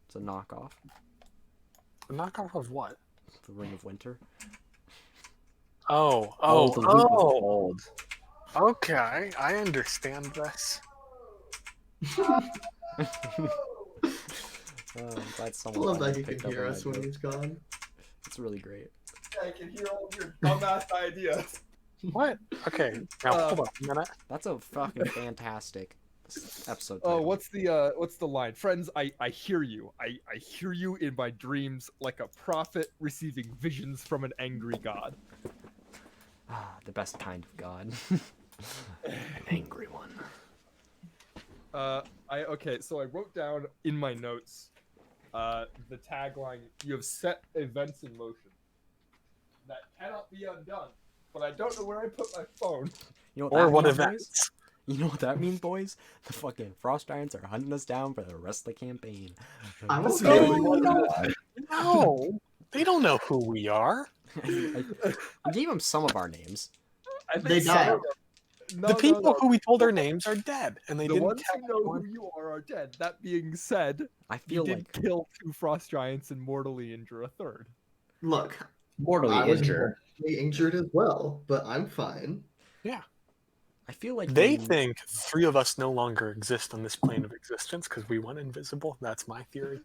It's a knockoff. A knockoff of what? The Ring of Winter. Oh, the loot was old. Okay, I understand this. I'm glad I someone love that finally he can picked up hear on us that when joke. he's gone. It's really great. I can hear all of your dumbass ideas. What? Okay, now hold on a minute. That's a fucking fantastic episode Oh, title. what's the line? Friends, I hear you. I hear you in my dreams like a prophet receiving visions from an angry god. The best kind of god. An angry one. So I wrote down in my notes the tagline, "You have set events in motion that cannot be undone." But I don't know where I put my phone. You know what Or that what means, boys? events? You know what that means, boys? The fucking Frost Giants are hunting us down for the rest of the campaign. I'm Let's okay go. with Oh, that. God. No, they don't know who we are. I gave them some of our names. I think They some died. of them- The people no. who we told their names are dead, and they The didn't ones tell who know anyone. who you are dead. That being said, I you feel did like kill 2 frost giants and mortally injure a third. Look, Mortally I was injured. mortally injured as well, but I'm fine. I feel like They think 3 of us no longer exist on this plane of existence because we went invisible. That's my theory.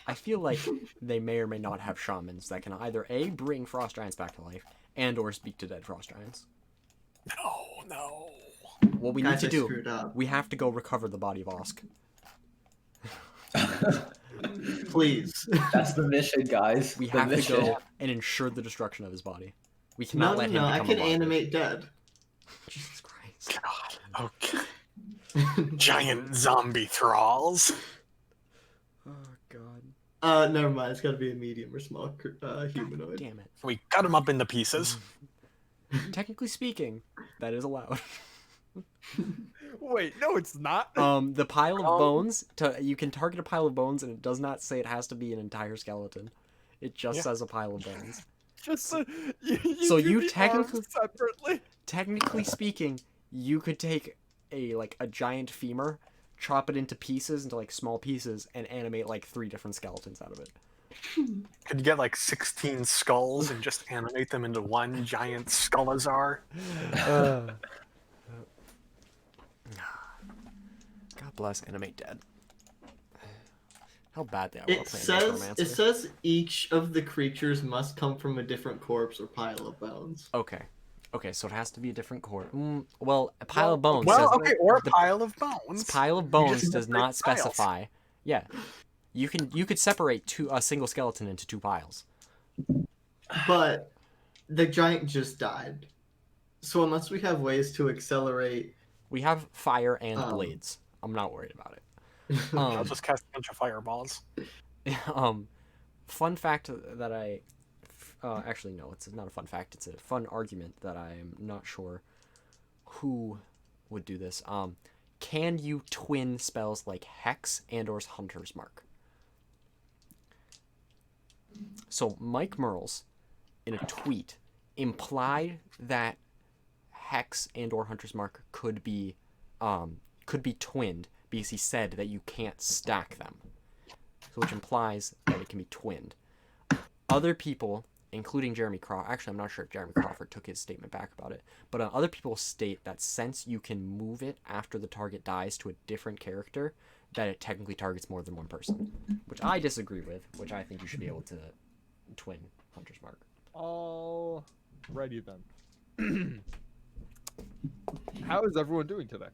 I feel like they may or may not have shamans that can either A, bring Frost Giants back to life, and or speak to dead Frost Giants. No. What we need Guys, to I do, screwed up. we have to go recover the body of Osk. Please. That's the mission, guys. We The have to mission. go and ensure the destruction of his body. We No, cannot no, let him no. I become can a martyr. animate dead. Jesus Christ. God. Okay. Giant zombie thralls. Oh, God. Never mind. It's got to be a medium or small humanoid. Damn it. We cut them up into pieces. Technically speaking, that is allowed. Wait, no, it's not. The pile of bones, you can target a pile of bones, and it does not say it has to be an entire skeleton. It just says a pile of bones. Just So you you do the technically- arms separately. Technically speaking, you could take a giant femur, chop it into pieces, into small pieces, and animate 3 different skeletons out of it. Could you get 16 skulls and just animate them into one giant skullazar? God bless Animate Dead. How bad they are. It says each of the creatures must come from a different corpse or pile of bones. Okay, so it has to be a different core. Well, a pile of bones Well, says okay, or a the pile of bones. pile of You bones just does separate not piles. specify. Yeah, you could separate a single skeleton into 2 piles. But the giant just died. So unless we have ways to accelerate... We have fire and Um. blades. I'm not worried about it. I'll just cast a bunch of fireballs. Fun fact that actually no, it's not a fun fact. It's a fun argument that I'm not sure who would do this. Can you twin spells like Hex and or Hunter's Mark? So Mike Merles, in a tweet, implied that Hex and or Hunter's Mark could be twinned because he said that you can't stack them. So which implies that it can be twinned. Other people, including Jeremy Crawford, actually I'm not sure if Jeremy Crawford took his statement back about it, but other people state that since you can move it after the target dies to a different character, that it technically targets more than one person, which I disagree with, which I think you should be able to twin Hunter's Mark. Alrighty then. How is everyone doing today?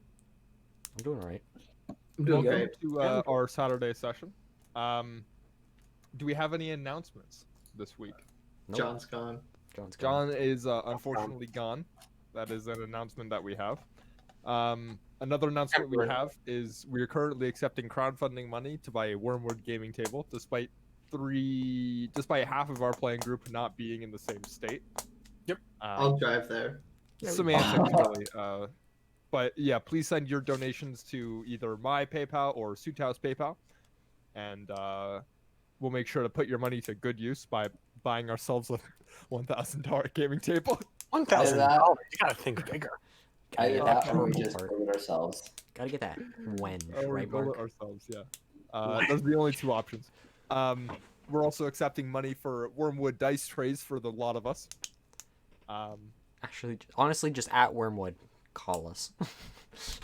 I'm doing alright. I'm doing Welcome great. to our Saturday session. Do we have any announcements this week? Nope. John's gone. John's gone. John is unfortunately gone. That is an announcement that we have. Another announcement we have is we are currently accepting crowdfunding money to buy a Wormwood gaming table, despite half of our playing group not being in the same state. Yep. I'll drive there. Semantics, really. But yeah, please send your donations to either my PayPal or Sutow's PayPal, and we'll make sure to put your money to good use by buying ourselves a $1,000 gaming table. $1,000. You gotta think bigger. Either that or we purple just part. build it ourselves. Gotta get that wenge, Or we right, build Mark? it ourselves, yeah. Those are the only 2 options. We're also accepting money for wormwood dice trays for the lot of us. Actually, honestly, just at Wormwood, call us.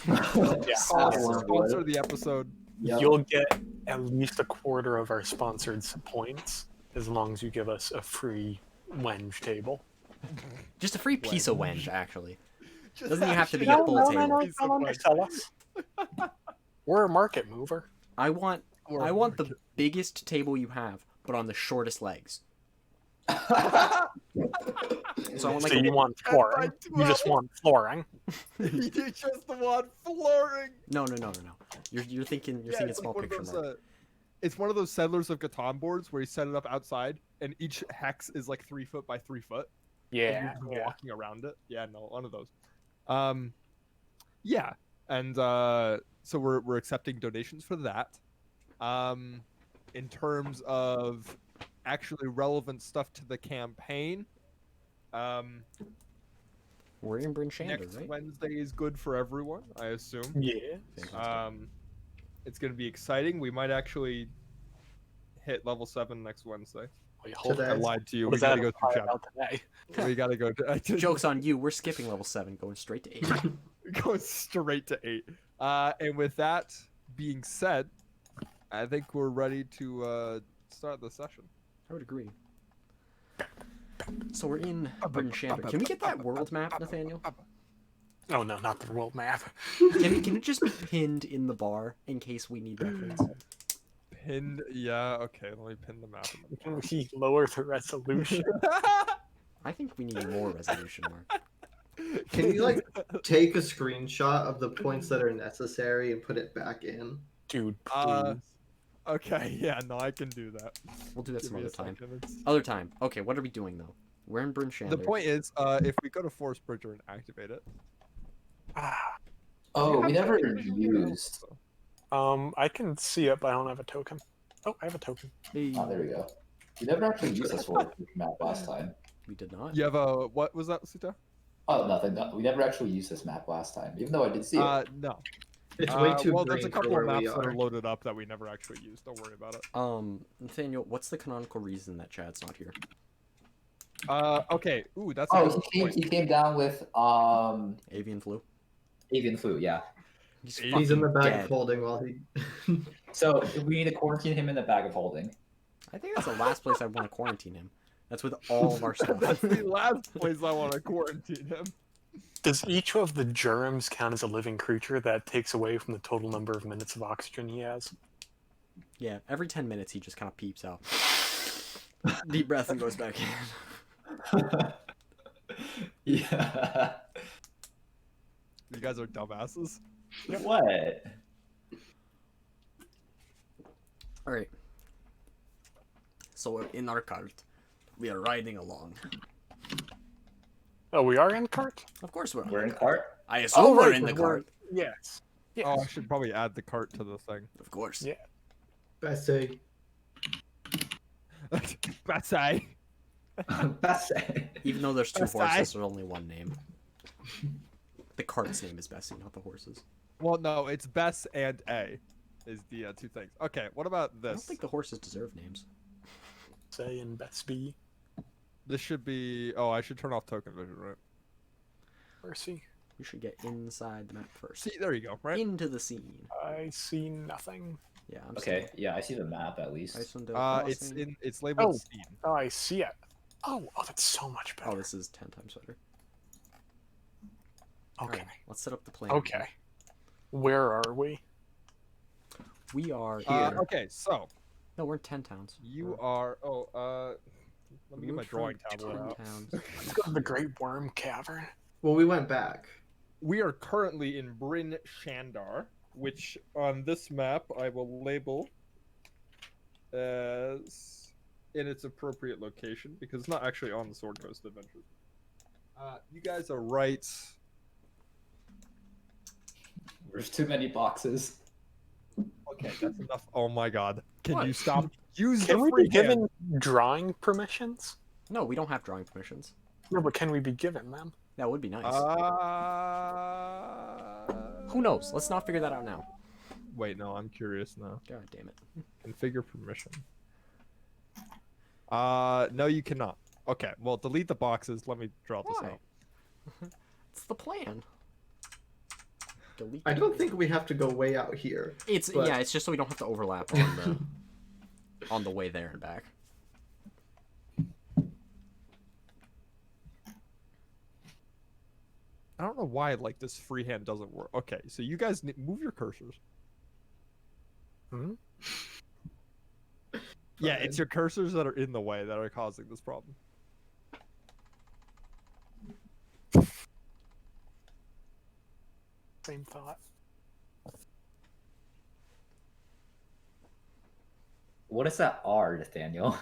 Yeah. Call us, Wormwood. sponsor the episode. Yep. You'll get at least a quarter of our sponsored points as long as you give us a free wenge table. Just a free piece of wenge, actually. Just Doesn't even have to be actually a full table. piece of wenge. Tell us. We're a market mover. I want Or I want the market. biggest table you have, but on the shortest legs. So I want like So a, you want flooring. You just want flooring. You just want flooring. no. You're thinking Yeah, it's small like one of picture. those, Mark. it's one of those Settlers of Catan boards where you set it up outside, and each hex is like 3 foot by 3 foot. And Yeah. you're just walking around it. Yeah, no, one of those. Yeah, and so we're accepting donations for that. In terms of actually relevant stuff to the campaign, We're in Bryn Shander, next right? Wednesday is good for everyone, I assume. Yeah. Fantastic. It's going to be exciting. We might actually hit level 7 next Wednesday. We hope Today. I lied to you. What We is got that to go through chapter. about today? We got to go to Joke's on you. We're skipping level 7, going straight to 8. going straight to 8. And with that being said, I think we're ready to start the session. I would agree. So we're in Bryn Shander. Can we get that world map, Nathaniel? Oh no, not the world map. Can it just be pinned in the bar in case we need reference? Pinned, yeah, okay, let me pin the map. Can we lower the resolution? I think we need more resolution, Mark. Can you like take a screenshot of the points that are necessary and put it back in? Dude, Uh, please. Okay, yeah, no, I can do that. We'll do that Give some me other a time. second, it's- Other time. Okay, what are we doing though? We're in Bryn Shander. The point is, if we go to Forest Bridger and activate it. Ah, Oh, we never Yeah, used. I can see it, but I don't have a token. Oh, I have a token. Hey, Oh, there we go. We never actually used this for map last time. we did not. You have a, what was that, Sita? Oh, nothing. No, we never actually used this map last time, even though I did see it. No. It's way too well, green there's a for couple of where we maps that are. are loaded up that we never actually used. Don't worry about it. Nathaniel, what's the canonical reason that Chad's not here? Okay. Ooh, that's a Oh, good he point. came down with Avian flu? avian flu. Yeah. He's He's in the fucking bag dead. of holding while he. So we need to quarantine him in the bag of holding. I think that's the last place I want to quarantine him. That's with all of our stuff. That's the last place I want to quarantine him. Does each of the germs count as a living creature that takes away from the total number of minutes of oxygen he has? Yeah, every 10 minutes he just kind of peeps out. Deep breath and goes back in. Yeah. You guys are dumbasses. What? Alright. So we're in our cart. We are riding along. Oh, we are in cart? Of course we're We're in the cart. I assume we're in the 'cause cart. Yes. Yes. Oh, I should probably add the cart to the thing. Of course. Yeah. Bessie. Betsy. Bessie. Even though there's two Bessie. horses, there's only one name. The cart's name is Bessie, not the horse's. Well, no, it's Bess and A, is the two things. Okay, what about I don't this? think the horses deserve names. Say in best B. This should be. Oh, I should turn off token vision, right? Mercy. We should get inside the map first. See, there you go. Right. Into the scene. I see nothing. Yeah, I'm Okay. Yeah, I see the map at least. Icewind Dale It's Crossing. in. It's labeled Oh. scene. Oh, I see it. Oh, that's so much better. Oh, this is 10 times better. Okay. Alright, let's set up the plan. Okay. Where are we? We are Here. Okay, so No, we're in 10 towns. you are. Oh, let me get my Moved from drawing 10 tablet out. towns. Let's go to the Great Worm Cavern. Well, we went back. We are currently in Bryn Shander, which on this map I will label as in its appropriate location because it's not actually on the Sword Coast Adventures. You guys are right. There's too many boxes. Okay, that's enough. Oh my god. Can What? you stop? Use Can the we free be given drawing permissions? No, we don't have drawing permissions. No, but can we be given them? That would be nice. hand. Who knows? Let's not figure that out now. Wait, no, I'm curious now. God damn it. Configure permission. No, you cannot. Okay, well, delete the boxes. Let me draw this Why? out. It's the plan. Delete. I don't think we have to go way out here. It's but- yeah. It's just so we don't have to overlap on the way there and back. I don't know why like this freehand doesn't work. Okay, so you guys move your cursors. Hmm? Yeah, it's your cursors that are in the way that are causing this problem. Same thought. What is that R, Nathaniel?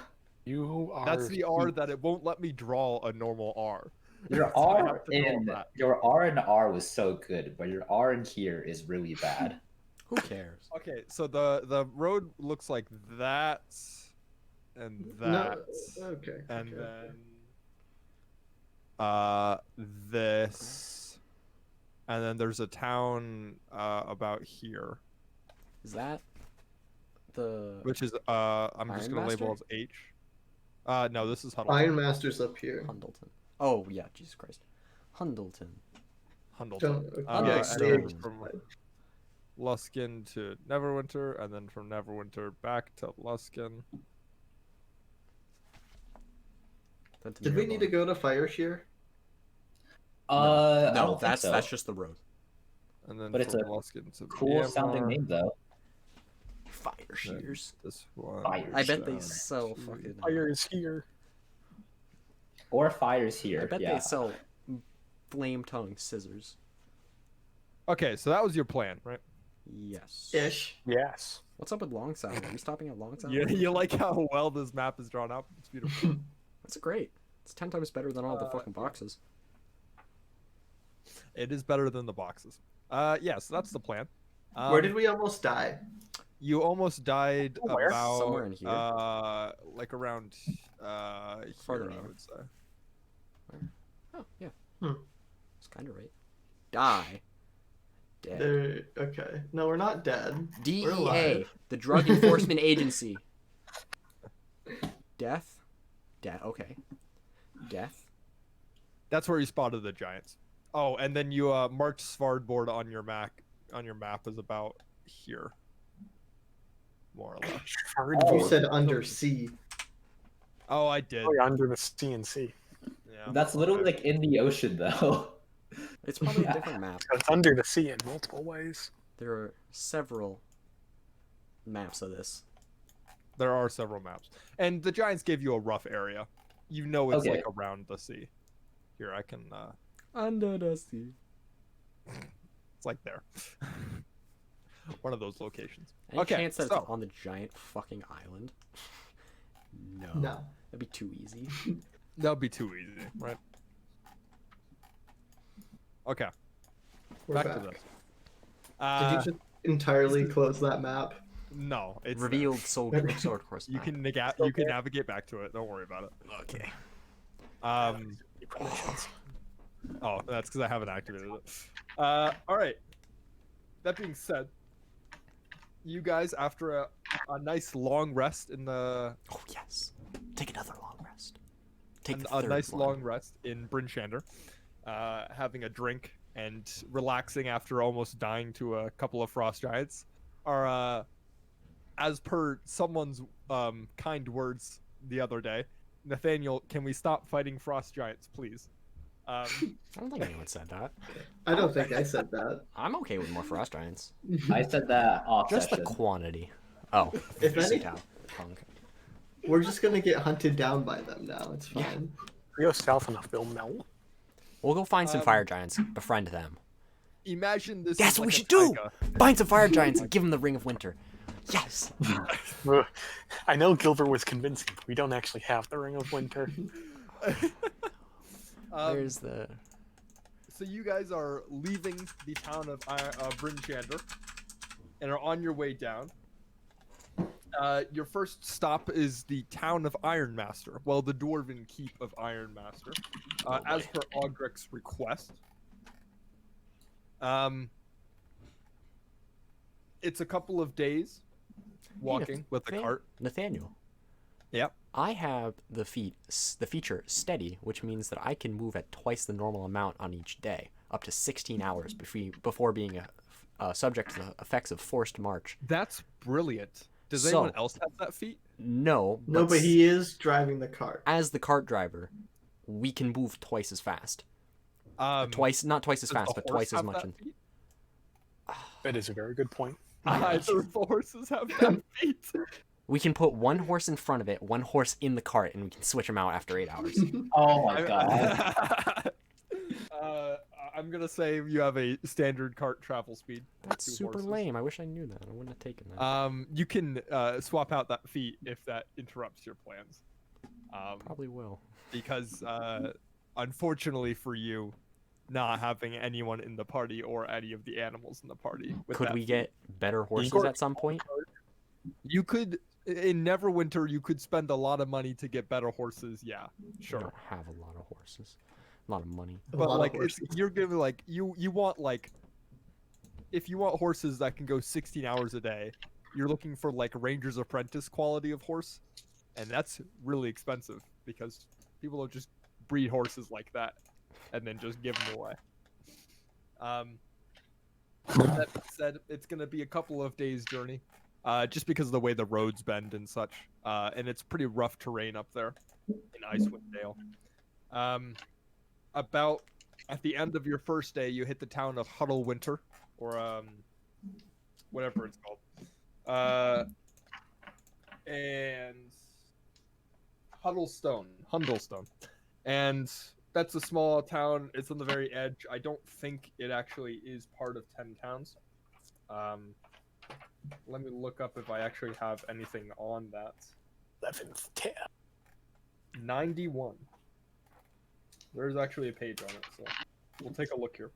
You are. That's the R that it won't let me draw a normal R. Your So I R have to draw in that. your R in R was so good, but your R in here is really bad. Who cares? Okay, so the road looks like that, and that, No. Okay. and okay. then this, and then there's a town about here, Is that the which is I'm just Iron gonna label Master? as H. No, this is Huddleton. Iron Master's up here. Hundleton? Oh yeah, Jesus Christ, Hundleton. Hundleton. Don't. Yeah, And then Stone. from Luskin to Neverwinter, and then from Neverwinter back to Luskin. Then to Did we need to Mirabon. go to Fireshear? I No, don't think that's so. that's just the road. And then But it's from a Luskin to Cool sounding Miasma, name though. Fire shears. This one. Fire I bet they shears. sell fucking. Fire is here. Or Fire's here. I bet yeah. they sell flame tongue scissors. Okay, so that was your plan, right? Yes. Ish. Yes. What's up with Long Sound? Are we stopping at Long Sound? You like how well this map is drawn up? It's beautiful. That's great. It's 10 times better than all the fucking boxes. It is better than the boxes. Yeah, so that's the plan. Where did we almost die? You almost died Where? about Somewhere in here. like around Farther here, I north. would say. Oh, yeah. Hmm. It's kind of right. Die. Dead. There. Okay. No, we're not dead. We're DEA, alive. the Drug Enforcement Agency. Death? Okay. Death? That's where you spotted the giants. Oh, and then you marked Svardboard on your map. On your map is about here, more or less. Shard Oh. You board. said under C. Oh, I did. Oh, yeah, under the CNC. Yeah. That's literally like in the ocean though. It's probably a different map. So it's under the sea in multiple ways. There are several maps of this. There are several maps, and the giants gave you a rough area. You know it's Okay. like around the sea. Here, I can. Under the sea. It's like there. One of those locations. Any Okay, chance that so- it's on the giant fucking island? No. No. That'd be too easy. That'll be too easy, right? Okay, We're back back. to this. Did you just entirely close that map? No, it's there. Revealed sword course You map. can you can navigate back to it. Don't worry about it. Okay. Permissions. Oh, that's because I haven't activated it. All right. That being said, you guys, after a nice long rest in the Oh yes. Take another long rest. Take the a third nice one. long rest in Bryn Shander, having a drink and relaxing after almost dying to a couple of frost giants, are as per someone's kind words the other day, Nathaniel, can we stop fighting frost giants, please? I don't think anyone said that. I don't think I said that. I'm okay with more frost giants. I said that off Just the session. quantity. Oh, If any- Fecal, punk. We're just gonna get hunted down by them now. It's fine. If we go south enough, they'll melt. We'll go find some Um, fire giants, befriend them. Imagine this. That's is what we like a should do! taiga. Find some fire giants and give them the Ring of Winter. Yes! Ugh. I know Gilbert was convincing, but we don't actually have the Ring of Winter. Where's the... So you guys are leaving the town of Bryn Shander and are on your way down. Your first stop is the town of Ironmaster. Well, the Dwarven Keep of Ironmaster, as per Ogrick's request. It's a couple of days walking with the cart. Nathaniel, Yep. I have the feature steady, which means that I can move at twice the normal amount on each day, up to 16 hours before being subject to the effects of forced march. That's brilliant. Does So- anyone else have that feat? No, No, but he is driving the cart. as the cart driver, we can move twice as fast. Not twice as Does fast, the but horse twice as have much. that feat? That is a very good point. Either of the horses have that feat. We can put one horse in front of it, one horse in the cart, and we can switch them out after 8 hours. Oh my god. I'm gonna say you have a standard cart travel speed. with That's 2 super horses. lame. I wish I knew that. I wouldn't have taken that. You can swap out that feat if that interrupts your plans. Probably will. Because unfortunately for you, not having anyone in the party or any of the animals in the party. With Could that we feat, get better horses Igor- at some point? You could in Neverwinter. You could spend a lot of money to get better horses. Yeah, We sure. don't have a lot of horses. A lot of money. A But lot of like it's, horses. you're giving like you want like if you want horses that can go 16 hours a day, you're looking for like Ranger's Apprentice quality of horse, and that's really expensive because people don't just breed horses like that and then just give them away. With that being said, it's gonna be a couple of days journey, just because of the way the roads bend and such, and it's pretty rough terrain up there in Icewind Dale. About at the end of your first day, you hit the town of Huddlewinter, or whatever it's called, and Hundlestone, and that's a small town. It's on the very edge. I don't think it actually is part of 10 towns. Let me look up if I actually have anything on that. 11th tab. 91. There's actually a page on it, so we'll take a look here.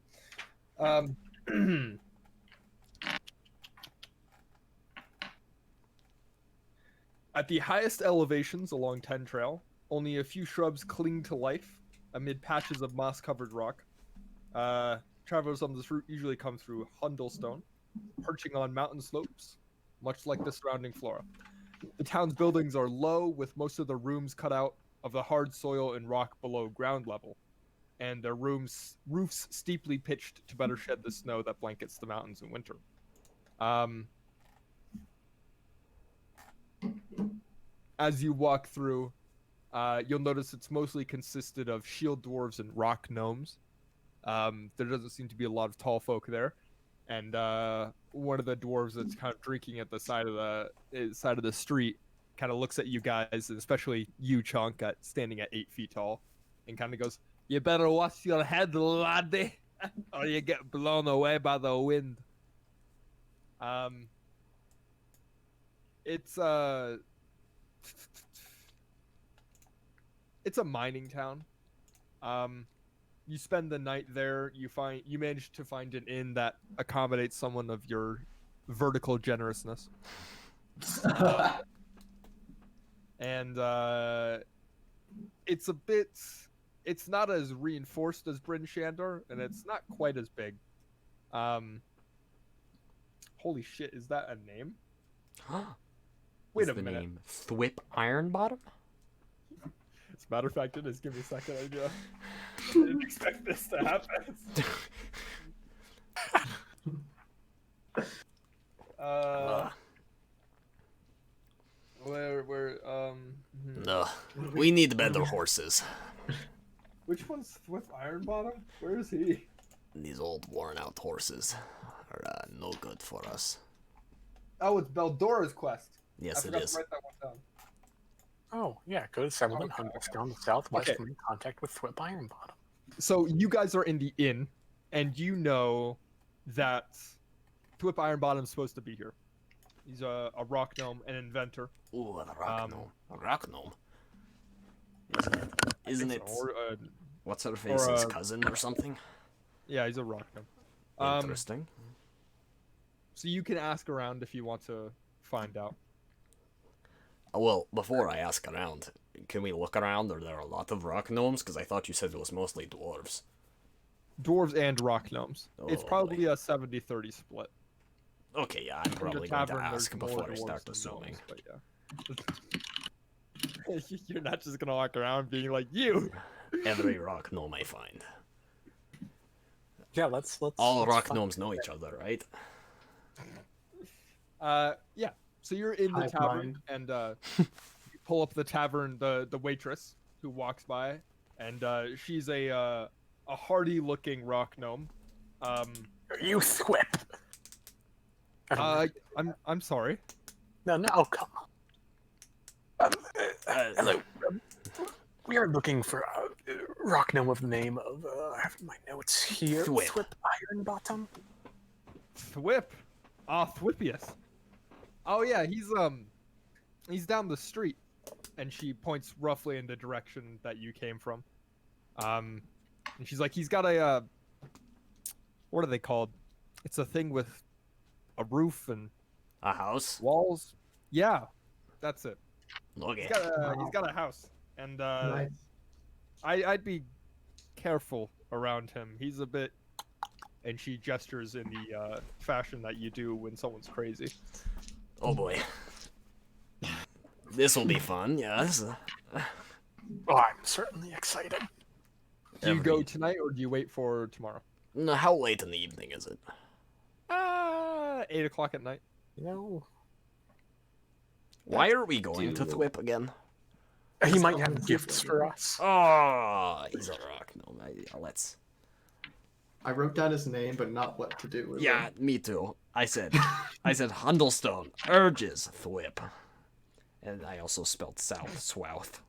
At the highest elevations along 10 Trail, only a few shrubs cling to life amid patches of moss-covered rock. Travelers on this route usually come through Hundlestone, perching on mountain slopes, much like the surrounding flora. The town's buildings are low, with most of the rooms cut out of the hard soil and rock below ground level, and their roofs steeply pitched to better shed the snow that blankets the mountains in winter. As you walk through, you'll notice it's mostly consisted of shield dwarves and rock gnomes. There doesn't seem to be a lot of tall folk there, and one of the dwarves that's kind of drinking at the side of the street kind of looks at you guys, and especially you, Chunk, standing at 8 feet tall, and kind of goes, "You better watch your head, laddie, or you get blown away by the wind." It's a mining town. You spend the night there. You manage to find an inn that accommodates someone of your vertical generousness. And it's not as reinforced as Bryn Shandor, and it's not quite as big. Holy shit, is that a name? Wait Is a the minute. name Thwip Ironbottom? As a matter of fact, it is. Give me a second. I didn't expect this to happen. No, we need better horses. Which one's with Ironbottom? Where is he? These old worn-out horses are no good for us. Oh, it's Beldora's quest. Yes, I it forgot is. to write that one down. Oh, yeah, go to Settlement Okay, Hundlestone, southwest Okay. from contact with Thwip Ironbottom. So you guys are in the inn, and you know that Thwip Ironbottom's supposed to be here. He's a rock gnome, an inventor. Ooh, a rock Um, gnome. A rock gnome. Isn't it? Or, What's her face's or, cousin or something? yeah, he's a rock gnome. Interesting. So you can ask around if you want to find out. Well, before I ask around, can we look around? Are there a lot of rock gnomes? Because I thought you said it was mostly dwarves. Dwarves and rock gnomes. It's Oh, probably a 70-30 split. Okay, yeah, I'm In the probably going to tavern, ask there's more before I dwarves start than assuming. gnomes, but yeah. You're not just gonna walk around being like you. Every rock gnome I find. Yeah, let's All let's rock find- gnomes know each other, right? Yeah. So you're in the Hive tavern, mind. and you pull up the tavern. The waitress who walks by, and she's a hardy-looking rock gnome. You thwip. I don't know. I'm sorry. No, come on. Hello. We are looking for a rock gnome of the name of. I have my notes here. Thwip. Ironbottom. Thwip. Thwipius. Oh yeah, he's down the street, and she points roughly in the direction that you came from. And she's like, he's got a what are they called? It's a thing with a roof and A house? walls. Yeah, that's it. Okay. He's got a house, and Nice. I'd be careful around him. He's a bit, and she gestures in the fashion that you do when someone's crazy. Oh boy. This will be fun, yes. Oh, I'm certainly excited. Do you go tonight or do you wait for tomorrow? No, how late in the evening is it? 8 o'clock at night. You know, Why are we going to Dude. Thwip again? he might all have the gifts people. for us. Oh, he's a rock gnome. Let's. I wrote down his name, but not what to do with Yeah, it. me too. I said Hundelstone urges Thwip, and I also spelled South Swouth.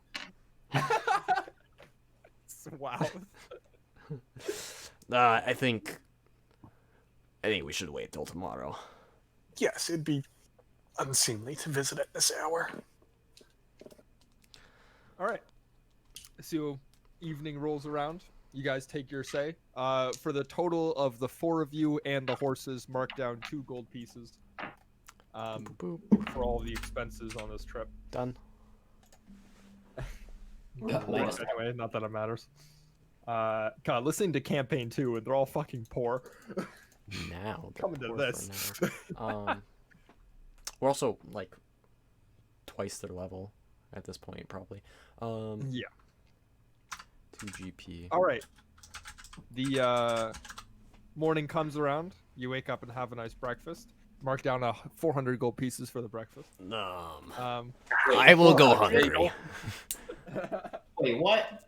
Wow. I think we should wait till tomorrow. Yes, it'd be unseemly to visit at this hour. All right. So evening rolls around. You guys take your say. For the total of the 4 of you and the horses, mark down 2 gold pieces. Boop. For all the expenses on this trip. Done. Minus Anyway, not that it matters. God, listening to campaign 2 and they're all fucking poor. Now they're Coming to poor for this. now. We're also like twice their level at this point, probably. Yeah. 2 GP. All right. The morning comes around. You wake up and have a nice breakfast. Mark down 400 gold pieces for the breakfast. I will go 400. hungry. Wait, what?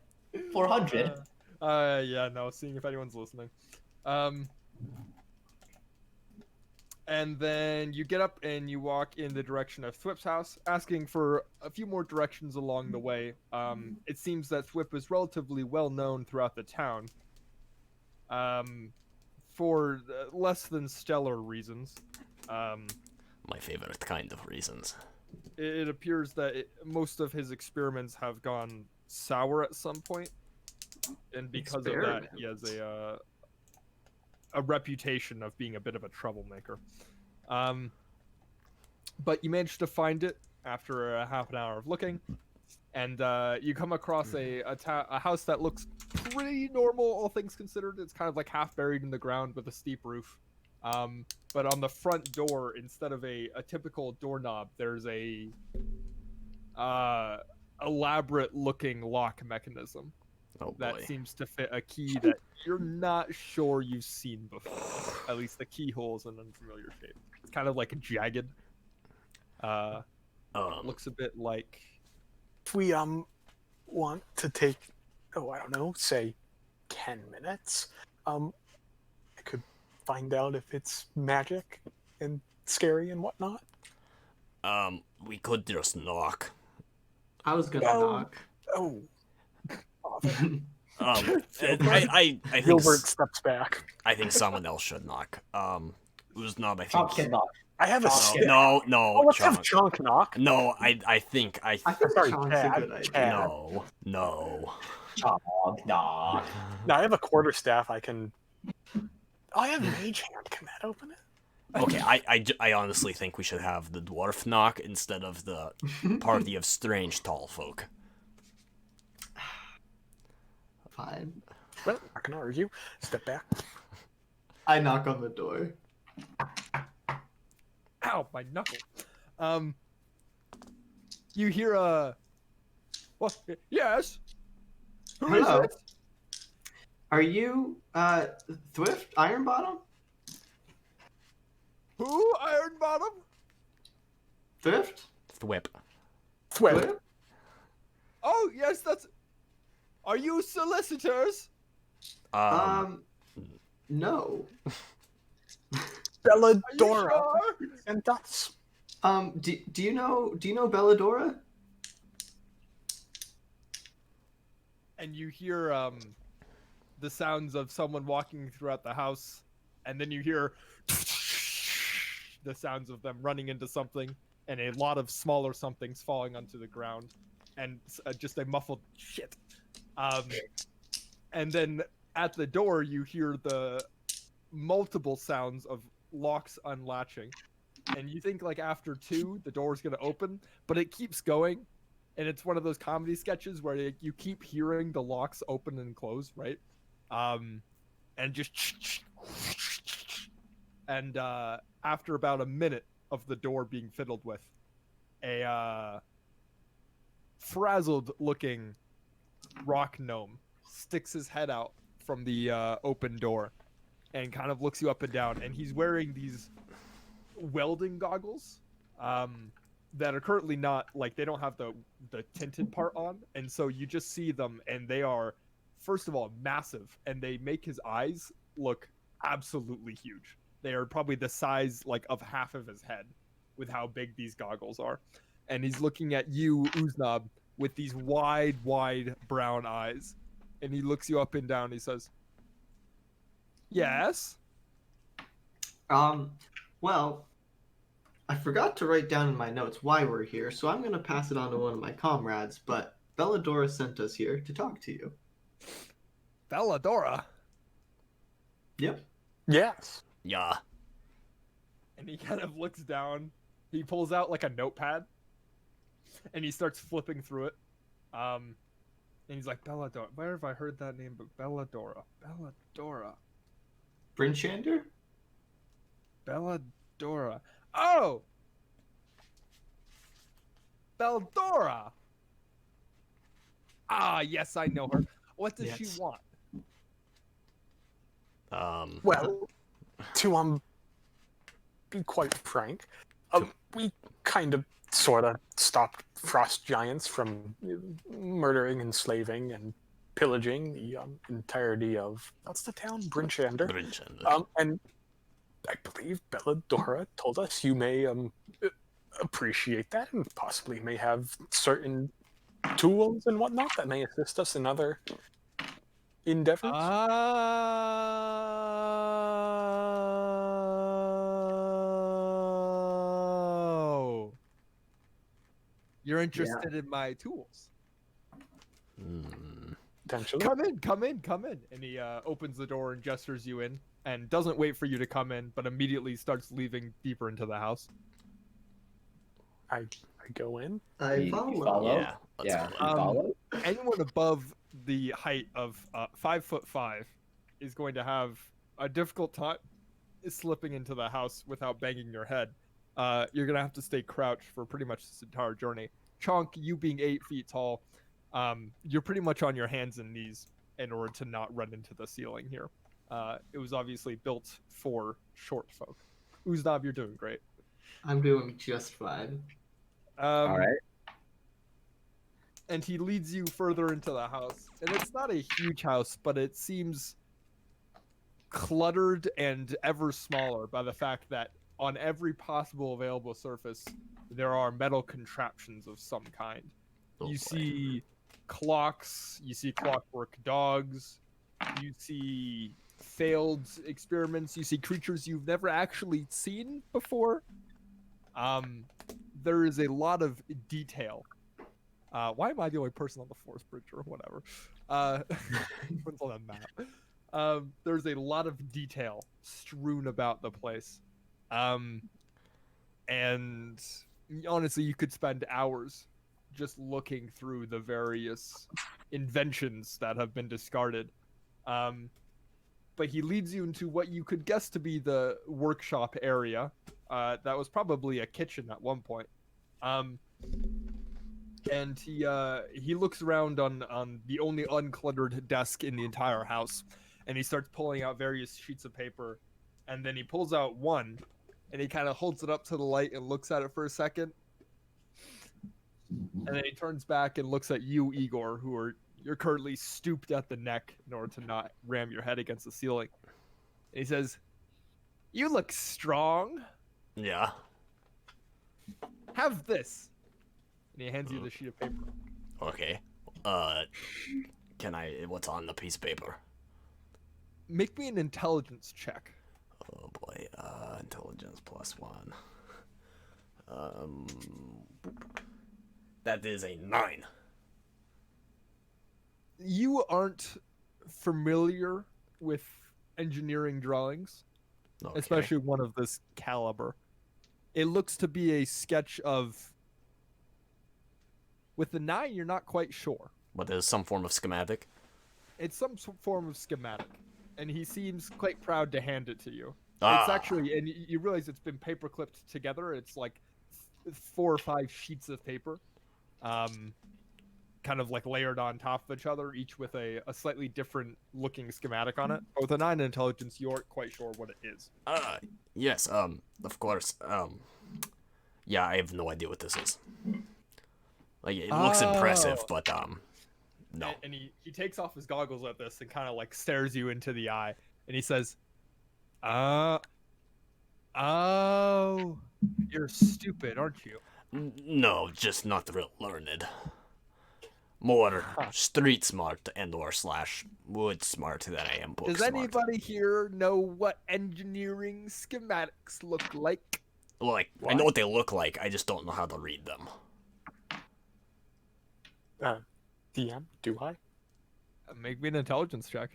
400? Yeah, no, seeing if anyone's listening. And then you get up and you walk in the direction of Thwip's house, asking for a few more directions along the way. It seems that Thwip is relatively well known throughout the town. For less than stellar reasons. My favorite kind of reasons. It appears that most of his experiments have gone sour at some point, and because of that, he has a reputation of being a bit of a troublemaker. But you managed to find it after a half an hour of looking, and you come across a house that looks pretty normal, all things considered. It's kind of like half buried in the ground with a steep roof. But on the front door, instead of a typical doorknob, there's a elaborate looking lock mechanism Oh that boy. seems to fit a key that you're not sure you've seen before. At least the keyhole is an unfamiliar shape. It's kind of like jagged. Looks a bit like. If we want to take, I don't know, say 10 minutes, I could find out if it's magic and scary and whatnot. We could just knock. I was gonna Oh. knock. Oh, I think Gilbert steps back. I think someone else should knock. Uznab, I Chunk think. cannot. I have a Oh, stick. No, Oh, let's have Chunk. Chunk knock. No, I think I think Sorry, Chonk's a Chad. good idea. Chad. no. Chunk, nah. Now I have a quarterstaff. I can. I have mage hand. Can that open it? Okay, I honestly think we should have the dwarf knock instead of the party of strange tall folk. Fine. Well, not gonna argue. Step back. I knock on the door. Ow, my knuckle. You hear a What? Yes. Who is Hello. it? Are you Thrift Ironbottom? Who? Iron Bottom? Thrift? Thwip. Thwip. Thrift? Oh yes, that's. Are you solicitors? Um, no. Are you Belladora sure? and us. Do you know Belladora? And you hear the sounds of someone walking throughout the house, and then you hear the sounds of them running into something, and a lot of smaller somethings falling onto the ground, and just a muffled shit. And then at the door, you hear the multiple sounds of locks unlatching, and you think like after two, the door's gonna open, but it keeps going, and it's one of those comedy sketches where you keep hearing the locks open and close, right? And just and after about a minute of the door being fiddled with, a frazzled looking rock gnome sticks his head out from the open door and kind of looks you up and down, and he's wearing these welding goggles that are currently not, like, they don't have the tinted part on, and so you just see them, and they are, first of all, massive, and they make his eyes look absolutely huge. They are probably the size, like, of half of his head with how big these goggles are. And he's looking at you, Uznab, with these wide brown eyes, and he looks you up and down. He says, "Yes." Well, I forgot to write down in my notes why we're here, so I'm gonna pass it on to one of my comrades. But Belladora sent us here to talk to you. Belladora. Yep. Yes. Yeah. And he kind of looks down. He pulls out like a notepad, and he starts flipping through it. And he's like, Belladora. Where have I heard that name? But Belladora. Belladora. Brinchander? Belladora. Oh! Belladora! Ah, yes, I know her. What does she Yes. want? Well, to be quite frank, we kind of sort of stopped frost giants from murdering, enslaving, and pillaging the entirety of what's the town, Brinchander. And I believe Belladora told us you may appreciate that and possibly may have certain tools and whatnot that may assist us in other endeavors. Oh. You're interested in my tools. Potentially. Come in. And he opens the door and gestures you in, and doesn't wait for you to come in, but immediately starts leaving deeper into the house. I go in. I You follow. follow? Yeah. Let's Yeah, follow. you follow? Anyone above the height of 5'5" is going to have a difficult time slipping into the house without banging your head. You're gonna have to stay crouched for pretty much this entire journey. Chonk, you being 8 feet tall, you're pretty much on your hands and knees in order to not run into the ceiling here. It was obviously built for short folk. Uznab, you're doing great. I'm doing just fine. All right. And he leads you further into the house. And it's not a huge house, but it seems cluttered and ever smaller by the fact that on every possible available surface, there are metal contraptions of some kind. You see clocks, you see clockwork dogs, you see failed experiments, you see creatures you've never actually seen before. There is a lot of detail. Why am I the only person on the force bridge or whatever? Everyone's on the map. There's a lot of detail strewn about the place. And honestly, you could spend hours just looking through the various inventions that have been discarded. But he leads you into what you could guess to be the workshop area. That was probably a kitchen at one point. and he looks around on the only uncluttered desk in the entire house, and he starts pulling out various sheets of paper, and then he pulls out one, and he kind of holds it up to the light and looks at it for a second, and then he turns back and looks at you, Igor, you're currently stooped at the neck in order to not ram your head against the ceiling. And he says, "You look strong. Yeah. Have this." And he hands you the sheet of paper. Okay. What's on the piece of paper? Make me an intelligence check. Oh boy, intelligence +1. That is a 9. You aren't familiar with engineering drawings, Okay. especially one of this caliber. It looks to be a sketch of... With the 9, you're not quite sure. But there's some form of schematic. It's some form of schematic, and he seems quite proud to hand it to you. Ah. It's actually, and you realize it's been paper clipped together. It's like 4 or 5 sheets of paper, kind of like layered on top of each other, each with a slightly different looking schematic on it. But with a 9 intelligence, you aren't quite sure what it is. Yes, of course. Yeah, I have no idea what this is. Like, it looks impressive, but, no. And he takes off his goggles at this and kind of like stares you into the eye, and he says, "Oh, you're stupid, aren't you?" No, just not real learned. More street smart and/or / wood smart than I am book Does smart. anybody here know what engineering schematics look like? Like, I know what they look like, I just don't know how to read them. DM, do I? Make me an intelligence check.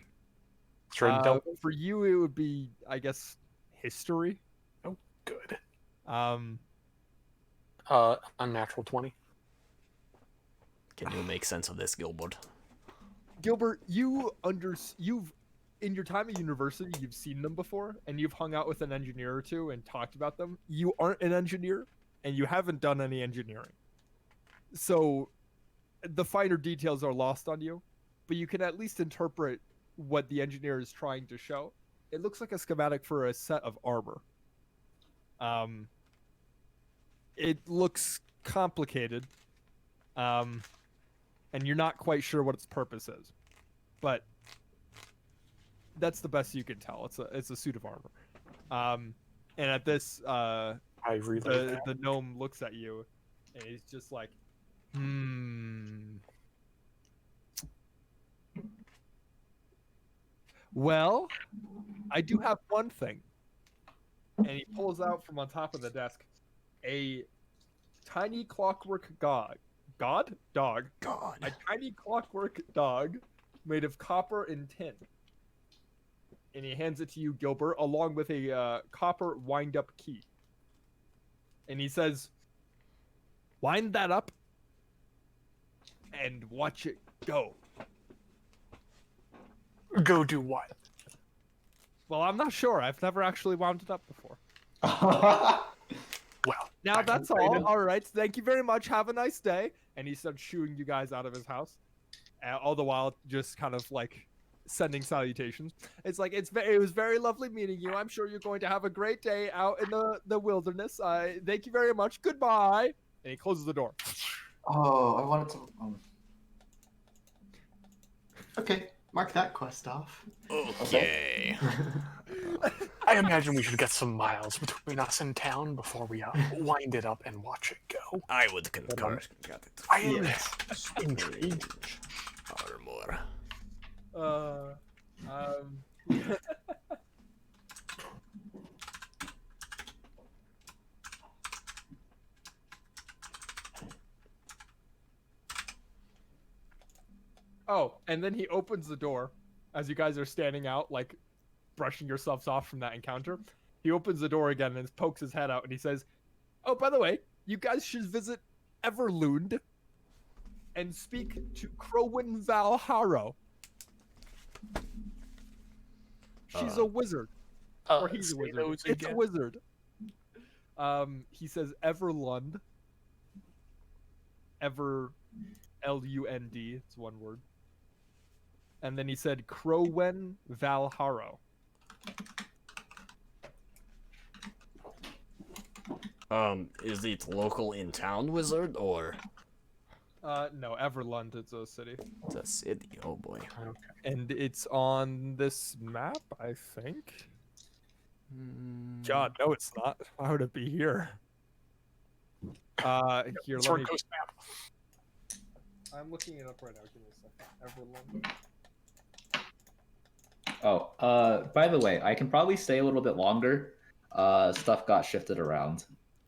Straight intelligence? For you, it would be, I guess, history. Oh, good. Unnatural 20. Can you make sense of this, Gilbert? Gilbert, you've in your time at university, you've seen them before, and you've hung out with an engineer or two and talked about them. You aren't an engineer, and you haven't done any engineering, so the finer details are lost on you, but you can at least interpret what the engineer is trying to show. It looks like a schematic for a set of armor. It looks complicated, and you're not quite sure what its purpose is, but that's the best you can tell. It's a suit of armor. And at this, I relay that. the gnome looks at you, and he's just like, Well, I do have one thing. And he pulls out from on top of the desk a tiny clockwork dog. God. A tiny clockwork dog made of copper and tin. And he hands it to you, Gilbert, along with a copper wind-up key. And he says, "Wind that up and watch it go." Go do what? Well, I'm not sure. I've never actually wound it up before. Well, Now I that's can- all. All right. Thank you very much. Have a nice day. And he starts shooing you guys out of his house, all the while just kind of like sending salutations. It's like it was very lovely meeting you. I'm sure you're going to have a great day out in the wilderness. Thank you very much. Goodbye. And he closes the door. Oh, I wanted to. Okay, mark that quest off. Okay. I imagine we should get some miles between us and town before we wind it up and watch it go. I would concur. Got it. I am intrigued. Armor. Oh, and then he opens the door as you guys are standing out, like brushing yourselves off from that encounter. He opens the door again and pokes his head out, and he says, "Oh, by the way, you guys should visit Everlund and speak to Crowin Valharo. She's a wizard. Or he's a say wizard. those It's a again. wizard." He says Everlund. Ever, Lund. It's one word. And then he said Crowen Valharo. Is it local in town, wizard, or No, Everlund. It's a city, it's a city? Oh boy. and it's on this map, I think. God, no, it's not. Why would it be here? Here, let Sword me. Coast map. I'm looking it up right now. Give me a second. Everlund. Oh, by the way, I can probably stay a little bit longer. Stuff got shifted around.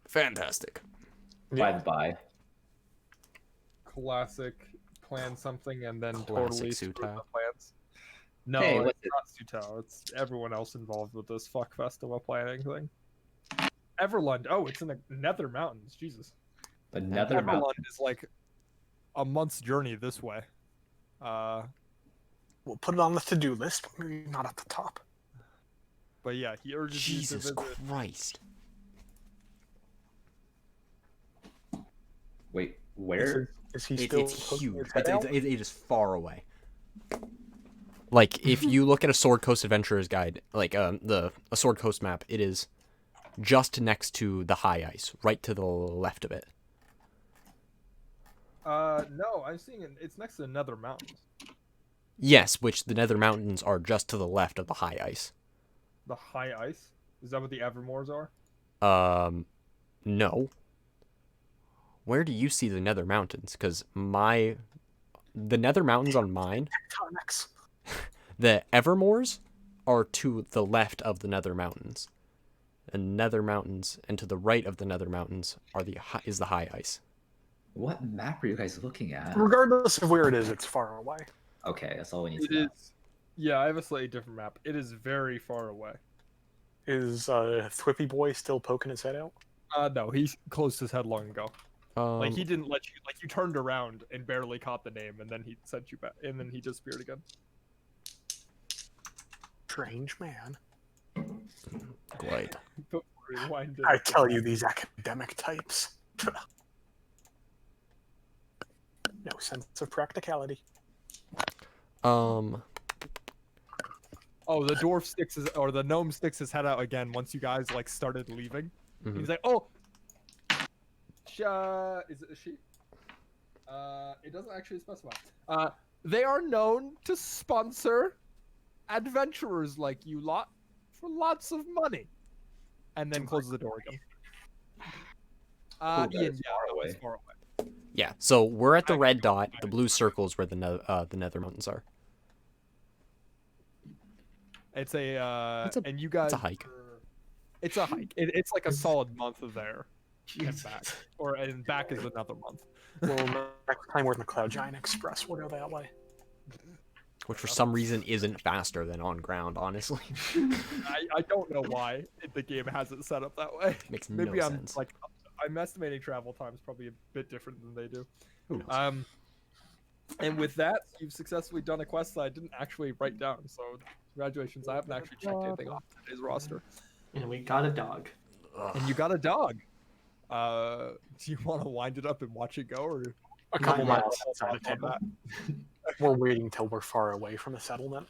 Fantastic. By the by. Classic. Plan something and then Classic totally screw Suta. the plans. No, Hey, it's what's it? not Suto. It's everyone else involved with this fuck festival planning thing. Everlund. Oh, it's in the Nether Mountains. Jesus. The Nether Mountain. Everlund is like a month's journey this way. We'll put it on the to-do list, but maybe not at the top. But yeah, he urges Jesus you to visit. Christ. Wait, where? Is he It's still huge. poking his head out? It is far away. Like, if you look at a Sword Coast Adventurer's Guide, like a Sword Coast map, it is just next to the high ice, right to the left of it. No, I'm seeing it. It's next to the Nether Mountains. Yes, which the Nether Mountains are just to the left of the high ice. The high ice? Is that what the Evermoors are? No. Where do you see the Nether Mountains? Because the Nether Mountains on mine, Tectonics. the Evermoors are to the left of the Nether Mountains. And Nether Mountains, and to the right of the Nether Mountains is the high ice. What map are you guys looking at? Regardless of where it is, it's far away. Okay, that's all we need It to know. is. Yeah, I have a slightly different map. It is very far away. Is Thwippy Boy still poking his head out? No, he closed his head long ago. Like Um, he didn't let you. Like you turned around and barely caught the name, and then he sent you back, and then he disappeared again. Strange man. Glide. But rewind it. I tell you, these academic types. No sense of practicality. Um, Oh, the dwarf sticks his, or the gnome sticks his head out again once you guys like started leaving. mhm. He's like, "Oh, is it a she?" It doesn't actually specify. They are known to sponsor adventurers like you lot for lots of money, and then closes the door again. Cool, Ian, that's yeah, far that was away. far away. Yeah, so we're at the red dot. The blue circle is where the Nether Mountains are. It's a, It's a- and you guys. a hike. It's a hike. It's like a solid month of there and back, and back is another month. Well, next time we're in the Cloud Giant Express, we'll go that way. Which for some reason isn't faster than on ground, honestly. I don't know why the game has it set up that way. Makes Maybe no I'm sense. like I'm estimating travel times probably a bit different than they do. Who knows? And with that, you've successfully done a quest that I didn't actually write down. So congratulations! I haven't actually checked anything off today's roster. And we got a dog. And you got a dog. Do you want to wind it up and watch it go, or A couple Not yet. miles outside of on town. that? We're waiting till we're far away from the settlement.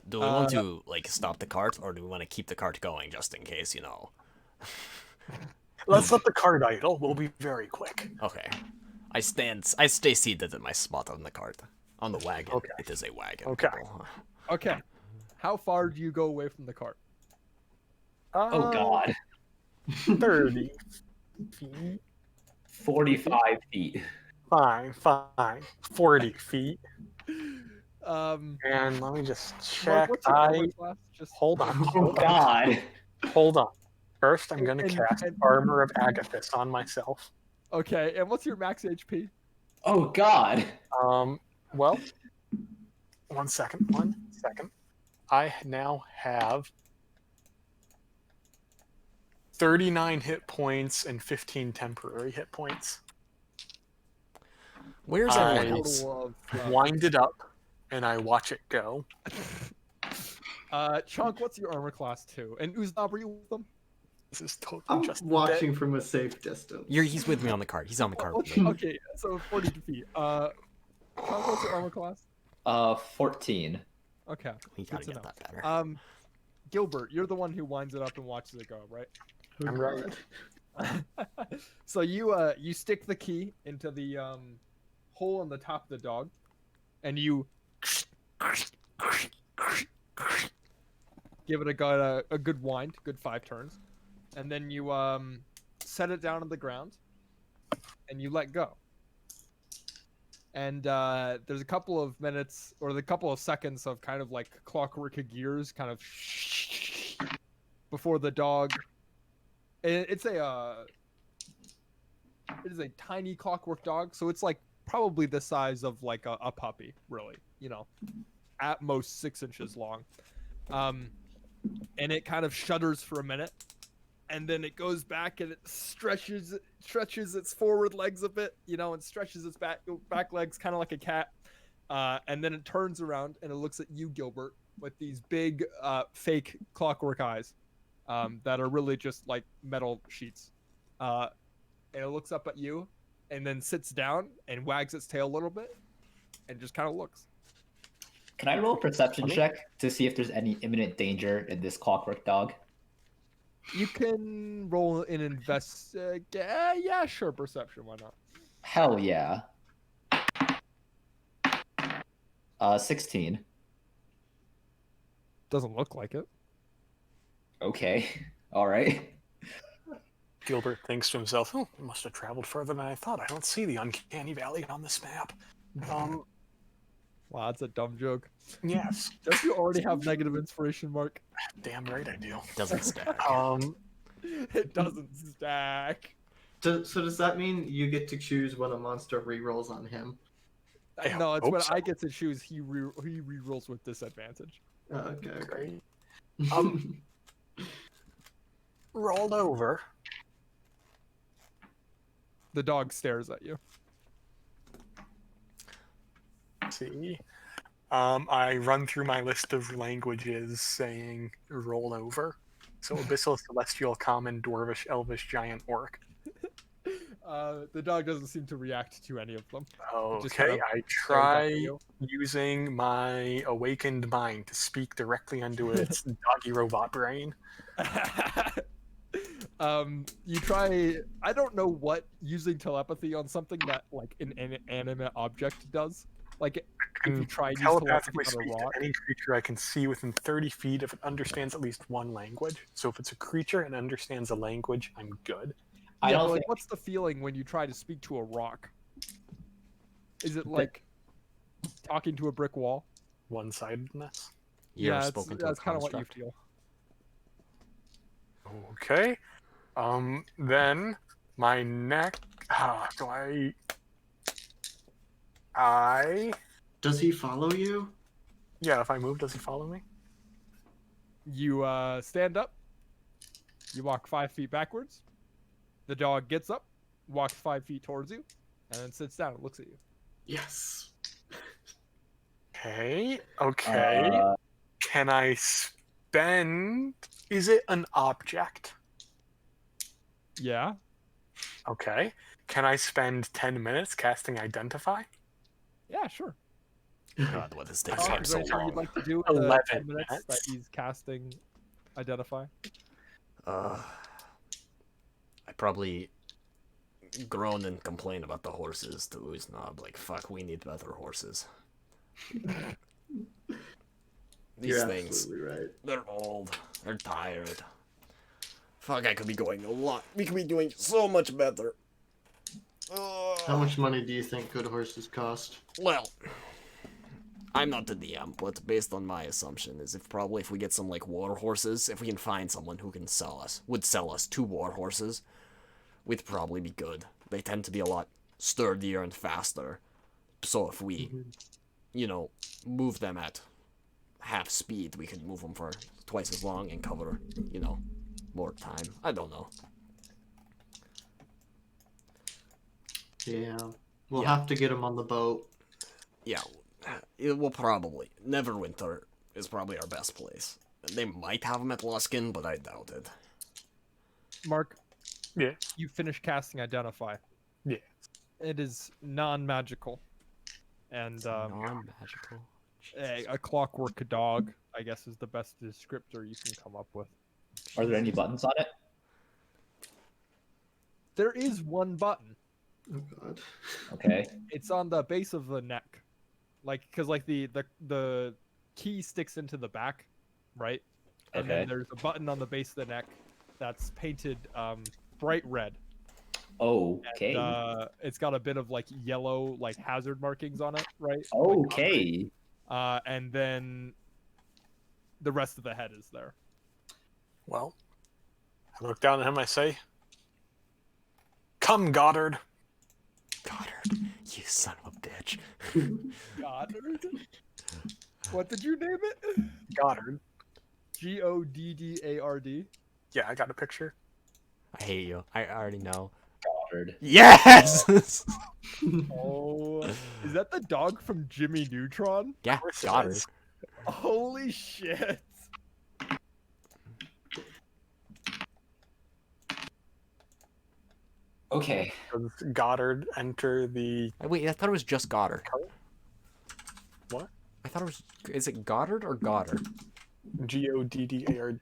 Do we want to like stop the cart, or do we want to keep the cart going just in case, you know? Let's let the cart idle. We'll be very quick. Okay. I stay seated in my spot on the cart. On the wagon. Okay. It is a wagon. Okay. people. Okay. How far do you go away from the cart? Oh god. 30 feet. 45 feet. Fine. 40 feet. Um, And let me just Mark, check. what's your armor class? Just Hold on. Oh Hold on. god. Hold on. First, I'm going to And- cast and- Armor of Agathis on myself. Okay, and what's your max HP? Oh god. Well, 1 second. 1 second. I now have 39 hit points and 15 temporary hit points. Where's I- everyone else? Total of, Wind it up, and I watch it go. Chunk, what's your armor class too? And Uznab, were you with them? This is totally I'm just watching from a safe distance. He's with me on the card. He's on the card with me. Okay, so 42 feet. Sean, what's your armor class? 14. Okay, We good gotta to get know. that better. Gilbert, you're the one who winds it up and watches it go, right? Oh, I'm God. right. So you stick the key into the hole on the top of the dog, and you give it a good wind, good 5 turns, and then you set it down on the ground, and you let go. And there's a couple of minutes or the couple of seconds of kind of like clockwork gears, kind of before the dog. It is a tiny clockwork dog, so it's like probably the size of like a puppy, really. You know, at most 6 inches long. And it kind of shudders for a minute, and then it goes back and it stretches its forward legs a bit, you know, and stretches its back legs kind of like a cat. And then it turns around and it looks at you, Gilbert, with these big fake clockwork eyes that are really just like metal sheets. And it looks up at you and then sits down and wags its tail a little bit and just kind of looks. Can I roll a perception check to see if there's any imminent danger in this clockwork dog? You can roll an yeah, sure, perception, why not? Hell yeah. 16. Doesn't look like it. Okay. All right. Gilbert thinks to himself, "Oh, I must have traveled further than I thought. I don't see the uncanny valley on this map." Wow, that's a dumb joke. Yes, Don't you already have negative inspiration, Mark? damn right I do. Doesn't stack. It doesn't stack. So does that mean you get to choose when a monster rerolls on him? I No, it's hope when so. I get to choose. He rerolls with disadvantage. Oh, okay. Great. Rolled over. The dog stares at you. See, I run through my list of languages saying "roll over." So Abyssal, Celestial, Common, Dwarvish, Elvish, Giant, Orc. The dog doesn't seem to react to any of them. just Okay, kind of I stares at try you. using my awakened mind to speak directly into its doggy robot brain. You try. I don't know what using telepathy on something that like an inanimate object does. Like I if you can try and use telepathically telepathy speak on a rock. to any creature I can see within 30 feet if it understands at least one language. So if it's a creature and understands a language, I'm good. I Yeah, don't but like, think what's the feeling when you try to speak to a rock? Is it like talking to a brick wall? One-sidedness. You ever Yeah, spoken to a that's kind of what you construct? feel. Okay. Then my neck. Do I? Does he follow you? Yeah. If I move, does he follow me? You stand up. You walk 5 feet backwards. The dog gets up, walks 5 feet towards you, and then sits down and looks at you. Yes. Okay. Okay. Can I spend? Is it an object? Yeah. Okay. Can I spend 10 minutes casting Identify? Yeah, sure. God, what is taking Okay, him Is so there anything long? you'd like to do in the 11 10 minutes that minutes. he's casting Identify? I probably groan and complain about the horses to Uznab. Like, fuck, we need better horses. These You're things, absolutely right. they're old. They're tired. Fuck, I could be going a lot. We could be doing so much better. How much money do you think good horses cost? Well, I'm not the DM, but based on my assumption is if we get some like war horses, if we can find someone who would sell us 2 war horses, we'd probably be good. They tend to be a lot sturdier and faster. So if we, move them at half speed, we could move them for twice as long and cover, more time. I don't know. Yeah. We'll Yeah. have to get him on the boat. Yeah, it will probably. Neverwinter is probably our best place. They might have them at Luskin, but I doubt it. Mark. Yeah. You finish casting Identify. Yeah. It is non-magical, and Non-magical. a clockwork dog, I guess, is the best descriptor you can come up with. Are there any buttons on it? There is one button. Oh god. Okay. It's on the base of the neck, because the key sticks into the back, right? And Okay. then there's a button on the base of the neck that's painted bright red. Okay. And, it's got a bit of like yellow like hazard markings on it, right? Okay. And then the rest of the head is there. Well, I look down at him. I say, "Come, Goddard." Goddard, you son of a bitch. Goddard? What did you name it? Goddard. Goddard. Yeah, I got a picture. I hate you. I already know. Goddard. Yes! Oh, is that the dog from Jimmy Neutron? Yeah, Of course it Goddard. is. Holy shit! Okay. Does Goddard enter the? Wait, I thought it was just Goddard. What? I thought it was. Is it Goddard or Goddard? Goddard.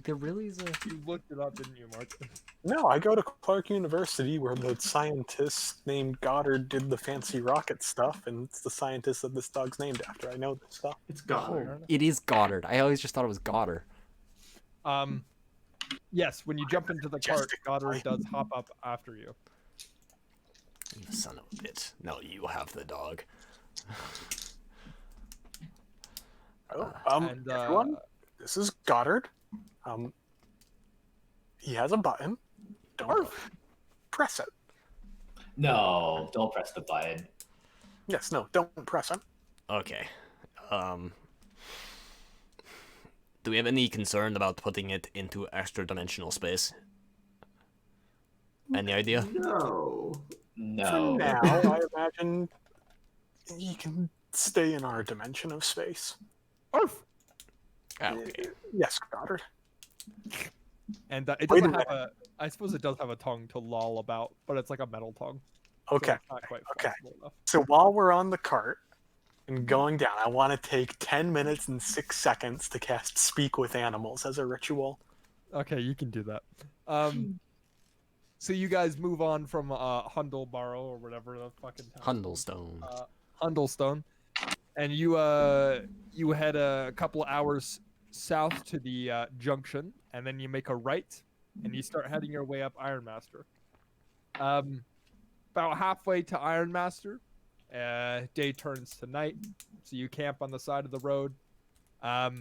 There really is a. You looked it up, didn't you, Mark? No, I go to Clark University where the scientist named Goddard did the fancy rocket stuff, and it's the scientist that this dog's named after. I know this stuff. It's Goddard. It is Goddard. I always just thought it was Goddard. Yes, when you jump into the cart, Majestic Goddard boy. does hop up after you. You son of a bitch. No, you have the dog. Oh, And everyone, this is Goddard. He has a button. Don't press it. No, don't press the button. Yes, no, don't press it. Okay. Do we have any concern about putting it into extra-dimensional space? Any idea? No. For No. now, I imagine he can stay in our dimension of space. Arf! Okay. Yes, Goddard. And it Wait a doesn't have minute. I suppose it does have a tongue to loll about, but it's like a metal tongue. Okay. So it's not quite Okay. flexible enough. So while we're on the cart and going down, I want to take 10 minutes and 6 seconds to cast Speak with Animals as a ritual. Okay, you can do that. So you guys move on from Hundlebarrow or whatever the fucking town. Hundlestone. Hundlestone, and you head a couple hours south to the junction, and then you make a right, and you start heading your way up Ironmaster. About halfway to Ironmaster, day turns to night, so you camp on the side of the road. Are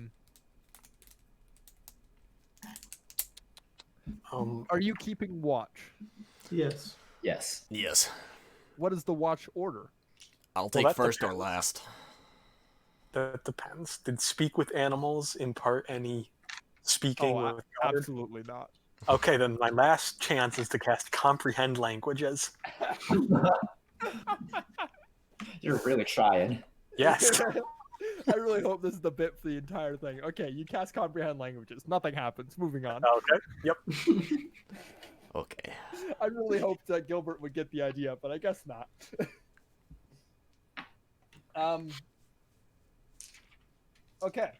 you keeping watch? Yes. Yes. Yes. What is the watch order? I'll take that first or depends. last. That depends. Did Speak with Animals impart any speaking with Goddard? Absolutely not. Okay, then my last chance is to cast Comprehend Languages. You're really trying. Yes. I really hope this is the bit for the entire thing. Okay, you cast comprehend languages. Nothing happens. Moving on. Okay. Yep. Okay. I really hoped that Gilbert would get the idea, but I guess not. Okay.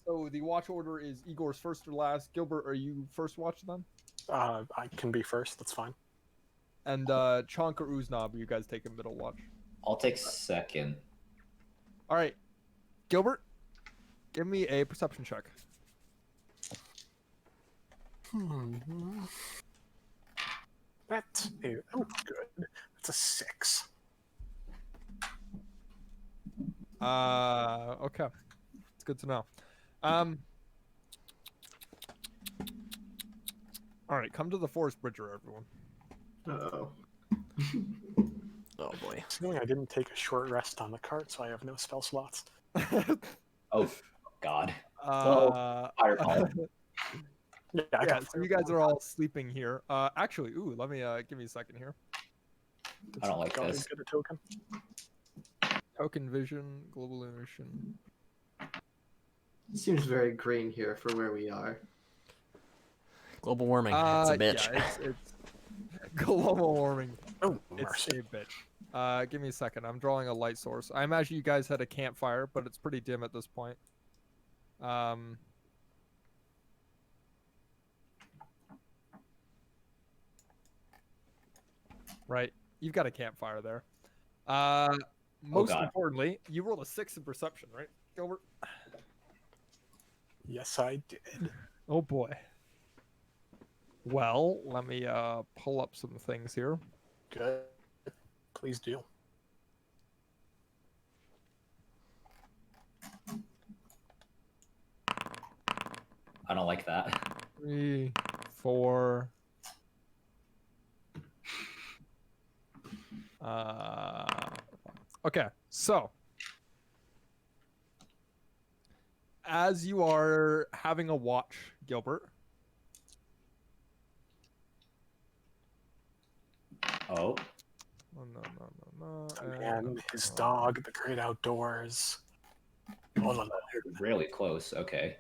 So the watch order is Igor's first or last. Gilbert, are you first watch then? I can be first. That's fine. And Chonk or Uznab, are you guys taking middle watch? I'll take second. All right. Gilbert, give me a perception check. That's good. That's a 6. Okay. It's good to know. All right, come to the forest bridger, everyone. Uh-oh. Oh boy. Assuming I didn't take a short rest on the cart, so I have no spell slots. Oh, God. Yeah, Fireball. Yeah, I got so you guys are all sleeping here. Actually, let me give me a second here. I don't like Goddard this. get a token. Token vision, global illusion. It seems very green here for where we are. Global warming. It's a bitch. Yeah, it's global warming. Oh, It's mercy. a bitch. Give me a second. I'm drawing a light source. I imagine you guys had a campfire, but it's pretty dim at this point. Right. You've got a campfire there. Most God. importantly, you rolled a 6 in perception, right, Gilbert? Yes, I did. Oh boy. Well, let me pull up some things here. Good. Please do. I don't like that. 3, 4. Okay, so as you are having a watch, Gilbert. Oh, No. Man, his dog, the great outdoors. All of that. really close. Okay.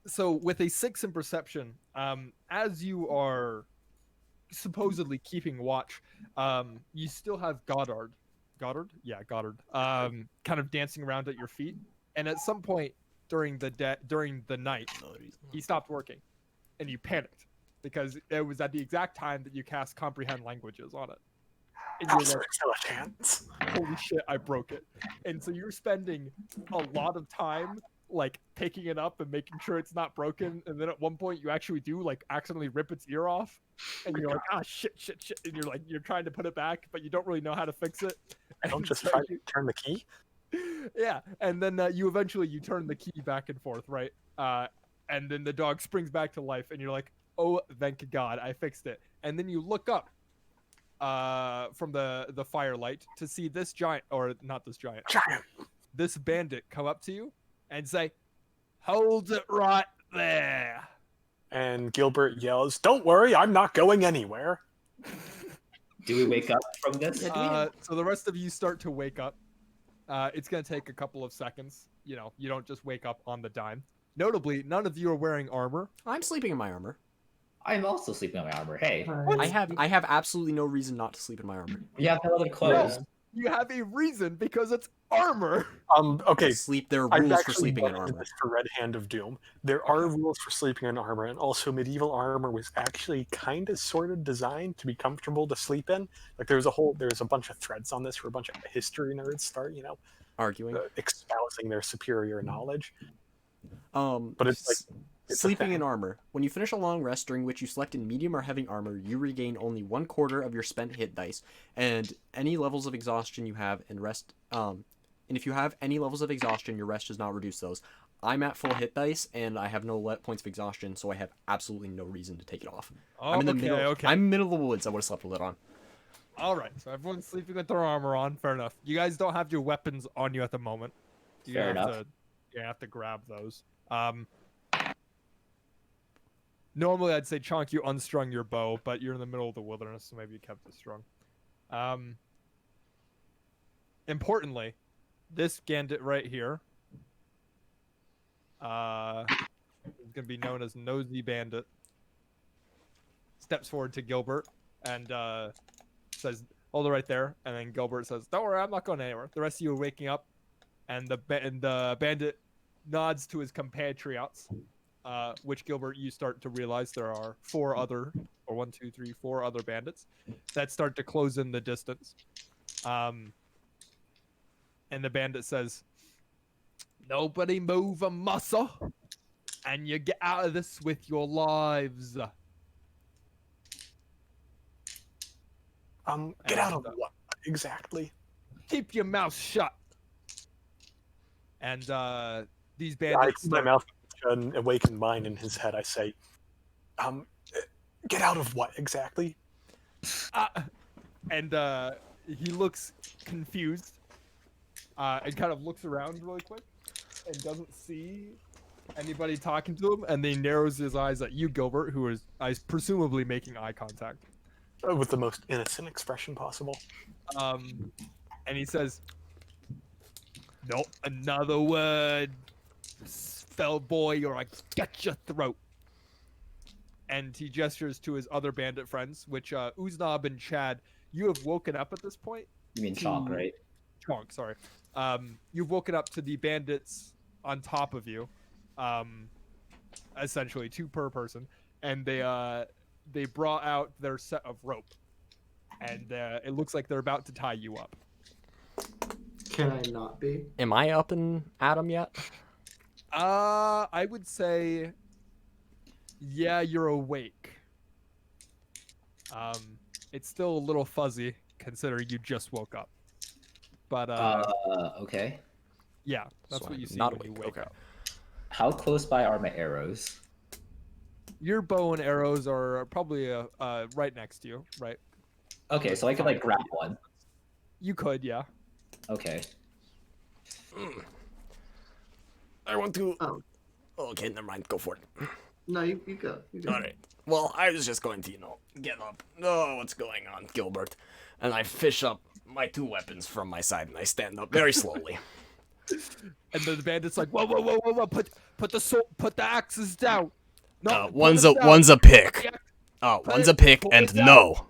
So with a 6 in perception, as you are supposedly keeping watch, you still have Goddard. Goddard? Yeah, Goddard. Kind of dancing around at your feet. And at some point during the night, he stopped working, and you panicked because it was at the exact time that you cast comprehend languages on it. And you're There's like, still a chance. holy shit, I broke it. And so you're spending a lot of time like picking it up and making sure it's not broken, and then at one point you actually do like accidentally rip its ear off, and you're like, ah, shit, and you're trying to put it back, but you don't really know how to fix it. I don't And just so try to turn the key. yeah, and then you eventually you turn the key back and forth, right? And then the dog springs back to life, and you're like, oh, thank God, I fixed it. And then you look up from the firelight to see this giant, or not this giant, this bandit come up to you and say, hold it right there. And Gilbert yells, "Don't worry, I'm not going anywhere." Do we wake up from this? Yeah, So the rest of you start to wake up. It's going to take a couple of seconds. You know, you don't just wake up on the dime. Notably, none of you are wearing armor. I'm sleeping in my armor. I'm also sleeping on my armor. Hey, I have absolutely no reason not to sleep in my armor. you have no other clothes. You have a reason because it's armor. Okay. There are I've rules for actually sleeping in looked into armor. this for Red Hand of Doom. There are rules for sleeping in armor, and also medieval armor was actually kind of sort of designed to be comfortable to sleep in. Like there's a bunch of threads on this where a bunch of history nerds start, Arguing. espousing their superior knowledge. But it's like it's a sleeping thing. in armor. When you finish a long rest during which you slept in medium or heavy armor, you regain only 1/4 of your spent hit dice, and any levels of exhaustion you have and rest. And if you have any levels of exhaustion, your rest does not reduce those. I'm at full hit dice, and I have no points of exhaustion, so I have absolutely no reason to take it off. Oh, I'm in the middle. Okay. I'm middle of the woods. I would have slept with it on. All right. So everyone's sleeping with their armor on. Fair enough. You guys don't have your weapons on you at the moment. Fair enough. You have to grab those. Normally, I'd say, Chonk, you unstrung your bow, but you're in the middle of the wilderness, so maybe you kept it strung. Importantly, this Gandit right here is going to be known as Nosy Bandit. Steps forward to Gilbert and says, hold it right there. And then Gilbert says, don't worry, I'm not going anywhere. The rest of you are waking up, and the bandit nods to his compatriots, which, Gilbert, you start to realize there are 4 other bandits that start to close in the distance. And the bandit says, nobody move a muscle, and you get out of this with your lives. Get out of what exactly? Keep your mouth shut. And these I bandits keep my mouth shut and awaken mine in his head. I say, get out of what exactly? and he looks confused and kind of looks around really quick and doesn't see anybody talking to him, and then he narrows his eyes at you, Gilbert, who is presumably making eye contact. With the most innocent expression possible. And he says, "Not another word, fell boy, or I cut your throat." and he gestures to his other bandit friends, which Uznab and Chad, you have woken up at this point. You mean Chonk, right? Chonk, sorry. You've woken up to the bandits on top of you, essentially 2 per person, and they brought out their set of rope, and it looks like they're about to tie you up. Can I not be? Am I up and Adam yet? I would say, yeah, you're awake. It's still a little fuzzy considering you just woke up, but Okay. yeah, that's So what I'm you see not when you awake, wake okay. up. How close by are my arrows? Your bow and arrows are probably right next to you, right? Okay, so I could like grab one. You could, yeah. Okay. I want to. Oh, Okay, never mind. Go for it. no, you go. You go. All right. Well, I was just going to, get up. Oh, what's going on, Gilbert? And I fish up my 2 weapons from my side, and I stand up very slowly. And then the bandit's like, whoa, whoa, whoa, whoa, whoa, put the axes down. No, One's put a it down. one's a pick. Put One's it- a pick, put and it down. no.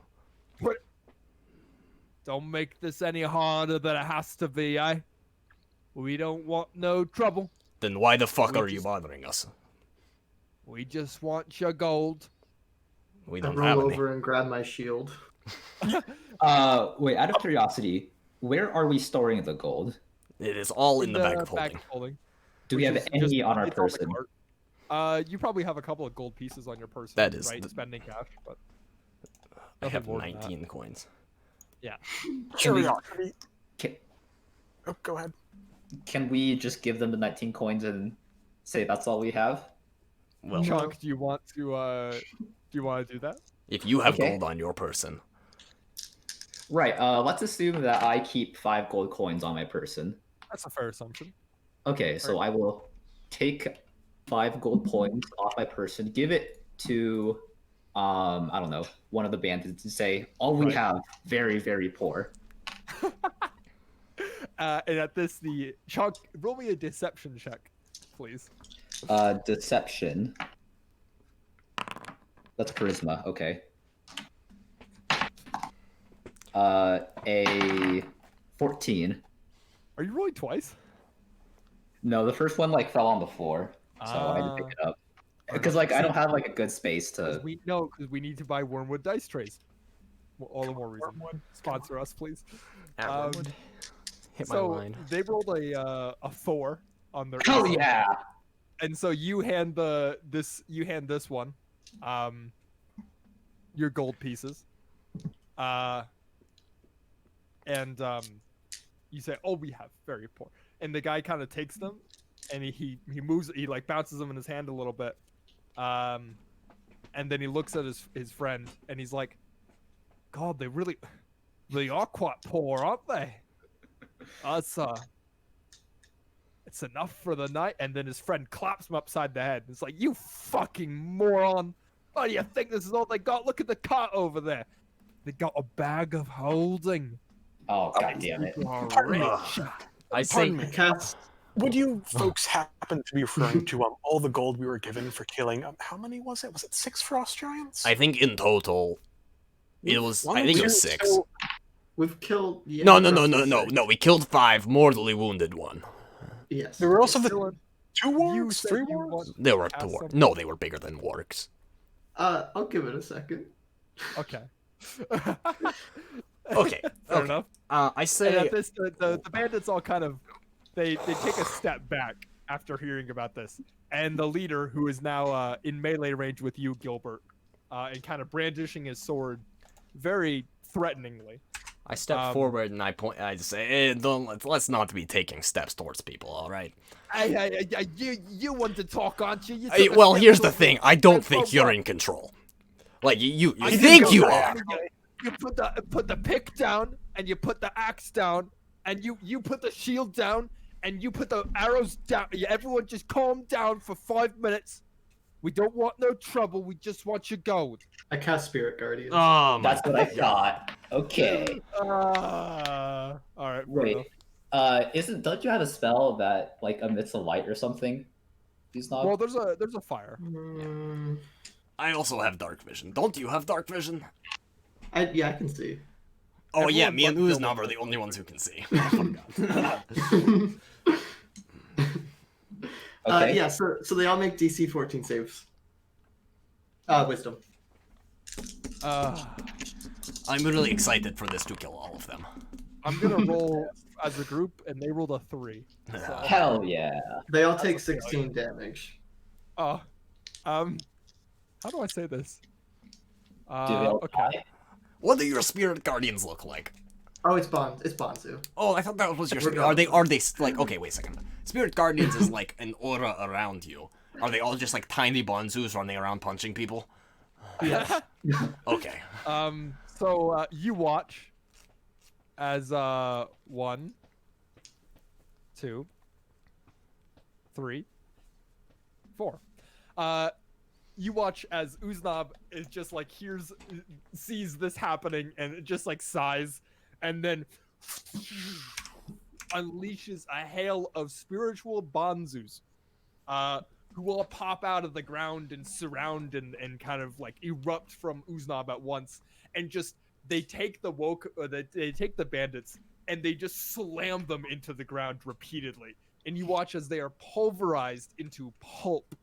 Don't make this any harder than it has to be, eh? We don't want no trouble. Then why the fuck We are you just- bothering us? We just want your gold. We I don't roll have any. over and grab my shield. Wait, out of curiosity, where are we storing the gold? It is all in the bag of holding. holding. Do we Which have is any just- on our it's on the person? cart. You probably have a couple of gold pieces on your person. That is right, the- spending cash, but I have nothing more than that. 19 coins. Curiosity. Can, Oh, go ahead. can we just give them the 19 coins and say that's all we have? Well, Chunk, do you want to do that? if you have Okay. gold on your person, Right, let's assume that I keep 5 gold coins on my person. That's a fair assumption. Okay, so I will take 5 gold coins off my person, give it to, I don't know, one of the bandits and say, all we Right. have, very, very poor. And at this, the Chunk, roll me a deception check, please. Deception. That's charisma, okay. A 14. Are you rolling twice? No, the first one like fell on the floor, so I had to pick it up. Because like I don't have like a good space to. Because we need to buy Wormwood dice trays. Well, all the more reason. Sponsor us, please. Wormwood. Hit my So line. they rolled a 4 on their. Hell insight. yeah! And so you hand this one, your gold pieces, and you say, "Oh, we have very poor." And the guy kind of takes them, and he moves, he like bounces them in his hand a little bit, and then he looks at his friend, and he's like, "God, they are quite poor, aren't they? That's It's enough for the night." And then his friend claps him upside the head. It's like, "You fucking moron! Why do you think this is all they got? Look at the cart over there. They got a bag of holding. Oh god damn it! You are Pardon me. rich." I say, Pardon me. Cast. Would you folks happen to be referring to all the gold we were given for killing? How many was it? Was it 6 frost giants? I think in total, it was. One I or think it two? was 6. So- We've killed. Yeah, No. roughly 6. We killed 5, mortally wounded 1. Yes. There were also the Dylan, 2 you wargs, said 3 you wargs. want- They were Ask dwarf. something. No, they were bigger than wargs. I'll give it a second. Okay. Okay. Fair okay. enough. I And say. at this, the bandits all kind of they take a step back after hearing about this, and the leader, who is now in melee range with you, Gilbert, and kind of brandishing his sword very threateningly. I step forward and I point. I say, let's not be taking steps towards people. All right. You want to talk, aren't you? Well, here's the thing. I don't think you're in control. Like you I think did you go are. back. You put the pick down, and you put the axe down, and you put the shield down, and you put the arrows down. Everyone just calm down for 5 minutes. We don't want no trouble. We just want your gold. I cast Spirit Guardians. Oh my. That's what I thought. Okay. All right. fair Wait. enough. Don't you have a spell that like emits a light or something? He's not. Well, there's a fire. I also have dark vision. Don't you have dark vision? Yeah, I can see. Oh yeah, Everyone me and but Dylan Uznov are has the only dark ones who can see. I forgot. Okay. Yeah, so they all make DC 14 saves. Wisdom. I'm really excited for this to kill all of them. I'm gonna roll as a group, and they rolled a 3. So, Hell yeah. They all take a failure. 16 damage. how do I say this? Do they all Okay. die? What do your spirit guardians look like? Oh, it's Bonzu. Oh, I thought that was your We're spirit. going. Are they like, okay, wait a second. Spirit guardians is like an aura around you. Are they all just like tiny bonzus running around punching people? Yes. Okay. So you watch as 1, 2, 3, 4. You watch as Uznab is just like sees this happening and it just like sighs, and then unleashes a hail of spiritual bonzus, who all pop out of the ground and surround and kind of like erupt from Uznab at once, and just they take they take the bandits and they just slam them into the ground repeatedly, and you watch as they are pulverized into pulp,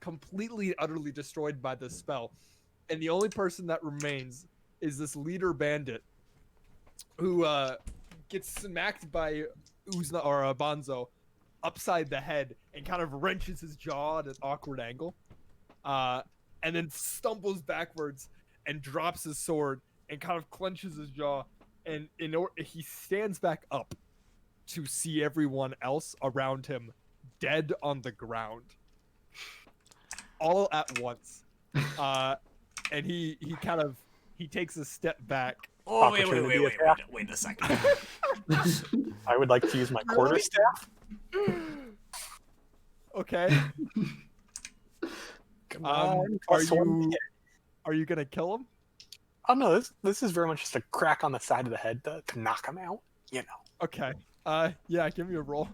completely utterly destroyed by this spell, and the only person that remains is this leader bandit who gets smacked by Uzna or Bonzo upside the head and kind of wrenches his jaw at an awkward angle, and then stumbles backwards and drops his sword and kind of clenches his jaw, and he stands back up to see everyone else around him dead on the ground, all at once, and he takes a step back. Oh, Opportunity attack. wait a second. I would like to use my quarterstaff. Okay. Come on, Are plus one. you gonna kill him? Oh no, this is very much just a crack on the side of the head to knock him out. You know. Okay. Yeah, give me a roll.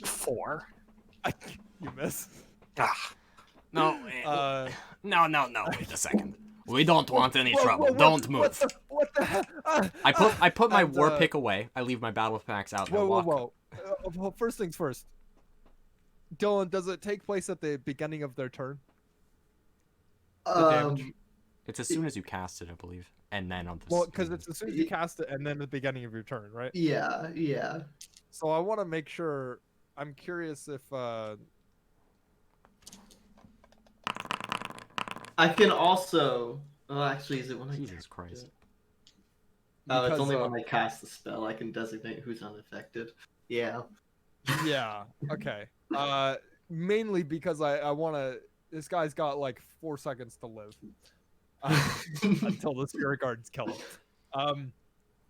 4. You miss. Ah, No, no, wait a second. We don't want any trouble. Whoa, Don't move. What the hell? I put my And, war pick away. I leave my battle packs out. And I walk. Whoa. First things first. Dylan, does it take place at the beginning of their turn? The damage. It's as soon as you cast it, I believe, and then on the. Well, because it's as soon as you cast it and then the beginning of your turn, right? Yeah. So I want to make sure. I'm curious if I can also. Oh, actually, is it when I? Jesus Christ. Oh, it's because, only when I cast the spell I can designate who's unaffected. Yeah. Yeah. Okay. Mainly because I want to. This guy's got like 4 seconds to live until the spirit guards kill him.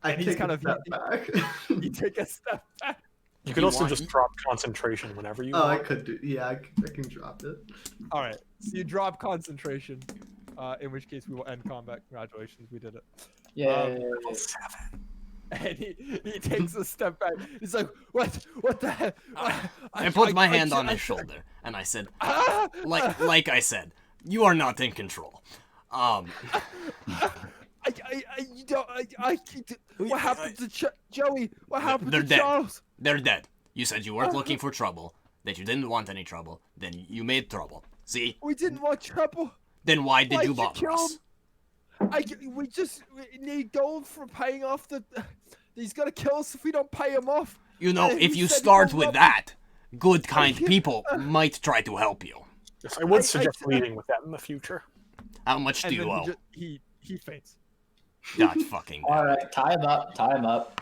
I and he's take kind a of step back. you take a step back. you can also just drop concentration whenever you Oh, I want. could do. Yeah, I can drop it. All right. So you drop concentration. In which case we will end combat. Congratulations, we did it. Yeah. And he takes a step back. He's like, what the heck? I put my hand on his shoulder and I said, like I said, you are not in control. What happened to Joey? What happened They're to dead. Charles? They're dead. You said you weren't looking for trouble, that you didn't want any trouble, then you made trouble. See? We didn't want trouble. Then why did Why'd you you bother kill us? him? We just need gold for paying off the. He's gonna kill us if we don't pay him off. You know, And if he you said he start will with love that, good, kind can't- people might try to help you. Yes, I would suggest leading with that in the future. How much do And you then owe? he faints. God fucking All damn. right, tie him up. Tie him up.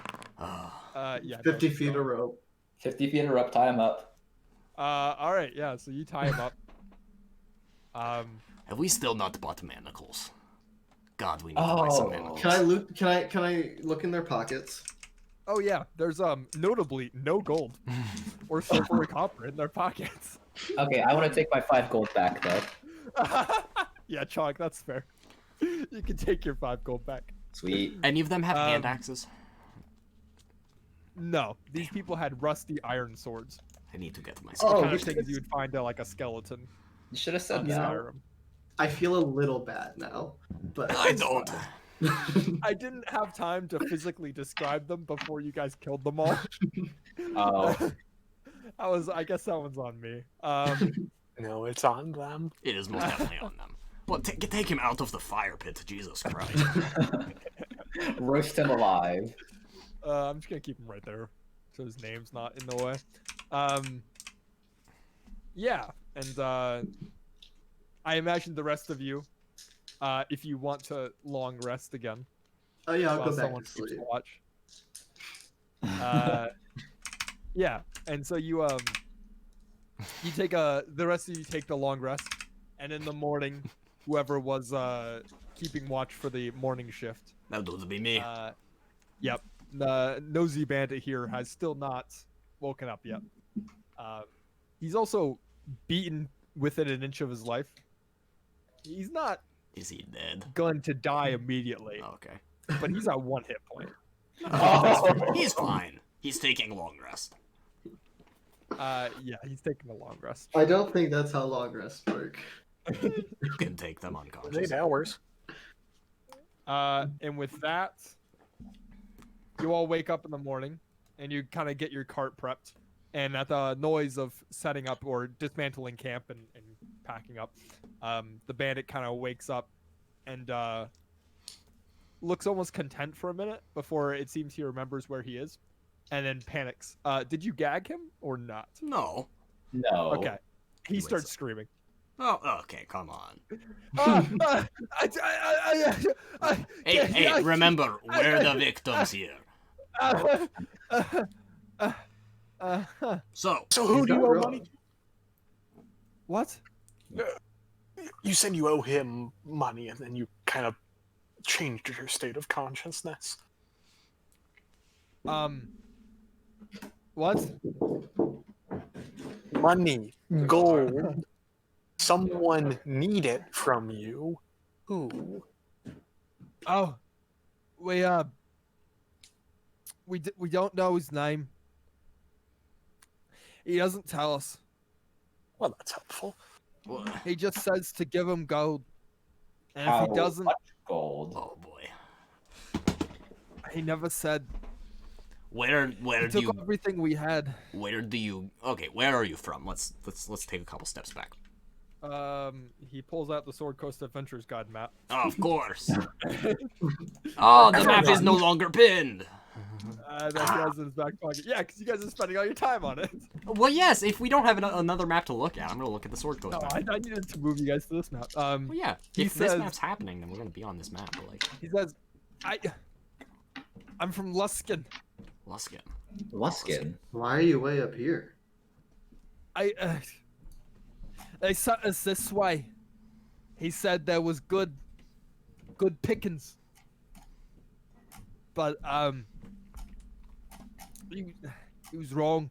Yeah. 50 no, feet no. of rope. 50 feet of rope. Tie him up. All right. Yeah. So you tie him up. Have we still not bought manacles? God, we need to buy some Oh. manacles. Can I look? Can I look in their pockets? Oh yeah. There's notably no gold or silver or copper in their pockets. Okay, I want to take my 5 gold back though. Yeah, Chalk. That's fair. You can take your 5 gold back. Sweet. Any of them have hand Um, axes? No, these people had rusty iron swords. I need to get myself. Oh, Kind we of things should- you would find like a skeleton You should have said on that. Skyrim. I feel a little bad now, but I it's don't. fine. I didn't have time to physically describe them before you guys killed them all. Oh, I guess that one's on me. No, it's on them. It is most definitely on them. Well, take him out of the fire pit, Jesus Christ. roast him alive. I'm just gonna keep him right there, so his name's not in the way. Yeah, and I imagine the rest of you, if you want to long rest again, Oh yeah, I'll while go back someone to keeps sleep. watch. Yeah, and so you take the rest of you take the long rest, and in the morning, whoever was keeping watch for the morning shift. That would be me. Yep. The nosy bandit here has still not woken up yet. He's also beaten within an inch of his life. He's not Is he dead? going to die immediately, Okay. but he's at 1 hit point. He's fine. He's taking long rest. Yeah, he's taking a long rest. I don't think that's how long rests work. You can take them unconscious. 8 hours. And with that, you all wake up in the morning, and you kind of get your cart prepped. And at the noise of setting up or dismantling camp and packing up, the bandit kind of wakes up and looks almost content for a minute before it seems he remembers where he is, and then panics. Did you gag him or not? No. No. Okay. He wakes starts up. screaming. Oh, okay, come on. Hey, remember, we're the victims here. So, So who He's do you not owe wrong. money? What? You said you owe him money, and then you kind of changed your state of consciousness. What? Money, gold. Someone need it from you. Who? Oh, we don't know his name. He doesn't tell us. Well, that's helpful. well, He just says to give him gold, and if How he doesn't, much gold? oh boy. he never said. Where He do took you everything we had. Okay, where are you from? Let's take a couple steps back. He pulls out the Sword Coast Adventures Guide map. Oh, of course. Oh, the map is no longer pinned. That he has in his back pocket. Yeah, because you guys are spending all your time on it. Well, yes, if we don't have another map to look at, I'm going to look at the Sword Coast No, map. I needed to move you guys to this map. Well, yeah, he if this says- map's happening, then we're going to be on this map. But, like, He says, I'm from Luskin. Luskin. Luskin. Why are you way up here? They sent us this way. He said there was good pickings. But he was wrong.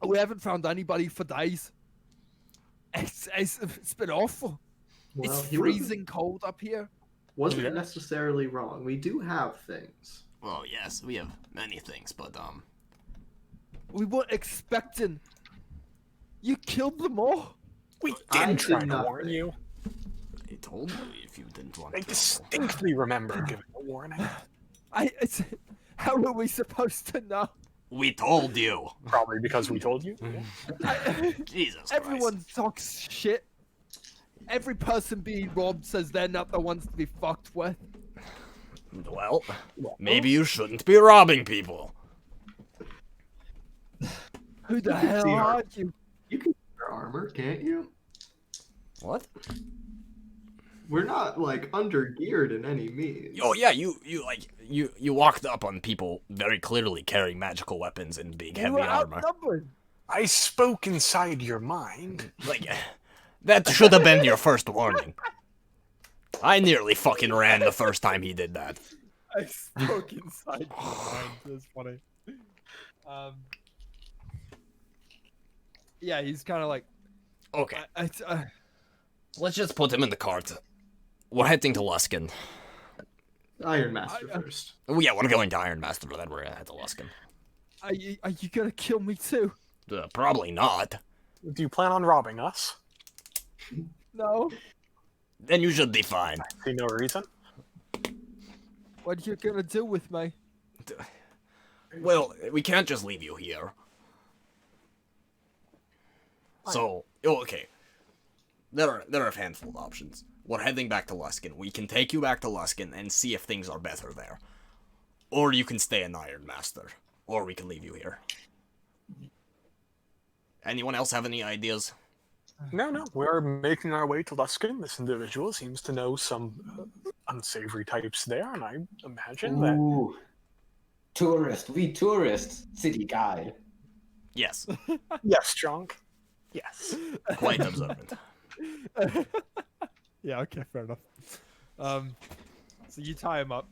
We haven't found anybody for days. It's been awful. Well, It's he freezing cold up here. wasn't necessarily wrong. We do have things. Well, yes, we have many things, but, We weren't expecting. You killed them all. We I did try did to not warn think- you. I told you if you didn't want I to. distinctly remember giving a warning. How are we supposed to know? We told you. Probably because we told you. Jesus Everyone talks shit. Every person being robbed says they're not the ones to be fucked with. Christ. Well, maybe you shouldn't be robbing people. Who the hell see are her. you? You can wear armor, can't you? What? We're not like under geared in any means. Oh yeah, you walked up on people very clearly carrying magical weapons and big You heavy were armor. outnumbered. I spoke inside your mind. Like, that should have been your first warning. I nearly fucking ran the first time he did that. I spoke inside your mind. That's funny. Yeah, he's kind of like. Okay, I let's just put him in the cart. We're heading to Luskin. Iron Master I- first. Oh yeah, we're going to Iron Master, then we're gonna head to Luskin. are you gonna kill me too? Probably not. Do you plan on robbing us? No. Then you should be fine. I see no reason. What you gonna do with me? Well, we can't just leave you here. So, okay. There are a handful of options. We're heading back to Luskin. We can take you back to Luskin and see if things are better there. Or you can stay in Iron Master. Or we can leave you here. Anyone else have any ideas? No. We're making our way to Luskin. This individual seems to know some unsavory types there, and I imagine that. Ooh. Tourist, lead tourist, city guide. Yes. Yes, Junk. Yes. Quite observant. Yeah, okay, fair enough. So you tie him up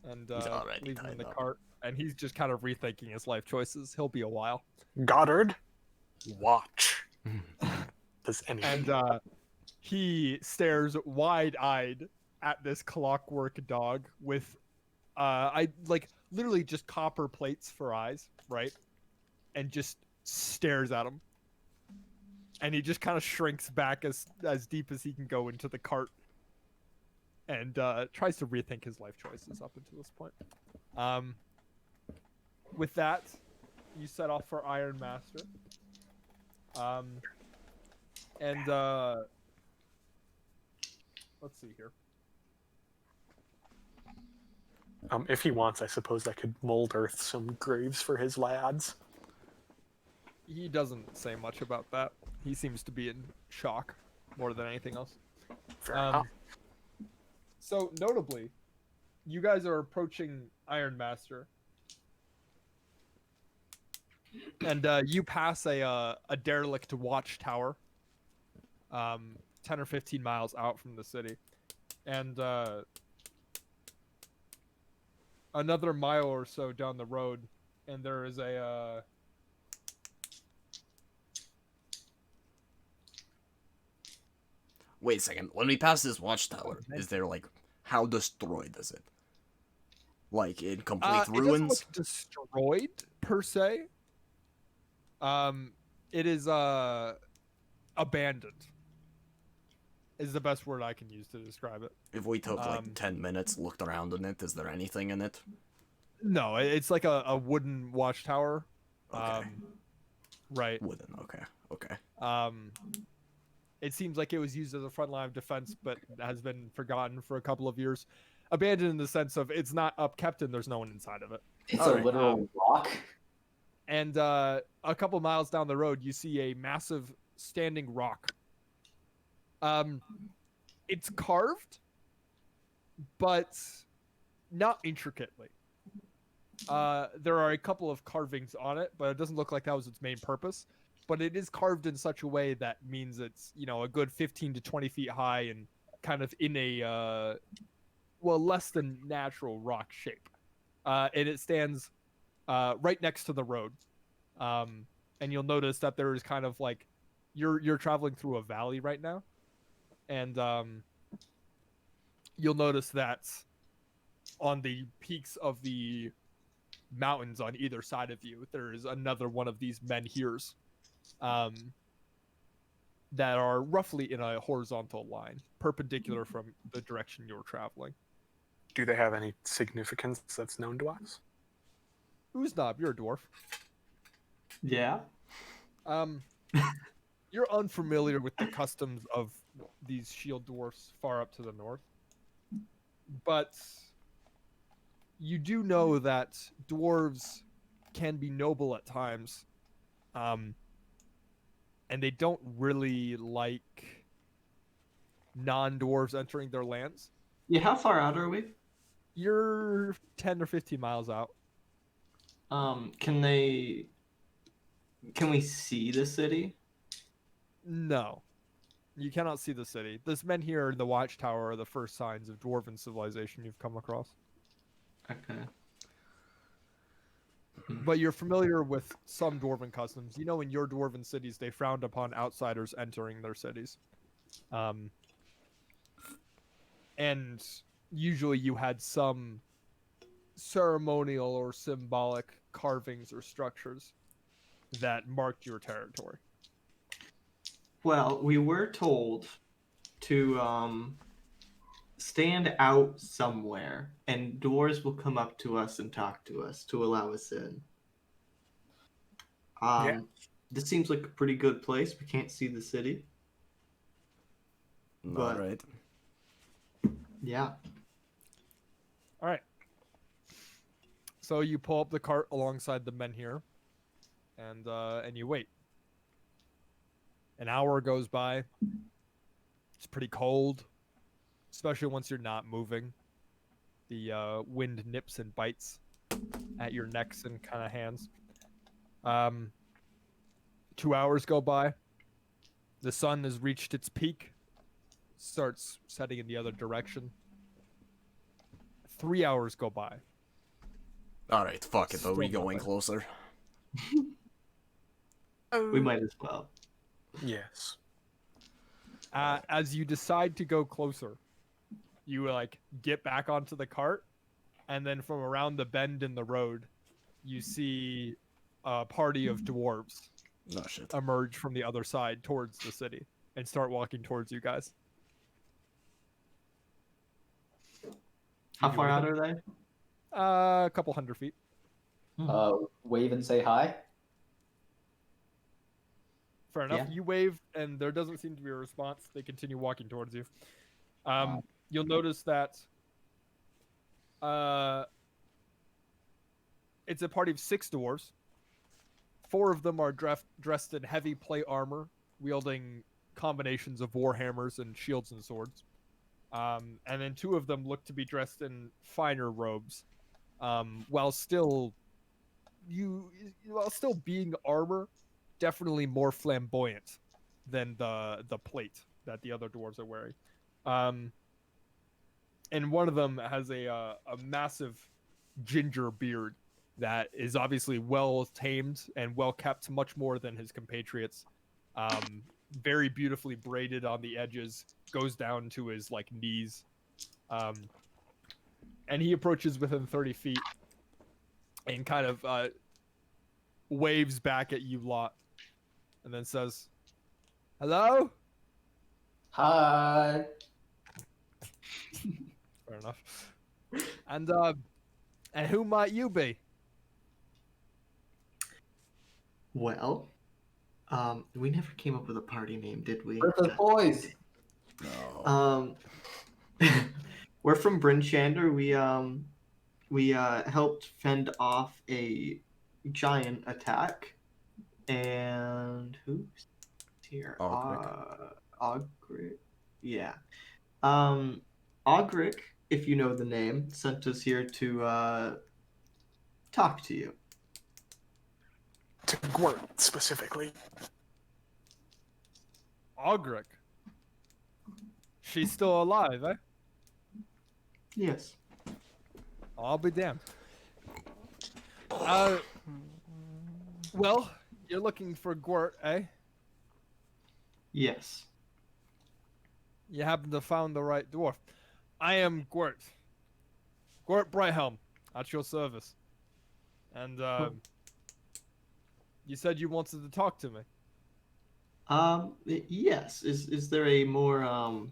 and He's already leave him in tied the up. cart, and he's just kind of rethinking his life choices. He'll be a while. Goddard, watch. Does anything? And he stares wide-eyed at this clockwork dog with, literally just copper plates for eyes, right? And just stares at him. And he just kind of shrinks back as deep as he can go into the cart, and tries to rethink his life choices up until this point. With that, you set off for Iron Master. Let's see here. If he wants, I suppose I could mold earth some graves for his lads. He doesn't say much about that. He seems to be in shock more than anything else. Fair enough. So notably, you guys are approaching Iron Master, and you pass a derelict watchtower, 10 or 15 miles out from the city, and another mile or so down the road, and there is a Wait a second. When we pass this watchtower, is there like, how destroyed is it? Like in complete it doesn't ruins? look destroyed per se. It is abandoned. Is the best word I can use to describe it. If we took like 10 minutes, looked around in it, is there anything in it? No, it's like a wooden watchtower. Okay. Right. Wooden. Okay. It seems like it was used as a front line of defense, but has been forgotten for a couple of years. Abandoned in the sense of it's not upkept and there's no one inside of it. It's a literal rock. And a couple miles down the road, you see a massive standing rock. It's carved, but not intricately. There are a couple of carvings on it, but it doesn't look like that was its main purpose. But it is carved in such a way that means it's, a good 15 to 20 feet high and kind of in a, less than natural rock shape. And it stands right next to the road. And you'll notice that there is kind of like, you're traveling through a valley right now. And you'll notice that on the peaks of the mountains on either side of you, there is another one of these menhirs that are roughly in a horizontal line, perpendicular from the direction you're traveling. Do they have any significance that's known to us? Uznab, you're a dwarf. Yeah. You're unfamiliar with the customs of these shield dwarfs far up to the north, but you do know that dwarves can be noble at times, and they don't really like non-dwarves entering their lands. Yeah, how far out are we? You're 10 or 15 miles out. Can we see the city? No. You cannot see the city. This men here in the watchtower are the first signs of dwarven civilization you've come across. Okay. But you're familiar with some dwarven customs. In your dwarven cities, they frowned upon outsiders entering their cities. And usually you had some ceremonial or symbolic carvings or structures that marked your territory. Well, we were told to stand out somewhere, and doors will come up to us and talk to us to allow us in. Yeah. This seems like a pretty good place. We can't see the city, All but right. yeah. All right. So you pull up the cart alongside the men here, and you wait. An hour goes by. It's pretty cold, especially once you're not moving. The wind nips and bites at your necks and kind of hands. 2 hours go by. The sun has reached its peak, starts setting in the other direction. 3 hours go by. All right. Fuck it. Though we Still going nothing. closer. We might as well. Yes. As you decide to go closer, you like get back onto the cart, and then from around the bend in the road, you see a party of dwarves No shit. emerge from the other side towards the city and start walking towards you guys. How You do far out anything? are they? A couple 100 feet. Wave and say hi. Fair enough. Yeah. You wave, and there doesn't seem to be a response. They continue walking towards you. Wow. You'll notice that it's a party of 6 dwarves. 4 of them are dressed in heavy plate armor, wielding combinations of war hammers and shields and swords. And then 2 of them look to be dressed in finer robes, while still being armor, definitely more flamboyant than the plate that the other dwarves are wearing. And one of them has a massive ginger beard that is obviously well tamed and well kept, much more than his compatriots. Very beautifully braided on the edges, goes down to his like knees. And he approaches within 30 feet and kind of waves back at you lot, and then says, "Hello." Hi. Fair enough. And who might you be? Well, we never came up with a party name, did we? We're the boys. No. We're from Bryn Shander. We helped fend off a giant attack, and who's here? Ogric. Yeah. Ogric, if you know the name, sent us here to talk to you. To Gwert, specifically. Ogric. She's still alive, eh? Yes. I'll be damned. Well, you're looking for Gwert, eh? Yes. You happen to found the right dwarf. I am Gwert. Gwert Brighthelm, at your service. And you said you wanted to talk to me. Yes. Is there a more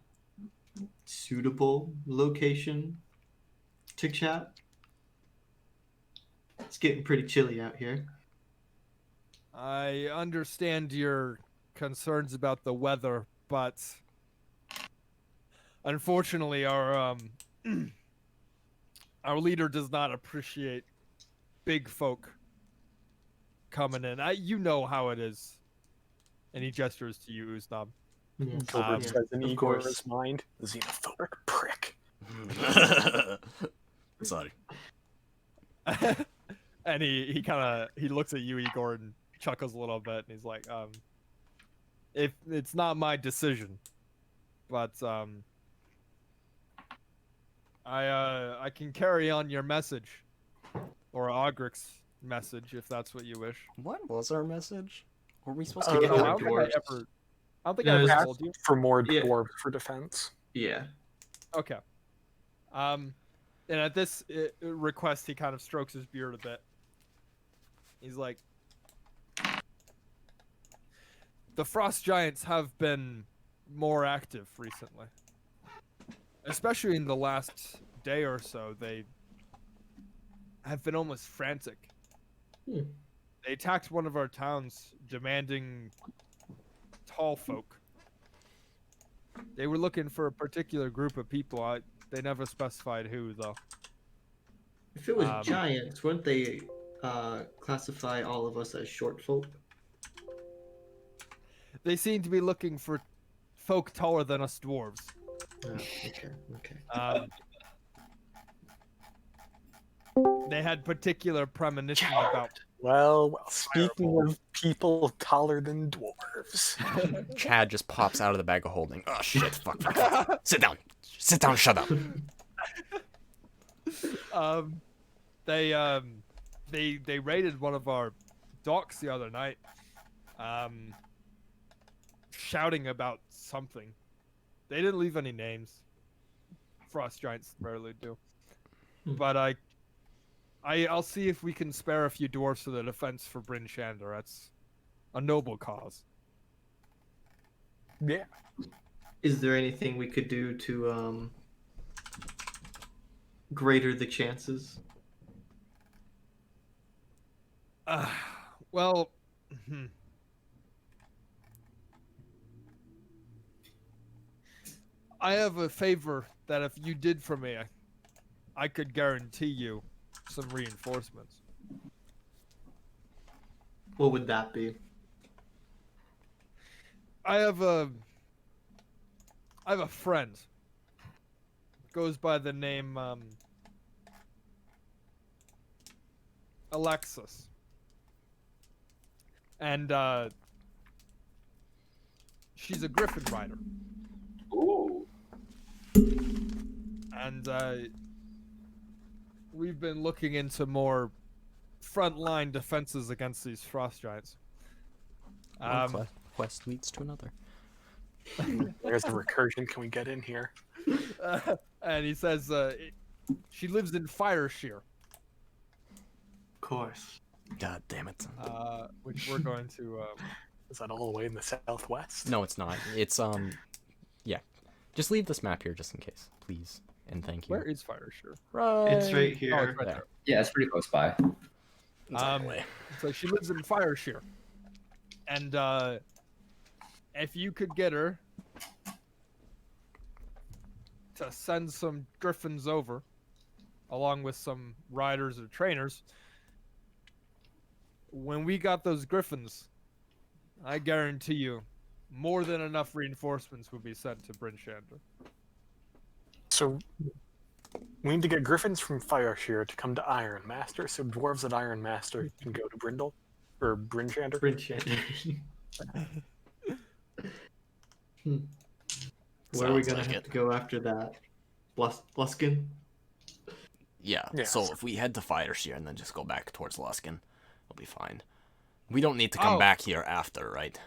suitable location to chat? It's getting pretty chilly out here. I understand your concerns about the weather, but unfortunately our our leader does not appreciate big folk coming in. You know how it is. And he gestures to you, Uznab. Yes. Gilbert Yeah, says in of Igor's course. mind, xenophobic prick. Sorry. And he kind of looks at you, Igor, and chuckles a little bit, and he's like, if it's not my decision, but I can carry on your message, or Ogric's message, if that's what you wish. What was our message? Were we supposed Oh, to get no, I more don't think dwarves? I don't think No, I ever it's- told you. For more Yeah. dwarves for defense. Yeah. Okay. And at this request, he kind of strokes his beard a bit. He's like, the frost giants have been more active recently. especially in the last day or so, they have been almost frantic. Hmm. They attacked one of our towns, demanding tall folk. They were looking for a particular group of people. They never specified who, though. If it was giants, wouldn't they classify all of us as short folk? They seem to be looking for folk taller than us dwarves. Oh, okay, okay. They had particular premonition about. Well, speaking of people taller than dwarves. Chad just pops out of the bag of holding. Oh shit! Fuck! Sit down. Sit down. Shut up. They raided one of our docks the other night, shouting about something. They didn't leave any names. Frost giants rarely do. But I'll see if we can spare a few dwarves for the defense for Bryn Shander. That's a noble cause. Yeah. Is there anything we could do to greater the chances? Well, I have a favor that if you did for me, I could guarantee you some reinforcements. What would that be? I have a friend. Goes by the name Alexis. And she's a griffin rider. Ooh. And we've been looking into more frontline defenses against these frost giants. One quest leads to another. There's a recursion. Can we get in here? And he says she lives in Fireshire. Of course. God damn it. Which we're going to. Is that all the way in the southwest? No, it's not. It's yeah. Just leave this map here just in case, please, and thank you. Where is Fireshire? Right. It's right Oh, here. it's right there. Yeah, it's pretty close by. So she lives in Fireshire, and if you could get her to send some griffins over, along with some riders or trainers, when we got those griffins, I guarantee you, more than enough reinforcements would be sent to Bryn Shander. So we need to get griffins from Fireshire to come to Iron Master, so dwarves at Iron Master can go to Brindle or Bryn Shander. Where are we Sounds gonna like have it. to go after that? Luskin? Yeah. Yes. So if we head to Fireshire and then just go back towards Luskin, we'll be fine. We don't need to come back here after, right?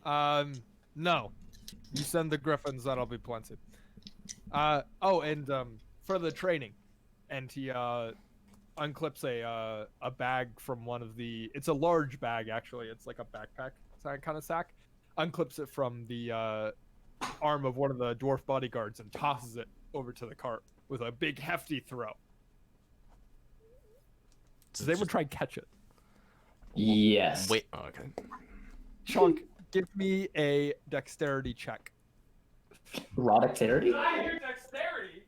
No. You send the griffins, that'll be plenty. For the training, and he unclips a bag from one of the. It's a large bag actually. It's like a backpack kind of sack. Unclips it from the arm of one of the dwarf bodyguards and tosses it over to the cart with a big hefty throw. Does anyone try and catch it? Yes. Wait. Oh, okay. Chunk, give me a dexterity check. Raw dexterity? I hear dexterity.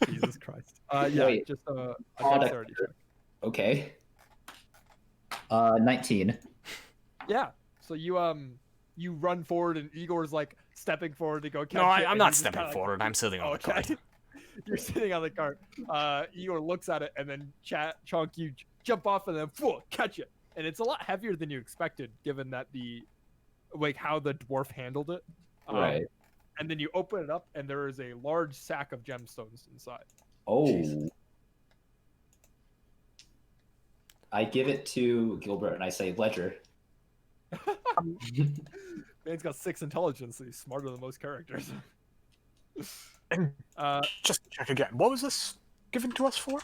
Jesus Christ. Yeah, Wait. just a Raw dexterity check. Okay. 19. Yeah. So you run forward and Igor's like stepping forward to go catch No, it. I'm and not you're just stepping kinda forward. I'm sitting on the Okay. cart. You're sitting on the cart. Igor looks at it and then Chunk, you jump off and then catch it. And it's a lot heavier than you expected, given that how the dwarf handled it. Right. And then you open it up and there is a large sack of gemstones inside. Oh. Jesus. I give it to Gilbert and I say, Ledger. Man's got 6 intelligence, so he's smarter than most characters. And just to check again, what was this given to us for?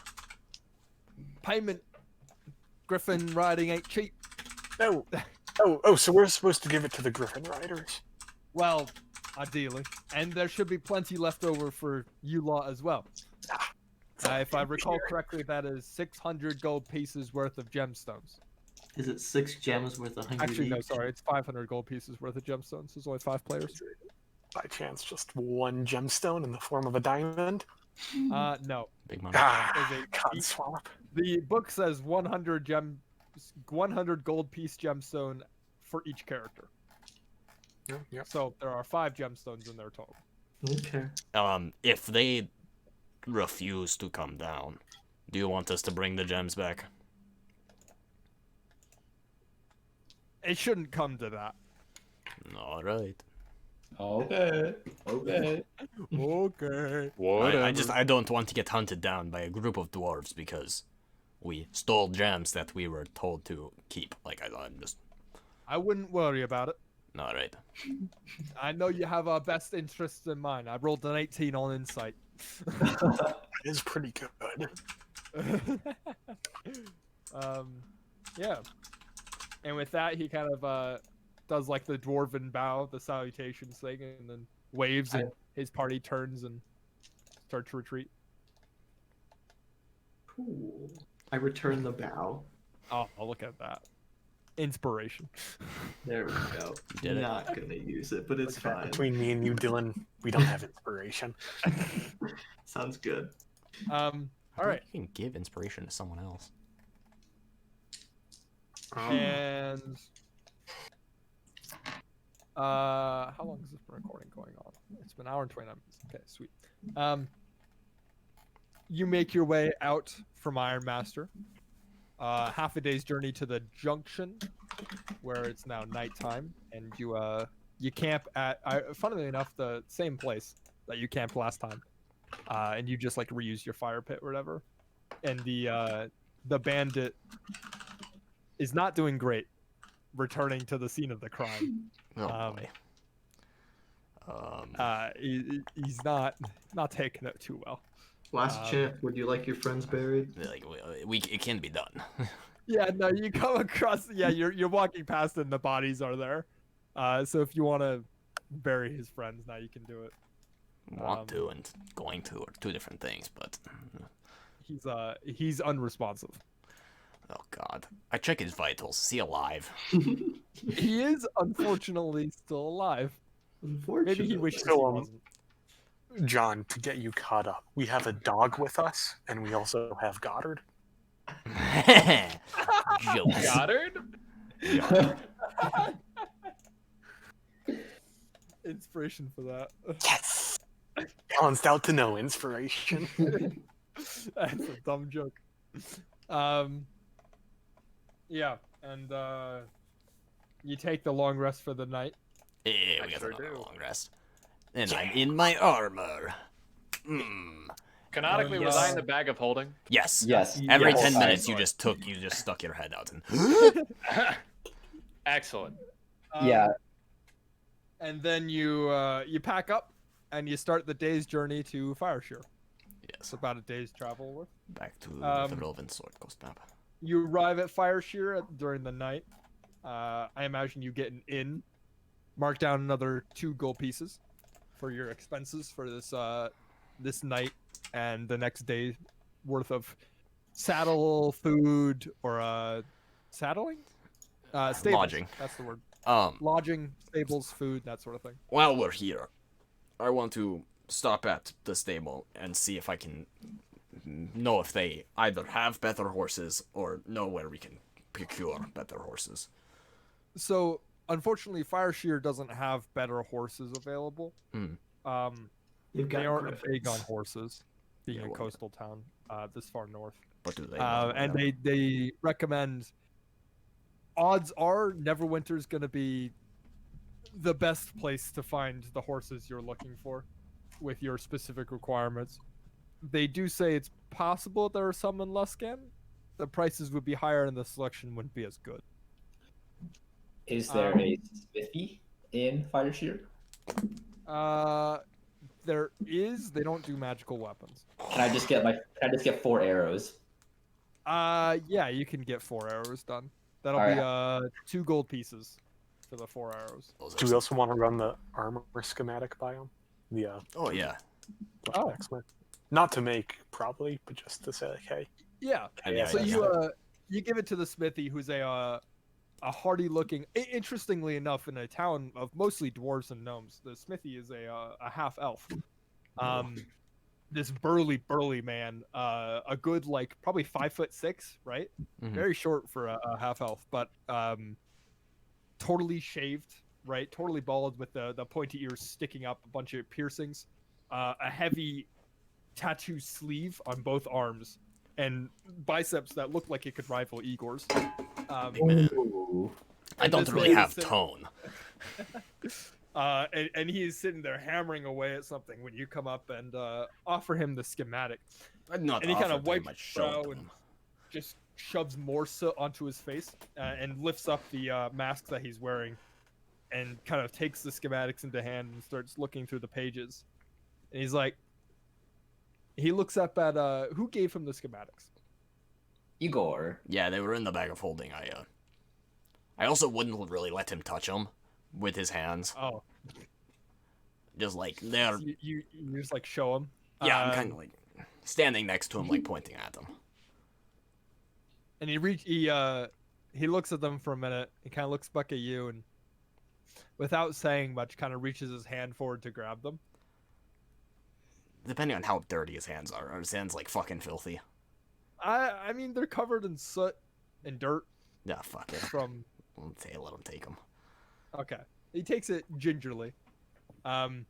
Payment. Griffin riding ain't cheap. Oh, so we're supposed to give it to the Griffin Riders. Well, ideally, and there should be plenty left over for you lot as well. If I recall correctly, that is 600 gold pieces worth of gemstones. Is it 6 gems worth 100 Actually, no, each? sorry, it's 500 gold pieces worth of gemstones. There's only 5 players. By chance, just one gemstone in the form of a diamond? No. Big money. There's a- God swap. The book says 100 gold piece gemstone for each character. Yeah. So there are 5 gemstones in their total. Okay. If they refuse to come down, do you want us to bring the gems back? It shouldn't come to that. All right. Okay. Okay. Okay. I don't want to get hunted down by a group of dwarves because we stole gems that we were told to keep. I'm just I wouldn't worry about it. all right. I know you have our best interests in mind. I rolled an 18 on insight. It is pretty good. Yeah. And with that, he kind of does like the dwarven bow, the salutations thing, and then waves, and his party turns and starts to retreat. Cool. I return the bow. Oh, look at that. Inspiration. There we go. You did it. Not gonna use it, but it's fine. Between me and you, Dylan, we don't have inspiration. Sounds good. All right. You can give inspiration to someone else. And how long has this recording going on? It's been an hour and 29 minutes. Okay, sweet. You make your way out from Iron Master. Half a day's journey to the junction, where it's now nighttime, and you camp at, funnily enough, the same place that you camped last time, and you just like reuse your fire pit or whatever. And the bandit is not doing great, returning to the scene of the crime. Oh boy. He's not taking it too well. Last chance, would you like your friends buried? It can be done. Yeah, no, you come across. Yeah, you're walking past and the bodies are there. So if you want to bury his friends, now you can do it. Want to and going to are two different things, but he's unresponsive. oh god. I check his vitals. Is he alive? He is unfortunately still alive. Unfortunately. Maybe he wishes he So, wasn't. John, to get you caught up, we have a dog with us, and we also have Goddard. Jokes. Goddard? Inspiration for that. Yes! Balanced out to no inspiration. That's a dumb joke. Yeah, and you take the long rest for the night. Yeah, I we got sure another do. long rest. And I'm in my armor. Canonically, was I in the bag of holding? Yes. Yes. Every yes. 10 I minutes saw you it. just stuck your head out and Excellent. Yeah. And then you pack up and you start the day's journey to Fireshear. Yes. It's about a day's travel worth. Back to Um, the Relevant Sword Coast map. You arrive at Fireshear during the night. I imagine you get an inn. Mark down another 2 gold pieces for your expenses for this night and the next day worth of saddle, food, or saddling? Stables. Lodging. That's the word. Lodging, stables, food, that sort of thing. While we're here, I want to stop at the stable and see if I can know if they either have better horses or know where we can procure better horses. So, unfortunately, Fireshear doesn't have better horses available. Mm. You've got They aren't griffins. big on horses, being Yeah, a well, coastal town this far north. But do they? And they recommend. Odds are Neverwinter's going to be the best place to find the horses you're looking for, with your specific requirements. They do say it's possible there are some in Luskan. The prices would be higher and the selection wouldn't be as good. Is there a smithy in Fireshear? There is. They don't do magical weapons. Can I just get 4 arrows? Yeah, you can get 4 arrows done. That'll be 2 gold pieces. for the 4 arrows. Do we also want to run the armor schematic biome? The Oh yeah. blacksmith. Not to make probably, but just to say like, hey. Yeah. Yeah, So yeah. you give it to the smithy, who's a hardy looking. Interestingly enough, in a town of mostly dwarves and gnomes, the smithy is a half elf. This burly man, a good like probably 5'6", right? Mhm. Very short for a half elf, but totally shaved, right? Totally bald with the pointy ears sticking up, a bunch of piercings, a heavy tattoo sleeve on both arms, and biceps that look like it could rival Igor's. Man. Ooh. I And don't this really man have is sitting- tone. And he is sitting there hammering away at something when you come up and offer him the schematic. I'd not And he kind offer of to him, wipes I his showed brow to and him. just shoves more soot onto his face and lifts up the mask that he's wearing and kind of takes the schematics into hand and starts looking through the pages. And he's like, he looks up at who gave him the schematics? Igor. Yeah, they were in the bag of holding. I also wouldn't really let him touch them with his hands. Oh, Just like they're. you just like show him. Yeah, I'm kind of like standing next to him, like pointing at them. And he looks at them for a minute. He kind of looks back at you and, without saying much, kind of reaches his hand forward to grab them. Depending on how dirty his hands are his hands like fucking filthy. I mean, they're covered in soot and dirt Yeah, fuck it. from. Let him take them. Okay, he takes it gingerly, and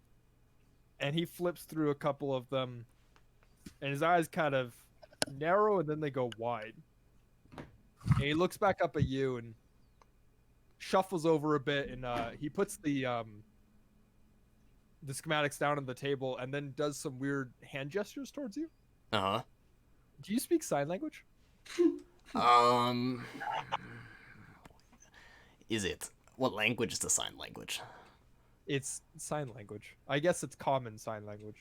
he flips through a couple of them, and his eyes kind of narrow and then they go wide. And he looks back up at you and shuffles over a bit, and he puts the schematics down on the table and then does some weird hand gestures towards you. Uh Do you speak sign language? huh. Is it? What language is the sign language? It's sign language. I guess it's common sign language.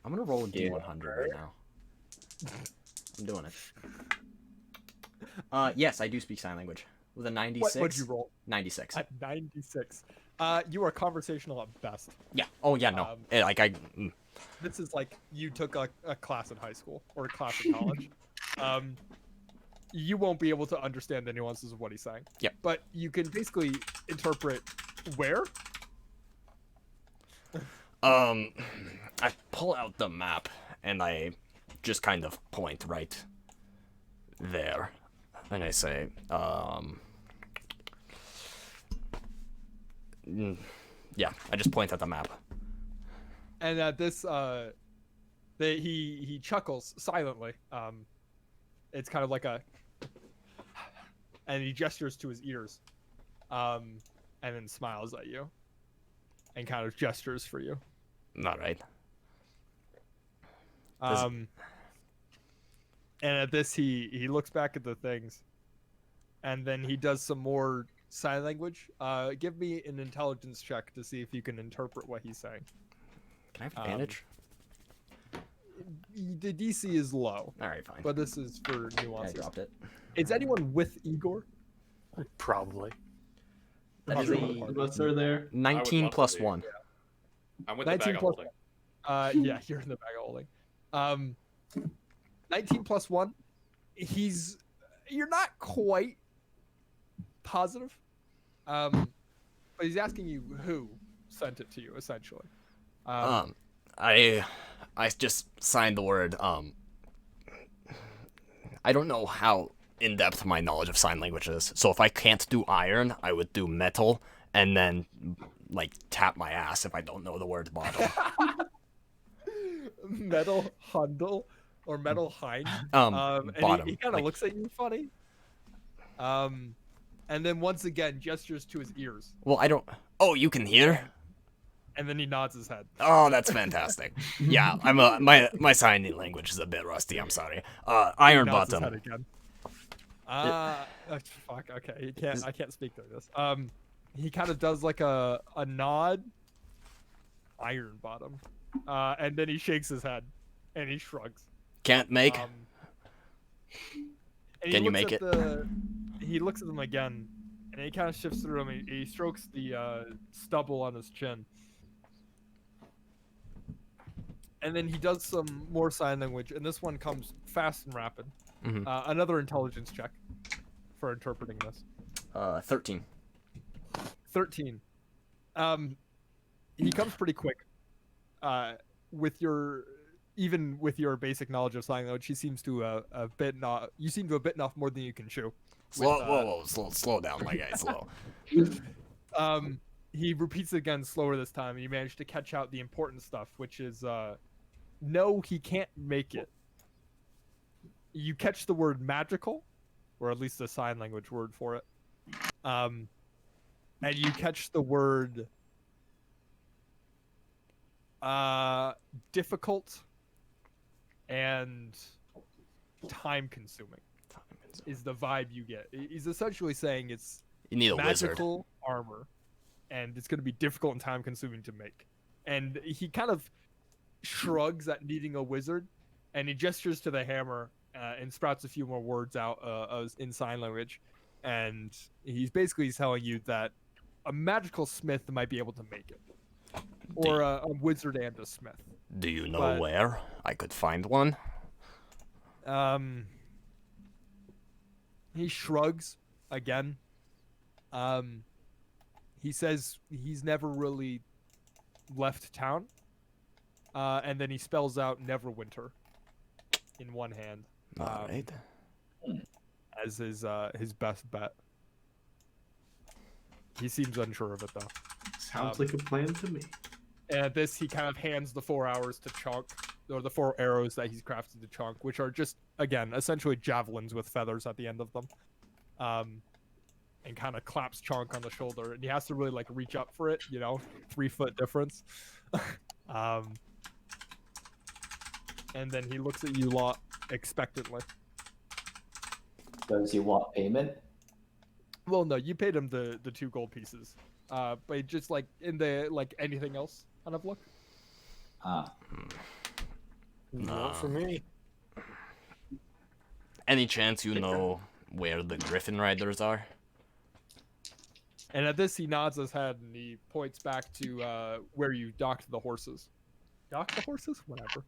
I'm gonna roll a Yeah. D100 right now. I'm doing it. Yes, I do speak sign language. With a 96. What'd you roll? 96. At 96. You are conversational at best. Yeah. Oh yeah, no. This is like you took a class in high school or a class in college. You won't be able to understand the nuances of what he's saying. Yep. But you can basically interpret where. I pull out the map and I just kind of point right there. And I say, yeah, I just point at the map. And at this, he chuckles silently. It's kind of like a, and he gestures to his ears, and then smiles at you, and kind of gestures for you. All right. And at this, he looks back at the things, and then he does some more sign language. Give me an intelligence check to see if you can interpret what he's saying. Can I have advantage? The DC is low, All right, fine. but this is for I nuances. dropped it. Is anyone with Igor? Probably. That is Three of us are there. 19 love to plus be. 1. I'm with the 19 bag of plus holding. Yeah, you're in the bag of holding. 19 plus 1. You're not quite positive. But he's asking you who sent it to you, essentially. I just signed the word. I don't know how in depth my knowledge of sign language is. So if I can't do iron, I would do metal, and then like tap my ass if I don't know the word bottom. Metal Hundle or Metal Hind. Bottom. And he kind of like- looks at you funny. And then once again gestures to his ears, Well, I don't. Oh, you can hear. and then he nods his head. Oh, that's fantastic. Yeah, my signing language is a bit rusty. I'm sorry. Iron Nods his bottom. head again. Fuck. Okay, I can't speak through this. He kind of does like a nod. Iron bottom. And then he shakes his head, and he shrugs. Can't make. And he Can you looks make at it? He looks at them again, And he kind of shifts through him. He strokes the stubble on his chin. And then he does some more sign language, and this one comes fast and rapid. Mhm. Another intelligence check for interpreting this. 13. 13. He comes pretty quick. Even with your basic knowledge of sign language, he seems to have bitten off. You seem to have bitten off more than you can chew. Slow down, my guy, slow. He repeats it again slower this time, and you manage to catch out the important stuff, which is no, he can't make it. You catch the word magical, or at least the sign language word for it. And you catch the word difficult and time consuming is the vibe you get. He's essentially saying it's You need a wizard. magical armor, and it's going to be difficult and time consuming to make. And he kind of shrugs at needing a wizard, and he gestures to the hammer and sprouts a few more words out in sign language. And he's basically telling you that a magical smith might be able to make it, or a wizard and a smith. Do you know But- where I could find one? He shrugs again. He says he's never really left town. And then he spells out Neverwinter in one hand All right. as his best bet. He seems unsure of it though. Sounds like a plan to me. And at this, he kind of hands the 4 hours to Chunk, or the 4 arrows that he's crafted to Chunk, which are just, again, essentially javelins with feathers at the end of them. And kind of claps Chunk on the shoulder, and he has to really like reach up for it, 3-foot difference. And then he looks at you lot expectantly. Does he want payment? Well, no, you paid him the 2 gold pieces. But just like in the anything else kind of look. Not for me. Any chance you know where the Griffin Riders are? And at this, he nods his head and he points back to where you docked the horses. Dock the horses? Whatever.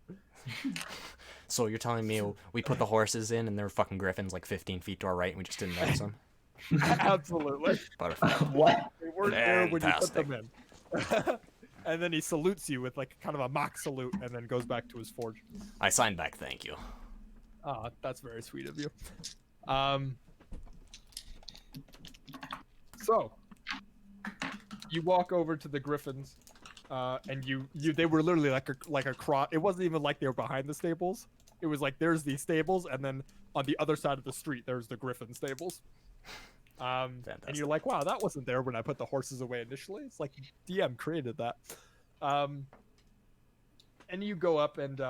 So you're telling me we put the horses in and there were fucking griffins like 15 feet to our right and we just didn't notice them? Absolutely. Perfect. What? They weren't there when you put them in. And then he salutes you with like kind of a mock salute and then goes back to his forge. I signed back, thank you. That's very sweet of you. So you walk over to the griffins, and they were literally like a cross. It wasn't even like they were behind the stables. It was like there's these stables, and then on the other side of the street there's the griffin stables. And you're like, wow, that wasn't there when I put the horses away initially. It's like DM created that. And you go up and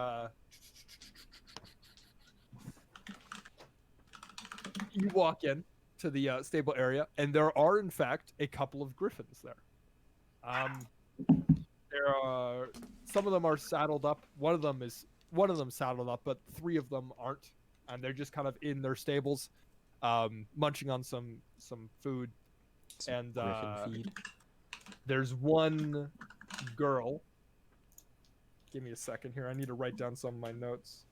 you walk in to the stable area, and there are in fact a couple of griffins there. There are some of them are saddled up. One of them saddled up, but 3 of them aren't, and they're just kind of in their stables, munching on some food. And Griffin feed. there's one girl. Give me a second here. I need to write down some of my notes.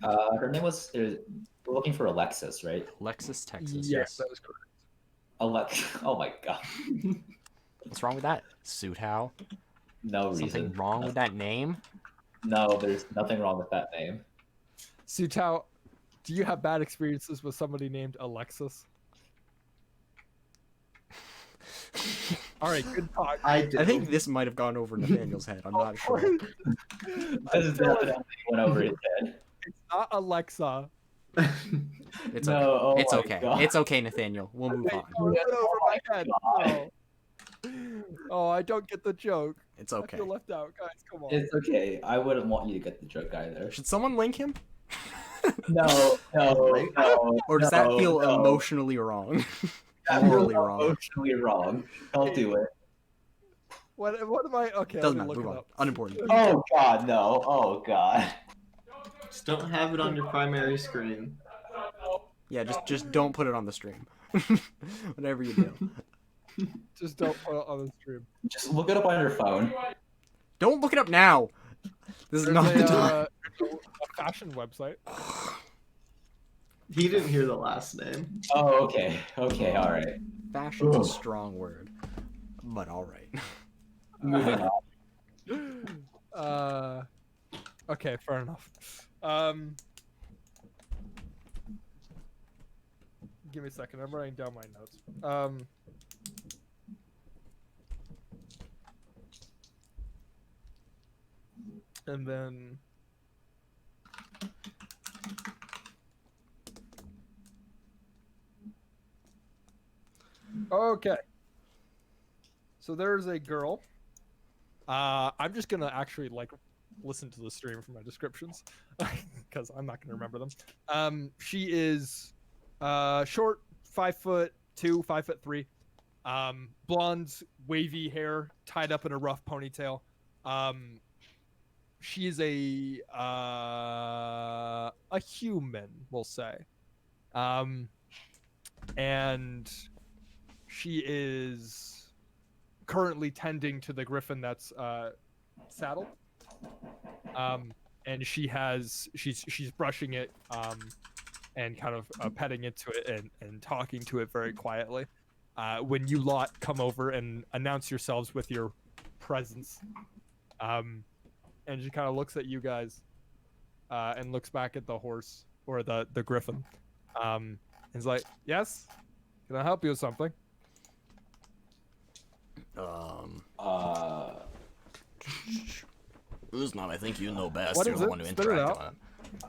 Her name was. We're looking for Alexis, right? Lexus, Texas. Yes, that is correct. Oh my god. What's wrong with that? Suit how? No reason. Something wrong with that name? No, there's nothing wrong with that name. Sutao, do you have bad experiences with somebody named Alexis? All right, good talk. I do. I think this might have gone over Nathaniel's head. I'm not sure. This is definitely went over his head. It's not Alexa. It's No, okay. oh It's my okay. God. It's okay, Nathaniel. We'll move Wait, on. no, it went over my head. God. No. Oh, I don't get the joke. It's I okay. feel left out, guys. Come on. It's okay. I wouldn't want you to get the joke either. Should someone link him? No. Or does that no, feel no. emotionally wrong? That morally feels wrong? Emotionally wrong. Don't do it. What am I? Okay, Doesn't let matter. me Move look on. it up. Unimportant. Oh god, no. Oh god. Just don't have it on your primary screen. Yeah, just don't put it on the stream. Whatever you do. Just don't put it on the stream. Just look it up on your phone. Don't look it up now. This is There's not the time. a fashion website. He didn't hear the last name. Oh, okay. Okay, all right. Fashion's a Ugh. strong word, but all right. Moving on. Okay, fair enough. Give me a second. I'm writing down my notes. And then okay. So there's a girl. I'm just gonna actually like listen to the stream for my descriptions because I'm not gonna remember them. She is short, 5'2", 5'3", blonde, wavy hair tied up in a rough ponytail. She is a human, we'll say, and she is currently tending to the griffin that's saddled. And she's brushing it and kind of petting into it and talking to it very quietly. When you lot come over and announce yourselves with your presence, and she kind of looks at you guys and looks back at the horse or the griffin, and is like, "Yes, can I help you with something?" Uzman, I think you know best. What You're is the it? one who Spit it interacted out.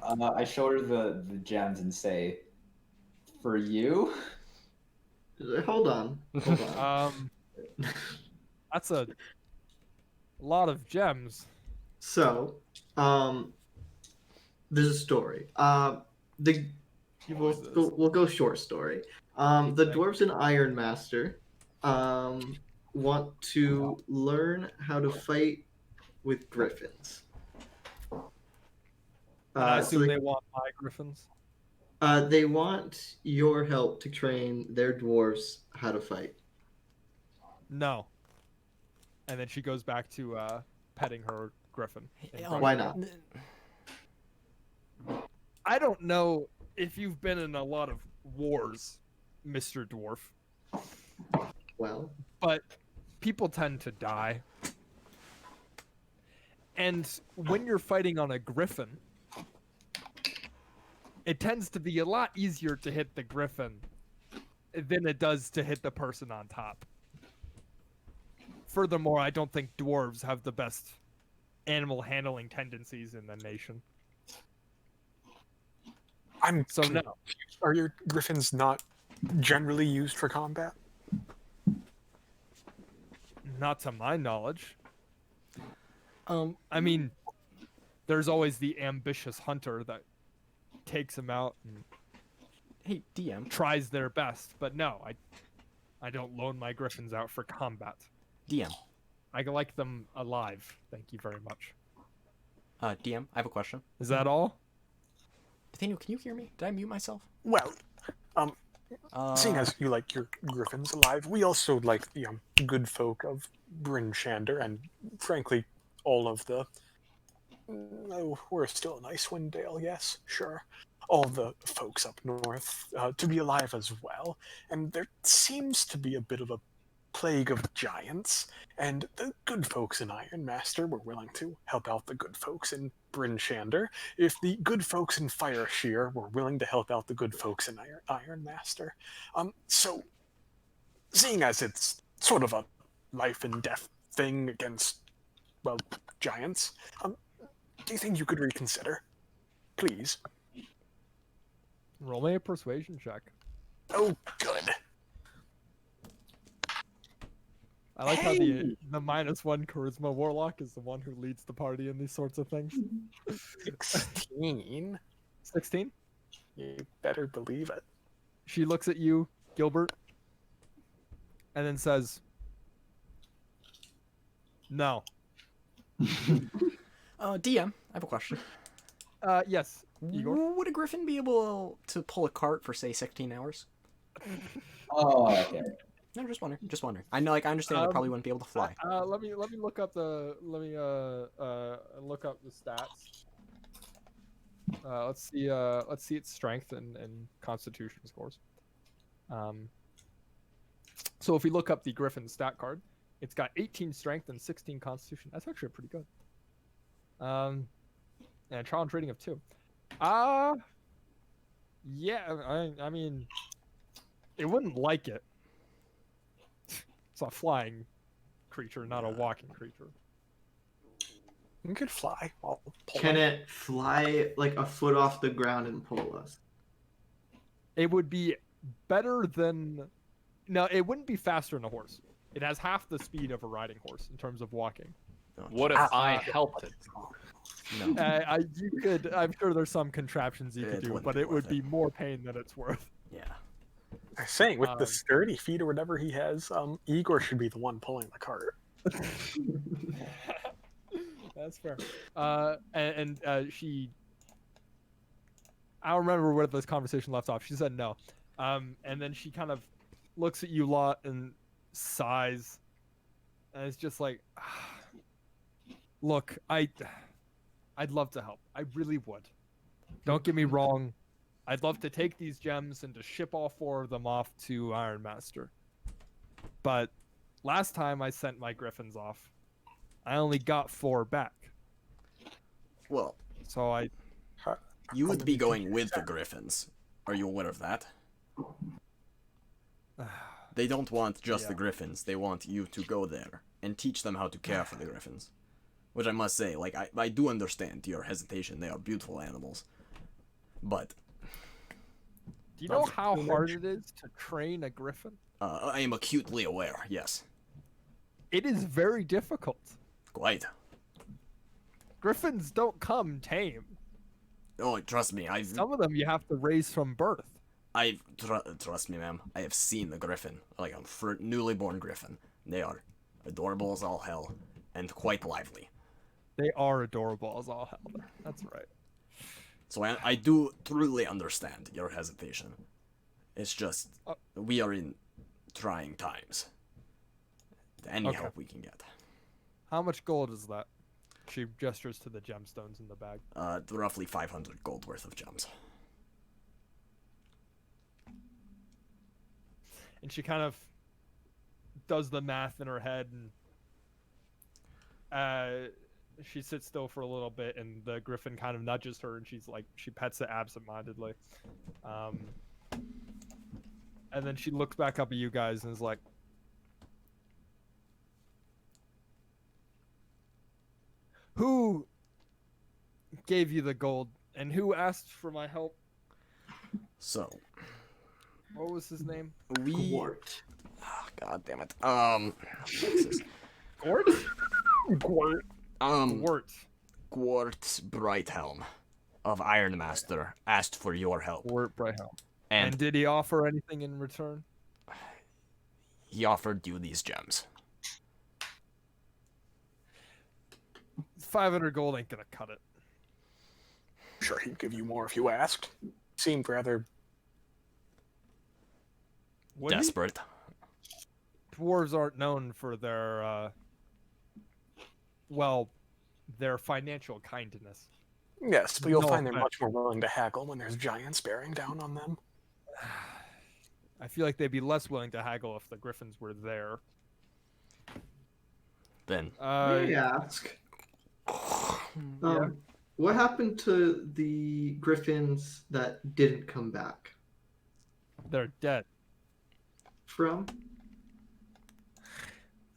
on it. I show her the gems and say, "For you." Hold on. Hold on. That's a lot of gems. So, there's a story. We'll go short story. The dwarves in Iron Master want to learn how to fight with griffins. And I So assume they want my griffins. they want your help to train their dwarves how to fight. No. And then she goes back to petting her griffin. and Why not? I don't know if you've been in a lot of wars, Mr. Dwarf, Well, but people tend to die. And when you're fighting on a griffin, it tends to be a lot easier to hit the griffin than it does to hit the person on top. Furthermore, I don't think dwarves have the best animal handling tendencies in the nation. I'm So no. Are your griffins not generally used for combat? Not to my knowledge. I mean, there's always the ambitious hunter that takes them out and Hey, DM. tries their best, but no, I don't loan my griffins out for combat. DM. I like them alive. Thank you very much. DM, I have a question. Is that all? Nathaniel, can you hear me? Did I mute myself? Well, seeing as you like your griffins alive, we also like the good folk of Bryn Shander, and frankly, all of the. Oh, we're still in Icewind Dale, yes, sure. All the folks up north to be alive as well, and there seems to be a bit of a plague of giants, and the good folks in Iron Master were willing to help out the good folks in Bryn Shander, if the good folks in Fire Shear were willing to help out the good folks in Iron Master. So, seeing as it's sort of a life and death thing against, well, giants, do you think you could reconsider? Please. Roll me a persuasion check. Oh, good. I like how the -1 charisma warlock is the one who leads the party in these sorts of things. 16? 16? You better believe it. She looks at you, Gilbert, and then says, "No." DM, I have a question. Yes, Igor. Would a griffin be able to pull a cart for, say, 16 hours? Oh, okay. No, just wondering. Just wondering. I know, like, I understand they probably wouldn't be able to fly. Let me look up the look up the stats. Let's see its strength and constitution scores. So if we look up the Griffin stat card, it's got 18 strength and 16 constitution. That's actually pretty good. And a challenge rating of 2. Yeah, I mean, it wouldn't like it. It's a flying creature, not a walking creature. You could fly. I'll pull Can it. it fly like a foot off the ground and pull us? It would be better than. No, it wouldn't be faster than a horse. It has half the speed of a riding horse in terms of walking. What if I helped it? No. You could. I'm sure there's some contraptions you could It do, wouldn't but be it would worth be it. more pain than it's worth. Yeah. I'm saying with the sturdy feet or whatever he has, Igor should be the one pulling the cart. That's fair. She. I don't remember where this conversation left off. She said no, and then she kind of looks at you lot and sighs, and it's just like, look, I'd love to help. I really would. Don't get me wrong. I'd love to take these gems and to ship all 4 of them off to Iron Master. But last time I sent my griffins off, I only got 4 back. Well, So I you would be going with the Griffins. Are you aware of that? They don't want just the Griffins. They want you to go there and teach them how to care for the Griffins. Which I must say, like, I do understand your hesitation. They are beautiful animals. But Do you know how hard it is to train a griffin? I am acutely aware, yes. It is very difficult. Quite. Griffins don't come tame. Oh, trust me, Some of them you have to raise from birth. trust me, ma'am. I have seen the Griffin, like a newly born Griffin. They are adorable as all hell, and quite lively. They are adorable as all hell. That's right. So I do truly understand your hesitation. It's just, we are in trying times. Any help we can get. How much gold is that? She gestures to the gemstones in the bag. Roughly 500 gold worth of gems. And she kind of does the math in her head, and she sits still for a little bit, and the griffin kind of nudges her, and she pets it absentmindedly. And then she looks back up at you guys and is like, who gave you the gold, and who asked for my help? So, What was his name? Gwart. Oh, God damn it. What's this? Gort? Gwart. Gort. Gwart Brighthelm of Iron Master asked for your help. Gort Brighthelm. And And did he offer anything in return? he offered you these gems. 500 gold ain't gonna cut it. Sure, he'd give you more if you asked. Seemed rather. Would he? Desperate. Dwarves aren't known for their, their financial kindness. Yes, but you'll No find they're offense. much more willing to haggle when there's giants bearing down on them. I feel like they'd be less willing to haggle if the griffins were there. Then May I ask? What happened to the griffins that didn't come back? They're dead. From?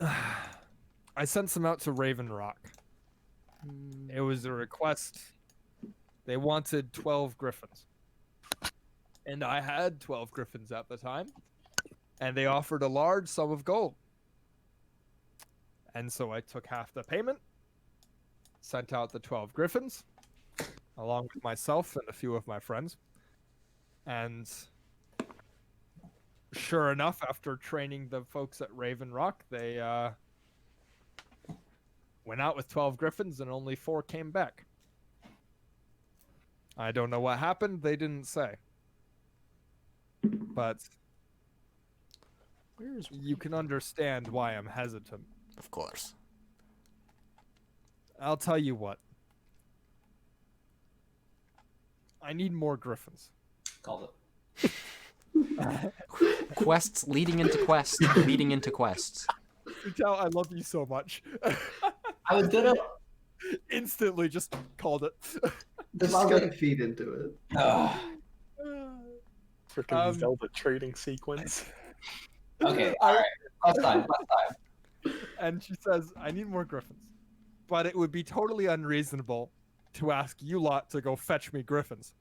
I sent some out to Raven Rock. It was a request. They wanted 12 griffins. And I had 12 griffins at the time. And they offered a large sum of gold. And so I took half the payment, sent out the 12 griffins, along with myself and a few of my friends. And sure enough, after training the folks at Raven Rock, they went out with 12 griffins and only 4 came back. I don't know what happened. They didn't say. But Where's You can understand why I'm hesitant. of course. I'll tell you what. I need more griffins. Called it. Quests leading into quests, leading into quests. Fecal, I love you so much. I was gonna. Instantly just called it. Just gotta feed into it. Freaking Zelda trading sequence. Okay, alright. Last time. And she says, I need more griffins. But it would be totally unreasonable to ask you lot to go fetch me griffins.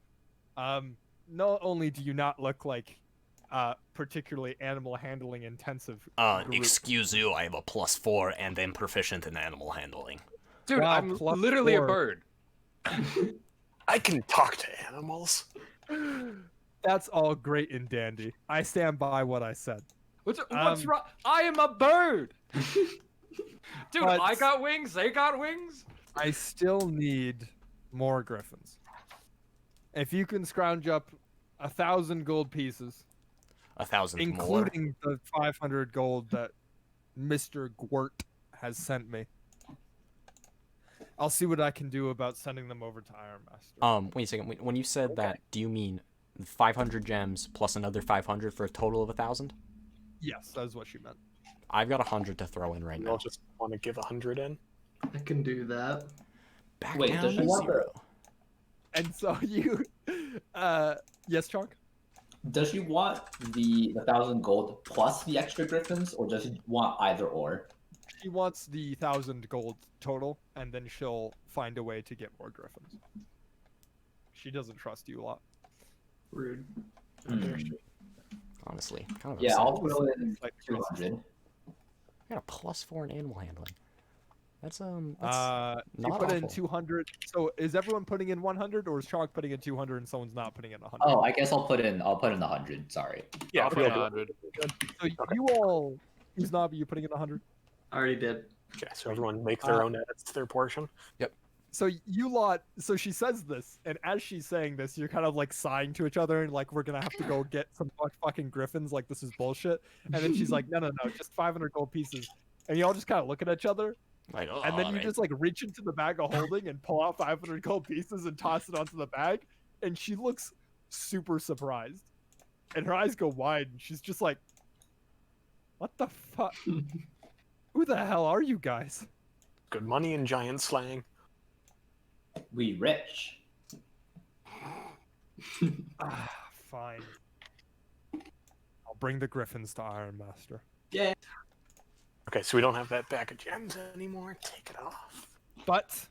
Not only do you not look like particularly animal handling intensive group. Excuse you, I have a +4 and am proficient in animal handling. Dude, Wow, I'm plus literally a 4. bird. I can talk to animals. That's all great and dandy. I stand by what I said. What's wrong? I am a bird. Dude, But- I got wings. They got wings. I still need more griffins. If you can scrounge up 1,000 gold pieces, 1,000 more. including the 500 gold that Mr. Gwert has sent me, I'll see what I can do about sending them over to Iron Master. Wait a second. When you said that, do you mean 500 gems plus another 500 for a total of 1,000? Yes, that's what she meant. I've got 100 to throw in right You now. all just want to give 100 in. I can do that. Back Wait, down does she to want 0. And so you, yes, Chonk? Does she want the 1,000 gold plus the extra griffins, or does she want either or? She wants the 1,000 gold total, and then she'll find a way to get more griffins. She doesn't trust you a lot. Rude. Honestly, kind of Yeah, upset. I'll throw in Like 200. I got a +4 in animal handling. That's you not put in awful. 200. So is everyone putting in 100, or is Chonk putting in 200 and someone's not putting in 100? Oh, I guess I'll put in the 100. Sorry. Yeah, I'll put we'll in do 100. it. So you all, who's not, you putting in 100? I already did. Okay, so everyone make their own edits to their portion. So you lot, so she says this, and as she's saying this, you're kind of like sighing to each other and like, we're gonna have to go get some fucking griffins, like this is bullshit. And then she's like, no, just 500 gold pieces. And you all just kind of look at each other, Like, and then you alright. just like reach into the bag of holding and pull out 500 gold pieces and toss it onto the bag. And she looks super surprised, and her eyes go wide, and she's just like, what the fuck? Who the hell are you guys? Good money in giant slang. We rich. Fine. I'll bring the griffins to Iron Master. Yeah. Okay, so we don't have that bag of gems anymore. Take it off. But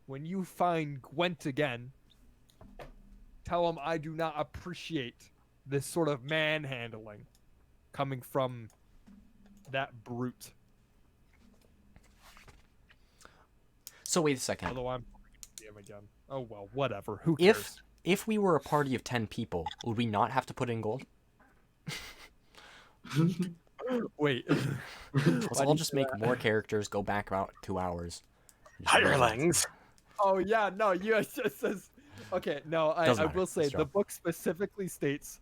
when you find Gwent again, tell him I do not appreciate this sort of manhandling coming from that brute. So wait a second. Although I'm see him again. Oh well, whatever. Who cares? If we were a party of 10 people, would we not have to put in gold? Wait. Let's all just make more characters, go back about 2 hours. Hirelings. Oh yeah, no, you it just says. Okay, no, Doesn't I matter. will say Let's the drop. book specifically states,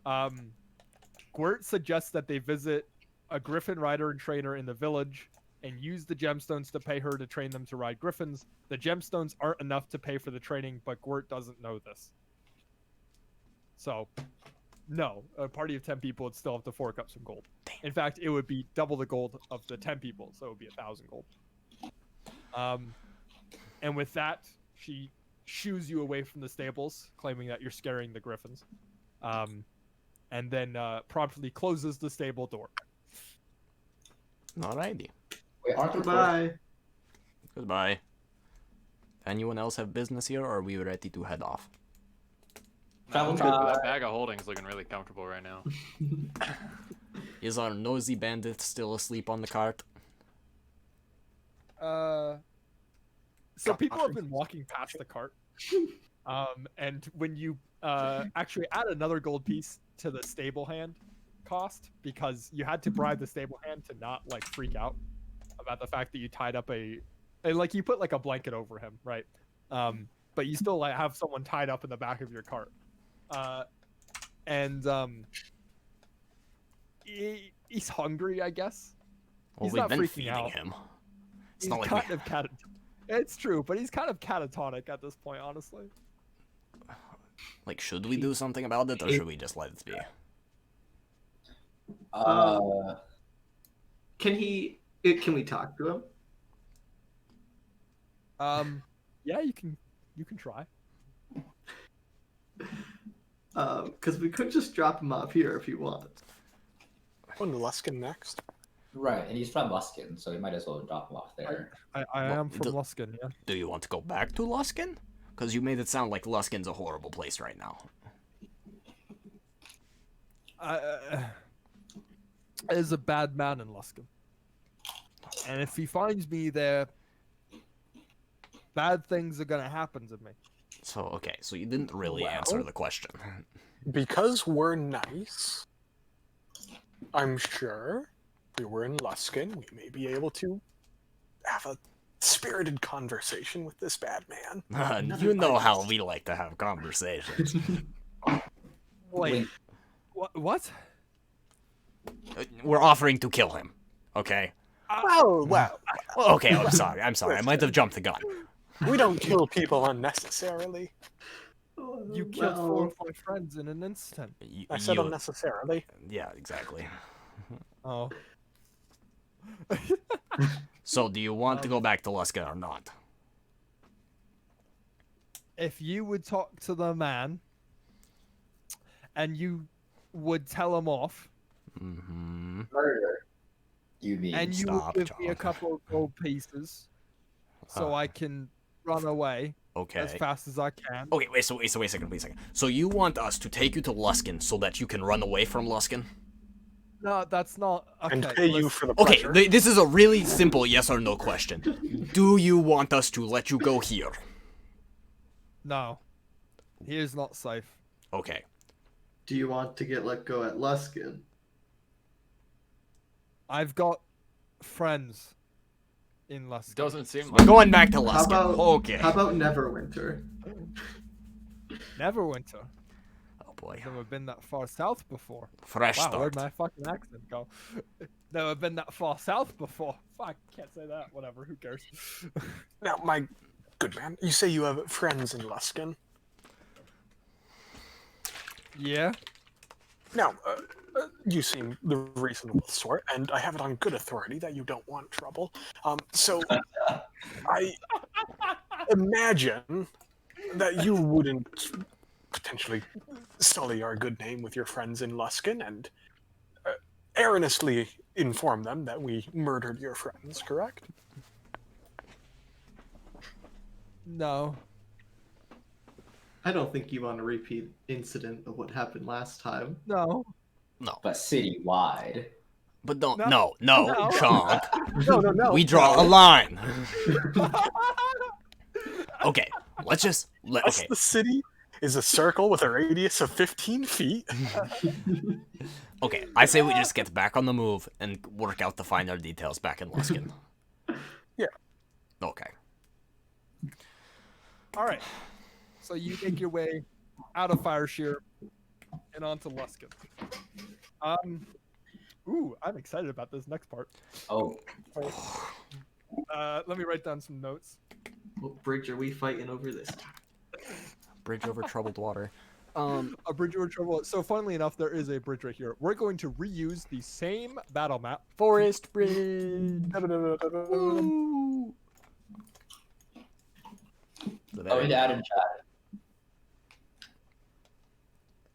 Gwert suggests that they visit a griffin rider and trainer in the village and use the gemstones to pay her to train them to ride griffins. The gemstones aren't enough to pay for the training, but Gwert doesn't know this. So, no, a party of 10 people would still have to fork up some gold. In fact, it would be double the gold of the 10 people, so it would be 1,000 gold. And with that, she shoos you away from the stables, claiming that you're scaring the griffins, and then promptly closes the stable door. Alrighty. Wait, aren't there Goodbye. Goodbye. Anyone else have business here, or are we ready to head off? Travel That bag of holding is looking really comfortable right now. Is our nosy bandit still asleep on the cart? So people have been walking past the cart, and when you actually add another gold piece to the stable hand cost, because you had to bribe the stable hand to not like freak out about the fact that you tied up and like you put like a blanket over him, right? But you still like have someone tied up in the back of your cart. and he's hungry, I guess. Well, He's we've not been freaking feeding out. him. It's He's not like kind of It's true, but he's kind of catatonic at this point, honestly. like, should we do something about it, or should we just let it be? Can we talk to him? Yeah, you can try. Because we could just drop him off here if you want. Going to Luskin next. Right, and he's from Luskin, so we might as well drop him off there. I Well, am from Luskin, yeah. Do you want to go back to Luskin? Because you made it sound like Luskin's a horrible place right now. There's a bad man in Luskin. And if he finds me there, bad things are gonna happen to me. So, okay, so you didn't really Well- answer the question. Because we're nice, I'm sure if we were in Luskin, we may be able to have a spirited conversation with this bad man. You know how we like to have conversations. Wait, what? We're offering to kill him, okay? Well, Well, okay, I'm sorry. I might have jumped the gun. we don't kill people unnecessarily. You killed 4 or 5 friends in an instant. I said unnecessarily. Yeah, exactly. Oh. So, do you want to go back to Luskin or not? If you would talk to the man and you would tell him off Mm-hmm. Murder. You mean? and you Stop, would give me a John. couple of gold pieces so I can run away Okay. as fast as I can. Okay, wait a second. So you want us to take you to Luskin so that you can run away from Luskin? No, that's not. Okay, And pay you listen. for the Okay, pleasure. this is a really simple yes or no question. Do you want us to let you go here? No. He is not safe. Okay. Do you want to get let go at Luskin? I've got friends in Luskin. Doesn't seem We're like going back to How Luskin. about Okay. How about Neverwinter? Neverwinter. Oh boy. Never been that far south before. Fresh Wow, start. where'd my fucking accent go? Never been that far south before. Fuck, can't say that. Whatever, who cares? Now, my good man, you say you have friends in Luskin. Yeah. Now, you seem the reasonable sort, and I have it on good authority that you don't want trouble. So I imagine that you wouldn't potentially sully our good name with your friends in Luskin and erroneously inform them that we murdered your friends, correct? No. I don't think you want a repeat incident of what happened last time. No. No. But citywide. But don't. No. No, No. Chonk. No. We draw a line. Okay, let's just. Thus, Okay. the city is a circle with a radius of 15 feet. Okay, I say we just get back on the move and work out the finer details back in Luskin. Yeah. Okay. All right. So you make your way out of Fireshear and onto Luskin. Ooh, I'm excited about this next part. Oh, Let me write down some notes. What bridge are we fighting over this time? Bridge over troubled water. A bridge over trouble. So, funnily enough, there is a bridge right here. We're going to reuse the same battle map. Forest Bridge. Woo. oh, and Adam chat.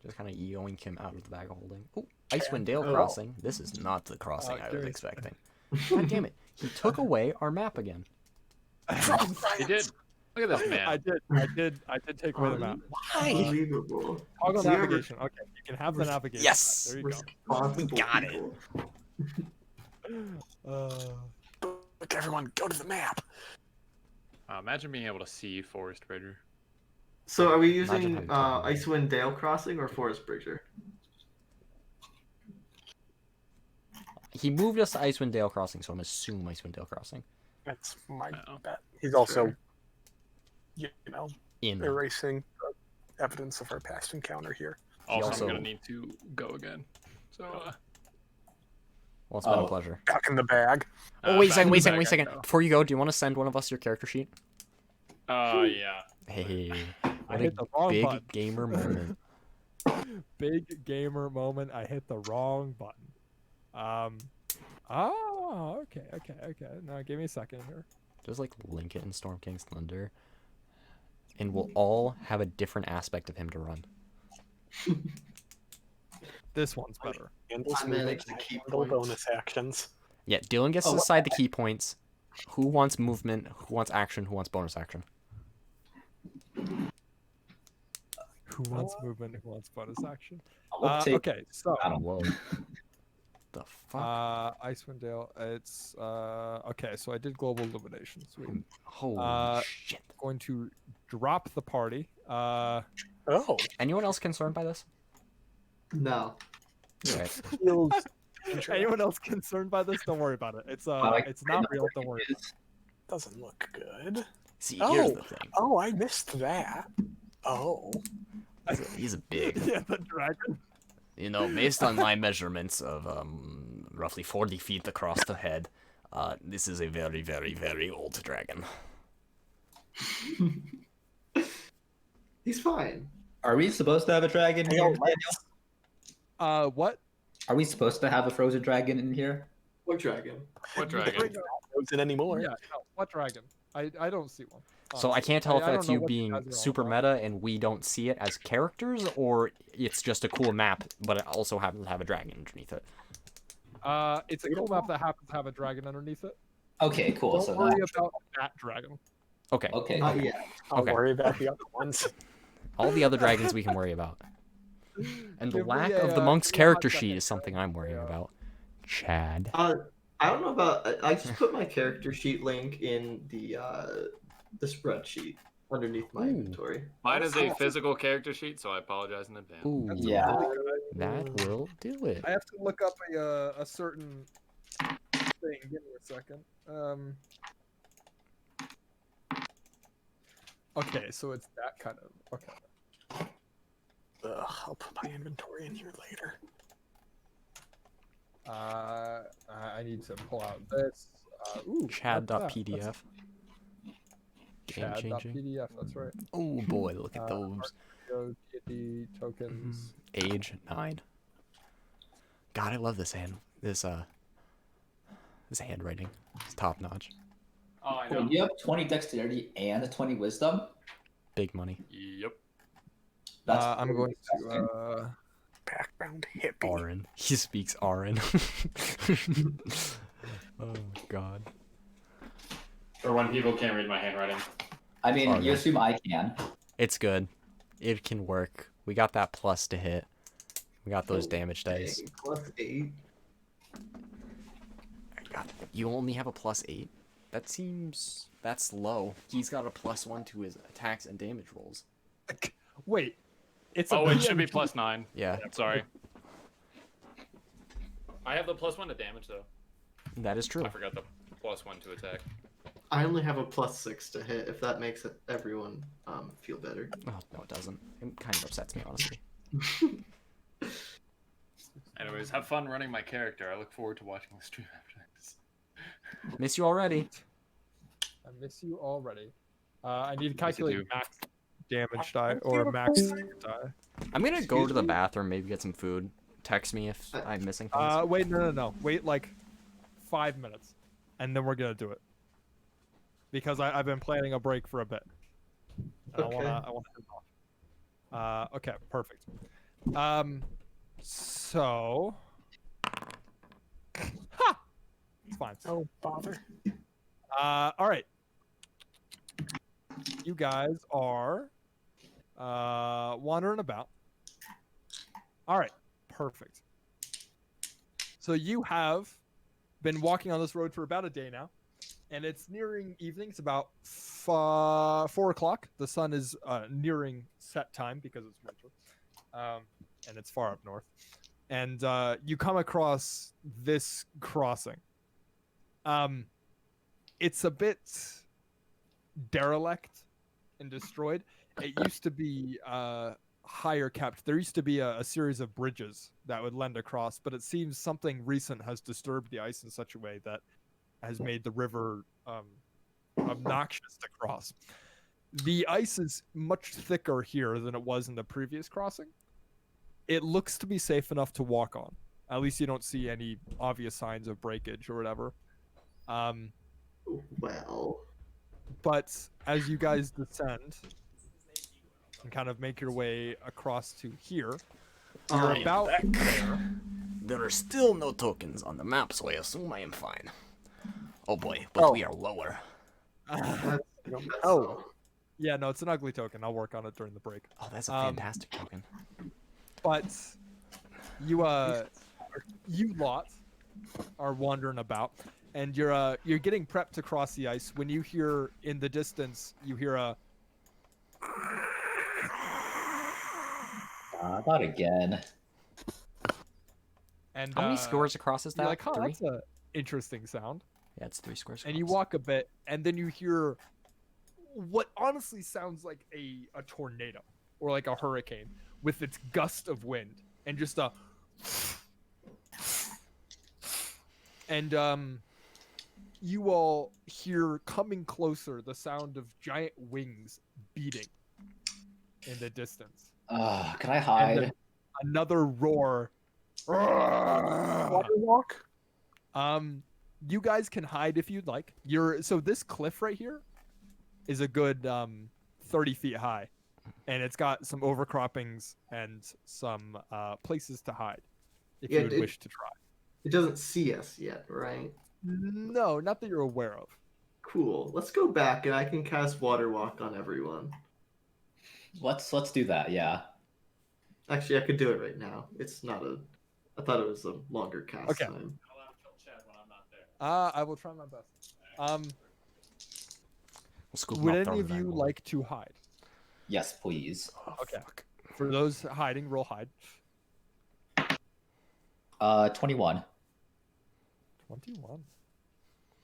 Just kind of yoink him out of the bag of holding. Ooh, Icewind Dale Oh. Crossing. This is not the crossing I was curious. expecting. God damn it. He took away our map again. he did. Look at this man. I did take away the map. Unbelievable. Toggle We are navigation. Okay, you can have the navigation. Yes! There you go. Responsible got it. people. Look, everyone, go to the map. Imagine being able to see Forest Bridger. So are we Imagine using having time. Icewind Dale Crossing or Forest Bridger? He moved us to Icewind Dale Crossing, so I'm assuming Icewind Dale Crossing. That's my Oh. bet. He's also, Sure. you know, In. erasing the evidence of our past encounter here. Also, also- I'm gonna need to go again. So, Well, it's been a Oh. pleasure. Back in the bag. Oh, wait a back second, in wait a the second, wait a bag I second. go. Before you go, do you want to send one of us your character sheet? Yeah. Hey, I what hit a the wrong big button. gamer moment. Big gamer moment. I hit the wrong button. Oh, okay. Now give me a second here. Just like link it in Storm King's Thunder, and we'll all have a different aspect of him to run. This one's better. Handles I movement, manage the I key handle points. bonus actions. Yeah, Dylan gets Oh, to what- decide the key points. Who wants movement? Who wants action? Who wants bonus action? Who wants movement? Who wants bonus action? I'll take. Okay, so I don't know. Whoa. The fuck? Icewind Dale. It's okay. So I did global illumination. Sweet. Holy shit. Going to drop the party. Oh, Anyone else concerned by this? No. Right. feels interesting. Anyone else concerned by this? Don't worry about it. It's But I it's not know real. where Don't it worry. is. Doesn't look good. See, here's Oh. the thing. Oh, I missed that. Oh. He's a big. Yeah, the dragon. You know, based on my measurements of roughly 40 feet across the head, this is a very, very, very old dragon. He's fine. Are we supposed to have a dragon Hey, here, oh, Daniel? What? Are we supposed to have a frozen dragon in here? What dragon? What dragon? Frozen anymore. Yeah. No, what dragon? I don't see one. So I honestly. can't tell if I don't that's know you what you being guys are all super about. meta and we don't see it as characters, or it's just a cool map, but it also happens to have a dragon underneath it. It's a cool map that happens to have a dragon underneath it. Okay, cool. Don't So worry that, about that dragon. Okay. okay. Not yet. I'll Okay. worry about the other ones. All the other dragons we can worry about. And the Give me lack a, of the uh, monk's give me a hot character second, sheet is something I'm worrying Yeah. about. Chad. I don't know about. I just put my character sheet link in the spreadsheet underneath my Ooh. inventory. Mine is a physical character sheet, so I apologize in advance. Ooh, Yeah. that will do it. I have to look up a certain thing. Give me a second. Okay, so it's that kind of okay. Ugh, I'll put my inventory in here later. I need to pull out this. Ooh, Chad.pdf. Game changing. Chad.pdf. That's right. Oh boy, look at those. Go deity tokens. Age 9. God, I love this this handwriting. It's top notch. Oh, I Wait, you have 20 dexterity and 20 wisdom? Big money. Yep. That's I'm going disgusting. to. Background hippie. Arin. He speaks Arin. Oh god. Or when people can't read my handwriting. I mean, Oh, you no. assume I can. It's good. It can work. We got that plus to hit. We got those damage dice. Dang, +8. God, you only have a +8? That's low. He's got a +1 to his attacks and damage rolls. Wait. It's Oh, a it should be BMG. +9. Yeah, Sorry. I have the +1 to damage though. that is true. I forgot the +1 to attack. I only have a +6 to hit. If that makes everyone feel better. Oh, no, it doesn't. It kind of upsets me, honestly. Anyways, have fun running my character. I look forward to watching the stream after this. Miss you already. I miss you already. I need to Yes, you calculate do. max damage die or max secret die. I'm gonna go Excuse to the me? bathroom, maybe get some food. Text me if I'm missing things. Wait, no. Wait like 5 minutes, and then we're gonna do it. Because I've been planning a break for a bit. And Okay. I wanna head off. Okay, perfect. So. Ha! It's fine. Oh, bother. All right. You guys are wandering about. All right, perfect. So you have been walking on this road for about a day now, and it's nearing evening. It's about 4 o'clock. The sun is nearing set time because it's winter, and it's far up north. And you come across this crossing. It's a bit derelict and destroyed. It used to be higher kept. There used to be a series of bridges that would lend across, but it seems something recent has disturbed the ice in such a way that has made the river obnoxious to cross. The ice is much thicker here than it was in the previous crossing. It looks to be safe enough to walk on. At least you don't see any obvious signs of breakage or whatever. Well, But as you guys descend and kind of make your way across to here, you're um, about there. There are still no tokens on the map, so I assume I am fine. Oh boy, but we are lower. Oh, Yeah, no, it's an ugly token. I'll work on it during the break. Oh, that's a fantastic token. But you lot are wandering about, and you're getting prepped to cross the ice when you hear in the distance a Not again. and How many squares across is you're that? like, oh, 3? that's a interesting sound. Yeah, it's 3 squares. And you across. walk a bit, and then you hear what honestly sounds like a tornado or like a hurricane with its gust of wind and just a and you all hear coming closer the sound of giant wings beating in the distance. Can I And hide? then another roar. water walk. You guys can hide if you'd like. So this cliff right here is a good 30 feet high, and it's got some overcroppings and some places to hide if Yeah, you would wish to try. it doesn't see us yet, right? No, not that you're aware of. Cool. Let's go back, and I can cast Water Walk on everyone. Let's do that. Yeah. Actually, I could do it right now. It's not a. I thought it was a longer cast Okay. time. I will try my best. We'll scoop 'em Would up, throw any 'em of in you the bag. like to hide? Yes, please. Oh, Okay. fuck. For those hiding, roll hide. 21. 21.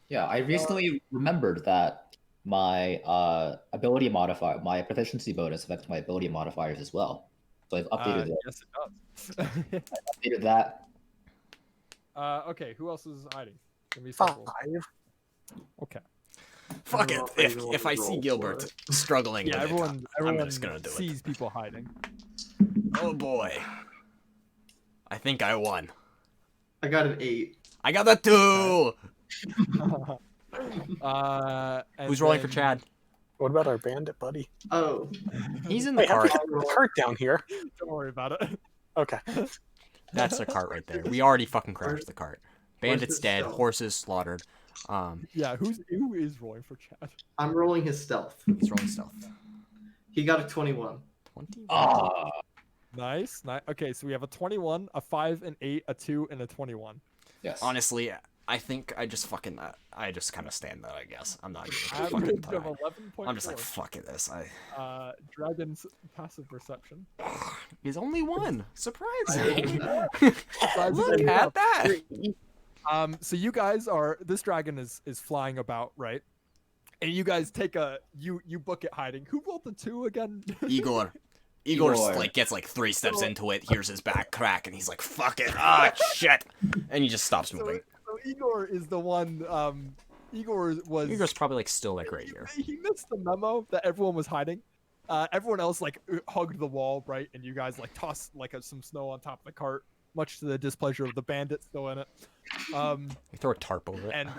Yeah, I recently remembered that my ability modifier, my proficiency bonus affects my ability modifiers as well. So I've updated that. Yes, it does. Updated that. Okay, who else is hiding? Give me some. 5. Okay. Fuck I it. don't know if If, I if I roll see for Gilbert it. struggling Yeah, with everyone I'm just gonna do it. sees people hiding. Oh boy. I think I won. I got an 8. I got the 2! And Who's rolling for then- Chad? What about our bandit buddy? Oh, He's in the Wait, how cart. did we get the cart down here? Don't worry about it. Okay. That's the cart right there. We already fucking crashed Where's- the cart. where's Bandit's the dead. stealth? Horses slaughtered. Yeah, who is rolling for Chad? I'm rolling his stealth. He's rolling stealth. He got a 21. 20. Ah, Nice. Okay, so we have a 21, a 5, an 8, a 2, and a 21. yes. Honestly, I think I just fucking I just kind of stand that. I guess I'm not even gonna Average fucking of try. 11.4. I'm just like fuck it. This Dragon's passive perception. he's only 1. Surprising. Surprising Look enough. at that. So you guys this dragon is flying about, right? And you guys take you book it hiding. Who rolled the 2 again? Igor. Igor. Like gets like 3 steps into it, hears his back crack, and he's like, "Fuck it, ah shit," and he just stops moving. So Igor is the one. Igor's probably like still like right here. He missed the memo that everyone was hiding. Everyone else like hugged the wall, right? And you guys like tossed like some snow on top of the cart, much to the displeasure of the bandit still in it. We throw a tarp over it. And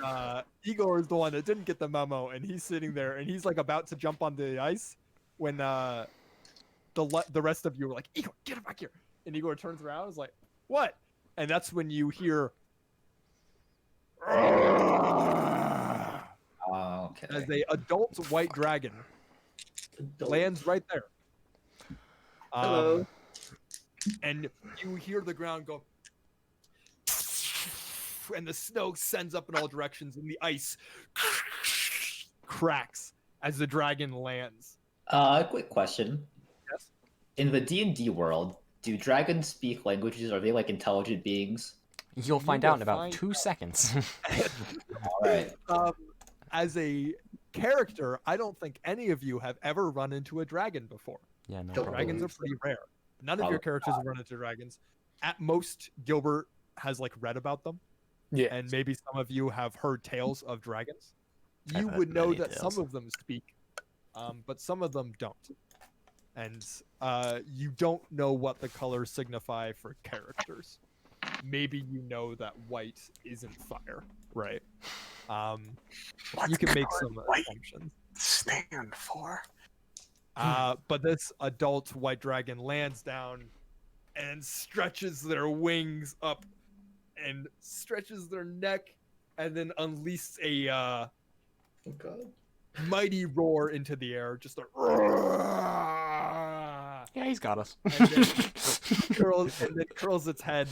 Igor is the one that didn't get the memo, and he's sitting there, and he's like about to jump onto the ice when the rest of you are like, "Igor, get him back here!" And Igor turns around, and is like, "What?" And that's when you hear Okay. as a adult white dragon lands right there. Hello. And you hear the ground go, and the snow sends up in all directions, and the ice cracks as the dragon lands. A quick question. Yes. In the D&D world, do dragons speak languages? Are they like intelligent beings? You'll find will out in about find 2 seconds. All right. As a character, I don't think any of you have ever run into a dragon before. Yeah, no Don't problem. Dragons are pretty rare. None of your characters have run into dragons. At most, Gilbert has like read about them, Yeah. and maybe some of you have heard tales of dragons. I've You heard would know many that tales. some of them speak, but some of them don't. And you don't know what the colors signify for characters. Maybe you know that white isn't fire, right? What You can make color some white assumptions. stand for? But this adult white dragon lands down and stretches their wings up and stretches their neck and then unleashes a Oh god. mighty roar into the air. Just a Yeah, he's got us. and then curls its head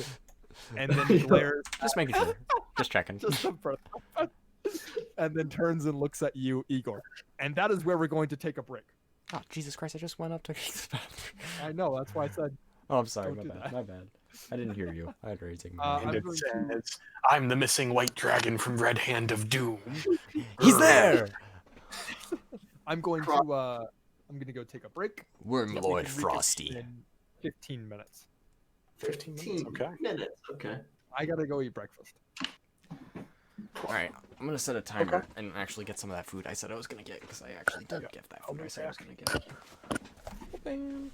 and then glares Just making sure. Just checking. just a breath, and then turns and looks at you, Igor. And that is where we're going to take a break. Oh, Jesus Christ, I just went up to the bathroom. I know, that's why I said Oh, I'm sorry, Don't my do bad. that. My bad. I didn't hear you. I had already taken Uh, my And I'm it going says, I'm the missing white dragon from Red Hand of Doom. He's there! I'm going to go take a break. Worm We Lord can reconvene Frosty. in 15 minutes. 15 minutes, okay. minutes. Okay. I gotta go eat breakfast. Alright, I'm gonna set a timer Okay. and actually get some of that food I said I was gonna get, because I actually did Yeah, get that I'll food I be said I was back. gonna get. Bam.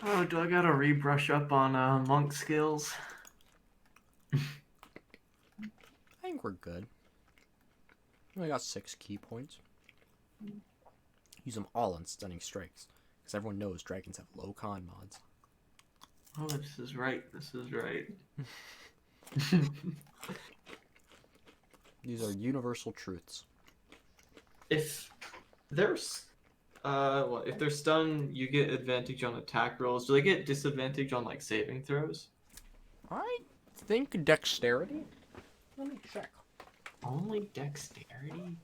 Oh, do I gotta rebrush up on monk skills? I think we're good. We got 6 key points. Use them all on stunning strikes, because everyone knows dragons have low con mods. Oh, this is right. This is right. These are universal truths. If there's if they're stunned, you get advantage on attack rolls. Do they get disadvantage on like saving throws? I think dexterity? Let me check. Only dexterity?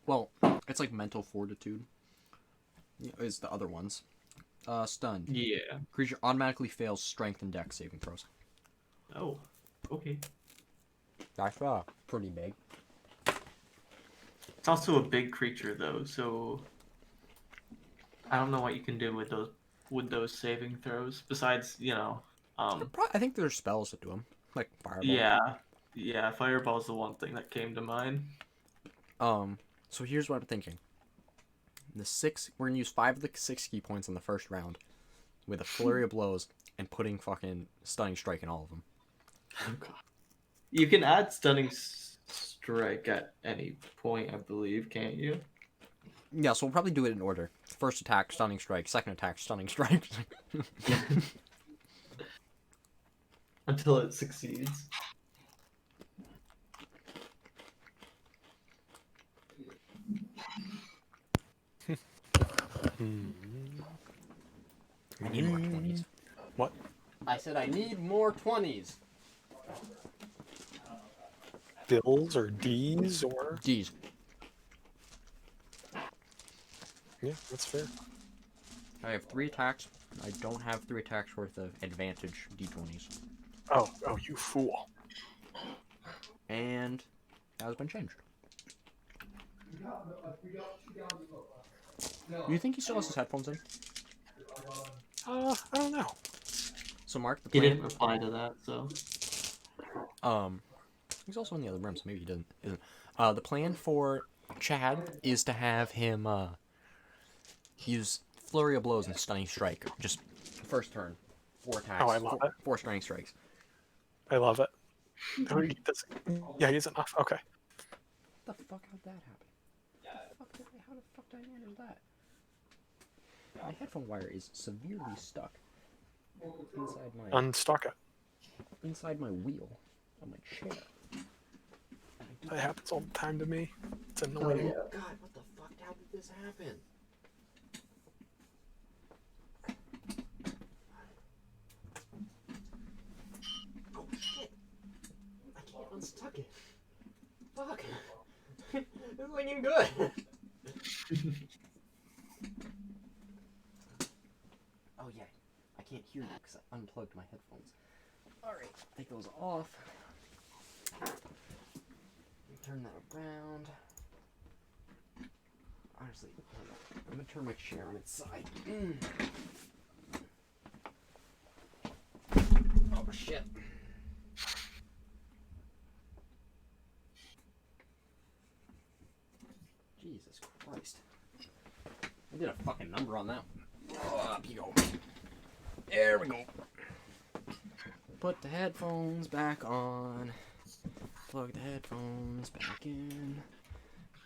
Well, it's like mental fortitude. Is the other ones. Stunned. Yeah. Creature automatically fails strength and dex saving throws. Oh. Okay. That's pretty big. It's also a big creature though, so I don't know what you can do with those saving throws besides, I think there's spells that do them, like fireball. yeah, fireball's the one thing that came to mind. So here's what I'm thinking. We're gonna use 5 of the 6 key points in the first round, with a flurry of blows and putting fucking stunning strike in all of them. You can add stunning strike at any point, I believe, can't you? Yeah, so we'll probably do it in order. First attack, stunning strike. Second attack, stunning strike. Until it succeeds. I need more 20s. What? I said I need more 20s. Bills or D's or D's. yeah, that's fair. I have 3 attacks. I don't have 3 attacks worth of advantage D20s. Oh, you fool. And that has been changed. Do you think he still has his headphones in? I don't know. So Mark, the He plan. didn't reply to that, so. He's also in the other room, so maybe he isn't. The plan for Chad is to have him use flurry of blows and stunning strike. Just first turn, 4 attacks. Oh, I love it. 4 stunning strikes. I love it. Oh, yeah, he's enough. Okay. What the fuck? How'd that happen? How the fuck did I manage that? My headphone wire is severely stuck Unstuck it. inside my wheel on my chair. That happens all the time to me. It's annoying. God, what the fuck? How did this happen? Oh shit! I can't unstuck it. Fuck! This is looking good. Oh yeah, I can't hear you because I unplugged my headphones. All right, take those off. Turn that around. Honestly, I'm gonna turn my chair on its side. Oh shit. Jesus Christ. I did a fucking number on that one. Oh, up you go. There we go. Put the headphones back on. Plug the headphones back in.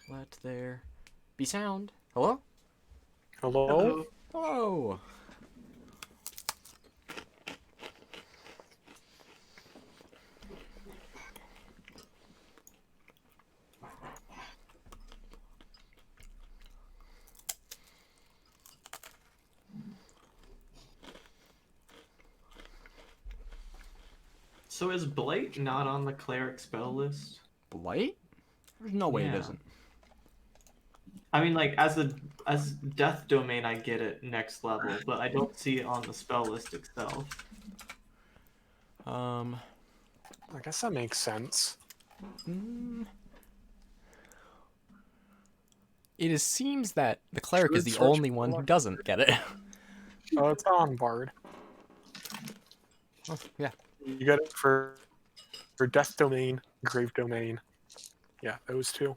Let there be sound. Hello? Hello? Hello. So is Blight not on the cleric spell list? Blight? There's no way it Yeah. isn't. I mean, like as death domain, I get it next level, but I don't see it on the spell list itself. I guess that makes sense. It seems that the cleric is Should the search only one who doesn't get it. Oh, it's on Bard. Oh, yeah. You got it for Death Domain, Grave Domain. Yeah, those two.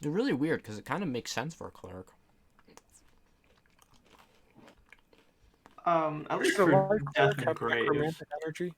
They're really weird because it kind of makes sense for a cleric. At least Should a for life death cleric and have grave. necromantic energy?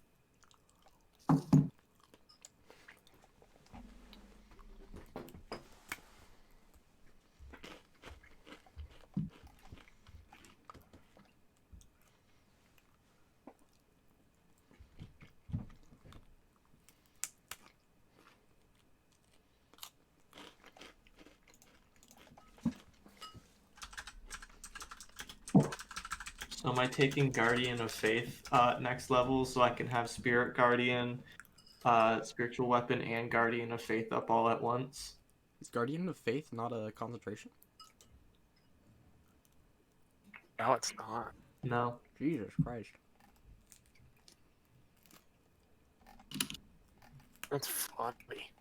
So am I taking Guardian of Faith next level so I can have Spirit Guardian, Spiritual Weapon, and Guardian of Faith up all at once? Is Guardian of Faith not a concentration? No, it's not. No. Jesus Christ. That's funny.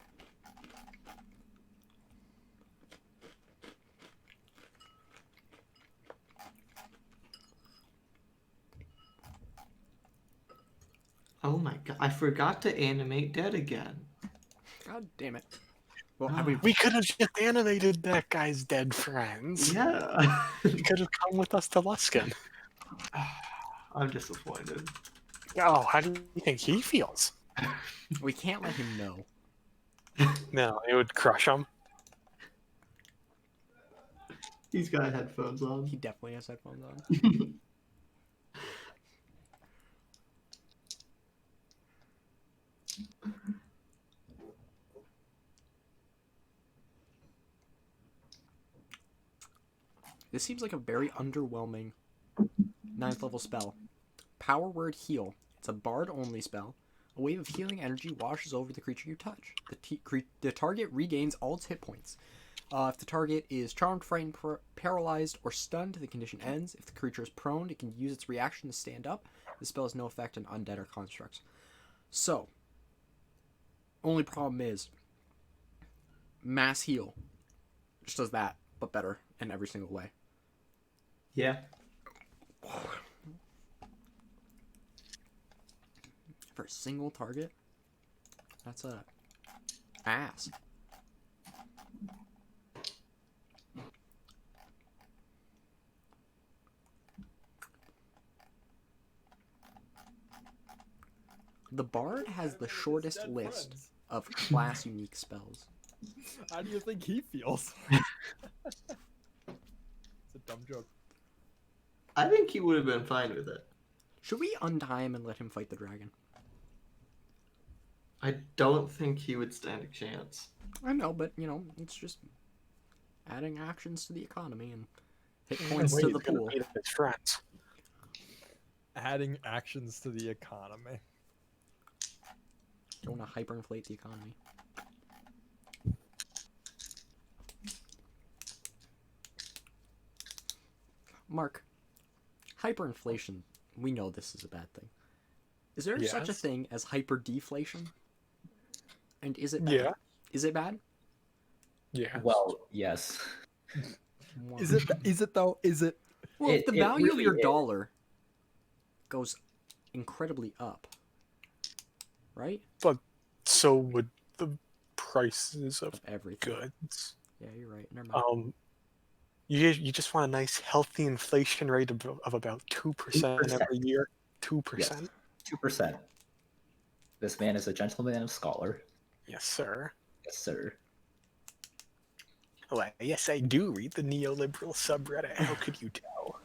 Oh my god, I forgot to animate Dead again. God damn it. Well, have we... We could have just animated that guy's dead friends. Yeah. He could have come with us to Luskin. I'm disappointed. Oh, how do you think he feels? We can't let him know. No, it would crush him. He's got headphones on. He definitely has headphones on. This seems like a very underwhelming 9th level spell. Power Word Heal. It's a bard only spell. A wave of healing energy washes over the creature you touch. The target regains all its hit points. If the target is charmed, frightened, paralyzed, or stunned, the condition ends. If the creature is prone, it can use its reaction to stand up. The spell has no effect on undead or constructs. So, only problem is, Mass Heal just does that, but better in every single way. Yeah. For a single target, that's a ass. The Bard has the shortest Dead list friends. of class unique spells. How do you think he feels? It's a dumb joke. I think he would have been fine with it. Should we untie him and let him fight the dragon? I don't think he would stand a chance. I know, but you know, it's just adding actions to the economy and hit points Wait, to he's the gonna pool. beat his friends. Adding actions to the economy. Don't want to hyperinflate the economy. Mark, hyperinflation. We know this is a bad thing. Is there such a Yes. thing as hyperdeflation? And is it bad? Yeah. Is it bad? Yeah. Well, yes. Why? Is it though? Is it? Well, if the It value of really your is. dollar goes incredibly up, right? So would the prices of Of everything. goods. Yeah, you're right. Never mind. You just want a nice healthy inflation rate of about 2% 2%. every year. Yes. 2%. 2%. This man is a gentleman and a scholar. Yes, sir. Yes, sir. Well, yes, I do read the neoliberal subreddit. How could you tell?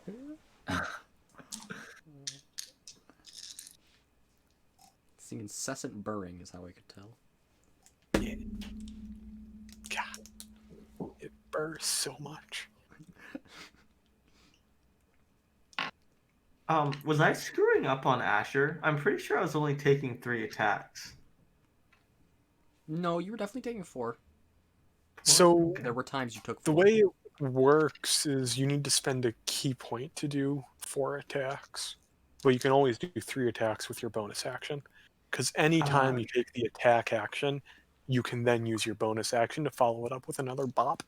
It's the incessant burring is how I could tell. Yeah. God, it burrs so much. Was I screwing up on Asher? I'm pretty sure I was only taking 3 attacks. No, you were definitely taking 4. So There were times you took 4. the way it works is you need to spend a key point to do 4 attacks. But you can always do 3 attacks with your bonus action. Because anytime you take the attack action, you can then use your bonus action to follow it up with another bop.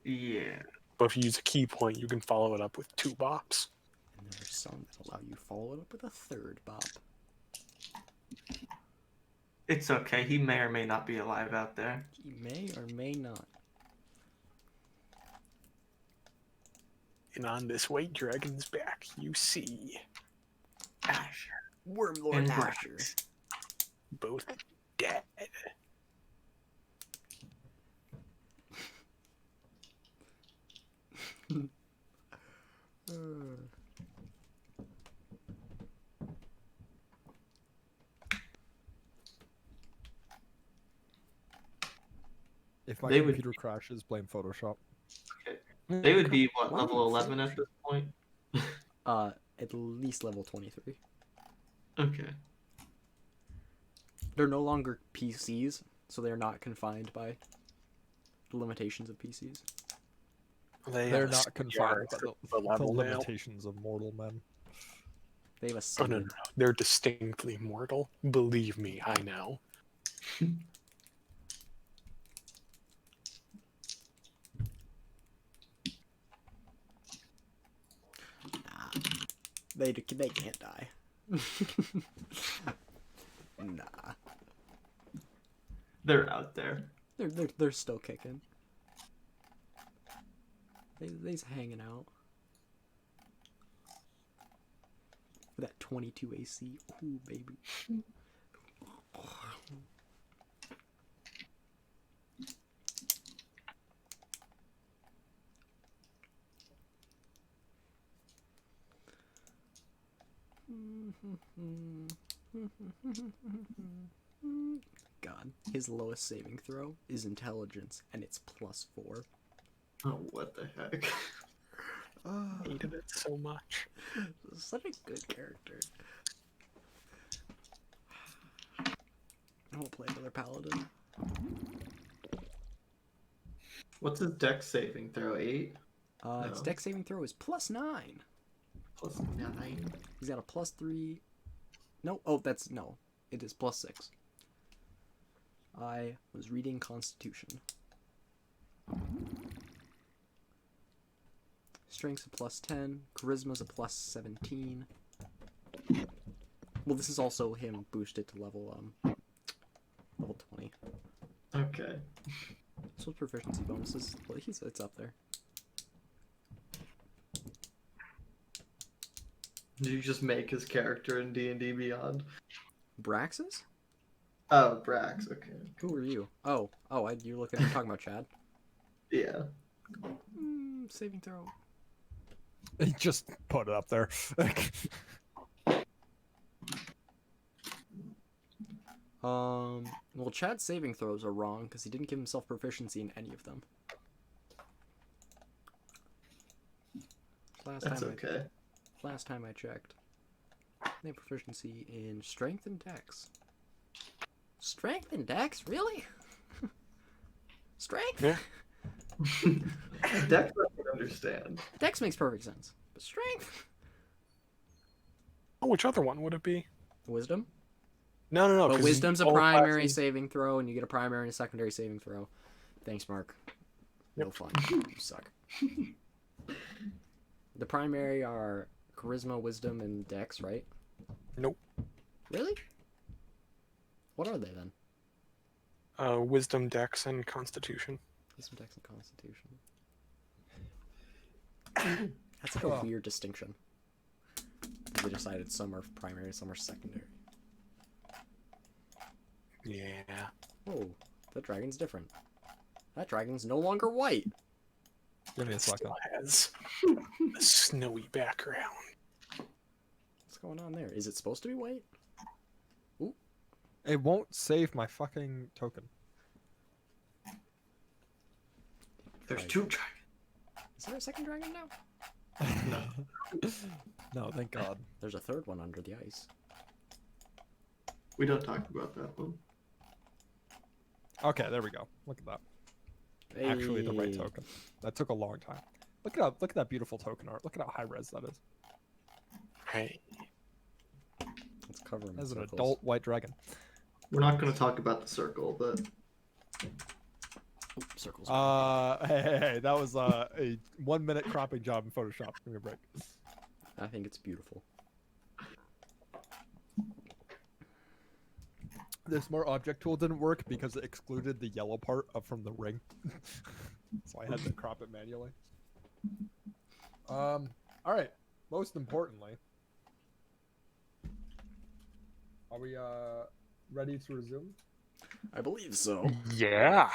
Yeah. But if you use a key point, you can follow it up with 2 bops. And there's some that allow you to follow it up with a 3rd bop. It's okay. He may or may not be alive out there. He may or may not. And on this white dragon's back, you see Asher. Wormlord And Asher. Brax. both dead. If my They would- computer crashes, blame Photoshop. They would be what, Why level would 11 at this point? At least level 23. Okay. They're no longer PCs, so they're not confined by the limitations of PCs. They They're have a not confined by the level now. limitations of mortal men. They have a Oh, no, second. no. They're distinctly mortal. Believe me, I know. Nah. They can't die. Nah. They're out there. They're still kicking. They's hanging out. For that 22 AC. Ooh, baby. God, his lowest saving throw is intelligence, and it's +4. Oh, what the heck? Hated it so much. Such a good character. I won't play another paladin. What's his dex saving throw? 8? His No. dex saving throw is +9. Plus 9? He's got a +3. No, oh, that's no. It is +6. I was reading Constitution. Strength's a +10. Charisma's a +17. Well, this is also him boosted to level 20. Okay. So proficiency bonuses, well, it's up there. Did you just make his character in D&D Beyond? Brax's? Oh, Brax. Okay. Who are you? Oh, you're talking about Chad. Yeah. Saving throw. He just put it up there. Well, Chad's saving throws are wrong because he didn't give himself proficiency in any of them. That's okay. Last time I checked, they have proficiency in strength and dex. Strength and dex? Really? Strength? Yeah. Dex I can understand. Dex makes perfect sense. But strength? Oh, which other one would it be? Wisdom? No. But 'cause wisdom's a all primary classes- saving throw, and you get a primary and a secondary saving throw. Thanks, Mark. No Yep. fun. You suck. The primary are charisma, wisdom, and dex, right? Nope. Really? What are they then? Wisdom, Dex, and Constitution. Wisdom, dex, and constitution. That's like a Oh. weird distinction. They decided some are primary, some are secondary. Yeah. Oh, that dragon's different. That dragon's no longer white. Give me a It second. still has a snowy background. What's going on there? Is it supposed to be white? It won't save my fucking token. There's Right. 2 dragons. Is there a second dragon now? No, thank God. There's a third one under the ice. We don't talk about that one. Okay, there we go. Look at that. Actually, the right Hey. token. That took a long time. Look at that beautiful token art. Look at how high res that is. Right. Let's cover him. in As an circles. adult white dragon. We're not going to talk about the circle, but Oop, circles. Hey, that was a 1 minute cropping job in Photoshop. Give me a break. I think it's beautiful. This more object tool didn't work because it excluded the yellow part from the ring. So I had to crop it manually. All right. Most importantly, are we ready to resume? I believe so. Yeah.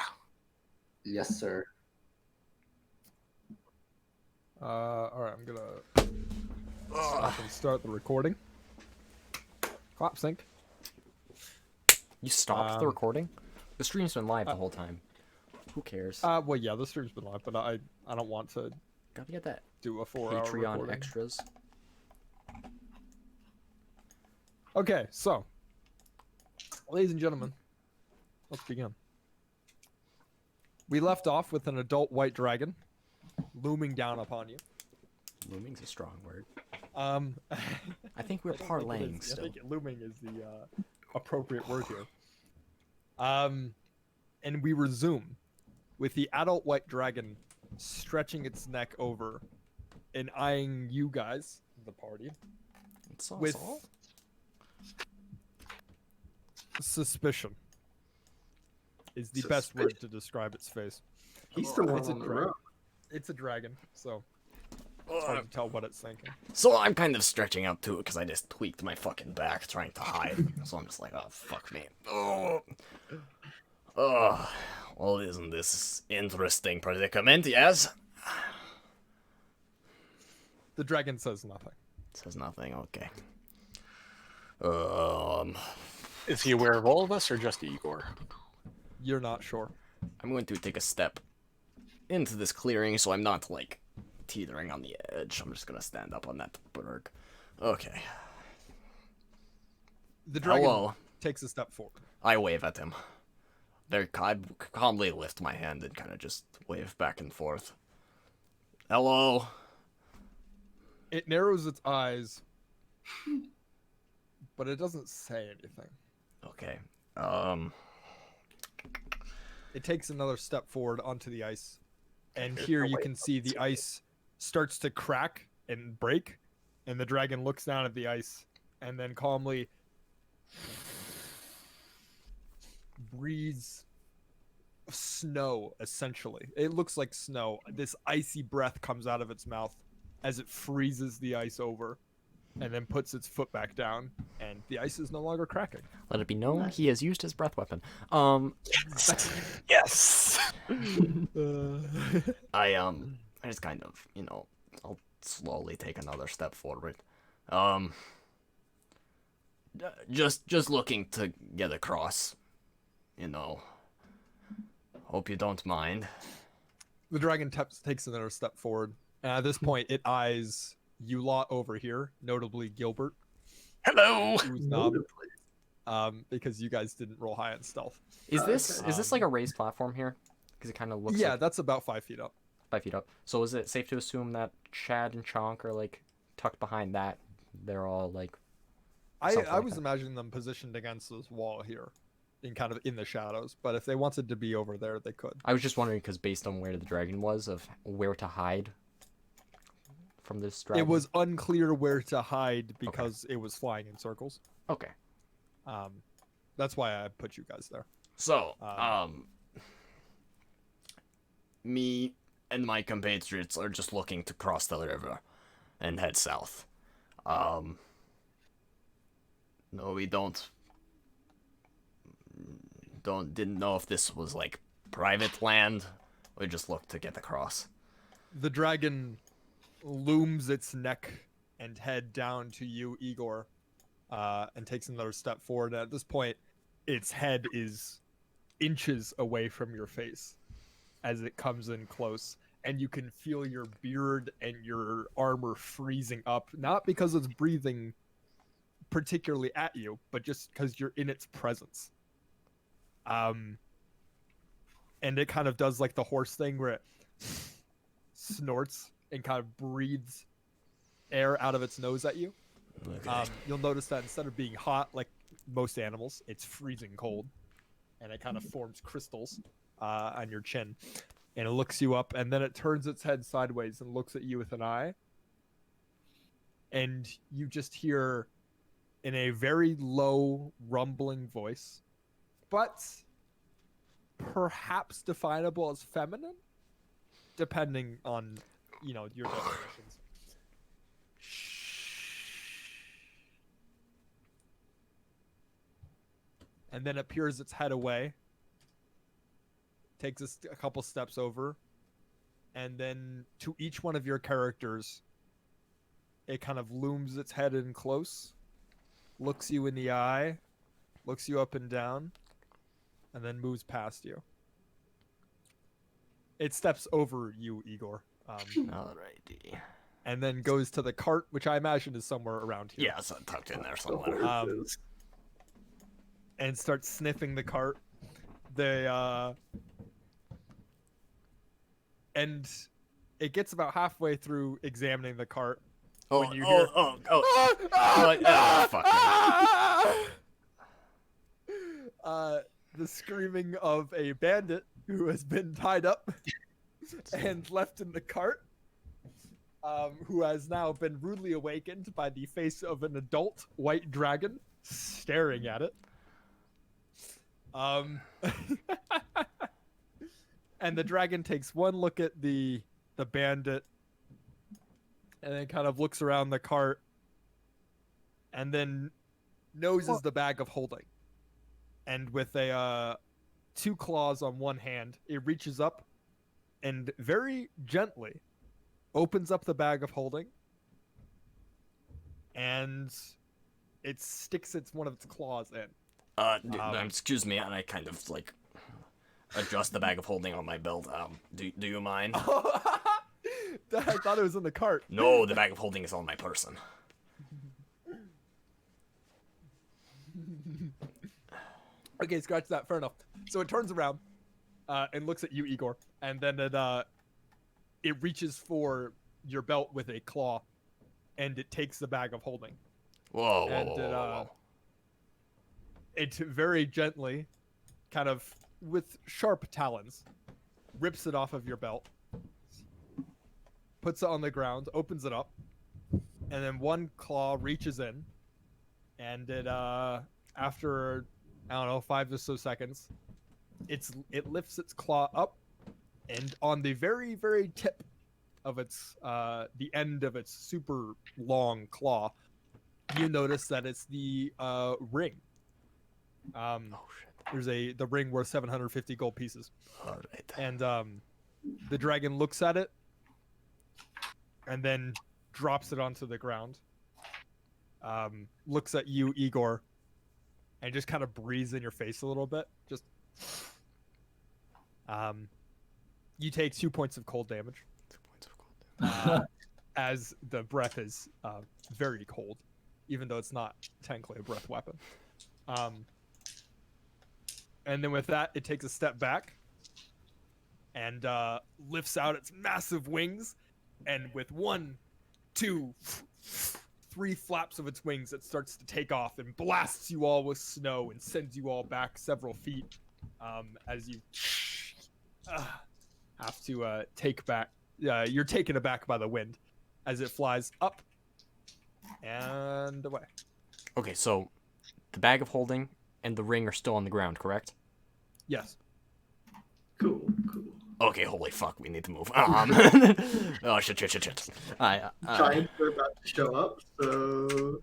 Yes, sir. All right. I'm gonna start the recording. Clap sync. You stopped the Um, recording? The stream's been live the whole time. Who cares? Well, yeah, the stream's been live, but I don't want to Gotta get that do a 4-hour Patreon recording. extras. Okay, so, ladies and gentlemen, let's begin. We left off with an adult white dragon looming down upon you. Looming's a strong word. I think we're think parlaying it is. still. I think looming is the appropriate word here. And we resume with the adult white dragon stretching its neck over and eyeing you guys, the party, It's all with all? suspicion. Is the best word to describe its face. He's the one It's a on the dragon. rope. It's a dragon, so it's hard to tell what it's thinking. So I'm kind of stretching out too because I just tweaked my fucking back trying to hide. So I'm just like, oh fuck me. Oh, well, isn't this interesting predicament? Yes. The dragon says nothing. Says nothing. Okay. Is he aware of all of us or just Igor? You're not sure. I'm going to take a step into this clearing so I'm not like teetering on the edge. I'm just gonna stand up on that berg. Okay. The dragon Hello. takes a step forward. I wave at him. I calmly lift my hand and kind of just wave back and forth. Hello. It narrows its eyes, but it doesn't say anything. Okay. It takes another step forward onto the ice, and here you can see the ice starts to crack and break, and the dragon looks down at the ice and then calmly breathes snow, essentially. It looks like snow. This icy breath comes out of its mouth as it freezes the ice over and then puts its foot back down, and the ice is no longer cracking. Let it be known he has used his breath weapon. Yes. I just kind of, I'll slowly take another step forward. Just looking to get across, Hope you don't mind. The dragon takes another step forward, and at this point, it eyes you lot over here, notably Gilbert, Hello. who's not, because you guys didn't roll high on stealth. Is this like a raised platform here? Because it kind of looks Yeah, like that's about 5 feet up. 5 feet up. So is it safe to assume that Chad and Chonk are like tucked behind that? They're all like. I something like was that. imagining them positioned against this wall here, in the shadows. But if they wanted to be over there, they could. I was just wondering because based on where the dragon was, of where to hide from this dragon. It was unclear where to hide because it was flying in circles. Okay. That's why I put you guys there. So, me and my compatriots are just looking to cross the river and head south. No, we didn't know if this was like private land. We just looked to get across. The dragon looms its neck and head down to you, Igor, and takes another step forward. At this point, its head is inches away from your face as it comes in close, and you can feel your beard and your armor freezing up, not because it's breathing particularly at you, but just because you're in its presence. And it kind of does like the horse thing where it snorts and kind of breathes air out of its nose at you. Okay. You'll notice that instead of being hot like most animals, it's freezing cold, and it kind of forms crystals on your chin, and it looks you up, and then it turns its head sideways and looks at you with an eye, and you just hear in a very low rumbling voice, but perhaps definable as feminine, depending on your definitions. and then it peers its head away, takes a couple steps over, and then to each one of your characters, it kind of looms its head in close, looks you in the eye, looks you up and down, and then moves past you. It steps over you, Igor. Alrighty. And then goes to the cart, which I imagine is somewhere around here. Yeah, it's tucked in there somewhere. And starts sniffing the cart. And it gets about halfway through examining the cart. When you hear... the screaming of a bandit who has been tied up and left in the cart, who has now been rudely awakened by the face of an adult white dragon staring at it. And the dragon takes one look at the bandit and then kind of looks around the cart and then noses the bag of holding. And with two claws on one hand, it reaches up and very gently opens up the bag of holding, and it sticks one of its claws in. Excuse me, and I kind of like adjust the bag of holding on my belt. Do you mind? I thought it was in the cart. No, the bag of holding is on my person. Okay, scratch that. Fair enough. So it turns around and looks at you, Igor, and then it reaches for your belt with a claw, and it takes the bag of holding. Whoa. It very gently, kind of with sharp talons, rips it off of your belt, puts it on the ground, opens it up, and then one claw reaches in, and it after, I don't know, 5 or so seconds, it lifts its claw up, and on the very, very tip of its the end of its super long claw, you notice that it's the ring. There's the ring worth 750 gold pieces. All right. And the dragon looks at it and then drops it onto the ground. Looks at you, Igor, and just kind of breathes in your face a little bit. Just you take 2 points of cold damage. 2 points of cold damage. As the breath is very cold, even though it's not technically a breath weapon. And then with that, it takes a step back and lifts out its massive wings, and with 1, 2, 3 flaps of its wings, it starts to take off and blasts you all with snow and sends you all back several feet as you have to take back. You're taken aback by the wind as it flies up and away. Okay, so the bag of holding and the ring are still on the ground, correct? Yes. Cool. Okay, holy fuck, we need to move. Oh, shit. Giants are about to show up, so...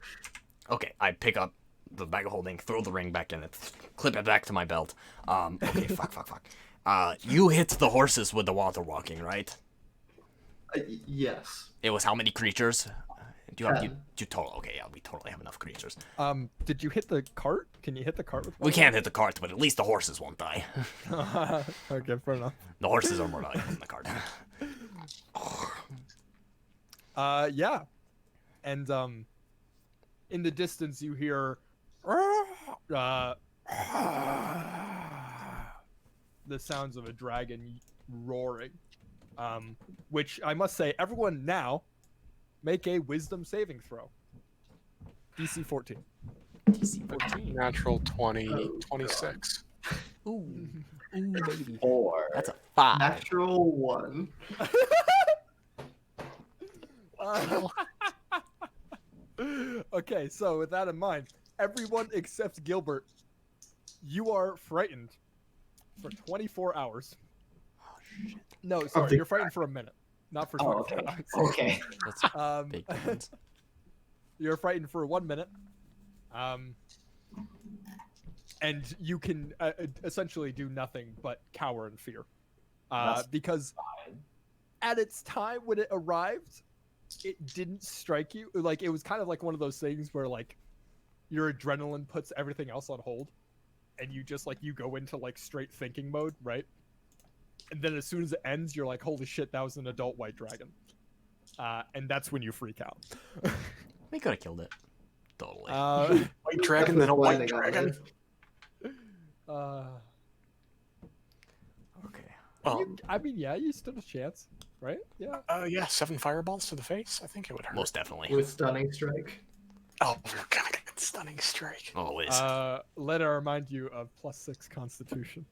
Okay, I pick up the bag of holding, throw the ring back in it, clip it back to my belt. Okay, fuck. You hit the horses with the water walking, right? Yes. It was how many creatures? Do you have 10. you total? Okay, yeah, we totally have enough creatures. Did you hit the cart? Can you hit the cart with We can't hit the cart, but at least the horses won't die. Okay, fair enough. The horses are more valuable than the cart. Yeah. And in the distance you hear the sounds of a dragon roaring. Which I must say, everyone now make a wisdom saving throw. DC 14. DC 14. Natural 20, 26. Ooh, baby. 4. That's a 5. Natural 1. Okay, so with that in mind, everyone except Gilbert, you are frightened for 24 hours. Oh, shit. No, sorry, you're frightened for a minute, not for 24 okay. hours. Okay. That's big difference. You're frightened for 1 minute. and you can essentially do nothing but cower in fear, That's because fine. at its time when it arrived, it didn't strike you. Like, it was kind of like one of those things where like your adrenaline puts everything else on hold, and you just like you go into like straight thinking mode, right? And then as soon as it ends, you're like, holy shit, that was an adult white dragon. And that's when you freak out. We could have killed it. Totally. White dragon, then a white dragon. Okay. I mean, yeah, you stood a chance, right? Yeah. Yeah, 7 fireballs to the face. I think it would hurt. Most definitely. With stunning strike. Oh, we're gonna get stunning strike. Always. Let it remind you of +6 Constitution.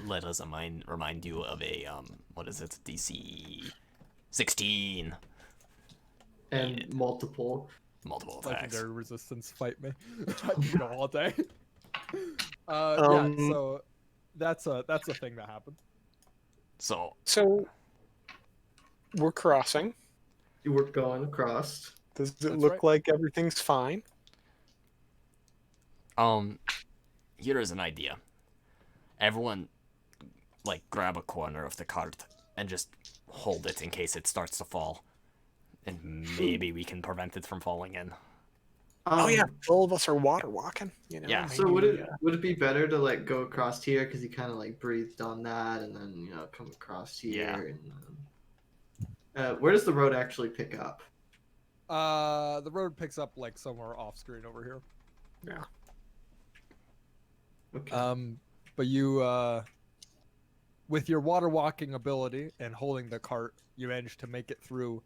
Let us remind you of a what is it? DC 16. And multiple. Multiple attacks. Legendary resistance, fight me. I can go all day. Yeah, so that's a thing that happened. So we're crossing. You were going across. Does it That's look right. like everything's fine? here is an idea. Everyone, like, grab a corner of the cart and just hold it in case it starts to fall. And maybe we can prevent it from falling in. Oh yeah, all of us are water walking. You know. Yeah. So maybe, would it be better to like go across here because he kind of like breathed on that and then come across here? Yeah. And where does the road actually pick up? The road picks up like somewhere off screen over here. Yeah. Okay. But you, with your water walking ability and holding the cart, you managed to make it through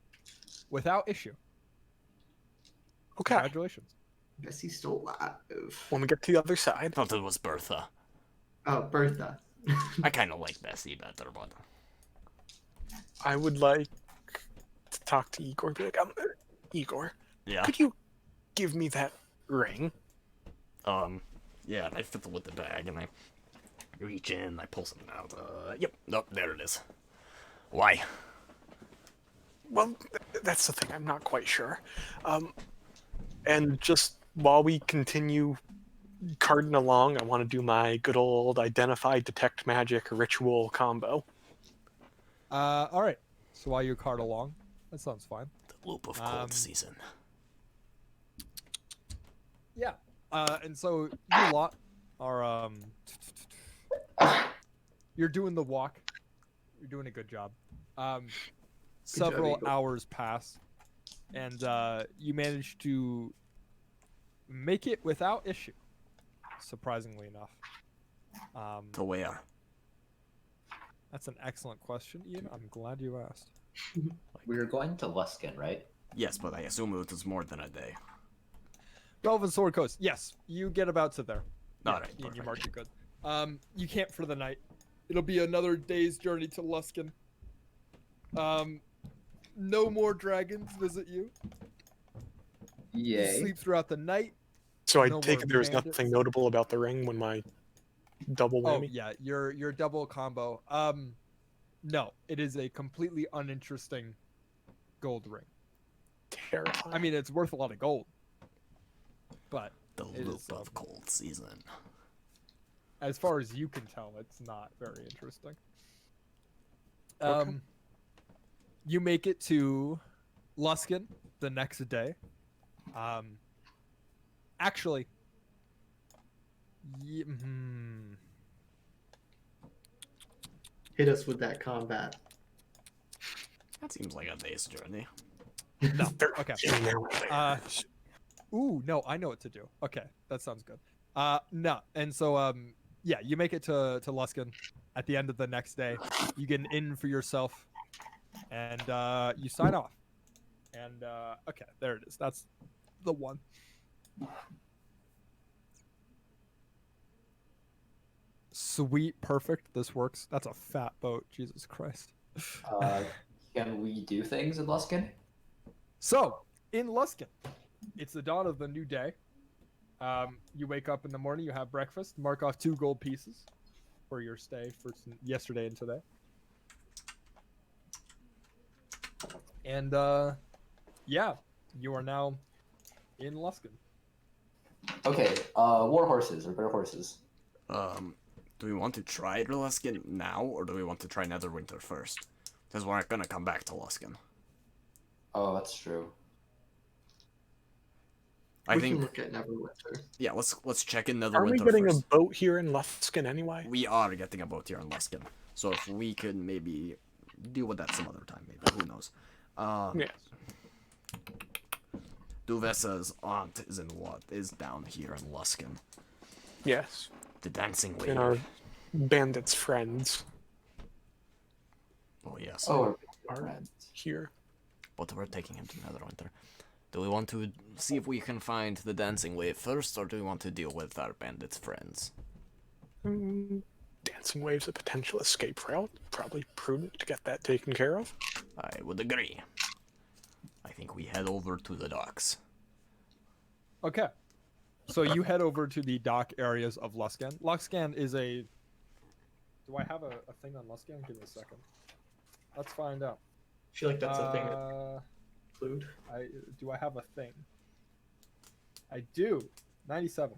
without issue. Okay. Congratulations. Guess he's still alive. When we get to the other side, Thought it was Bertha. Oh, Bertha. I kind of like Bessie better, but I would like to talk to Igor. Be like, Igor, yeah. could you give me that ring? Yeah, and I fiddle with the bag and I reach in, I pull something out. Yep, nope, there it is. Why? Well, that's the thing. I'm not quite sure. And just while we continue carting along, I want to do my good old identify, detect magic, ritual combo. All right. So while you cart along, that sounds fine. The loop of cold season. Yeah. And so you lot are you're doing the walk. You're doing a good job. Several Eagle. hours pass, and you manage to make it without issue. Surprisingly enough. To where? That's an excellent question, Ian. I'm glad you asked. We were going to Luskin, right? Yes, but I assume it was more than a day. Relevant Sword Coast. Yes, you get about to there. All right, Ian, you perfect. marked it good. You camp for the night. It'll be another day's journey to Luskin. No more dragons visit you. You Yay. sleep throughout the night. So I No take more it there was bandits. nothing notable about the ring when my double Oh whammy. yeah, your double combo. No, it is a completely uninteresting gold ring. Terrifying. I mean, it's worth a lot of gold, but The It loop is, of cold season. as far as you can tell, it's not very interesting. Okay. You make it to Luskin the next day. Actually, Hit us with that combat. That seems like a day's journey. no. Okay. In there. Ooh, no, I know what to do. Okay, that sounds good. No, and so yeah, you make it to Luskin at the end of the next day. You get an inn for yourself, and you sign off. And okay, there it is. That's the one. Sweet, perfect. This works. That's a fat boat. Jesus Christ. Can we do things in Luskin? So, in Luskin, it's the dawn of the new day. You wake up in the morning, you have breakfast, mark off 2 gold pieces for your stay for yesterday and today. And, yeah, you are now in Luskin. Okay, war horses or bear horses. Do we want to try Luskin now, or do we want to try Netherwinter first? Because we're gonna come back to Luskin. Oh, that's true. I We think. can look at Neverwinter. Yeah, let's check in Are we Netherwinter getting first. a boat here in Luskin anyway? We are getting a boat here in Luskin, so if we could maybe deal with that some other time, maybe who knows? Yes. Duvessa's aunt is down here in Luskin. Yes. The dancing wave. And our bandits' friends Oh yes. Oh, are here. But we're taking him to Netherwinter. Do we want to see if we can find the dancing wave first, or do we want to deal with our bandits' friends? Dancing Wave's a potential escape route. Probably prudent to get that taken care of. I would agree. I think we head over to the docks. Okay. So you head over to the dock areas of Luskan. Luskan is a... Do I have a thing on Luskan? Give me a second. Let's find out. I feel like that's a thing to include. Do I have a thing? I do. 97.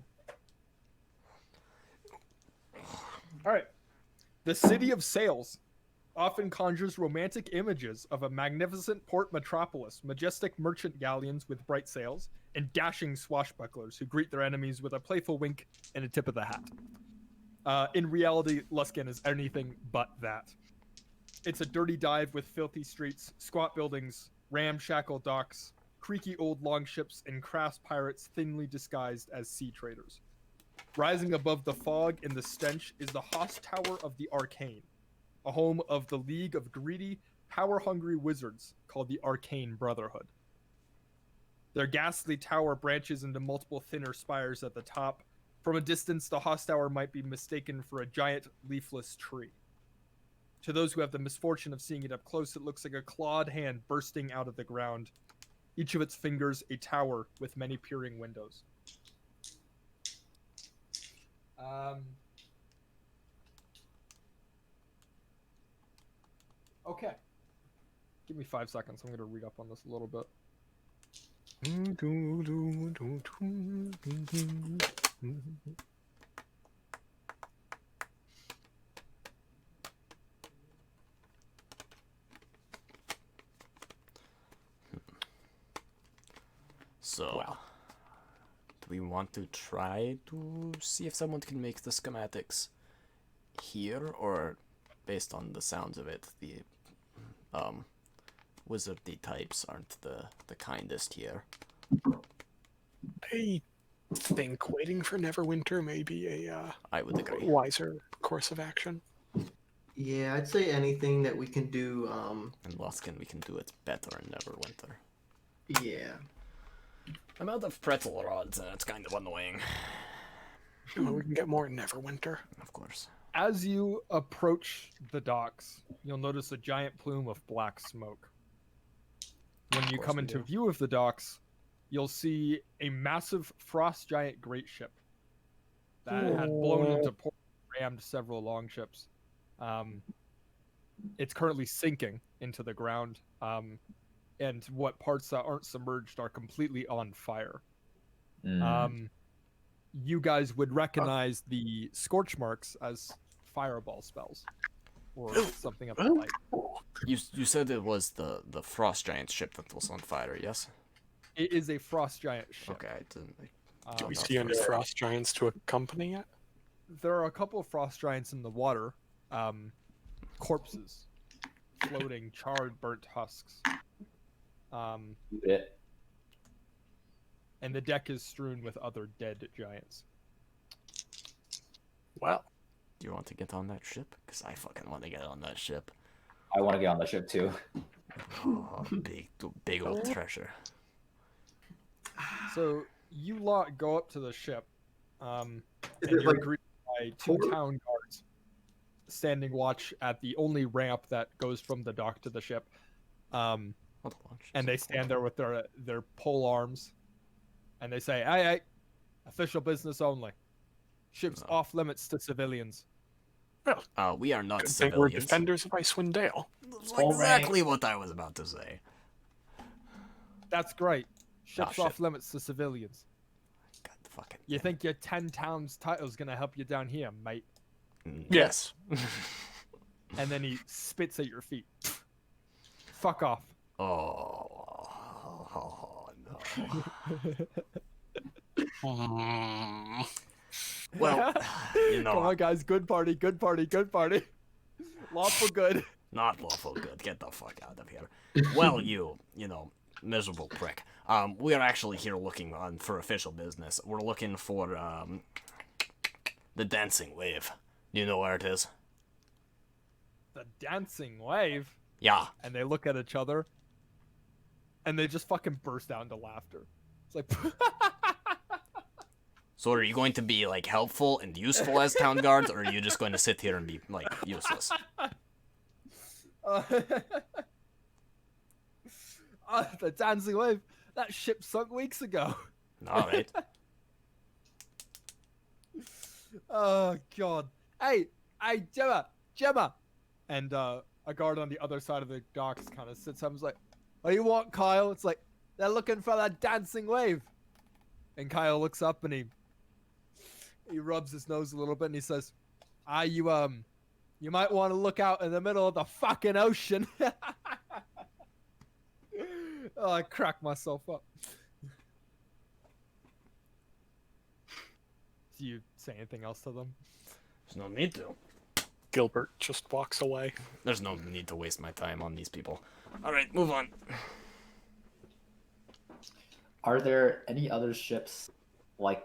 All right. The city of sails often conjures romantic images of a magnificent port metropolis, majestic merchant galleons with bright sails, and dashing swashbucklers who greet their enemies with a playful wink and a tip of the hat. In reality, Luskan is anything but that. It's a dirty dive with filthy streets, squat buildings, ramshackle docks, creaky old longships, and crass pirates thinly disguised as sea traders. Rising above the fog and the stench is the Hoss Tower of the Arcane, a home of the League of Greedy, power-hungry wizards called the Arcane Brotherhood. Their ghastly tower branches into multiple thinner spires at the top. From a distance, the Hoss Tower might be mistaken for a giant leafless tree. To those who have the misfortune of seeing it up close, it looks like a clawed hand bursting out of the ground, each of its fingers a tower with many peering windows. Okay. Give me 5 seconds. I'm going to read up on this a little bit. So, Well. do we want to try to see if someone can make the schematics here, or based on the sounds of it, the wizardy types aren't the kindest here? I think waiting for Neverwinter may be a I would agree. wiser course of action. Yeah, I'd say anything that we can do. In Luskin, we can do it better in Neverwinter. Yeah. I'm out of pretzel rods, and it's kind of annoying. Well, we can get more in Neverwinter. Of course. As you approach the docks, you'll notice a giant plume of black smoke. When you course come we into do. view of the docks, you'll see a massive frost giant great ship that had blown into port and rammed several longships. It's currently sinking into the ground, and what parts that aren't submerged are completely on fire. You guys would recognize the scorch marks as fireball spells or something of the like. You said it was the frost giant ship that was on fire, yes? It is a frost giant ship. Okay, I didn't. Do we not see any first. frost giants to accompany it? There are a couple of frost giants in the water, corpses, floating, charred, burnt husks. And the deck is strewn with other dead giants. Well, Do you want to get on that ship? Because I fucking want to get on that ship. I want to get on the ship too. Oh, big old treasure. So you lot go up to the ship, and Is it you're like greeted by two port? town guards standing watch at the only ramp that goes from the dock to the ship. Hold on. And they stand there with their pole arms, and they say, "Hey, official business only. Ships Oh. off limits to civilians." We are not good thing we're civilians. defenders of Icewind Dale. That's All exactly what I was about to say. That's great. Ships shit. off limits to civilians. God fucking. You think your 10 towns title's gonna help you down here, mate? Yes. And then he spits at your feet. Fuck off. Oh, no. Well, you know, Come on, guys. Good party. Good party. Good party. Lawful good. not lawful good. Get the fuck out of here. Well, you know, miserable prick. We are actually here looking for official business. We're looking for the dancing wave. Do you know where it is? The dancing wave. Yeah. And they look at each other. And they just fucking burst out into laughter. It's like. So are you going to be like helpful and useful as town guards, or are you just going to sit here and be like useless? The dancing wave. That ship sunk weeks ago. All right. Oh god. Hey, Gemma. And a guard on the other side of the docks kind of sits up and is like, "Oh, you want Kyle?" It's like, "They're looking for that dancing wave." And Kyle looks up and he rubs his nose a little bit and he says, you might want to look out in the middle of the fucking ocean." Oh, I cracked myself up. Do you say anything else to them? There's no need to. Gilbert just walks away. There's no need to waste my time on these people. All right, move on. Are there any other ships like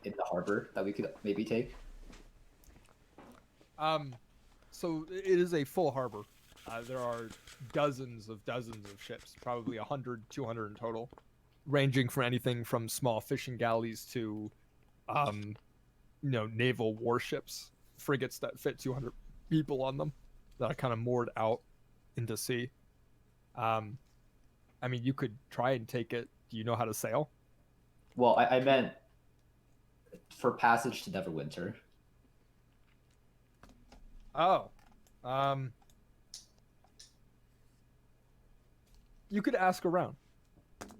in the harbor that we could maybe take? So it is a full harbor. There are dozens of ships, probably 100, 200 in total, ranging from anything from small fishing galleys to, naval warships, frigates that fit 200 people on them that are kind of moored out into sea. I mean, you could try and take it. Do you know how to sail? Well, I meant for passage to Neverwinter. Oh, you could ask around.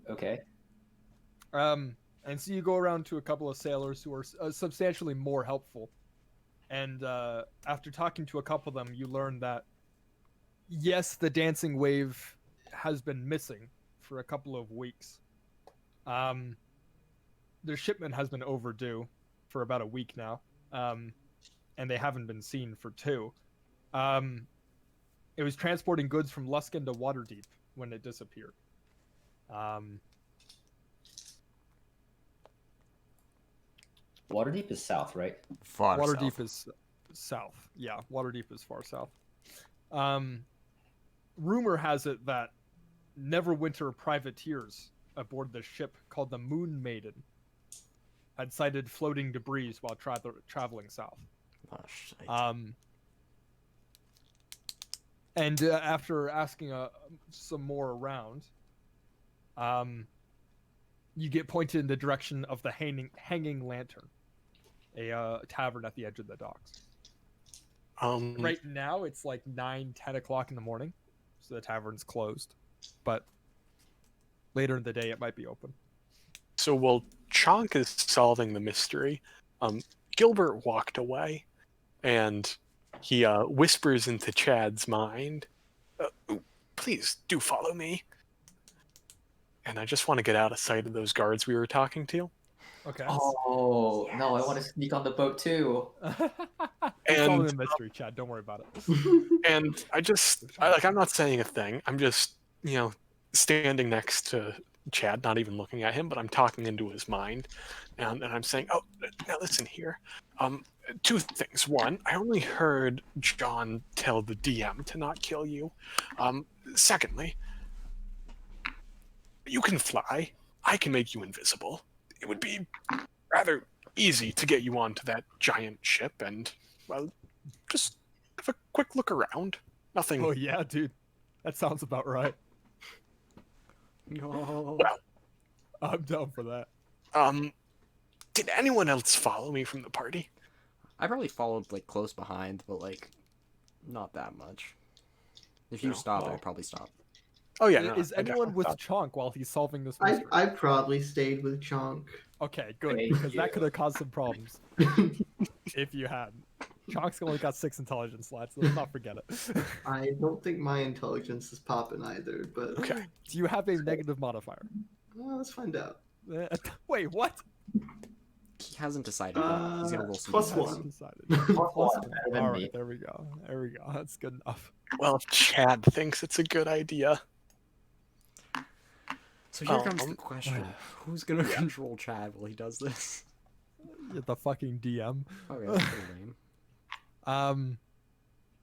Okay. And so you go around to a couple of sailors who are substantially more helpful. And after talking to a couple of them, you learn that, yes, the dancing wave has been missing for a couple of weeks. Their shipment has been overdue for about a week now. And they haven't been seen for 2. It was transporting goods from Luskin to Waterdeep when it disappeared. Waterdeep is south, right? Far Waterdeep south. is south. Yeah, Waterdeep is far south. Rumor has it that Neverwinter privateers aboard the ship called the Moon Maiden had sighted floating debris while traveling south. Oh, shit. And after asking some more around, you get pointed in the direction of the Hanging Lantern, a tavern at the edge of the docks. Right now, it's like 9, 10 o'clock in the morning, so the tavern's closed. But later in the day, it might be open. So while Chonk is solving the mystery, Gilbert walked away, and he whispers into Chad's mind, "Please do follow me." And I just want to get out of sight of those guards we were talking to. Okay. Oh, no, I want to sneak on the boat too. It's all in the mystery, Chad. Don't worry about it. And I'm not saying a thing. I'm just, standing next to Chad, not even looking at him, but I'm talking into his mind. And I'm saying, "Oh, now listen here. 2 things. One, I only heard John tell the DM to not kill you. Secondly, you can fly. I can make you invisible. It would be rather easy to get you onto that giant ship and, well, just have a quick look around. Nothing." Oh, yeah, dude. That sounds about right. No. Well, I'm down for that. did anyone else follow me from the party? I probably followed like close behind, but like not that much. If you No, stop, well. I'd probably stop. Oh yeah, no, Is I anyone definitely with thought- Chonk while he's solving this I mystery? I probably stayed with Chonk. Okay, good, Thank because that you. could have caused some problems if you hadn't. Chonk's only got 6 intelligence slots. Let's not forget it. I don't think my intelligence is popping either, but Okay. Do you have a negative modifier? let's find out. Wait, what? He hasn't decided yet. He's gonna roll some plus dice. one. Hasn't decided. Plus Plus one, one. better than All me. right, there we go. There we go. That's good enough. Well, if Chad thinks it's a good idea, So here comes the question: who's gonna yeah. control Chad while he does this? You're the fucking DM. Okay, that's pretty lame.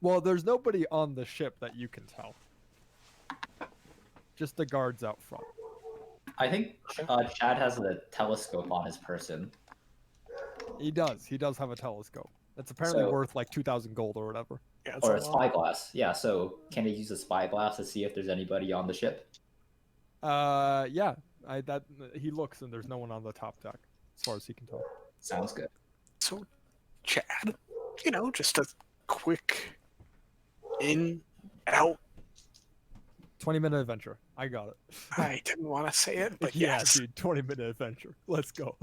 Well, there's nobody on the ship that you can tell. Just the guards out front. I think Chad has a telescope on his person. He does. He does have a telescope. It's apparently So- worth like 2,000 gold or whatever. Yeah, it's Or a a lot. spyglass. Yeah, so can he use a spyglass to see if there's anybody on the ship? Yeah. He looks and there's no one on the top deck, as far as he can tell. Sounds good. So, Chad, just a quick in, out. 20-minute adventure. I got it. I didn't want to say it, but Yeah, yes. dude. 20-minute adventure. Let's go.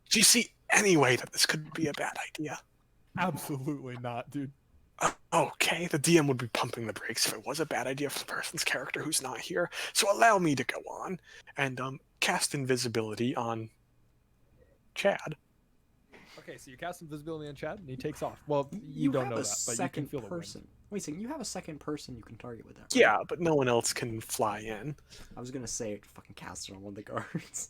Do you see any way that this could be a bad idea? Absolutely not, dude. Okay, the DM would be pumping the brakes if it was a bad idea for the person's character who's not here. So allow me to go on and cast invisibility on Chad. Okay, so you cast invisibility on Chad, and he takes off. Well, you don't have know a that, but you can second feel the wind. person. Wait a second, you have a second person you can target with that. Right? Yeah, but no one else can fly in. I was gonna say fucking cast it on one of the guards.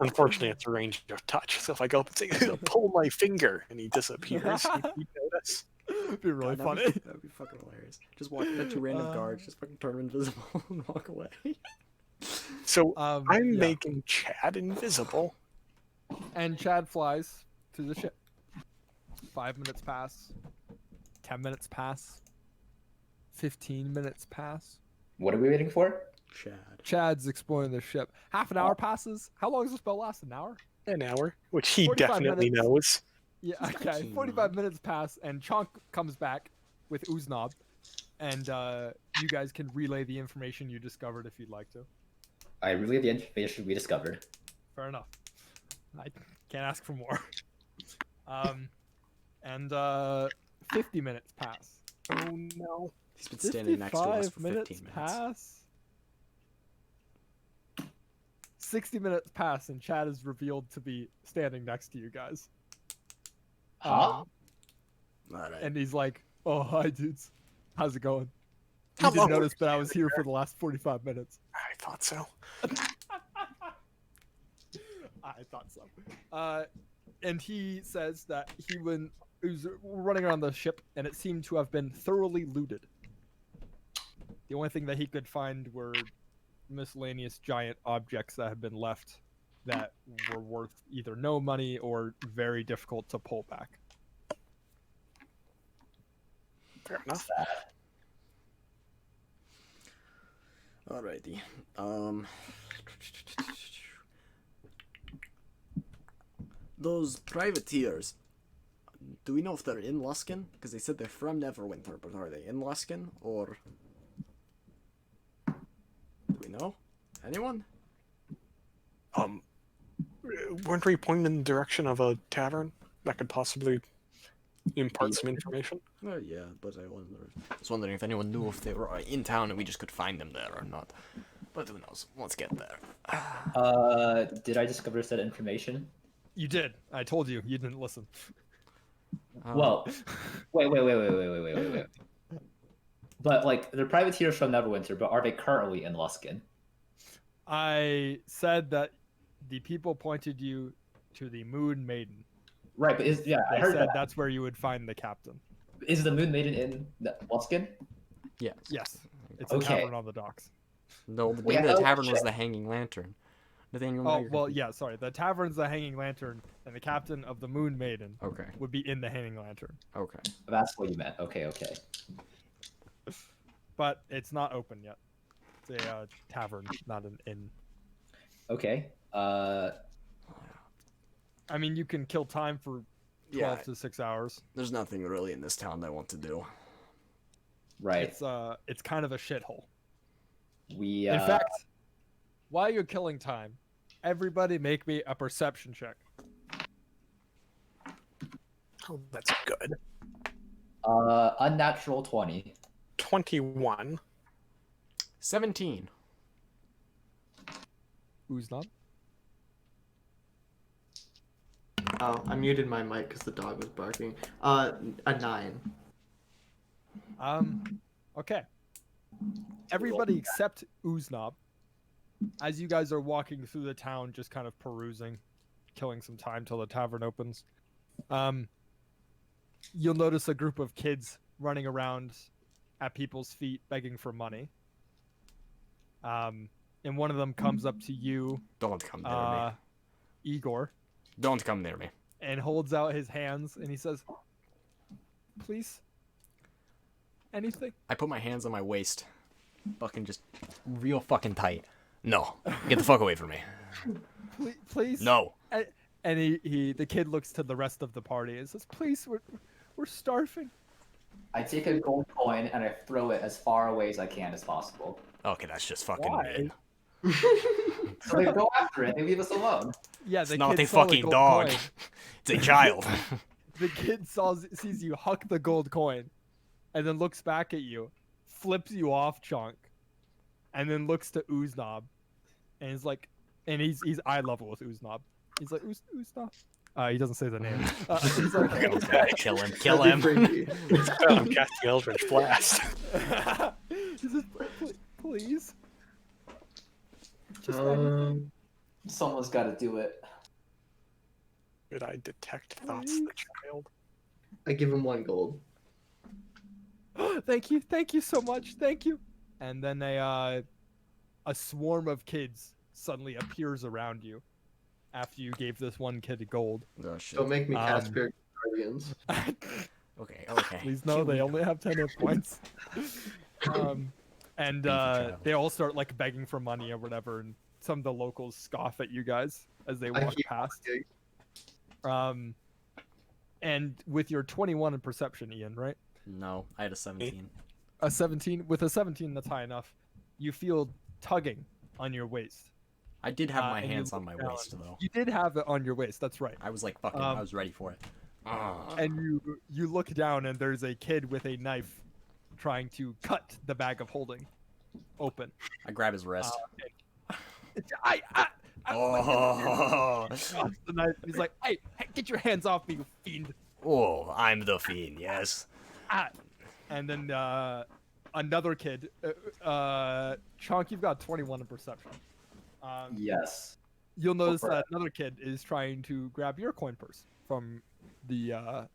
Unfortunately, it's a range of touch. So if I go up and say, pull my finger, and he disappears, you notice. It'd be really God, funny. That'd be fucking hilarious. Just walk up to random guards, just fucking turn them invisible and walk away. So I'm Yeah. making Chad invisible. And Chad flies to the ship. 5 minutes pass. 10 minutes pass. 15 minutes pass. What are we waiting for? Chad. Chad's exploring the ship. Half an hour passes. How long does the spell last? An hour? An hour, which he 45 definitely minutes. knows. Yeah, He's not okay. keen 45 on minutes pass, and Chonk comes back with Uznaub, and you guys can relay the information you discovered if you'd like to. I relay the information we discovered. Fair enough. I can't ask for more. And 50 minutes pass. Oh no. He's been standing next to us 55 for minutes 15 minutes. pass. 60 minutes pass, and Chad is revealed to be standing next to you guys. Huh? Alright. And he's like, "Oh, hi, dudes. How's it going? You How didn't long were notice, you but I was here for the last 45 minutes." I thought so. I thought so. And he says that he was running around the ship, and it seemed to have been thoroughly looted. The only thing that he could find were miscellaneous giant objects that had been left that were worth either no money or very difficult to pull back. Fair enough. Alrighty. Those privateers. Do we know if they're in Luskin? Because they said they're from Neverwinter, but are they in Luskin or? Do we know? Anyone? Weren't we pointing in the direction of a tavern that could possibly impart some information? Oh yeah, but I was wondering if anyone knew if they were in town and we just could find them there or not. But who knows? Let's get there. Did I discover said information? You did. I told you. You didn't listen. Well, wait. But like, they're privateers from Neverwinter, but are they currently in Luskin? I said that the people pointed you to the Moon Maiden. Right, but I They heard said that. that's where you would find the captain. Is the Moon Maiden in Luskin? Yes. Yes. It's a Okay. tavern on the docks. No, the Wait, name of the oh, tavern was shit. the Hanging Lantern. Nathaniel, now Oh, you're well, confused. yeah, sorry. The tavern's the Hanging Lantern, and the captain of the Moon Maiden Okay. would be in the Hanging Lantern. Okay. That's what you meant. Okay. But it's not open yet. It's a tavern, not an inn. Okay. I mean, you can kill time for 12 Yeah. to 6 hours. There's nothing really in this town that I want to do. Right. It's kind of a shithole. We In fact, while you're killing time, everybody make me a perception check. Oh, that's good. unnatural 20. 21. 17. Who's not? Oh, I muted my mic because the dog was barking. A 9. Okay. Everybody except Ooznaub, as you guys are walking through the town, just kind of perusing, killing some time till the tavern opens, you'll notice a group of kids running around at people's feet begging for money. And one of them comes up to you, Don't come near me. Igor, Don't come near me. and holds out his hands, and he says, "Please, anything?" I put my hands on my waist. Fucking just real fucking tight. No. Get the fuck away from me. Please. No. And the kid looks to the rest of the party and says, "Please, we're starving." I take a gold coin and I throw it as far away as I can as possible. Okay, that's just fucking Why? mean. So they go after it. They leave us alone. Yeah, It's the not kid a saw the fucking gold dog. coin. It's a child. The kid sees you huck the gold coin, and then looks back at you, flips you off, Chunk, and then looks to Ooznaub, and he's like, and he's eye level with Ooznaub. He's like, Ooznaub. He doesn't say the name. He's like, Okay, kill him. Kill That'd him. be freaky. I'm casting Eldritch Blast. he says, please. Just Someone's got to do it. Did I detect thoughts of the child? I give him 1 gold. Thank you so much, thank you. And then a swarm of kids suddenly appears around you after you gave this one kid gold. Oh, shit. Don't make me cast Spirit Guardians. Okay, okay. Please know they only have 10 hit points. And child. they all start like begging for money or whatever, and some of the locals scoff at you guys as they walk keep past. walking. And with your 21 in perception, Ian, right? No, I had a 17. A 17. With a 17, that's high enough. You feel tugging on your waist. I did have my and you hands on look my down. waist, though. You did have it on your waist. That's right. I was like, fucking, I was ready for it. And you look down, and there's a kid with a knife trying to cut the bag of holding open. I grab his wrist. Oh. The knife. He's like, hey, get your hands off me, you fiend. Oh, I'm the fiend, yes. And then another kid. Chonk, you've got 21 in perception. Yes. You'll notice that another kid is trying to grab your coin purse from the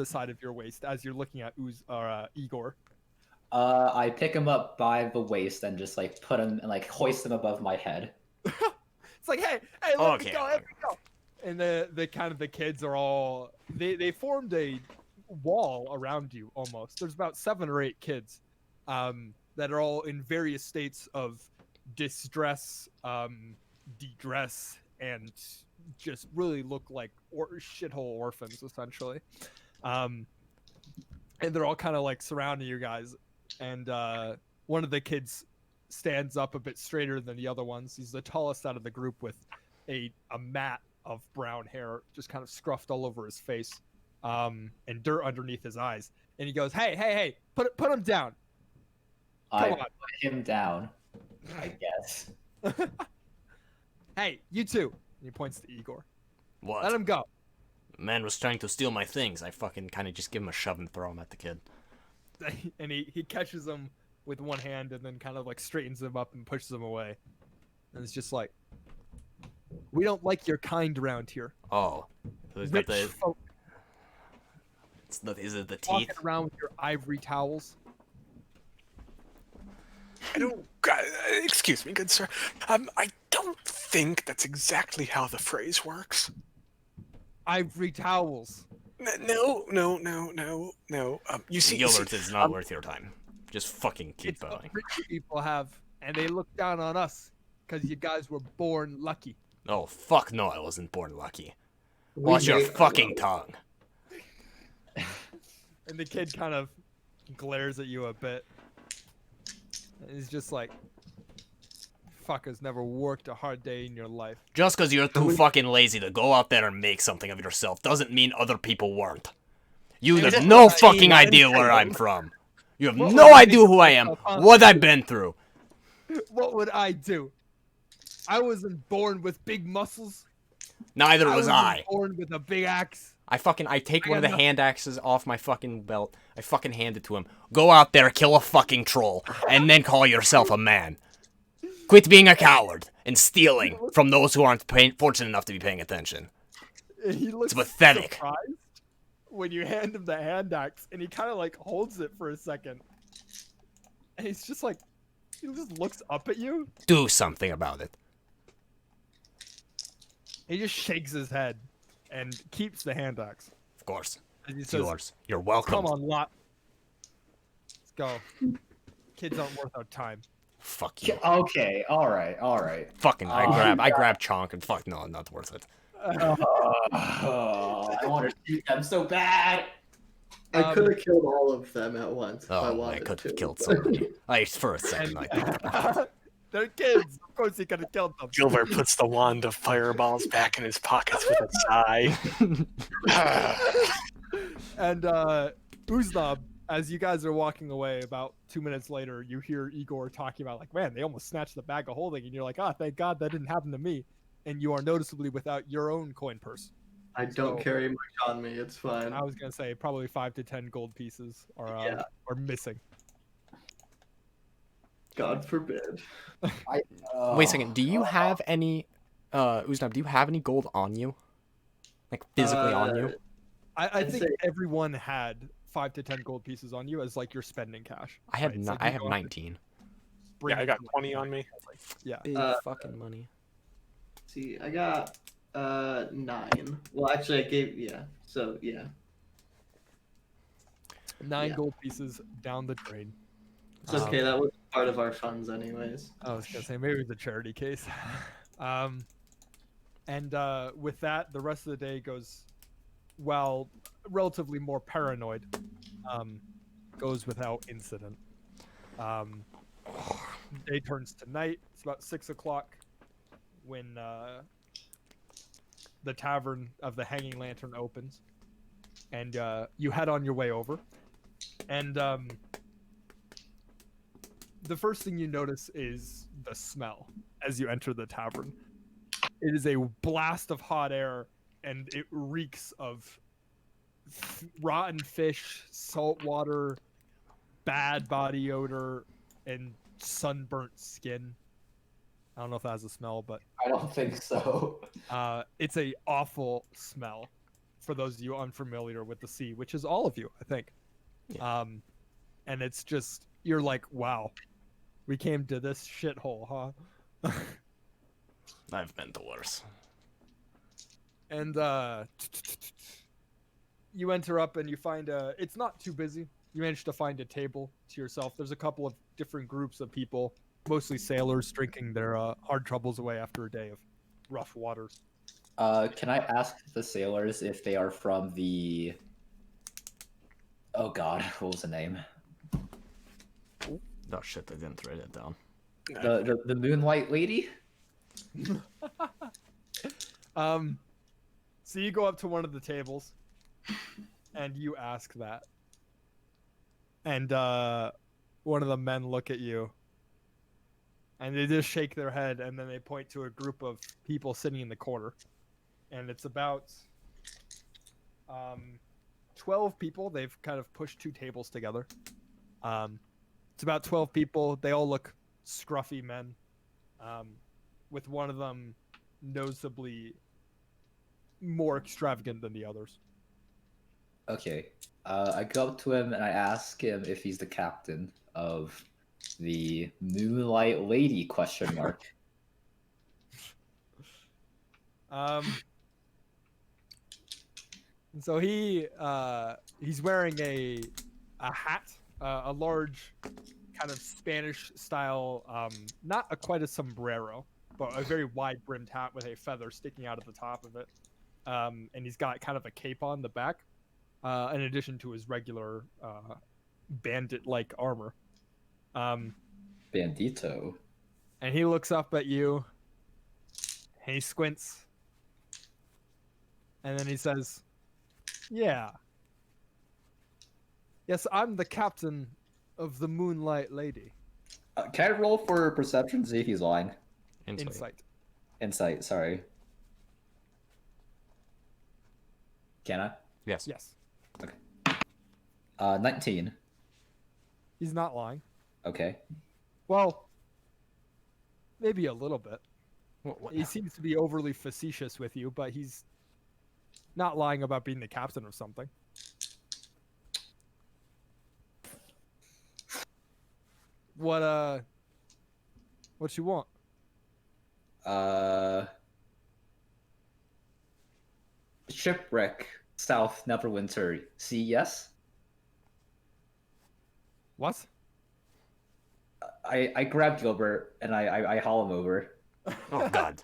side of your waist as you're looking at Igor. I pick him up by the waist and just like put him and like hoist him above my head. It's like, hey, let me Okay. go, let me go. And the kids are all they formed a wall around you almost. There's about 7 or 8 kids that are all in various states of distress, de-dress, and just really look like shithole orphans essentially. And they're all kind of like surrounding you guys. And one of the kids stands up a bit straighter than the other ones. He's the tallest out of the group with a mat of brown hair just kind of scruffed all over his face, and dirt underneath his eyes. And he goes, hey, put him down. I Come on. put him down, I guess. Hey, you too. And he points to Igor. What? Let him go. Man was trying to steal my things. I fucking kind of just give him a shove and throw him at the kid. And he catches him with one hand and then kind of like straightens him up and pushes him away. And it's just like, we don't like your kind around here. Oh. So he's Rich got the, folk is it the walking teeth? around with your ivory towels. I don't. Excuse me, good sir. I don't think that's exactly how the phrase works. Ivory towels. No. You see, Gilbert, it's not worth your time. Just fucking keep It's what going. rich people have, and they look down on us because you guys were born lucky. Oh, fuck no, I wasn't born lucky. We Watch your made- fucking tongue. And the kid kind of glares at you a bit. He's just like, fuckers never worked a hard day in your life. Just because you're too fucking lazy to go out there and make something of yourself doesn't mean other people weren't. You And have what no would I fucking mean? idea where I'm from. You have What no would I idea do who I with am, myself, huh? what I've been through. What would I do? I wasn't born with big muscles. Neither was wasn't I. born with a big axe. I take I one of got the hand axes off my fucking belt. I fucking hand it to him. Go out there, kill a fucking troll, and then call yourself a man. Quit being a coward and stealing from those who aren't fortunate enough to be paying attention. And he looks pathetic. surprised when you hand him the hand axe, and he kind of like holds it for a second. And he's just like, he just looks up at you. Do something about it. He just shakes his head and keeps the hand axe. Of course. And he It's says, yours. You're welcome. "Come on, lot. Let's go. Kids aren't worth our time." Fuck you. Okay, all right. Fucking, I grab Chonk and fuck, no, not worth it. I want to shoot them so bad. I could have killed all of them at once if I Oh, I wanted could to. have killed somebody. For a second, I thought. They're kids. Of course, he could have killed them. Gilbert puts the wand of fireballs back in his pockets with a sigh. And Uznab, as you guys are walking away, about 2 minutes later, you hear Igor talking about like, man, they almost snatched the bag of holding, and you're like, ah, thank God that didn't happen to me. And you are noticeably without your own coin purse. I don't So- carry much on me. It's fine. I was gonna say probably 5 to 10 gold pieces are missing. God forbid. Wait a second, do you have any, Uznab, do you have any gold on you? Like, physically on you? I I'd think say- everyone had 5 to 10 gold pieces on you as like your spending cash. I have right? So I you have don't have to 19. bring Yeah, I it got to, like, 20 on me. Yeah. Big Uh, fucking money. See, I got 9. Well, actually, I gave So yeah. 9 Yeah. gold pieces down the drain. It's okay. That was part of our funds, anyways. I was gonna say maybe it's a charity case. And with that, the rest of the day goes, well, relatively more paranoid. Goes without incident. Day turns to night. It's about 6 o'clock when the tavern of the Hanging Lantern opens, and you head on your way over. And the first thing you notice is the smell as you enter the tavern. It is a blast of hot air, and it reeks of rotten fish, salt water, bad body odor, and sunburnt skin. I don't know if that has a smell, but I don't think so. it's a awful smell for those of you unfamiliar with the sea, which is all of you, I think. Yeah. And it's just, you're like, wow, we came to this shithole, huh? I've been to worse. And you enter up and you find it's not too busy. You manage to find a table to yourself. There's a couple of different groups of people, mostly sailors, drinking their hard troubles away after a day of rough waters. Can I ask the sailors if they are from the... Oh god, what was the name? Oh shit, I didn't write it down. The Moonlight Lady? So you go up to one of the tables and you ask that. And one of the men look at you and they just shake their head, and then they point to a group of people sitting in the corner. And it's about 12 people. They've kind of pushed 2 tables together. It's about 12 people. They all look scruffy men, with one of them noticeably more extravagant than the others. Okay. I go up to him and I ask him if he's the captain of the Moonlight Lady ? So he's wearing a hat, a large kind of Spanish style, not quite a sombrero, but a very wide brimmed hat with a feather sticking out of the top of it. And he's got kind of a cape on the back, in addition to his regular bandit-like armor. Bandito. And he looks up at you. And he squints. And then he says, "Yeah. Yes, I'm the captain of the Moonlight Lady." Can I roll for perception to see if he's lying? Insight. Insight, sorry. Can I? Yes. Yes. 19. He's not lying. Okay. Well, maybe a little bit. What? He seems to be overly facetious with you, but he's not lying about being the captain of something. What you want? Shipwreck, South Neverwinter. See, yes? What? I grab Gilbert and I haul him over. Oh God!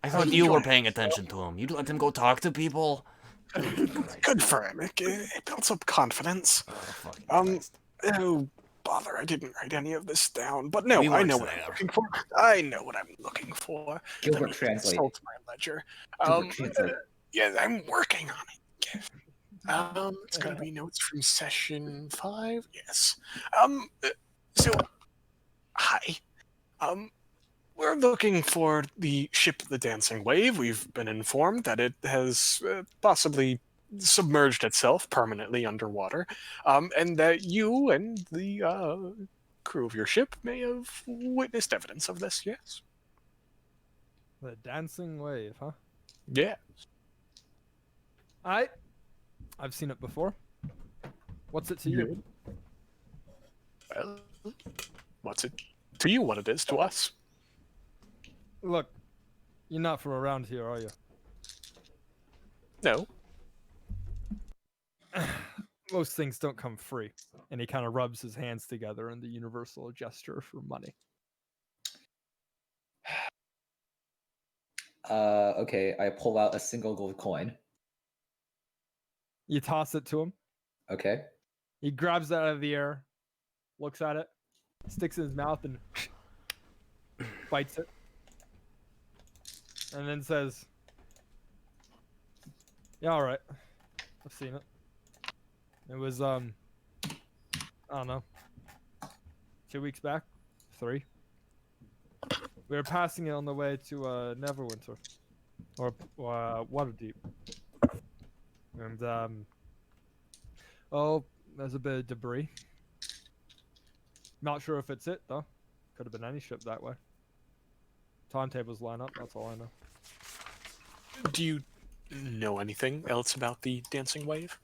I thought you were paying attention to him. You'd let him go talk to people. Good for him. It builds up confidence. Oh, fucking Um, Christ. Oh, bother, I didn't write any of this down. But no, We I weren't know what I'm there. looking for. I know what I'm looking for. Gilbert Let me translate. consult my ledger. Gilbert translate. Yeah, I'm working on it. It's gonna be notes from session 5. Yes. So, hi. We're looking for the ship, the Dancing Wave. We've been informed that it has possibly submerged itself permanently underwater, and that you and the crew of your ship may have witnessed evidence of this. Yes. The Dancing Wave, huh? Yeah. I've seen it before. What's it to you? Well, what's it to you? What it is to us? Look, you're not from around here, are you? No. Most things don't come free. And he kind of rubs his hands together in the universal gesture for money. Okay, I pull out a single gold coin. You toss it to him. Okay. He grabs it out of the air, looks at it, sticks it in his mouth, and bites it. And then says, "Yeah, all right. I've seen it. It was, I don't know, 2 weeks back? 3? We were passing it on the way to Neverwinter. Or Waterdeep. And, there's a bit of debris. Not sure if it's it, though. Could have been any ship that way. Timetables line up, that's all I know." Do you know anything else about the Dancing Wave?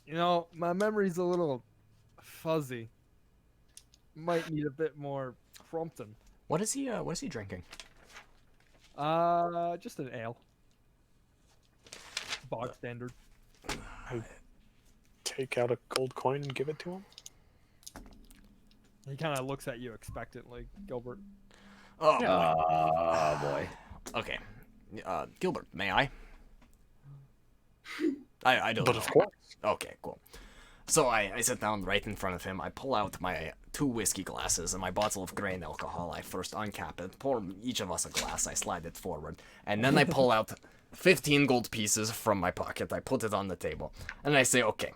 You know, my memory's a little fuzzy. Might need a bit more prompting. What is he drinking? Just an ale. Bog standard. Take out a gold coin and give it to him? He kind of looks at you expectantly, Gilbert. Oh, Boy. okay. Gilbert, may I? I don't But know. of course. Okay, cool. So I sit down right in front of him. I pull out my 2 whiskey glasses and my bottle of grain alcohol. I first uncap it, pour each of us a glass. I slide it forward, and then I pull out 15 gold pieces from my pocket. I put it on the table, and I say, "Okay,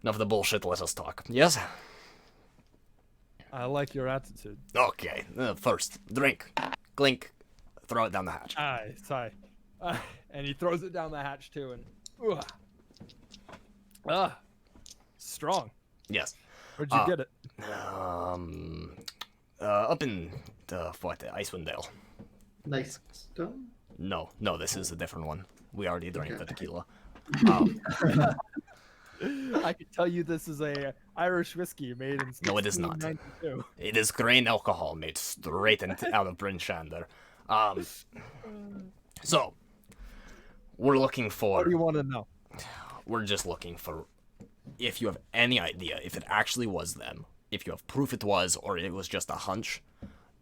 enough of the bullshit. Let us talk." Yes. I like your attitude. Okay. First, drink, clink, throw it down the hatch. Aye, sigh. And he throws it down the hatch too, and strong. Yes. Where'd you get it? Up in Icewind Dale. Nice stone. No, this is a different one. We already drank the tequila. I can tell you this is a Irish whiskey made in No, it is not. 1692. It is grain alcohol made straight out of Bryn Shander. So, we're looking What for... do you want to know? We're just looking for... If you have any idea if it actually was them, if you have proof it was, or it was just a hunch,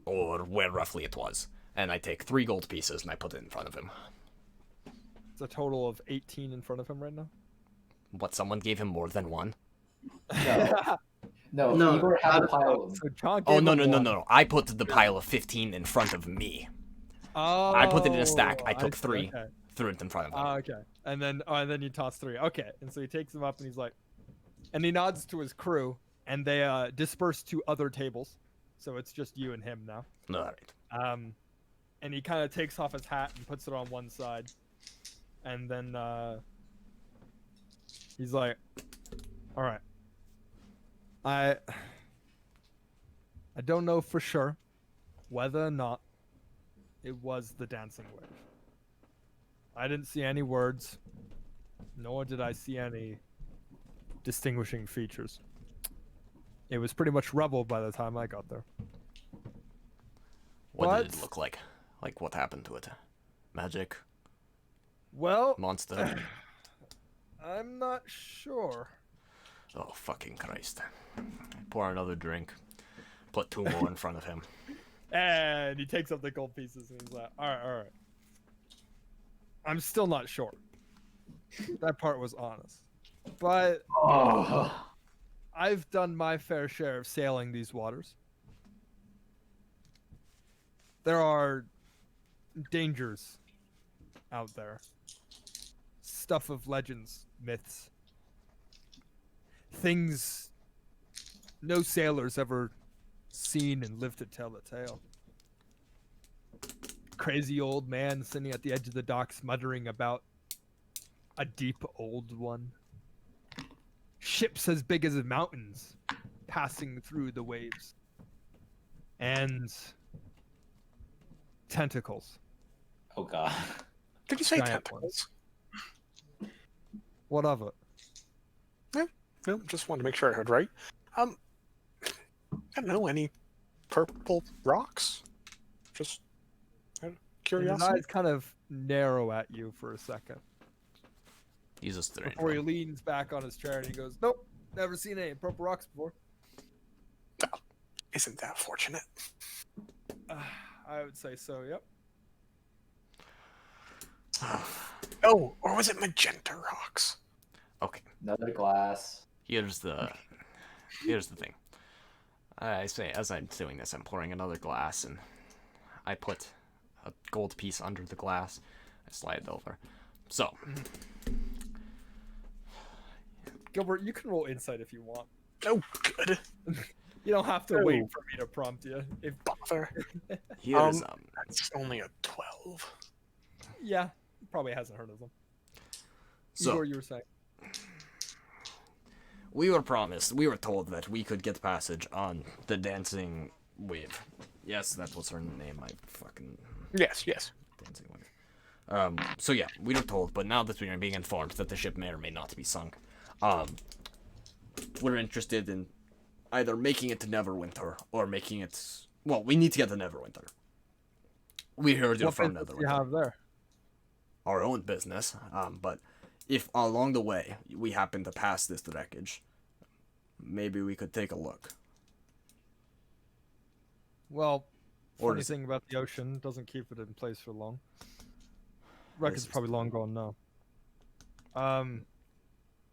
or where roughly it was. And I take 3 gold pieces and I put it in front of him. It's a total of 18 in front of him right now. What? Someone gave him more than one? No, No, Igor had out a of- pile. So John Oh gave no him no no one. no! I put the pile of 15 in front of me. Oh, I put it in a stack. I took see, 3, Okay. threw it in front of him. Okay. And then you toss 3. Okay. And so he takes them up and he's like, and he nods to his crew, and they disperse to other tables. So it's just you and him now. All right. And he kind of takes off his hat and puts it on one side, and then he's like, "All right, I don't know for sure whether or not it was the dancing wave. I didn't see any words, nor did I see any distinguishing features. It was pretty much rubble by the time I got there. What did But- it look like? Like what happened to it? Magic? Well, Monster? I'm not sure. Oh fucking Christ! Pour another drink. Put 2 more in front of him. And he takes up the gold pieces and he's like, all right. I'm still not sure. That part was honest. But Oh. I've done my fair share of sailing these waters. There are dangers out there. Stuff of legends, myths. Things no sailor's ever seen and lived to tell the tale. Crazy old man sitting at the edge of the docks muttering about a deep old one. Ships as big as mountains passing through the waves. And tentacles. Oh god. Did you say Giant tentacles? What of it? No, just wanted to make sure I heard right. I don't know, any purple rocks? Just out of And his curiosity. eyes kind of narrow at you for a second He's a strange before he one. leans back on his chair and he goes, "Nope, never seen any purple rocks before." Isn't that fortunate? I would say so. Yep. Oh, or was it magenta rocks? Okay. Another glass. Here's the thing. I say as I'm doing this, I'm pouring another glass, and I put a gold piece under the glass. I slide it over. So, Gilbert, you can roll insight if you want. Oh, good. You don't have to Oh. wait for me to prompt you. If Bother. here's That's only a 12. yeah, probably hasn't heard of them. so Igor, you were saying. we were told that we could get passage on the dancing wave. Yes, that was her name. I fucking Yes. dancing wave. So yeah, we were told, but now that we are being informed that the ship may or may not be sunk, we're interested in either making it to Neverwinter or making it. Well, we need to get to Neverwinter. We heard you're What from business do you Neverwinter. have there? Our own business. But if along the way we happen to pass this wreckage, maybe we could take a look. Well, Or funny does- thing about the ocean doesn't keep it in place for long. Record's is- probably long gone now.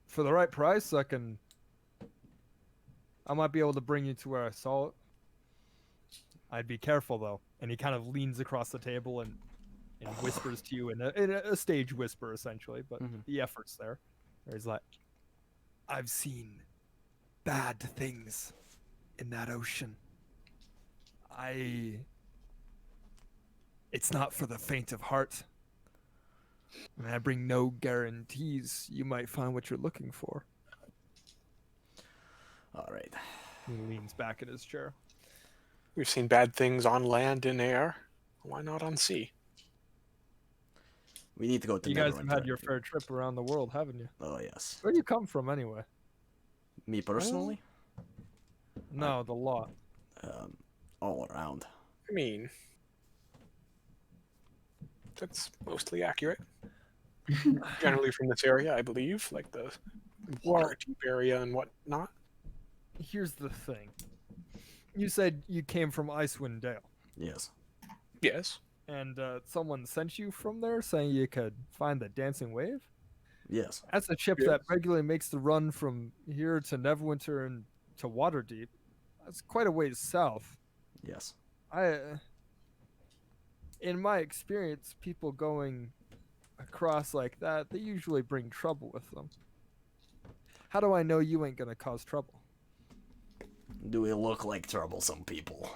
For the right price, I might be able to bring you to where I saw it. I'd be careful though. And he kind of leans across the table and whispers to you in a stage whisper essentially, but Mhm. the effort's there. Where he's like, "I've seen bad things in that ocean. It's not for the faint of heart. And I bring no guarantees you might find what you're looking for." All right. He leans back in his chair. We've seen bad things on land and air. Why not on sea? We need to go to You guys have Neverwinter. had your fair trip around the world, haven't you? Oh yes. Where do you come from anyway? Me personally, No, the lot. all around. I mean, that's mostly accurate. Generally from this area, I believe, like the Waterdeep area and whatnot. Here's the thing. You said you came from Icewind Dale, Yes. Yes. and someone sent you from there saying you could find the dancing wave? Yes. That's a ship Yes. that regularly makes the run from here to Neverwinter and to Waterdeep. That's quite a ways south. Yes. In my experience, people going across like that, they usually bring trouble with them. How do I know you ain't gonna cause trouble? Do we look like troublesome people?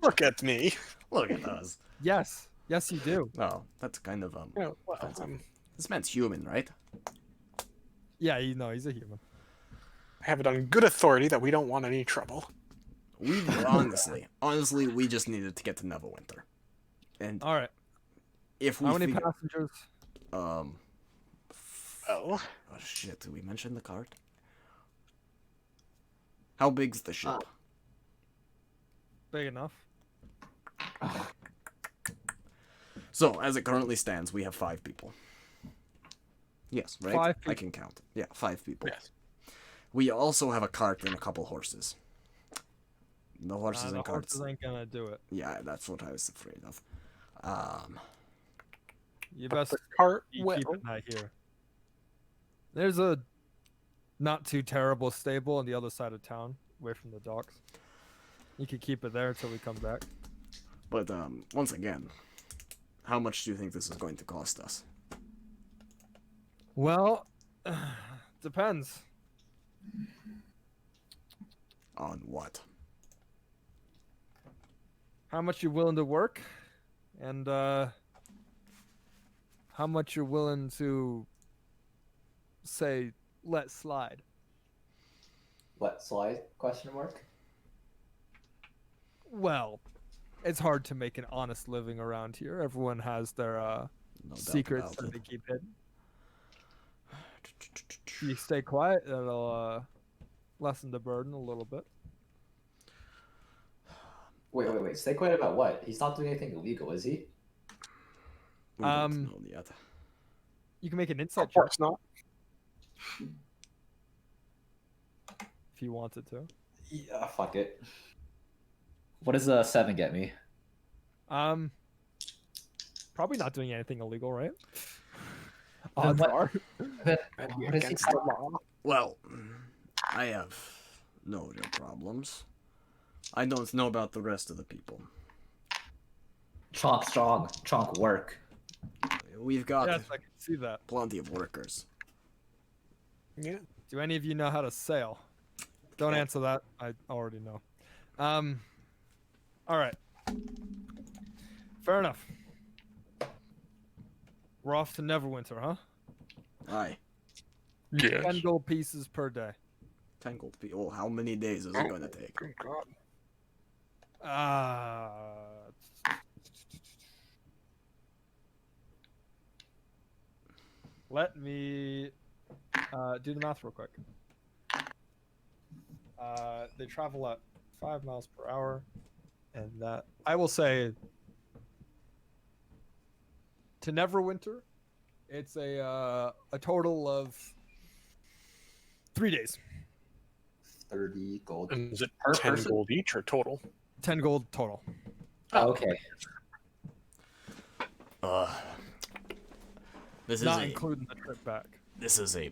Look at me. Look at us. Yes, yes, you do. Oh, that's kind of Oh, well, offensive. This man's human, right? Yeah, you know he's a human. I have it on good authority that we don't want any trouble. We honestly, we just needed to get to Neverwinter, and All right. if we How many figure, passengers? Oh, oh shit, did we mention the cart? How big's the ship? Big enough. So, as it currently stands, we have 5 people. Yes, right? 5 I people. can count. Yeah, 5 people. yes. We also have a cart and a couple horses. The horses The and carts. horses ain't gonna do it. Yeah, that's what I was afraid of. You But best the cart be will. keeping that here. There's a not too terrible stable on the other side of town, away from the docks. You could keep it there until we come back. But once again, how much do you think this is going to cost us? Well, depends. On what? How much you're willing to work, and how much you're willing to say let slide. Let slide? Question mark. Well, it's hard to make an honest living around here. Everyone has their No doubt secrets about that they it. keep hidden. If you stay quiet, that'll lessen the burden a little bit. Wait. Stay quiet about what? He's not doing anything illegal, is he? We don't know yet. You can make an insight Of check course not. if you wanted to. Yeah, fuck it. What does a 7 get me? Probably not doing anything illegal, right? Then Odds what- are. Then That'd be what is he against the law. Well, I have no real problems. I don't know about the rest of the people. Chonk strong, chonk work. We've got Yes, I can see that. plenty of workers. Yeah. Do any of you know how to sail? Don't Yeah. answer that. I already know. All right. Fair enough. We're off to Neverwinter, huh? Aye. 10 gold pieces per day. 10 gold people. Well, how many days is it going to take? Good God. Let me do the math real quick. They travel at 5 miles per hour, and that I will say to Neverwinter, it's a total of 3 days. 30 gold. And is it Per 10 person? gold each or total? 10 gold total. Okay. This is Not a including the trip back. this is a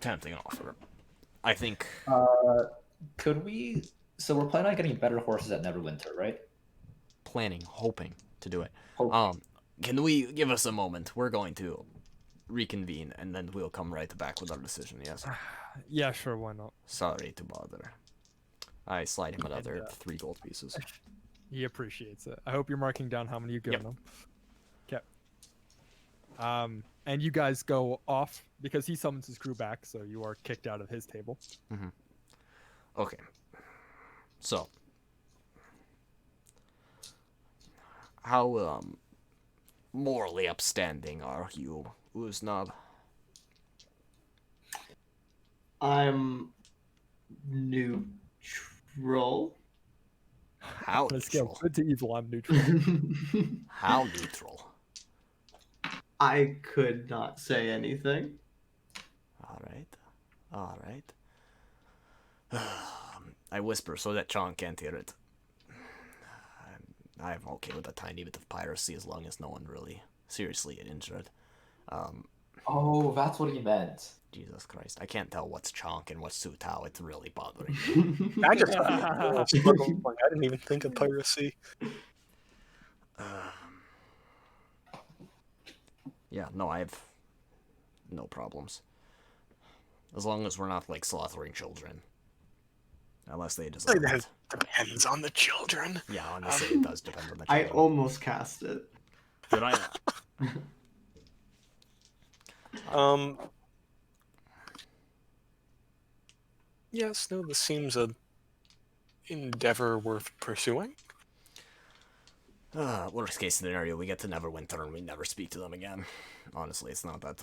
tempting offer. I think Could we? So we're planning on getting better horses at Neverwinter, right? hoping to do it. Hope. Can we give us a moment? We're going to reconvene, and then we'll come right back with our decision. Yes. Yeah, sure, why not? Sorry to bother. I slide him another And, 3 gold pieces. He appreciates it. I hope you're marking down how many you've given him. Okay. And you guys go off because he summons his crew back, so you are kicked out of his table. Okay. So, how morally upstanding are you, Uznab? I'm neutral. How On a scale neutral? of good to evil, I'm neutral. How neutral? I could not say anything. All right. All right. I whisper so that Chong can't hear it. I'm okay with a tiny bit of piracy as long as no one really seriously injured. Oh, that's what he meant. Jesus Christ, I can't tell what's Chonk and what's Sutao. It's really bothering me. I just struggling. I didn't even think of piracy. Yeah, no, I have no problems. As long as we're not, like, slaughtering children. Unless they deserve That it. depends on the children. Yeah, honestly, it does depend on the I children. almost cast it. Did I? Yes, no, this seems a endeavor worth pursuing. Worst case scenario, we get to Neverwinter and we never speak to them again. Honestly, it's not that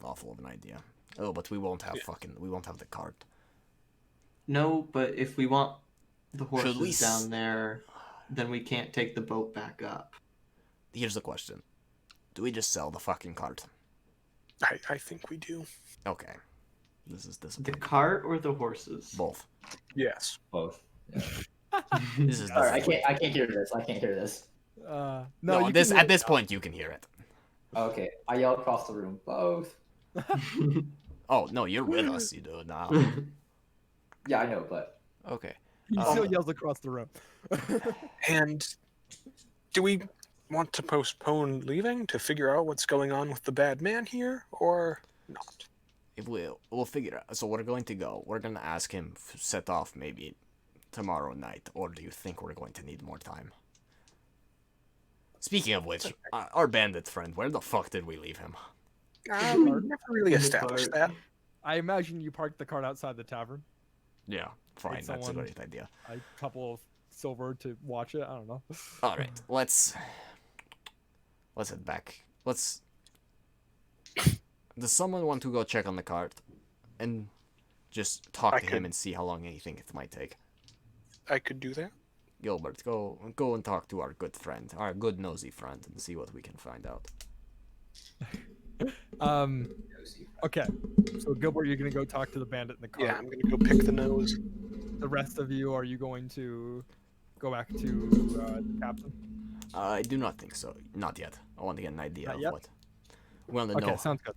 awful of an idea. Oh, but we won't have we won't have the cart. No, but if we want the Should we horses down there, then we can't take the boat back up. Here's the question: do we just sell the fucking cart? I think we do. Okay, this is The disappointing. cart or the horses? Both. Yes. Both. Yeah. This is Sorry, disappointing. I can't hear this. I can't hear this. No, you this can hear at this it point you can hear it. Okay, I yell across the room. Both. Oh no, you're with us, you do it now. Yeah, I know, but Okay. He still yells across the room. And do we want to postpone leaving to figure out what's going on with the bad man here, or not? If we'll figure it out. So we're going to go. We're gonna ask him set off maybe tomorrow night, or do you think we're going to need more time? Speaking of which, our bandit friend, where the fuck did we leave him? We never really In the established cart. that. I imagine you parked the cart outside the tavern. Yeah, fine. It's That's a someone- great idea. A couple of silver to watch it. I don't know. All right, let's head back. Does someone want to go check on the cart and just talk I to him could. and see how long anything it might take? I could do that. Gilbert, go and talk to our good friend, our good nosy friend, and see what we can find out. Okay. So Gilbert, you're gonna go talk to the bandit in the cart. Yeah, I'm gonna go pick the nose. The rest of you, are you going to go back to the captain? I do not think so. Not yet. I want to get an idea Not of yet? what. We want to Okay, know. sounds good.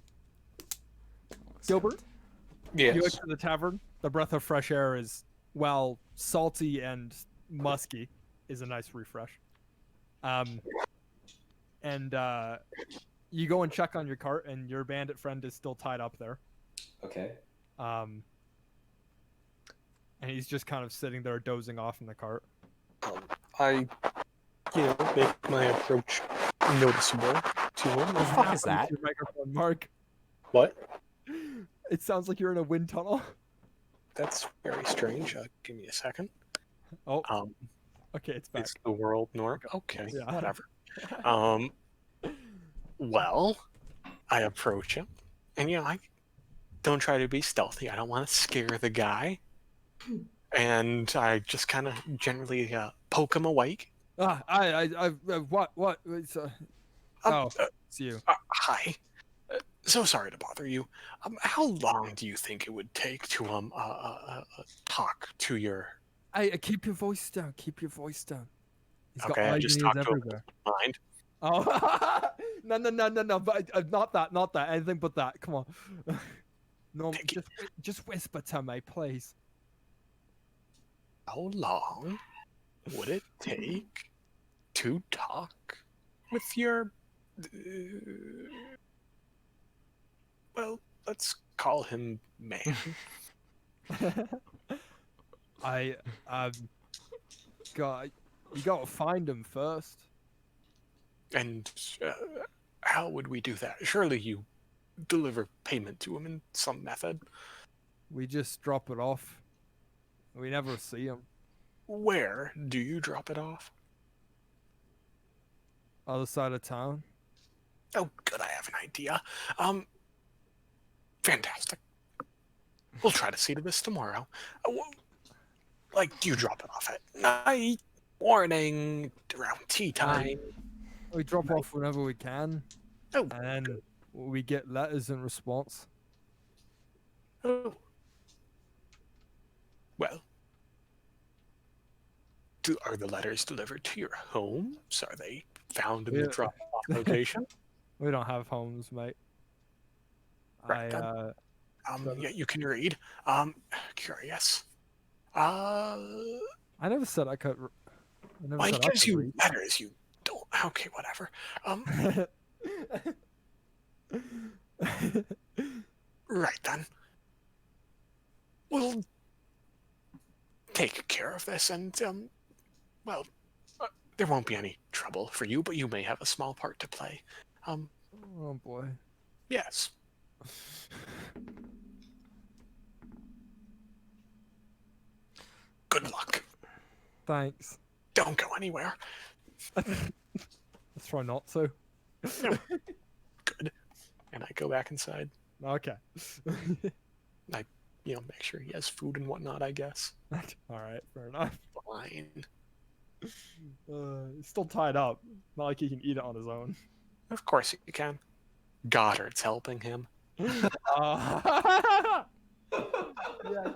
Gilbert, Yes. you enter the tavern. The breath of fresh air is, while salty and musky, is a nice refresh. And you go and check on your cart, and your bandit friend is still tied up there. okay. And he's just kind of sitting there dozing off in the cart. I, make my approach noticeable to him. What the fuck is that? Your microphone, Mark. What? It sounds like you're in a wind tunnel. That's very strange. Give me a second. Oh, Um, okay, it's back. it's the world norm. Okay, Yeah. whatever. Well, I approach him, and I don't try to be stealthy. I don't want to scare the guy, and I just kind of generally poke him awake. What? It's, oh, it's you. Hi. So sorry to bother you. How long do you think it would take to talk to your I keep your voice down. Keep your voice down. He's got Okay, I eyes just and ears talked to him. everywhere. mind? Oh, no! But not that. Anything but that. Come on. No, Take it. just whisper to me, please. How long would it take to talk with your well, let's call him man. You gotta find him first. And how would we do that? Surely you deliver payment to him in some method. We just drop it off. We never see him. Where do you drop it off? Other side of town. Oh, good, I have an idea. Fantastic. We'll try to see to this tomorrow. Do you drop it off at night, morning, around tea time? We drop off whenever we can, Oh, and then we get letters in response. oh. Well, are the letters delivered to your homes? Are they found in the Yeah. drop-off location? We don't have homes, mate. Right, yeah, you can read. Curious. Uh, I never said I could. I never well, said it I gives could you read. letters. You don't. Okay, whatever. Right then. We'll take care of this, and well, there won't be any trouble for you, but you may have a small part to play. Oh boy. Yes. Good luck. Thanks. Don't go anywhere. Let's try not to. Good. And I go back inside. Okay. Make sure he has food and whatnot, I guess. All right, fair enough. Fine. He's still tied up. Not like he can eat it on his own. Of course you can. Goddard's helping him. Yeah,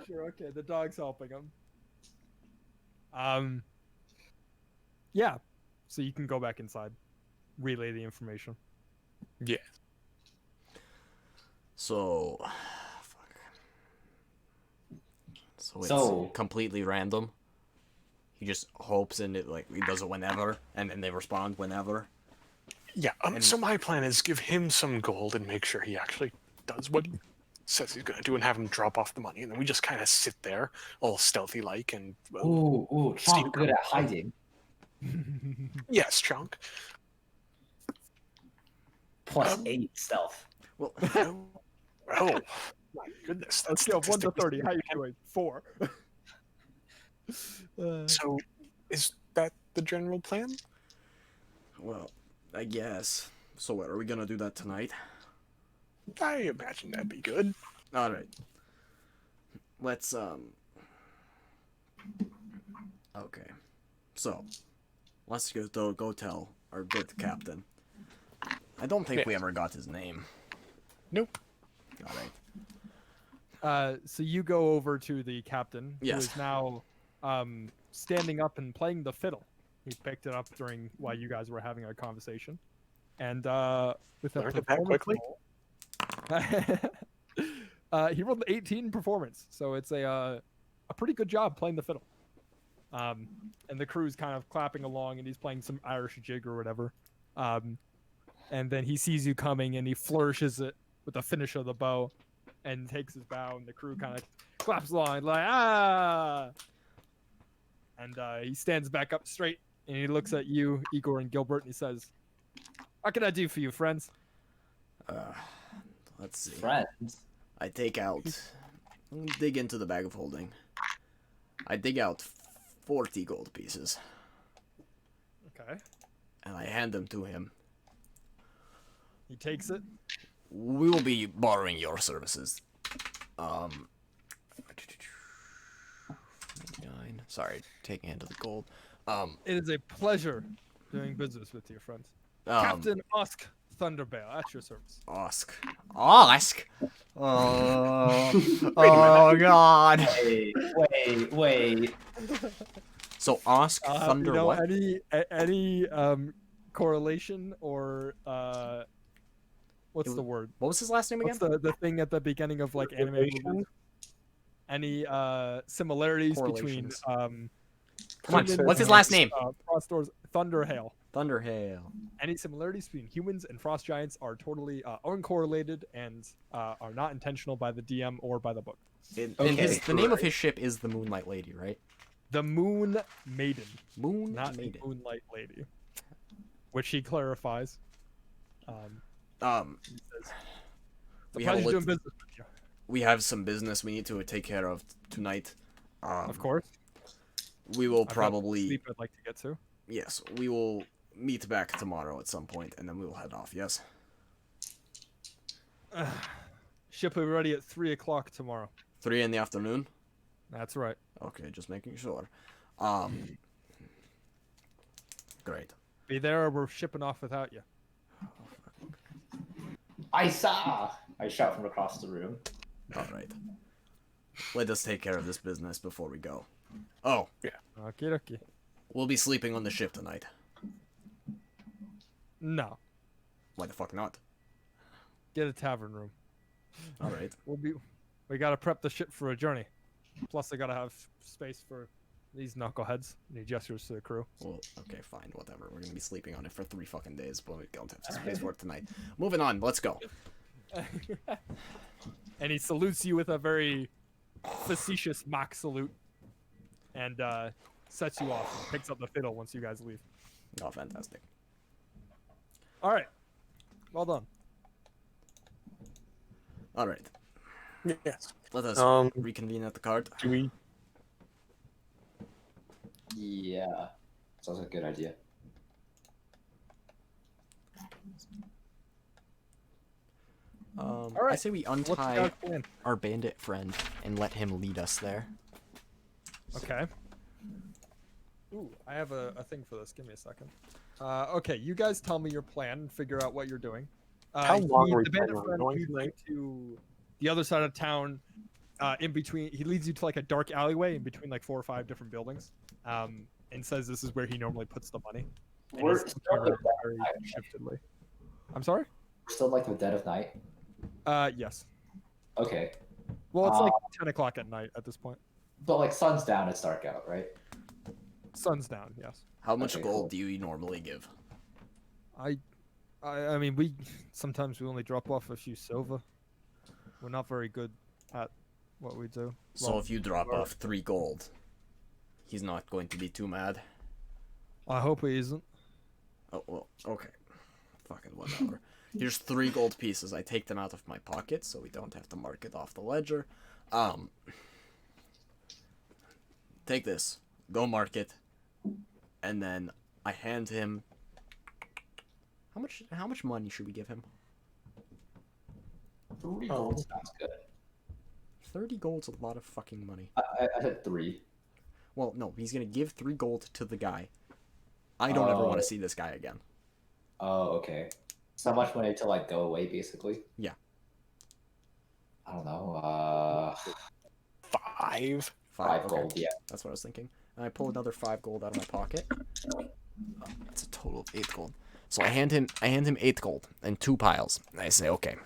sure. Okay, the dog's helping him. Yeah. So you can go back inside, relay the information. Yeah. So, fuck. So it's So- completely random. He just hopes and it he does it whenever, and then they respond whenever. Yeah, And- so my plan is give him some gold and make sure he actually does what he says he's going to do and have him drop off the money. And then we just kind of sit there, all stealthy-like, and... Well, Ooh, Steve- Chunk good at hiding. yes, Chunk. Plus 8 stealth. Well, Oh, my goodness. That's Scale 1 to statistically 30. How you doing? 4. So, is that the general plan? well, I guess. So what, are we gonna do that tonight? I imagine that'd be good. All right. Let's Okay. So, let's go tell our good captain. I don't think we Yes. ever got his name. Nope. All right. So you go over to the captain, who Yes. is now standing up and playing the fiddle. He picked it up while you guys were having a conversation, and with a Learned it that performance quickly? roll, he rolled an 18 performance, so it's a pretty good job playing the fiddle. And the crew's kind of clapping along, and he's playing some Irish jig or whatever. And then he sees you coming, and he flourishes it with the finish of the bow, and takes his bow, and the crew kind of claps along, like ah. And he stands back up straight, and he looks at you, Igor and Gilbert, and he says, "What can I do for you, friends?" Let's see. Friends. I take out, dig into the bag of holding. I dig out 40 gold pieces, Okay. and I hand them to him. He takes it. We will be borrowing your services. 99. Sorry, taking into the gold. It is a pleasure doing business with you, friends. Um, Captain Usk Thunderbale, at your service. Ask. Oh God. Wait. So ask Thunder you know, what? any correlation or what's was- the word? What was his last name again? What's the thing at the beginning of like anime Relation? movies? Any similarities between Correlations. Come on, humans what's his and, last name? Frost Doors, Thunderhail. Thunderhail. Any similarities between humans and frost giants are totally uncorrelated and are not intentional by the DM or by the book. And Okay, the name of his ship is the Moonlight Lady, right? The Moon Maiden, Moon not Maiden. the Moonlight Lady, which he clarifies. He says, "It's a We have a pleasure doing lit- business with you." We have some business we need to take care of tonight. Of course, We will I've got probably sleep I'd like to get to. yes. We will meet back tomorrow at some point, and then we will head off. Yes. Ship will be ready at 3 o'clock tomorrow. 3 in the afternoon. That's right. Okay, just making sure. Great. Be there or we're shipping off without you. I saw. I shout from across the room. All right. Let us take care of this business before we go. Oh, Okie dokie. we'll be sleeping on the ship tonight. No. Why the fuck not? Get a tavern room. All right. We gotta prep the shit for a journey. Plus, I gotta have space for these knuckleheads. And he gestures to the crew. Well, okay, fine, whatever. We're gonna be sleeping on it for 3 fucking days, but we don't have space for it tonight. Moving on. Let's go. And he salutes you with a very facetious mock salute, and sets you off. And picks up the fiddle once you guys leave. Oh, fantastic. All right. Well done. All right. Yes. Let us Um, reconvene at the cart. Do we? Yeah, sounds like a good idea. I right. say we What's the untie guy's plan? our bandit friend and let him lead us there. Okay. Ooh, I have a thing for this. Give me a second. Okay, you guys tell me your plan and figure out what you're doing. How long are we the bandit planning on friend going leads you tonight? to the other side of town. In between, he leads you to like a dark alleyway in between like 4 or 5 different buildings, and says this is where he normally puts the money. And We're he's still, looking around very shiftedly. I'm sorry. still like the dead of night. Yes. Okay, Well, it's like 10 o'clock at night at this point. but like sun's down, it's dark out, right? Sun's down. Yes. How much Okay, gold cool. do you normally give? I mean, we sometimes we only drop off a few silver. We're not very good at what we do. So Well, if you drop off 3 gold, he's not going to be too mad. I hope he isn't. Oh, well, okay. Fucking whatever. Here's 3 gold pieces. I take them out of my pocket so we don't have to mark it off the ledger. Take this. Go mark it. And then I hand him... How much money should we give him? 3 gold sounds good. 30 gold's a lot of fucking money. I said 3. Well, no, he's gonna give 3 gold to the guy. I don't ever want Oh. to see this guy again. Oh, okay. So much money to like go away, basically. Yeah. I don't know. 5. 5 okay. gold. Yeah. That's what I was thinking. And I pull another 5 gold out of my pocket. That's a total of 8 gold. So I hand him 8 gold and 2 piles. I say, okay.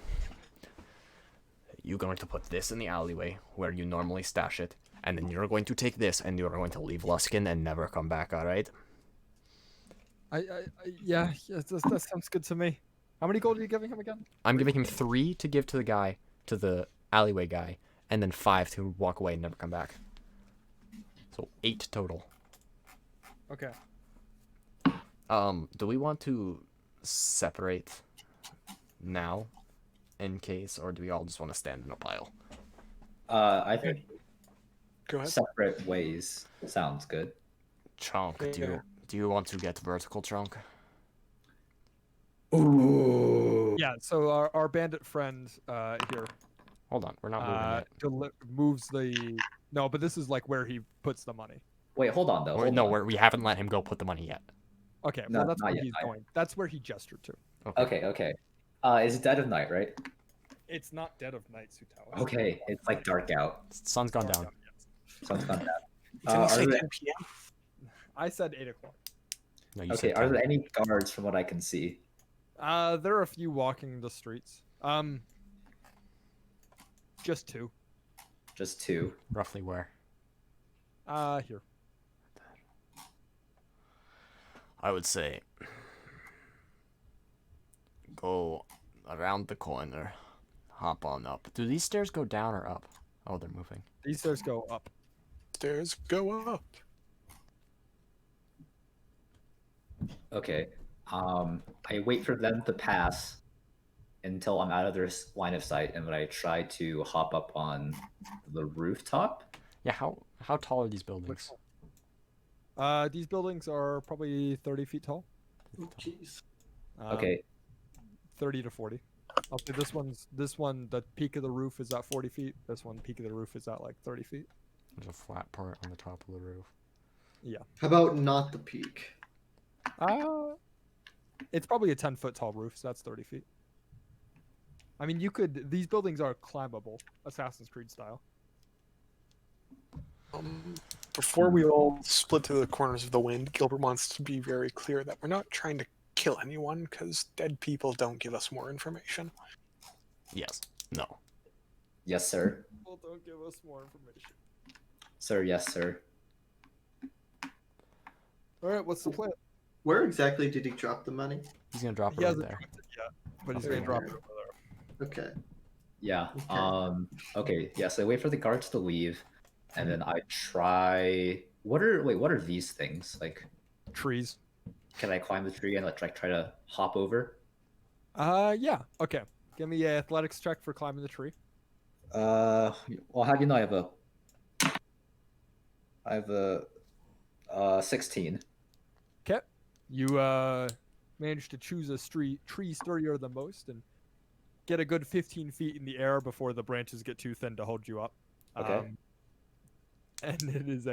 You're going to put this in the alleyway where you normally stash it, and then you're going to take this and you're going to leave Luskin and never come back, alright? Yeah, that sounds good to me. How many gold are you giving him again? I'm giving him 3 to give to the alleyway guy, and then 5 to walk away and never come back. So 8 total. Okay. Do we want to separate now in case, or do we all just want to stand in a pile? I think Go ahead. separate ways sounds good. Chunk, Yeah. do you want to get vertical, Chunk? Ooh. Yeah. So our bandit friend here Hold on, we're not moving yet. moves the. No, but this is like where he puts the money. Wait, hold on though. hold on. We haven't let him go put the money yet. Okay. No, Well, that's not where yet, he's not yet. going. That's where he gestured to. Okay, okay. Is it dead of night, right? It's not dead of night, Sutawa. Okay, it's like dark out. Sun's gone down. Sun's gone down. Didn't are say there- 10 p.m. I said 8 o'clock. No, you Okay, said are 10. there any guards from what I can see? There are a few walking the streets. Just 2. Just 2. Roughly where? Here. I would say go around the corner, hop on up. Do these stairs go down or up? Oh, they're moving. These stairs go up. Stairs go up. Okay. I wait for them to pass until I'm out of their line of sight, and when I try to hop up on the rooftop. Yeah, how tall are these buildings? These buildings are probably 30 feet tall. Oh, jeez. Okay. 30 to 40. I'll say this one, the peak of the roof is at 40 feet. This one, peak of the roof is at like 30 feet. There's a flat part on the top of the roof. How about not the peak? It's probably a 10-foot tall roof, so that's 30 feet. I mean, these buildings are climbable, Assassin's Creed style. Before we all split to the corners of the wind, Gilbert wants to be very clear that we're not trying to kill anyone, because dead people don't give us more information. Yes. No. Yes, sir. Well, don't give us more information. Sir, yes, sir. All right, what's the plan? Where exactly did he drop the money? He's gonna drop it He right hasn't there. dropped it yet, but he's There gonna you drop go. it over there. Okay. Yeah. Okay. Okay. Yeah. So I wait for the guards to leave, and then I try. What are these things? Like, Trees. can I climb the tree and like try to hop over? Yeah. Okay. Give me a athletics check for climbing the tree. Well, how do you know I have a 16. Okay. You managed to choose a tree sturdier than most and get a good 15 feet in the air before the branches get too thin to hold you up. Okay. And it is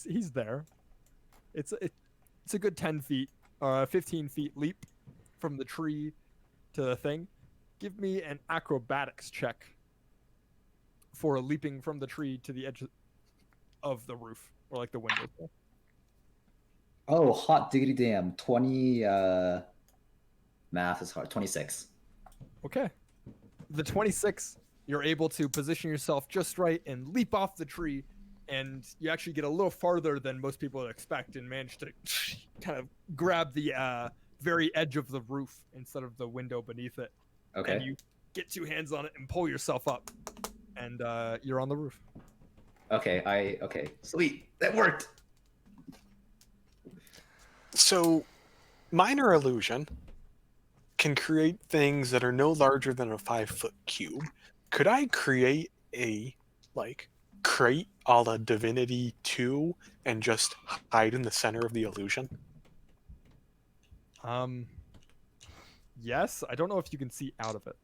he's there. It's a good 10 feet or 15 feet leap from the tree to the thing. Give me an acrobatics check for leaping from the tree to the edge of the roof or like the window. Oh, hot diggity damn! 20. Math is hard. 26. Okay. The 26, you're able to position yourself just right and leap off the tree, and you actually get a little farther than most people would expect and manage to kind of grab the very edge of the roof instead of the window beneath it. Okay. And you get two hands on it and pull yourself up, and you're on the roof. Okay. Sweet. That worked. So, minor illusion can create things that are no larger than a 5-foot cube. Could I create a crate a la Divinity 2 and just hide in the center of the illusion? Yes. I don't know if you can see out of it.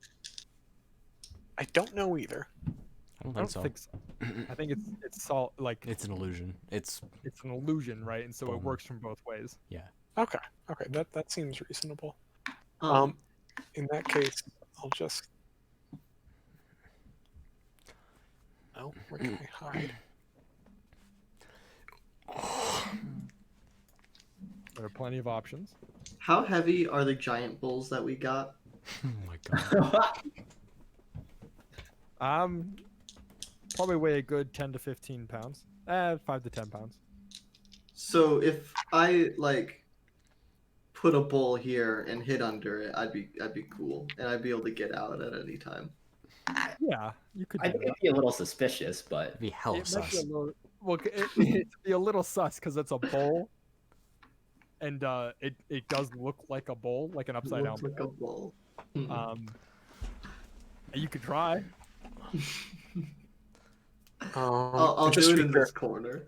I don't know either. I don't I think don't so. think so. I think it's all like It's an illusion. It's an illusion, right? And so it Boom. works from both ways. Okay, that seems reasonable. Um, In that case, I'll just. Oh, where can I hide? There are plenty of options. how heavy are the giant bulls that we got? oh my god. Probably weigh a good 10 to 15 pounds. 5 to 10 pounds. So if I put a bull here and hit under it, I'd be cool, and I'd be able to get out at any time. Yeah, you could. I Do think that. it'd be a little suspicious, but It'd be hella It might be sus. a little, well, it'd be a little sus because it's a bowl, and it does look like a bowl, like an upside down Looks like a bull. bowl. You could try. I'll just do to it be in fair, this corner.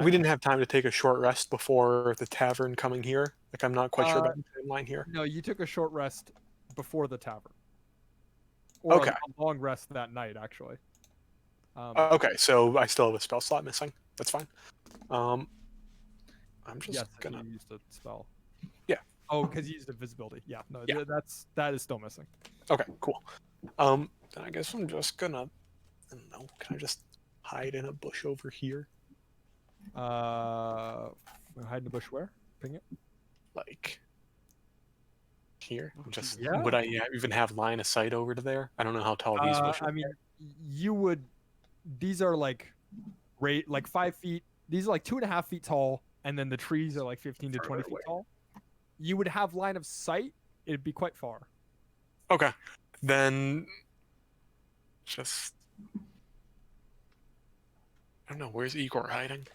we didn't have time to take a short rest before the tavern coming here. I'm not quite sure about the timeline here. No, you took a short rest before the tavern. Or Okay. a long rest that night, actually. Okay, so I still have a spell slot missing. That's fine. I'm just yes, gonna. you used a spell. Yeah. Oh, because you used invisibility. Yeah, no, Yeah. that is still missing. Okay, cool. Then I guess I'm just gonna. I don't know. Can I just hide in a bush over here? Hide in the bush where? Ping it. Here? Just Yeah. would I even have line of sight over to there? I don't know how tall these bushes. I mean, you would. These are like 5 feet. These are 2.5 feet tall, and then the trees are 15 to 20 feet tall. You would have line of sight. It'd be quite far. Okay, then just. I don't know. Where's Igor hiding?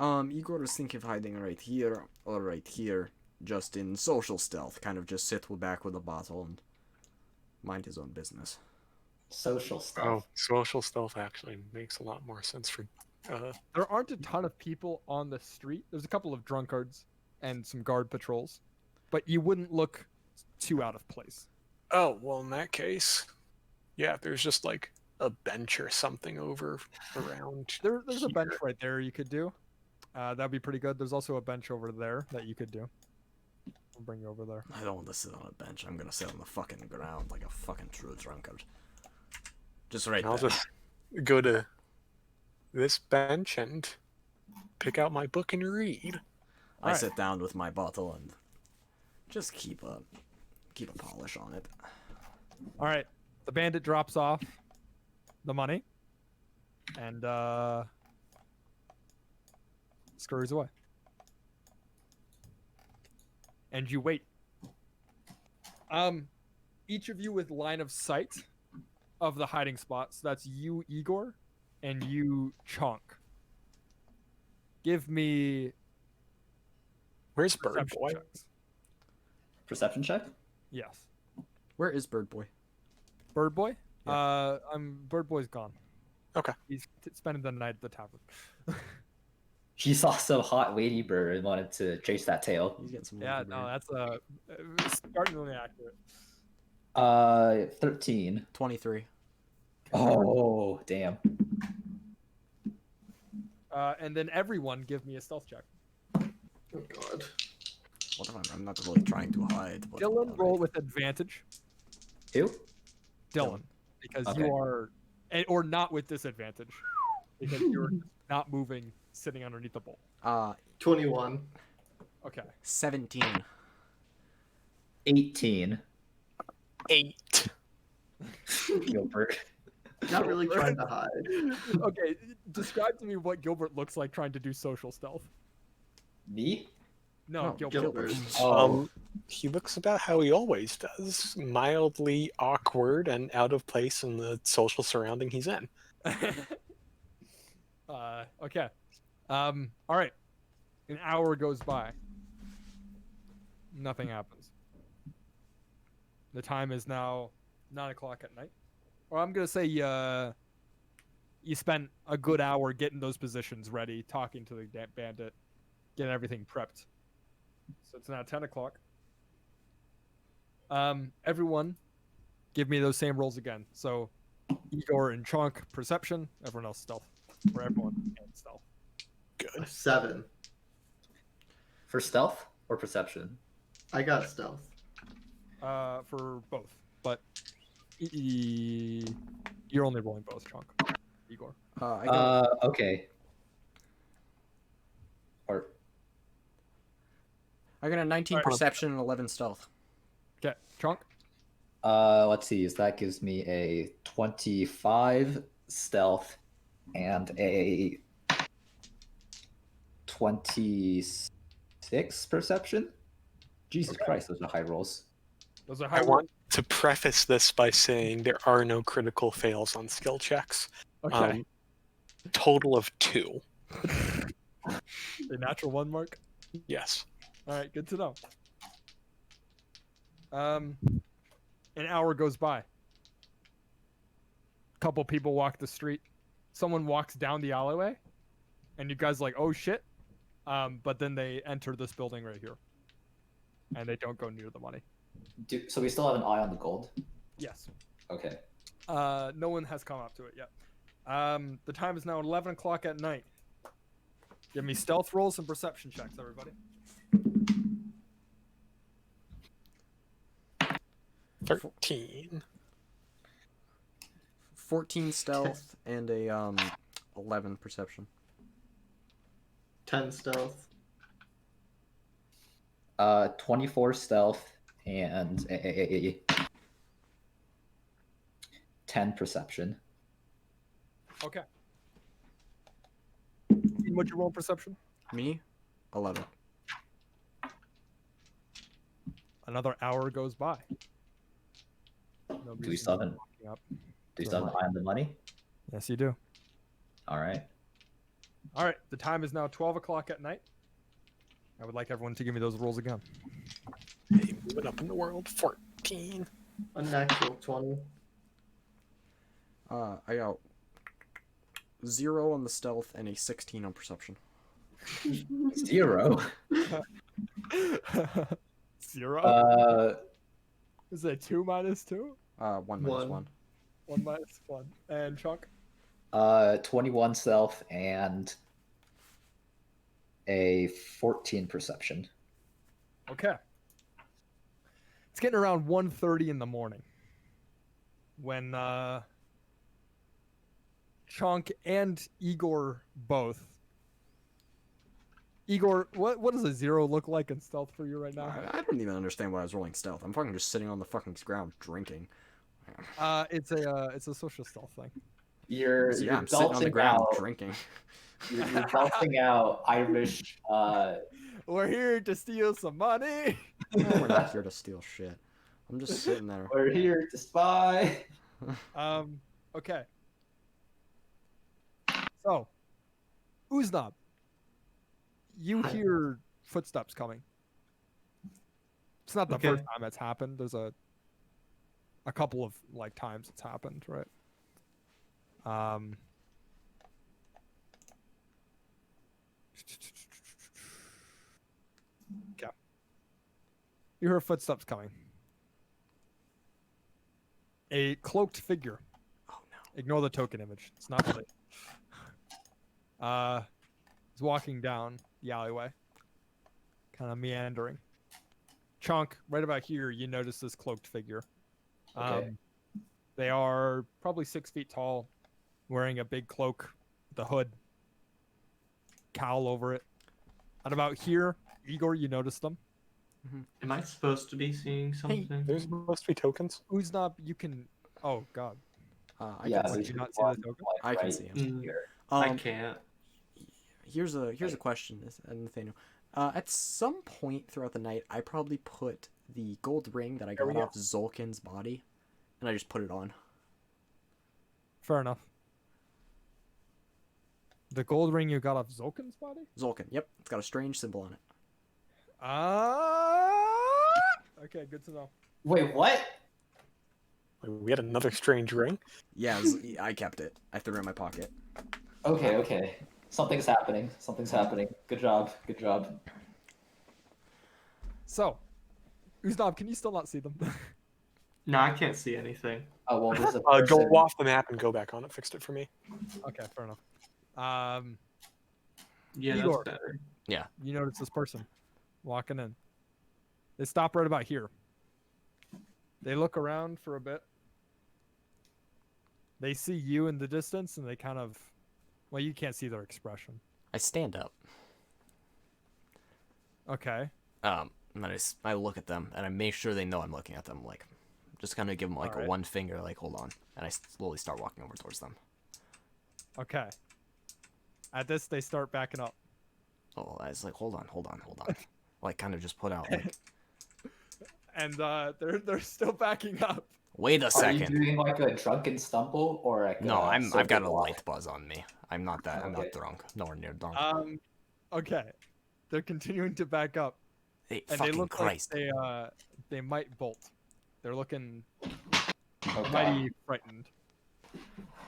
Igor was thinking of hiding right here or right here, just in social stealth, kind of just sit back with a bottle and mind his own business. social stuff. Oh, social stealth actually makes a lot more sense for. There aren't a ton of people on the street. There's a couple of drunkards and some guard patrols, but you wouldn't look too out of place. Oh well, in that case, yeah. There's just a bench or something over around. There's a bench here. right there you could do. That'd be pretty good. There's also a bench over there that you could do. I'll bring you over there. I don't want to sit on a bench. I'm gonna sit on the fucking ground like a fucking true drunkard. Just right I'll there. just go to this bench and pick out my book and read. I Alright. sit down with my bottle and just keep a polish on it. All right. The bandit drops off the money and scurries away. And you wait. Each of you with line of sight of the hiding spots. That's you, Igor, and you, Chonk. Give me Where's Bird perception Boy? checks. Perception check? Yes. Where is Bird Boy? Bird Boy? Yeah. Bird Boy's gone. Okay. He's spending the night at the tavern. She saw some hot lady bird and wanted to chase that tail. He's getting some. Yeah, love, no, man. that's startlingly accurate. 13. 23. Oh, damn. And then everyone give me a stealth check. Oh god. What if I'm not really trying to hide? But, Dylan, roll with advantage. Who? Dylan, because Okay. you are, or not with disadvantage, because you're not moving, sitting underneath the bowl. 21. Okay. 17. 18. 8. Gilbert. Not really trying to hide. Okay. Describe to me what Gilbert looks like trying to do social stealth. Me? No, No, Gilbert. Gilbert. Oh. He looks about how he always does, mildly awkward and out of place in the social surrounding he's in. Okay. All right. An hour goes by. Nothing happens. The time is now 9 o'clock at night. Or I'm gonna say you spent a good hour getting those positions ready, talking to the bandit, getting everything prepped. So it's now 10 o'clock. Everyone, give me those same rolls again. So Igor and Chonk, perception. Everyone else, stealth. For everyone, and stealth. Good. 7. For stealth or perception? I got stealth. For both, but you're only rolling both, Chonk. Igor. I got, Okay. Or I got a 19 Alright. perception and 11 stealth. Okay, Chonk. let's see. So that gives me a 25 stealth and a 26 perception. Jesus Christ, those are high rolls. Those are high I want to preface this by saying there are no critical fails on skill checks. Okay. Total of 2. The natural 1 mark. Yes. All right, good to know. An hour goes by. Couple people walk the street. Someone walks down the alleyway, and you guys are like, oh shit. But then they enter this building right here, and they don't go near the money. So we still have an eye on the gold? Yes. Okay. No one has come up to it yet. The time is now 11 o'clock at night. Give me stealth rolls and perception checks, everybody. 13. 14 stealth and a 11 perception. 10 stealth. 24 stealth and a 10 perception. Okay. What'd you roll in perception? Me? 11. Another hour goes by. Do we still have an, Up. do we still have an eye on the money? Yes, you do. All right. All right. The time is now 12 o'clock at night. I would like everyone to give me those rolls again. Hey, moving up in the world. 14. A natural 20. I got 0 on the stealth and a 16 on perception. 0. 0? Is it 2 minus 2? 1 minus 1. 1. 1 minus 1. And Chunk? 21 stealth and a 14 perception. Okay. It's getting around 1:30 in the morning when Chunk and Igor both. Igor, what does a 0 look like in stealth for you right now? I don't even understand why I was rolling stealth. I'm fucking just sitting on the fucking ground drinking. It's a social stealth thing. You're So, yeah, you're I'm sitting on the belting ground out. drinking. You're belting out Irish. We're here to steal some money. No, we're not here to steal shit. I'm just sitting there. We're here to spy. Okay. So, Uznab, you hear footsteps coming. It's not the Okay. first time it's happened. There's a couple of like times it's happened, right? Okay. You hear footsteps coming. A cloaked figure. Oh no. Ignore the token image. It's not really. He's walking down the alleyway, kind of meandering. Chunk, right about here, you notice this cloaked figure. Okay. They are probably 6 feet tall, wearing a big cloak, the hood, cowl over it. And about here, Igor, you notice them. Am I supposed to be seeing something? There's supposed to be tokens. Uznab, you can. Oh God. I Yeah, can Did see there's you him. not see one, the token? like, I can right see him. Mm, here. I Um, can't. here's a question, Nathaniel. At some point throughout the night, I probably put the gold ring that I There we got go. off Zolkin's body, and I just put it on. Fair enough. The gold ring you got off Zolkin's body? Zolkin, yep, it's got a strange symbol on it. Okay, good to know. Wait, what? We had another strange ring. Yeah, I kept it. I threw it in my pocket. Okay. Something's happening. Good job. So, Uznab, can you still not see them? No, I can't see anything. Oh well, there's a Go person. off the map and go back on it. Fixed it for me. Okay, fair enough. Yeah, Igor. that's better. You notice this person walking in. They stop right about here. They look around for a bit. They see you in the distance, and they kind of, well, you can't see their expression. I stand up. Okay. And then I look at them, and I make sure they know I'm looking at them. Like, just kind of give them like Alright. a one finger, like hold on, and I slowly start walking over towards them. Okay. At this, they start backing up. Oh, I was like, hold on. Like, kind of just put out. Like, And they're still backing up. wait a Are you second. doing like a drunken stumble or like No, a I've got a sober walk? light buzz on me. I'm not that. I'm Okay. not drunk. Nowhere near drunk. Okay. They're continuing to back up, Hey, and fucking they look Christ! like they might bolt. They're looking Okay. mighty frightened.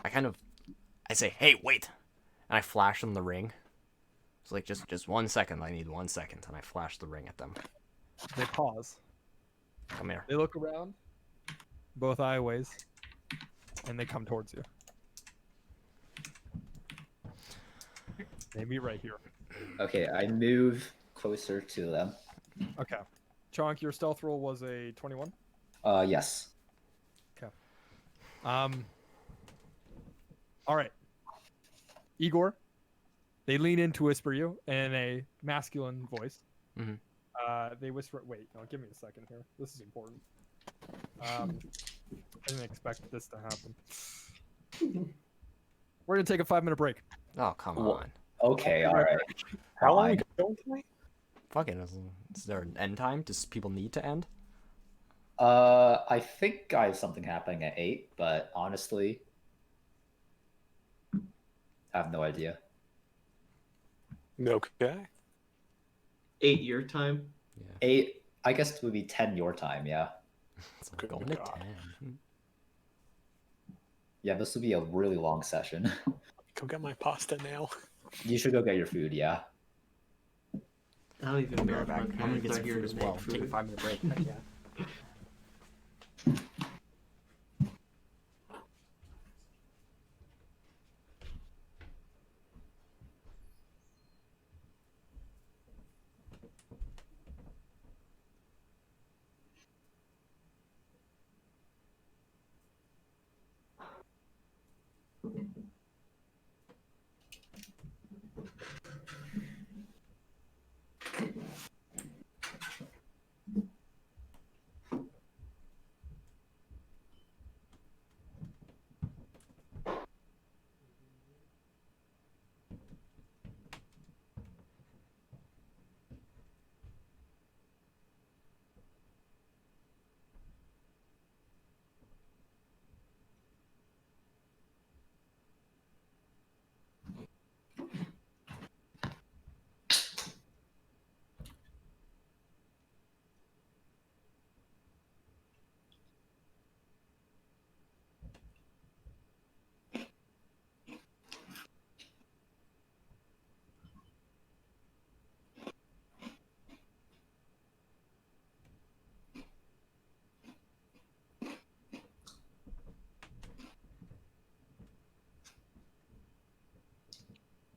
I say, hey, wait, and I flash them the ring. It's like just 1 second. I need 1 second, and I flash the ring at them. They pause. Come here. They look around, both eyeways, and they come towards you. They meet right here. Okay, I move closer to them. Okay. Chonk, your stealth roll was a 21. Yes. All right. Igor, they lean in to whisper you in a masculine voice. Mhm. They whisper. Wait, no, give me a second here. This is important. I didn't expect this to happen. We're gonna take a 5-minute break. Oh, come Wha- on. Okay, all right. How long are Fine. we going tonight? Fucking, is there an end time? Does people need to end? I think I have something happening at 8, but honestly, I have no idea. Okay. 8 your time. Yeah. 8, I guess it would be 10 your time, yeah. It's Good going to God. 10. Yeah, this would be a really long session. Go get my pasta now. You should go get your food, yeah. I don't even I'll be know right if back. my I'm gonna parents get are some here food to as well. make Take a food. 5-minute break. Heck yeah.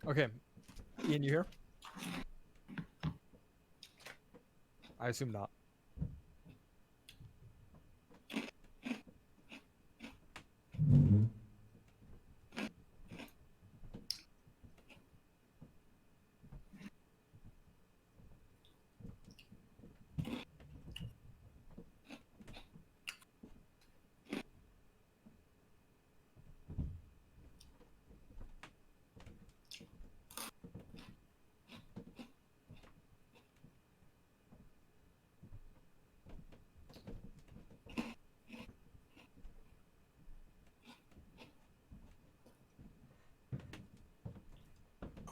Okay, Ian, you here? I assume not.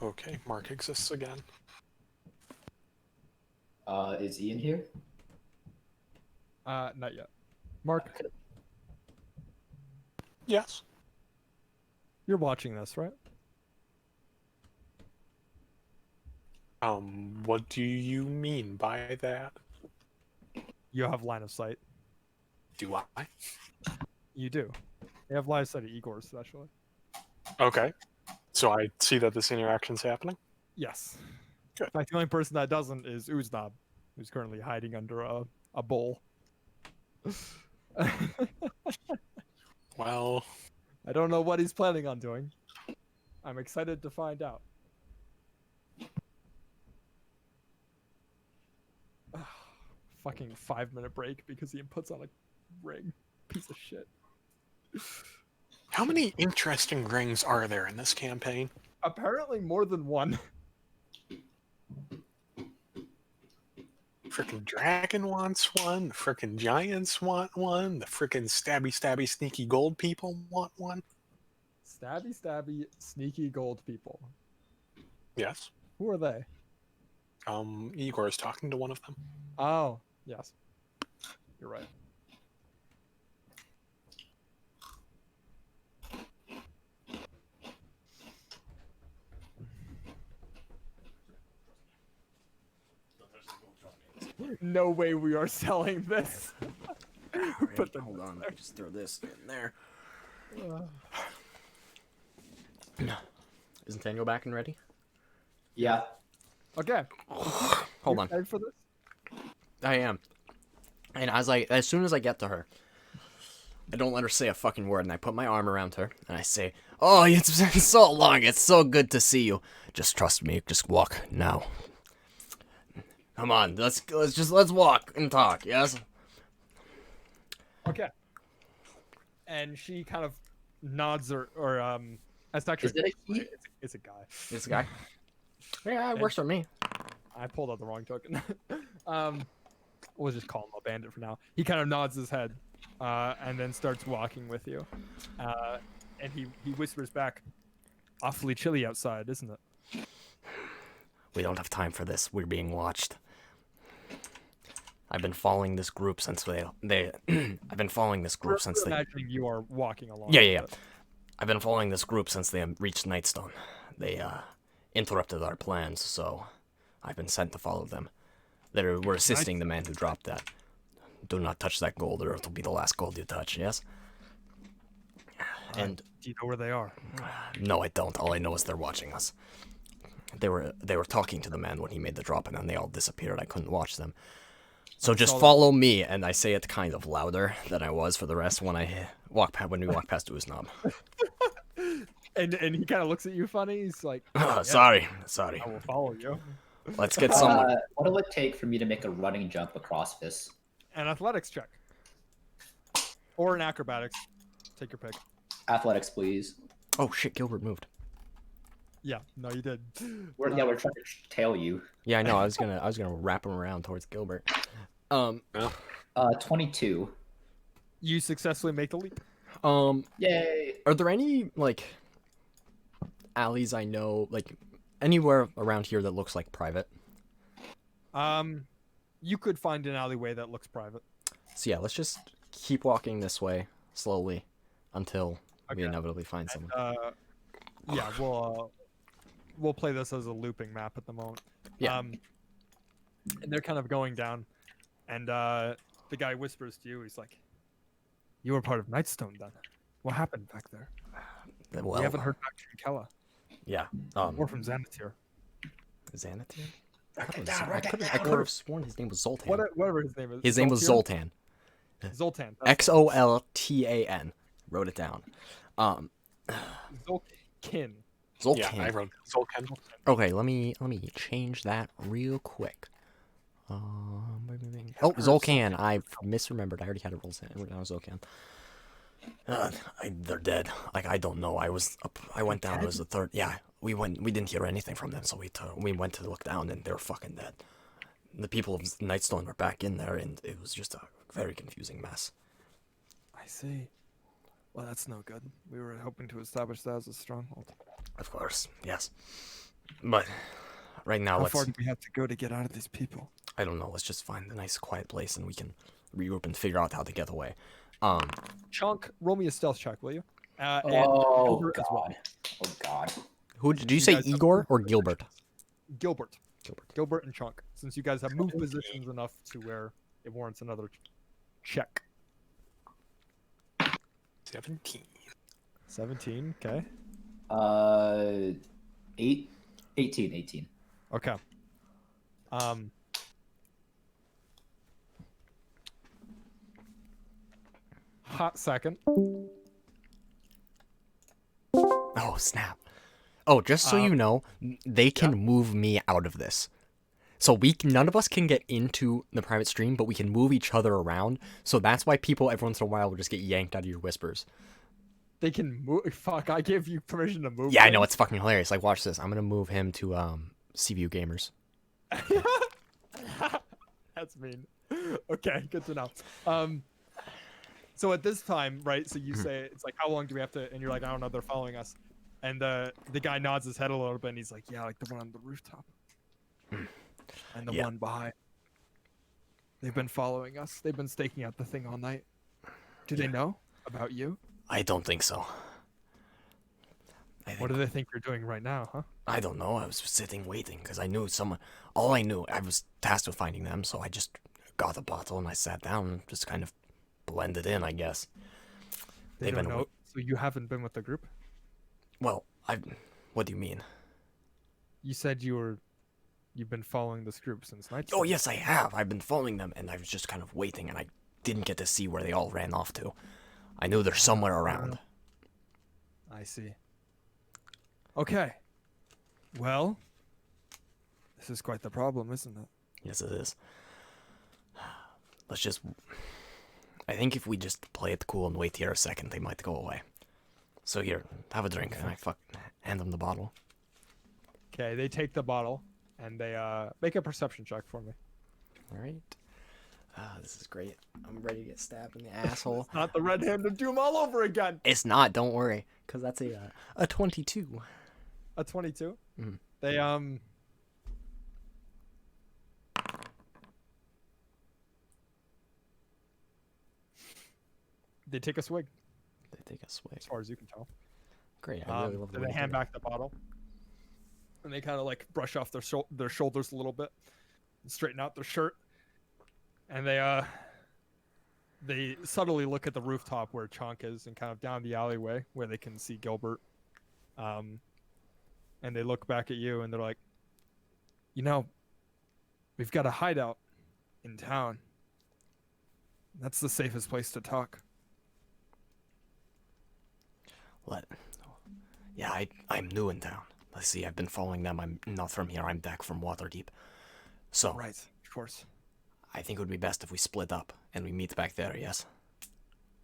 Okay, Mark exists again. Is Ian here? Not yet. Mark, Yes. you're watching this, right? What do you mean by that? You have line of sight. Do I? You do. You have line of sight of Igor, especially. Okay. So I see that this interaction's happening? Yes. Good. In fact, the only person that doesn't is Uznab, who's currently hiding under a bowl. Well, I don't know what he's planning on doing. I'm excited to find out. Fucking 5-minute break because he puts on a ring. Piece of shit. how many interesting rings are there in this campaign? Apparently more than one. Frickin' dragon wants one, the frickin' giants want one, the frickin' stabby sneaky gold people want one. Stabby, sneaky gold people. Yes. Who are they? Igor is talking to one of them. Oh, yes. You're right. No way we are selling this. Put the Hold on, let me just throw this in there. Isn't Daniel back and ready? Yeah. Okay. Hold You on. excited for this? I am. And as soon as I get to her, I don't let her say a fucking word, and I put my arm around her, and I say, "Oh, it's been so long. It's so good to see you. Just trust me. Just walk now. Come on, let's walk and talk. Yes." Okay. And she kind of nods or that's actually Is it a he? it's a guy. This guy. Yeah, it works for me. I pulled out the wrong token. We'll just call him a bandit for now. He kind of nods his head, and then starts walking with you. And he whispers back, "Awfully chilly outside, isn't it?" We don't have time for this. We're being watched. I've been following this group since they I've been following this group since they. Imagining you are walking along. Yeah. with it. I've been following this group since they reached Nightstone. They interrupted our plans, so I've been sent to follow them. We're assisting the man who dropped that. Do not touch that gold, or it'll be the last gold you touch. Yes. And Do you know where they are? no, I don't. All I know is they're watching us. They were talking to the man when he made the drop, and then they all disappeared. I couldn't watch them. So just follow me, and I say it kind of louder than I was for the rest when we walk past Uznab. And he kind of looks at you funny. He's like, "Yeah, Sorry. I will follow you." Let's get someone. What will it take for me to make a running jump across this? An athletics check. Or an acrobatics. Take your pick. Athletics, please. Oh shit! Gilbert moved. Yeah, no, you did. We're trying to tail you. Yeah, I know. I was gonna wrap him around towards Gilbert. 22. You successfully make the leap. Yay! Are there any alleys I know, anywhere around here that looks like private? You could find an alleyway that looks private. So yeah, let's just keep walking this way slowly until we Okay. inevitably find someone. Yeah, we'll play this as a looping map at the moment. Yeah. And they're kind of going down, and the guy whispers to you. He's like, "You were part of Nightstone, then? What happened back there? Well, We haven't heard back from Kella." Yeah. Or from Xanatir. Xanatir? Write I it down, write it could down. have sworn his name was Zoltan. Whatever his name is. His name was Zoltan? Zoltan. Zoltan. that's it. Xoltan. Wrote it down. Zolkin. Zoltan. Yeah, I wrote Zolkin. Okay, let me change that real quick. Oh, Zolcan. I misremembered. I already had it rolled down Zolcan. They're dead. Like, I don't know. I went down. It was the third. Yeah, we didn't hear anything from them, so we went to look down, and they were fucking dead. The people of Nightstone were back in there, and it was just a very confusing mess. I see. Well, that's no good. We were hoping to establish that as a stronghold. Of course, yes. But right now, How far do we have to go to get out of these people? I don't know. Let's just find a nice, quiet place, and we can regroup and figure out how to get away. Chunk, roll me a stealth check, will you? And Oh Gilbert as well. god. Oh god. Who did you say, guys have Igor moved or positions. Gilbert? Gilbert. Gilbert. Gilbert and Chunk. Since you guys have moved positions enough to where it warrants another check. 17. 17, okay. 18. Okay. Hot second. Oh, snap. Oh, just so you know, they can move me out of this. So none of us can get into the private stream, but we can move each other around. So that's why people every once in a while will just get yanked out of your whispers. They can move. Fuck, I gave you permission to move. Yeah, I know, things. it's fucking hilarious. Like, watch this. I'm gonna move him to CVU Gamers. That's mean. Okay, good to know. So at this time, right? So you say it's like, how long do we have to? And you're like, I don't know. They're following us. And the guy nods his head a little bit, and he's like, yeah, like the one on the rooftop, and the Yeah. one behind. They've been following us. They've been staking out the thing all night. Do they know about you? I don't think so. What do they think you're doing right now, huh? I don't know. I was sitting waiting because I knew someone. All I knew, I was tasked with finding them, so I just got a bottle and I sat down and just kind of blended in, I guess. They They've don't been know. So you haven't been with the group? Well, what do you mean? You said you've been following this group since night. Oh, yes, I have. I've been following them, and I was just kind of waiting, and I didn't get to see where they all ran off to. I knew they're somewhere around. I see. Okay. Well, this is quite the problem, isn't it? Yes, it is. I think if we just play it cool and wait here a second, they might go away. So here, have a drink, and I hand them the bottle. Okay, they take the bottle and they make a perception check for me. All right. This is great. I'm ready to get stabbed in the asshole. Not the red-handed doom all over again. It's not. Don't worry, because that's a 22. A 22. Mhm. They They take a swig, They take a swig. as far as you can tell. Great. I really love the And way they hand back the bottle, and they kind of like brush off their shoulders a little bit, and straighten out their shirt, and they subtly look at the rooftop where Chonk is, and kind of down the alleyway where they can see Gilbert, and they look back at you, and they're like, you know, we've got a hideout in town. That's the safest place to talk. Yeah, I'm new in town. Let's see, I've been following them. I'm not from here. I'm back from Waterdeep. So, Right, of course. I think it would be best if we split up and we meet back there, yes?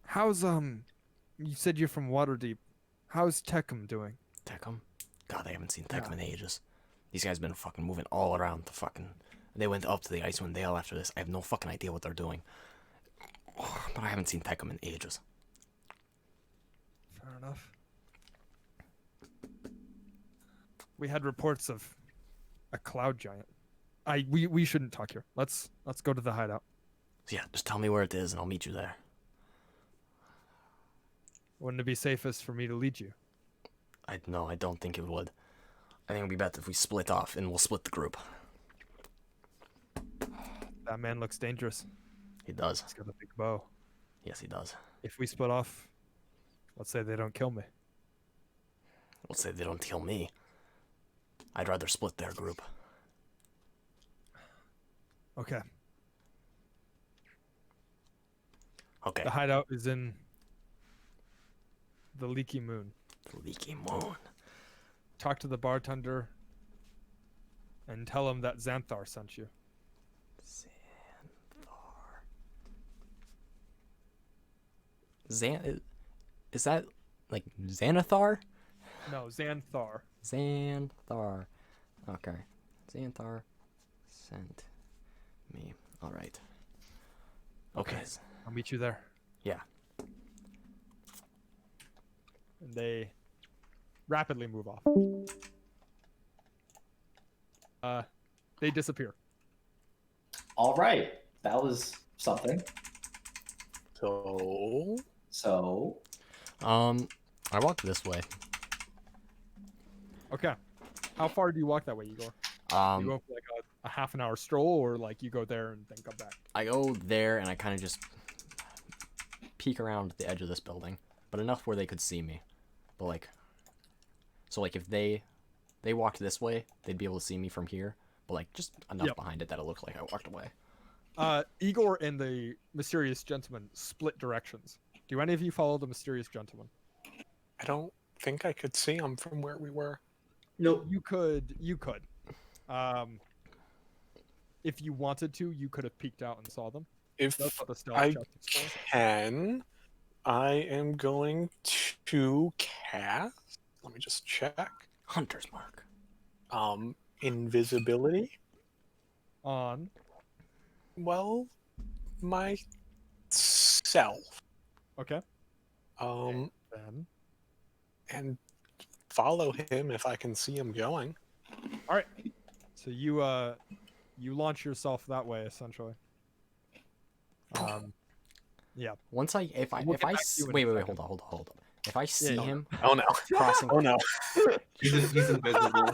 How's you said you're from Waterdeep. How's Tecum doing? Tecum? God, I haven't seen Tecum in ages. These guys been fucking moving all around the fucking... They went up to the Icewind Dale after this. I have no fucking idea what they're doing. But I haven't seen Tecum in ages. Fair enough. We had reports of a cloud giant. We shouldn't talk here. Let's go to the hideout. So yeah, just tell me where it is and I'll meet you there. Wouldn't it be safest for me to lead you? I don't think it would. I think it would be better if we split off and we'll split the group. That man looks dangerous. He does. He's got a big bow. Yes, he does. If we split off, let's say they don't kill me. We'll say they don't kill me. I'd rather split their group. Okay. Okay. The hideout is in the Leaky Moon. The Leaky Moon. Talk to the bartender and tell him that Xanthar sent you. Is that like Xanathar? No, Xanthar. Xanthar. Okay. Xanthar sent me. All right. Okay. I'll meet you there. Yeah. And they rapidly move off. They disappear. All right, that was something. So So I walked this way. Okay. How far do you walk that way, Igor? You go for like a half an hour stroll, or like you go there and then come back? I go there and I kind of just peek around the edge of this building, but enough where they could see me. But like, so like if they walked this way, they'd be able to see me from here. But like just enough behind it that it looked like I walked away. Igor and the mysterious gentleman split directions. Do any of you follow the mysterious gentleman? I don't think I could see him from where we were. Nope. You could. If you wanted to, you could have peeked out and saw them. If That's what the stealth I check is for. can, I am going to cast. Let me just check. Hunter's mark. Invisibility. On. Well, myself. Okay. Then Then. and follow him if I can see him going. All right. So you launch yourself that way essentially. Yeah. Once if I We'll get back to s- you in a wait, second. hold on. If I see him Oh no! crossing, Oh no! He's invisible.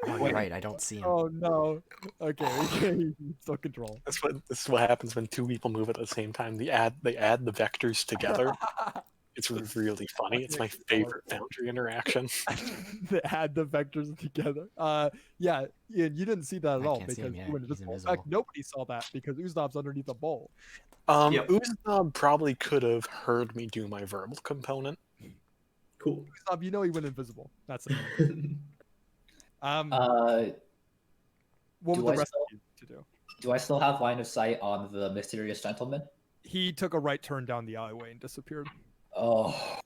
oh, you're right, I don't see him. Oh no. Okay. Still control. This is what happens when two people move at the same time. They add the vectors together. It's really funny. It's my favorite Foundry interaction. They add the vectors together. Yeah, Ian, you didn't see that at I all can't see because him, yeah, you were he's invisible. In invisible. fact, nobody saw that because Uznob's underneath the bowl. Yep. Uznab probably could have heard me do my verbal component. Cool. Uznob, you know he went invisible. That's it. What do would the I rest still- of you to do? do I still have line of sight on the mysterious gentleman? He took a right turn down the alleyway and disappeared. Oh,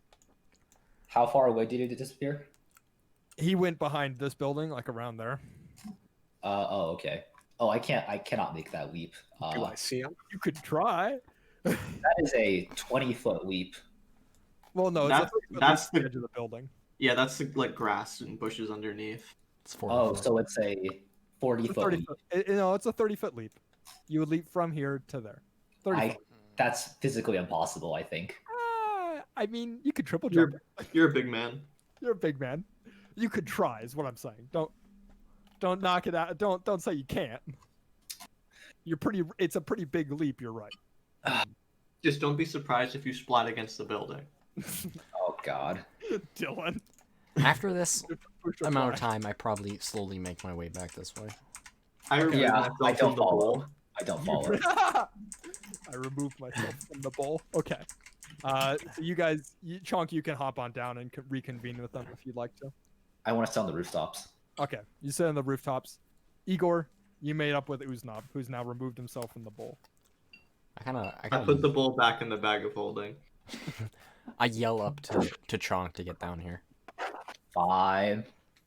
how far away did it disappear? He went behind this building, like around there. Oh, okay. Oh, I cannot make that leap. Do I see him? You could try. That is a 20-foot leap. Well, no, it's That- that's the the- edge of the building. Yeah, that's like grass and bushes underneath. It's 40 Oh, foot. so it's a It's a 40-foot 30 leap. foot. No, it's a 30-foot leap. You would leap from here to there. 30 foot. That's physically impossible, I think. I mean, you could triple You're- jump. You're a big man. You're a big man. You could try, is what I'm saying. Don't knock it out. Don't say you can't. It's a pretty big leap. You're right. Just don't be surprised if you splat against the building. Oh God. Dylan. After this Push or amount of try. time, I probably slowly make my way back this way. I remove Yeah, myself I from don't the bowl. follow. I don't follow. I removed myself from the bowl. Okay. So you guys, Chonk, you can hop on down and reconvene with them if you'd like to. I want to stay on the rooftops. Okay. You sit on the rooftops. Igor, you made up with Uznab, who's now removed himself from the bowl. I put the bowl back in the bag of holding. I yell up to Chonk to get down here. Fine.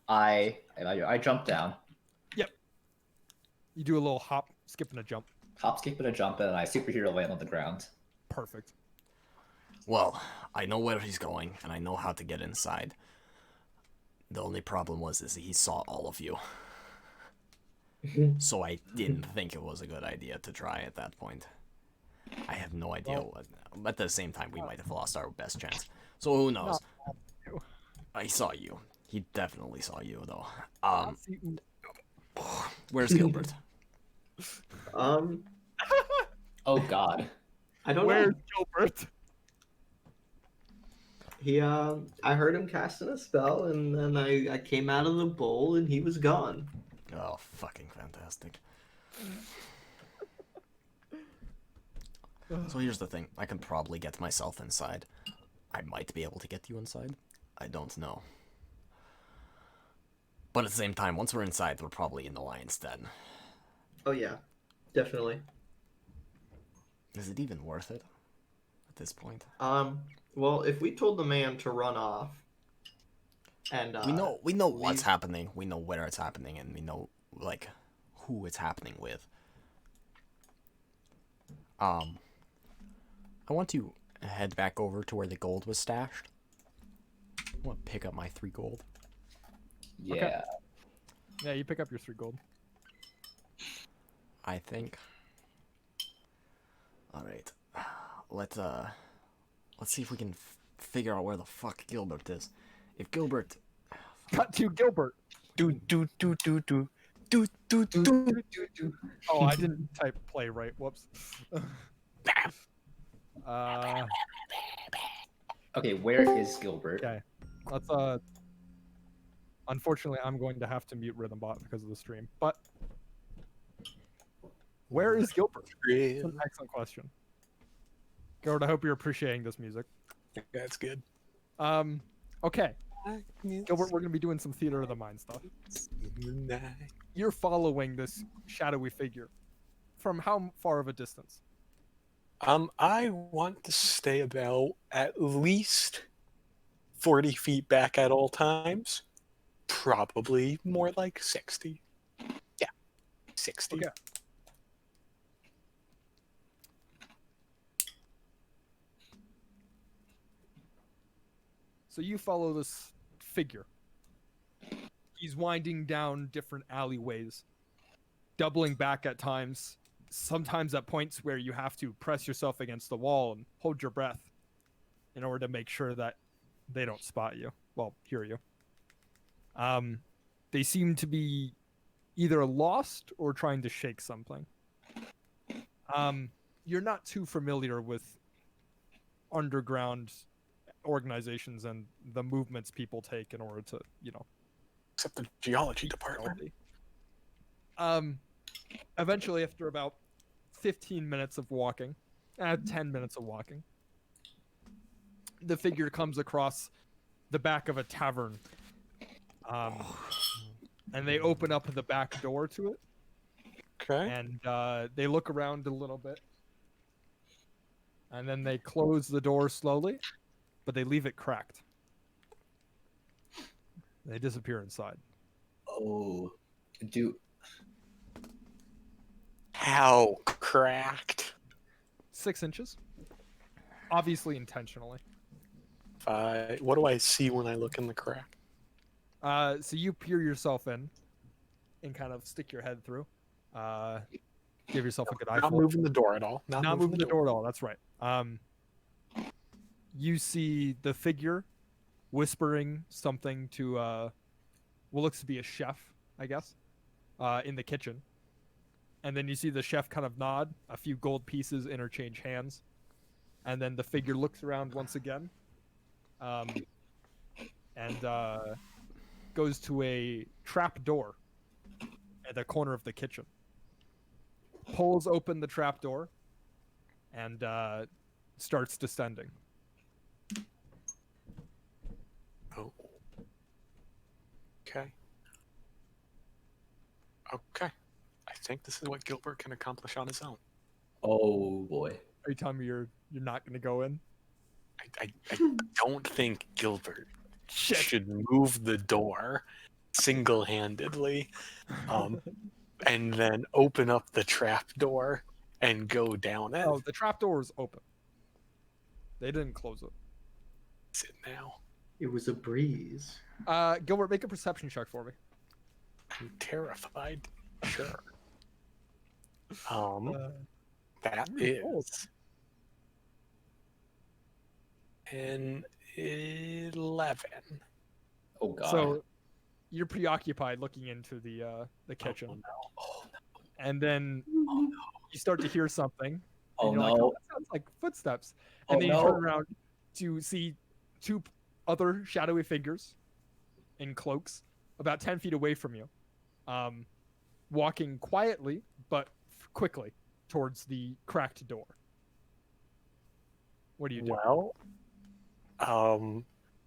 I jump down. You do a little hop, skip, and a jump. Hop, skip, and a jump, and I superhero land on the ground. Perfect. Well, I know where he's going, and I know how to get inside. The only problem is he saw all of you. So I didn't think it was a good idea to try at that point. I have no idea what. At the same time, we might have lost our best chance. So who knows? you. I saw you. He definitely saw you, though. See, Where's Gilbert? Oh God. I don't where's know. Gilbert? He I heard him casting a spell, and then I came out of the bowl, and he was gone. Oh, fucking fantastic. So here's the thing. I can probably get myself inside. I might be able to get you inside. I don't know. But at the same time, once we're inside, we're probably in the lion's den. Oh yeah, definitely. Is it even worth it at this point? Well, if we told the man to run off, and We know what's leave- happening. We know where it's happening, and we know like who it's happening with. I want to head back over to where the gold was stashed. I want to pick up my 3 gold. Yeah. Yeah, you pick up your 3 gold. I think. All right, let's see if we can figure out where the fuck Gilbert is. If Gilbert, Cut to Gilbert. Do do do do do do do do. Oh, I didn't type play right. Whoops. Okay, where is Gilbert? Okay. Let's unfortunately I'm going to have to mute Rhythmbot because of the stream. But where is Gilbert? That's an excellent question. Gilbert, I hope you're appreciating this music. That's good. Okay. Gilbert, we're gonna be doing some theater of the mind stuff. You're following this shadowy figure. From how far of a distance? I want to stay about at least 40 feet back at all times. Probably more like 60. Yeah, 60. Okay. So you follow this figure. He's winding down different alleyways, doubling back at times, sometimes at points where you have to press yourself against the wall and hold your breath in order to make sure that they don't spot you. Well, hear you. They seem to be either lost or trying to shake something. You're not too familiar with underground organizations and the movements people take in order to, Except the geology department. Eventually, after about 15 minutes of walking, 10 minutes of walking, the figure comes across the back of a tavern. And they open up the back door to it, Okay. and they look around a little bit. And then they close the door slowly, but they leave it cracked. They disappear inside. Oh, 'How cracked? 6 inches. Obviously intentionally. What do I see when I look in the crack? So you peer yourself in and kind of stick your head through. Give yourself a good eye. Not moving the door at all. Not moving the door at all. That's right. You see the figure whispering something to what looks to be a chef, I guess, in the kitchen. And then you see the chef kind of nod. A few gold pieces interchange hands, and then the figure looks around once again, and goes to a trap door at the corner of the kitchen. Pulls open the trap door, and starts descending. Oh. Okay. Okay. I think this is what Gilbert can accomplish on his own. oh boy. Are you telling me you're not going to go in? I don't think Gilbert should move the door single-handedly, and then open up the trap door and go down it. Oh, the trap door is open. They didn't close it. Sit now. It was a breeze. Gilbert, make a perception check for me. I'm terrified. Sure. That roll. is an 11. Oh god. So you're preoccupied looking into the kitchen, Oh, no. Oh, and then you start to hear something. Oh and you're no. like, that sounds like footsteps. And Oh, then you no. turn around to see two other shadowy figures in cloaks about 10 feet away from you, walking quietly but quickly towards the cracked door. What do you do? Well,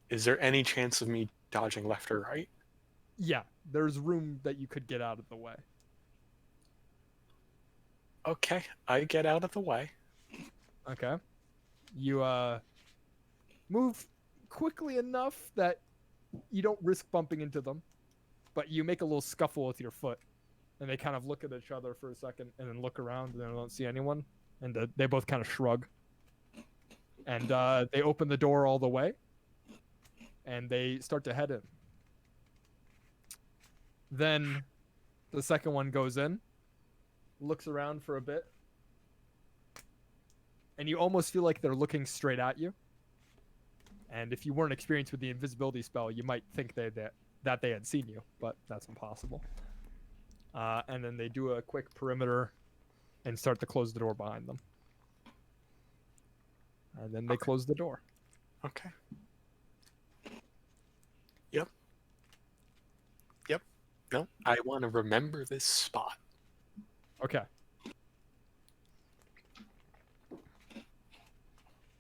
is there any chance of me dodging left or right? Yeah, there's room that you could get out of the way. Okay, I get out of the way. Okay. You move quickly enough that you don't risk bumping into them, but you make a little scuffle with your foot, and they kind of look at each other for a second, and then look around, and they don't see anyone, and they both kind of shrug. And they open the door all the way, and they start to head in. Then the second one goes in, looks around for a bit, and you almost feel like they're looking straight at you. And if you weren't experienced with the invisibility spell, you might think that they had seen you, but that's impossible. And then they do a quick perimeter and start to close the door behind them. And then they close the door. Okay. Yep. No, I want to remember this spot. Okay.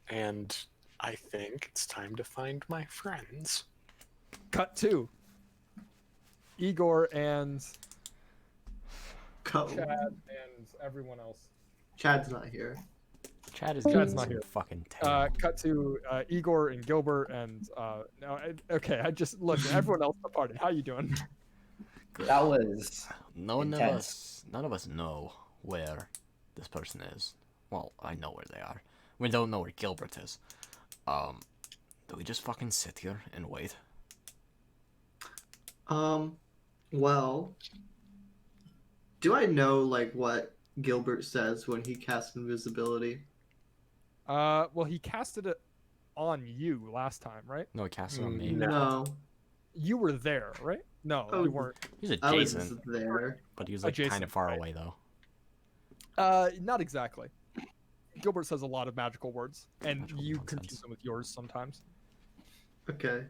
And I think it's time to find my friends. Cut 2. Igor and Cut. Chad and everyone else. Chad's not here. Chad's not some here. fucking tail. Cut to Igor and Gilbert and okay. I just look. Everyone else in the party. How you doing? That was None intense. of us know where this person is. Well, I know where they are. We don't know where Gilbert is. Do we just fucking sit here and wait? Well, do I know like what Gilbert says when he casts invisibility? Well, he casted it on you last time, right? No, he cast it on me. No. You were there, right? No, Oh, you weren't. He's I was adjacent, there. but he was like kind Adjacent, of far right. away though. Not exactly. Gilbert says a lot of magical words, and Magical you nonsense. confuse them with yours sometimes. Okay.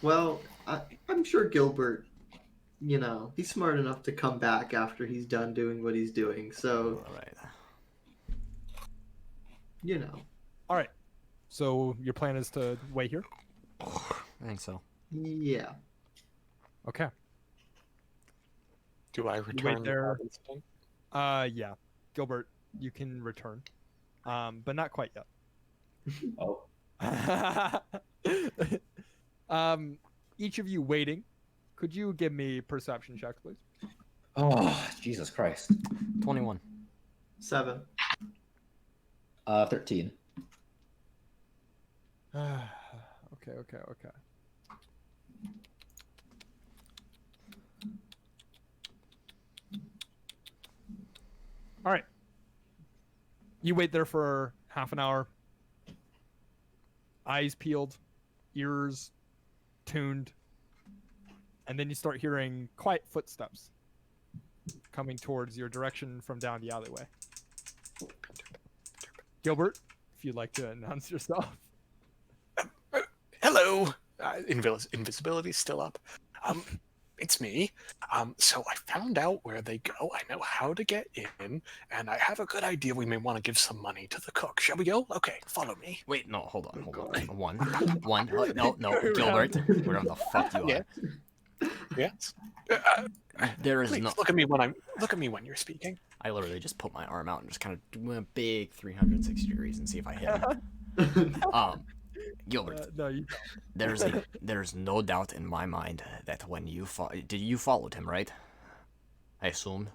Well, I'm sure Gilbert, you know, he's smart enough to come back after he's done doing what he's doing. So, All right. you know. All right. So your plan is to wait here. I think so. Yeah. Okay. Do I return there. without incident? Yeah. Gilbert, you can return, but not quite yet. oh Each of you waiting. Could you give me perception checks, please? oh Jesus Christ. 21. 7. 13. Okay. All right. You wait there for half an hour. Eyes peeled, ears tuned, and then you start hearing quiet footsteps coming towards your direction from down the alleyway. Gilbert, if you'd like to announce yourself. Hello. Invisibility's still up. It's me. So I found out where they go. I know how to get in, and I have a good idea. We may want to give some money to the cook. Shall we go? Okay, follow me. Wait, no, hold on. One. No, Gilbert, wherever the fuck you are. Yeah. Yes. There is Please no. look at me when you're speaking. I literally just put my arm out and just kind of do a big 360 degrees and see if I hit him. Gilbert, No, you there's no doubt in my mind that when you followed him, right? I assume.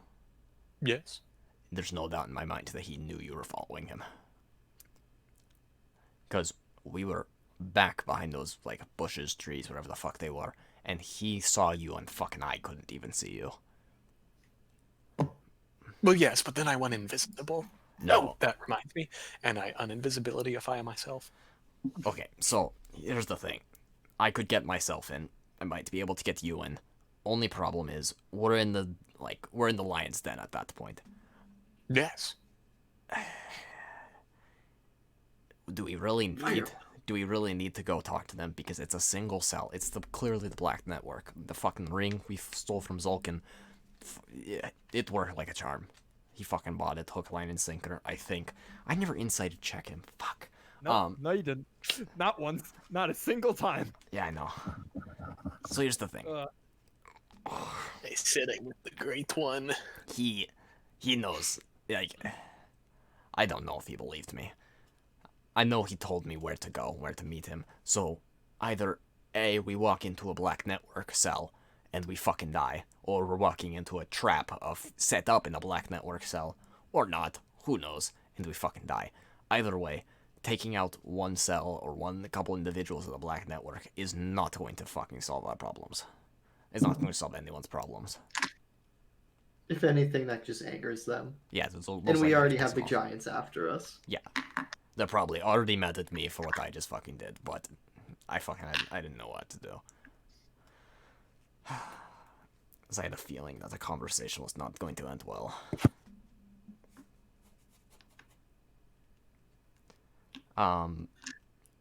Yes. There's no doubt in my mind that he knew you were following him. Because we were back behind those like bushes, trees, whatever the fuck they were, and he saw you and fucking I couldn't even see you. Well, yes, but then I went invisible. No. Oh, that reminds me. And I uninvisibilityify myself. Okay, so here's the thing. I could get myself in. I might be able to get you in. Only problem is we're in the lion's den at that point. Yes. Do we really need do we really need to go talk to them? Because it's a single cell. It's clearly the Black Network. The fucking ring we stole from Zulkin, it worked like a charm. He fucking bought it, hook, line, and sinker, I think. I never insighted check him. Fuck. No, no, you didn't. Not once. Not a single time. Yeah, I know. So here's the thing. He's sitting with the Great One. He knows. Like, I don't know if he believed me. I know he told me where to go, where to meet him. So either A, we walk into a Black Network cell and we fucking die, or we're walking into a trap set up in a Black Network cell, or not. Who knows? And we fucking die. Either way, taking out one cell or a couple individuals of the Black Network is not going to fucking solve our problems. It's not going to solve anyone's problems. If anything, that just angers them. Yeah, and we already have the giants after us. Yeah, they're probably already mad at me for what I just fucking did, but I didn't know what to do. Because I had a feeling that the conversation was not going to end well.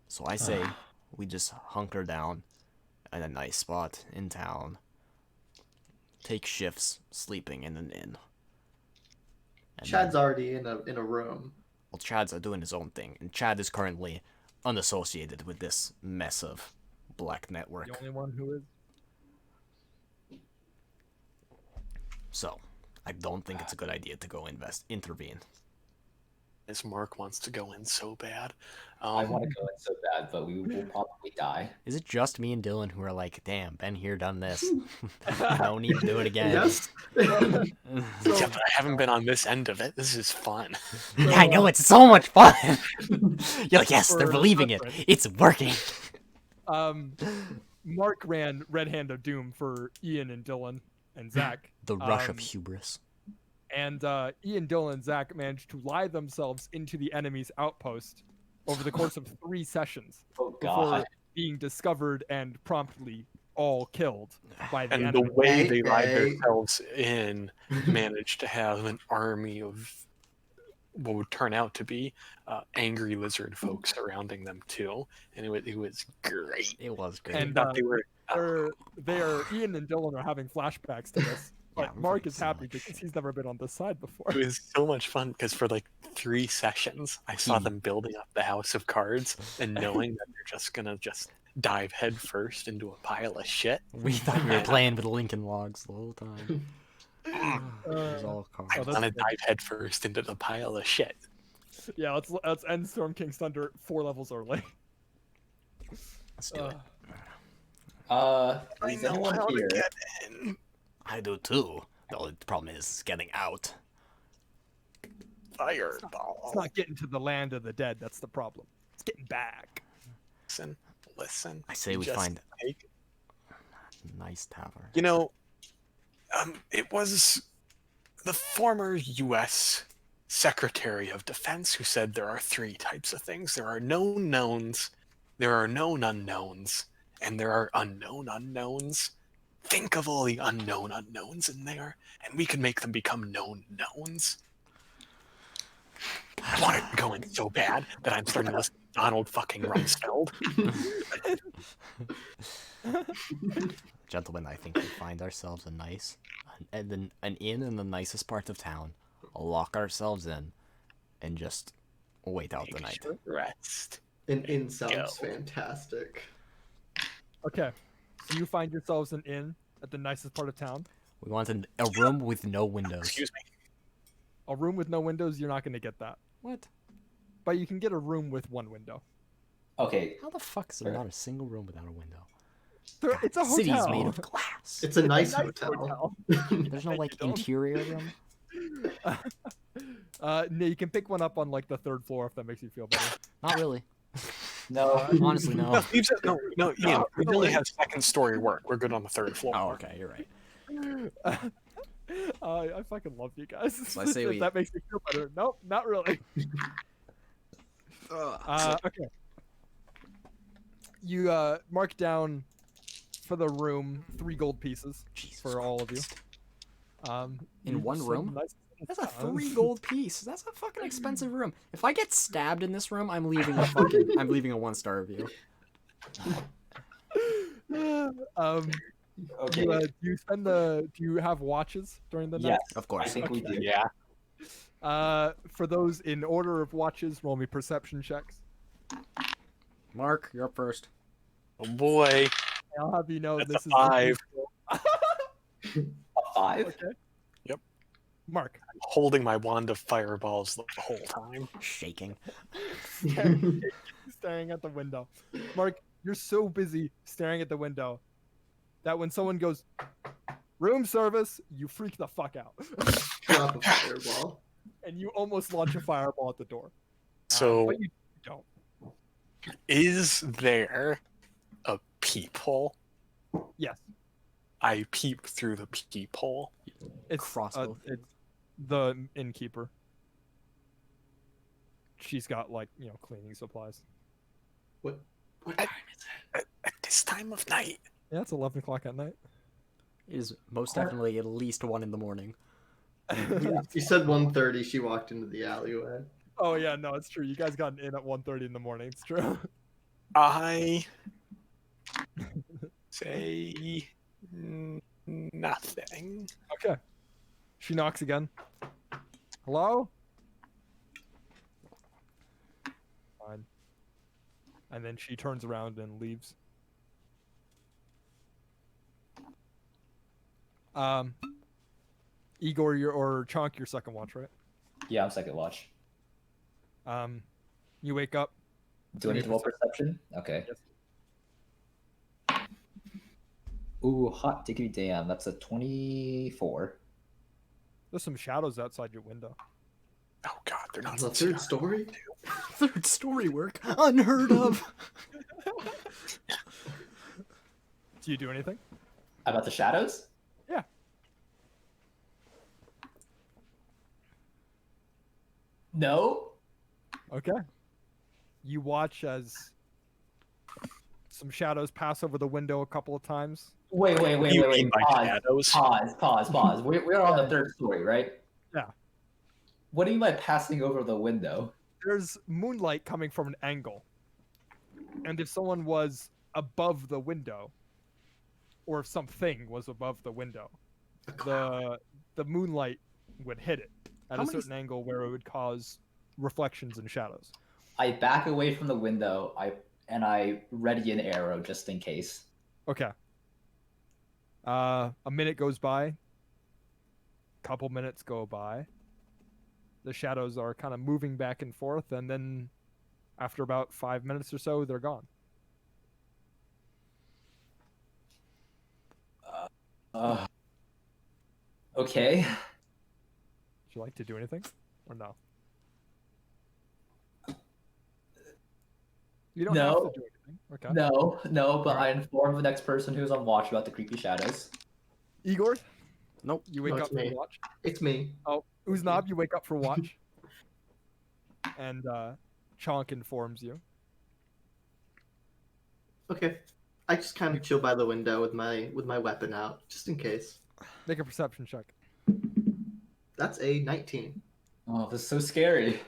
So I say we just hunker down at a nice spot in town. Take shifts sleeping in an inn. And Chad's already in a room. Well, Chad's doing his own thing, and Chad is currently unassociated with this mess of Black Network. The only one who is. So, I don't think it's a good idea to go intervene. As Mark wants to go in so bad. I want to go in so bad, but we will probably die. Is it just me and Dylan who are like, damn, been here, done this. No need to do it again. Yes. Yeah, but I haven't been on this end of it. This is fun. Yeah, I know, it's so much fun. You're like, yes, they're believing it. It's working. Mark ran Red Hand of Doom for Ian and Dylan and Zach. The rush of hubris. And Ian, Dylan, and Zach managed to lie themselves into the enemy's outpost over the course of 3 sessions before being discovered and promptly all killed by the enemy. And the way they lied themselves in managed to have an army of what would turn out to be angry lizard folk surrounding them too, and it was great. It was great. And Ian and Dylan are having flashbacks to this. But Yeah, Mark is happy because he's never been on this side before. It was so much fun because for like 3 sessions, I saw them building up the house of cards and knowing that they're just gonna dive head first into a pile of shit. We thought we were playing with Lincoln Logs the whole time. It was all cards. I want to dive head first into the pile of shit. Yeah, let's end Storm King's Thunder 4 levels early. Let's do it. I Is know anyone how to here? get in. I do too. The only problem is getting out. Fireball. It's not getting to the land of the dead. That's the problem. It's getting back. Listen. I say we just find take- a nice tavern. You know, it was the former U.S. Secretary of Defense who said there are 3 types of things. There are known knowns, there are known unknowns, and there are unknown unknowns. Think of all the unknown unknowns in there, and we can make them become known knowns. I want it going so bad that I'm starting to listen to Donald fucking Rumsfeld. Gentlemen, I think we find ourselves an inn in the nicest part of town, lock ourselves in, and just wait out the night. Rest. An inn sounds fantastic. Okay. So you find yourselves an inn at the nicest part of town. We want a room with no windows. Excuse me. A room with no windows, you're not going to get that. What? But you can get a room with 1 window. Okay, How the fuck is there not a single room without a window? It's a hotel. City's made of glass. It's a nice hotel. There's no Thank like you, Dylan. interior room. No, you can pick one up on like the 3rd floor if that makes you feel better. Not really. no. Honestly, no. No, Ian, we only have 2nd story work. We're good on the 3rd floor. Oh, okay, you're right. I fucking love you guys. So I say If we- that makes me feel better. Nope, not really. Okay. You mark down for the room 3 gold pieces Jesus for all of you. In you one sleep room? nice That's a 3 gold piece. That's a fucking expensive room. If I get stabbed in this room, I'm leaving a 1-star review. Okay. Do you spend do you have watches during the night? Yes, Of course. I think we do. Yeah. For those in order of watches, roll me perception checks. Mark, you're up first. Oh boy. I'll have you know That's this a is 5. A 5? Okay. Yep. Mark. Holding my wand of fireballs the whole time. Shaking. Staring at the window. Mark, you're so busy staring at the window that when someone goes, room service, you freak the fuck out. Drop a fireball. And you almost launch a fireball at the door. So, But you don't. is there a peephole? Yes. I peep through the peephole. It's Crossbow. it's the innkeeper. She's got like, cleaning supplies. What time is it? At this time of night. Yeah, it's 11 o'clock at night. It is most definitely at least 1 in the morning. You said 1:30. She walked into the alleyway. Oh yeah, no, it's true. You guys got in at 1:30 in the morning. It's true. I say nothing. Okay. She knocks again. Hello? Fine. And then she turns around and leaves. Igor, or Chonk, your second watch, right? Yeah, I'm second watch. You wake up. Do I need to roll perception? Okay. Ooh, hot diggity damn. That's a 24. There's some shadows outside your window. Oh god, they're not The third story? 3rd story work. Unheard of. Do you do anything? About the shadows? Yeah. No. Okay. You watch as some shadows pass over the window a couple of times. Wait. What do you mean by shadows? Pause. We're on the 3rd story, right? Yeah. What do you mean by passing over the window? There's moonlight coming from an angle. And if someone was above the window, or if something was above the window, the moonlight would hit it at How a many- certain angle where it would cause reflections and shadows. I back away from the window. I ready an arrow just in case. Okay. A minute goes by. Couple minutes go by. The shadows are kind of moving back and forth, and then after about 5 minutes or so, they're gone. Okay. Would you like to do anything, or no? You don't have No. to do anything. Okay. No, but I informed the next person who's on watch about the creepy shadows. Igor, Nope. you wake No, up it's for me. watch. It's me. Oh, Uznab, you wake up for watch. And Chonk informs you. Okay. I just kind of chill by the window with my weapon out, just in case. Make a perception check. That's a 19. Oh, this is so scary.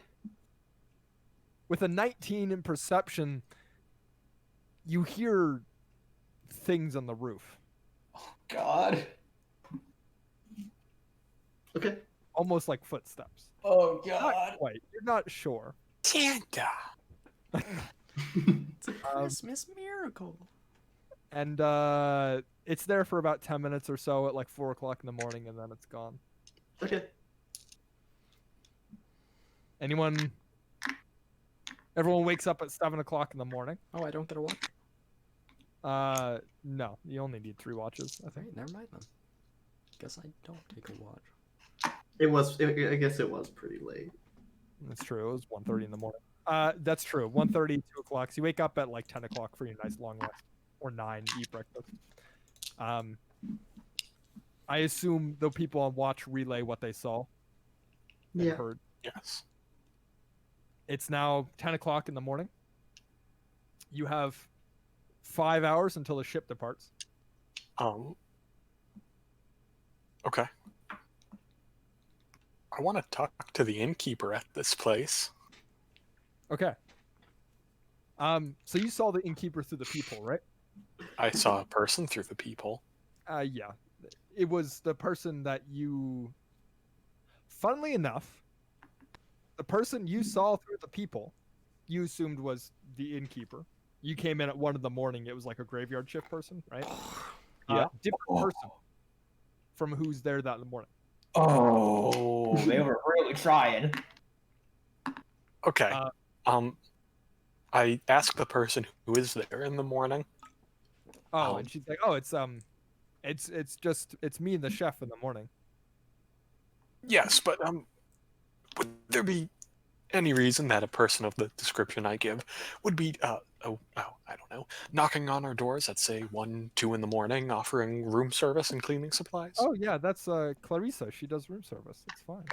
With a 19 in perception, you hear things on the roof. God. Okay. Almost like footsteps. Oh Not God. quite. You're not sure. Santa. It's a Christmas miracle. And it's there for about 10 minutes or so at like 4 o'clock in the morning, and then it's gone. Okay. Everyone wakes up at 7 o'clock in the morning. Oh, I don't get a watch? No, you only need 3 watches, I think. Alright, never mind then. Guess I don't take a watch. I guess it was pretty late. That's true. It was 1:30 in the morning. That's true. 1:30, 2 o'clock. So you wake up at like 10 o'clock for your nice long rest, or 9, eat breakfast. I assume the people on watch relay what they saw and Yeah. heard. Yes. It's now 10 o'clock in the morning. You have 5 hours until the ship departs. Okay. I want to talk to the innkeeper at this place. Okay. So you saw the innkeeper through the people, right? I saw a person through the people. Yeah. It was the person that you. Funnily enough, the person you saw through the people, you assumed was the innkeeper. You came in at 1 in the morning. It was like a graveyard shift person, right? Yeah. Different person from who's there that morning. Oh, they were really trying. Okay. Uh, I asked the person who is there in the morning. Oh, and she's like, "Oh, it's me and the chef in the morning." Yes, but would there be any reason that a person of the description I give would be I don't know, knocking on our doors at say 1, 2 in the morning, offering room service and cleaning supplies? Oh yeah, that's Clarissa. She does room service. It's fine.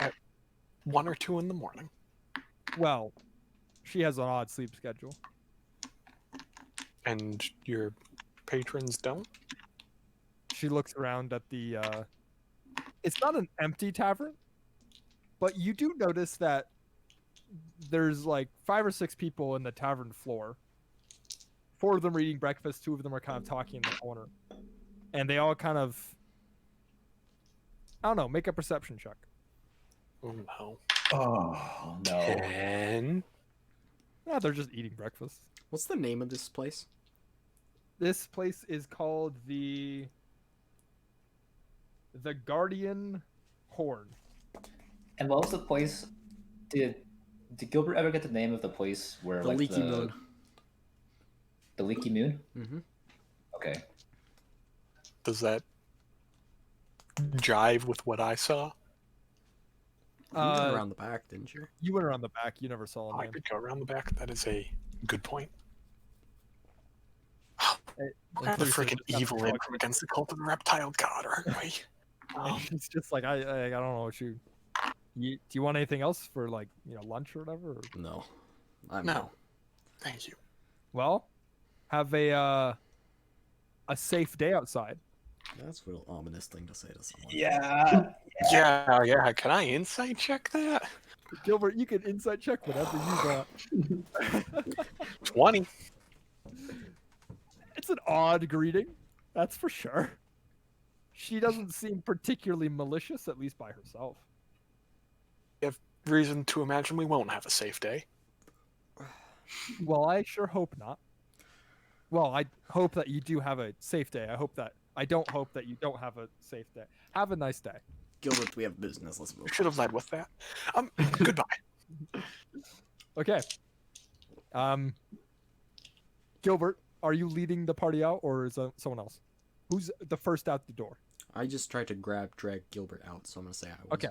1 or 2 in the morning. Well, she has an odd sleep schedule. And your patrons don't? She looks around at the. It's not an empty tavern, but you do notice that there's like 5 or 6 people in the tavern floor. 4 of them are eating breakfast. 2 of them are kind of talking in the corner, and they all kind of. I don't know. Make a perception check. Oh no. Oh no. 10. Yeah, they're just eating breakfast. What's the name of this place? This place is called the Guardian Horn. And what was the place? Did Gilbert ever get the name of the place where The like Leaky Moon. The Leaky Moon? Mm-hmm. Okay. Does that jive with what I saw? You went around the back, didn't you? You went around the back. You never saw I him. could go around the back. That is a good point. I'm We're pretty sure freaking just evil after in against the cult of the reptile god, aren't we? It's just like I don't know what you. Do you want anything else for like lunch or whatever? Or... No. No. Thank you. Well, have a safe day outside. That's a real ominous thing to say to someone. Yeah. Yeah. Can I insight check that? Gilbert, you can insight check whatever you want. 20. It's an odd greeting, that's for sure. She doesn't seem particularly malicious, at least by herself. You have reason to imagine we won't have a safe day. Well, I sure hope not. Well, I hope that you do have a safe day. I don't hope that you don't have a safe day. Have a nice day. Gilbert, we have business. Let's move. We should have led with that. Goodbye. Okay. Gilbert, are you leading the party out, or is someone else? Who's the first out the door? I just tried to drag Gilbert out, so I'm gonna say I was. Okay.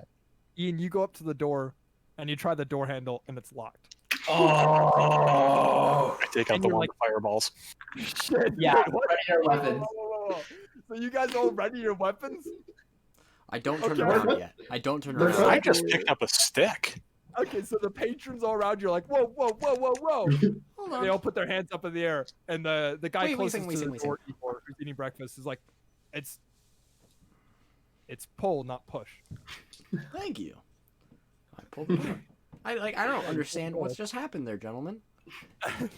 Ian, you go up to the door, and you try the door handle, and it's locked. Oh. I take out And the you're one like- fireballs. Shit. Yeah, wait, what? ready your weapons. Whoa. So you guys all ready your weapons? I don't turn Okay. around yet. I don't turn There's around. I just picked up a stick. Okay, so the patrons all around you are like, whoa. Hold They all put their hands up in the air, and the guy Wait, closest wait, to the wait. door who's eating breakfast is like, it's pull, not push. Thank you. I pulled the door. I don't understand what's just happened there, gentlemen. I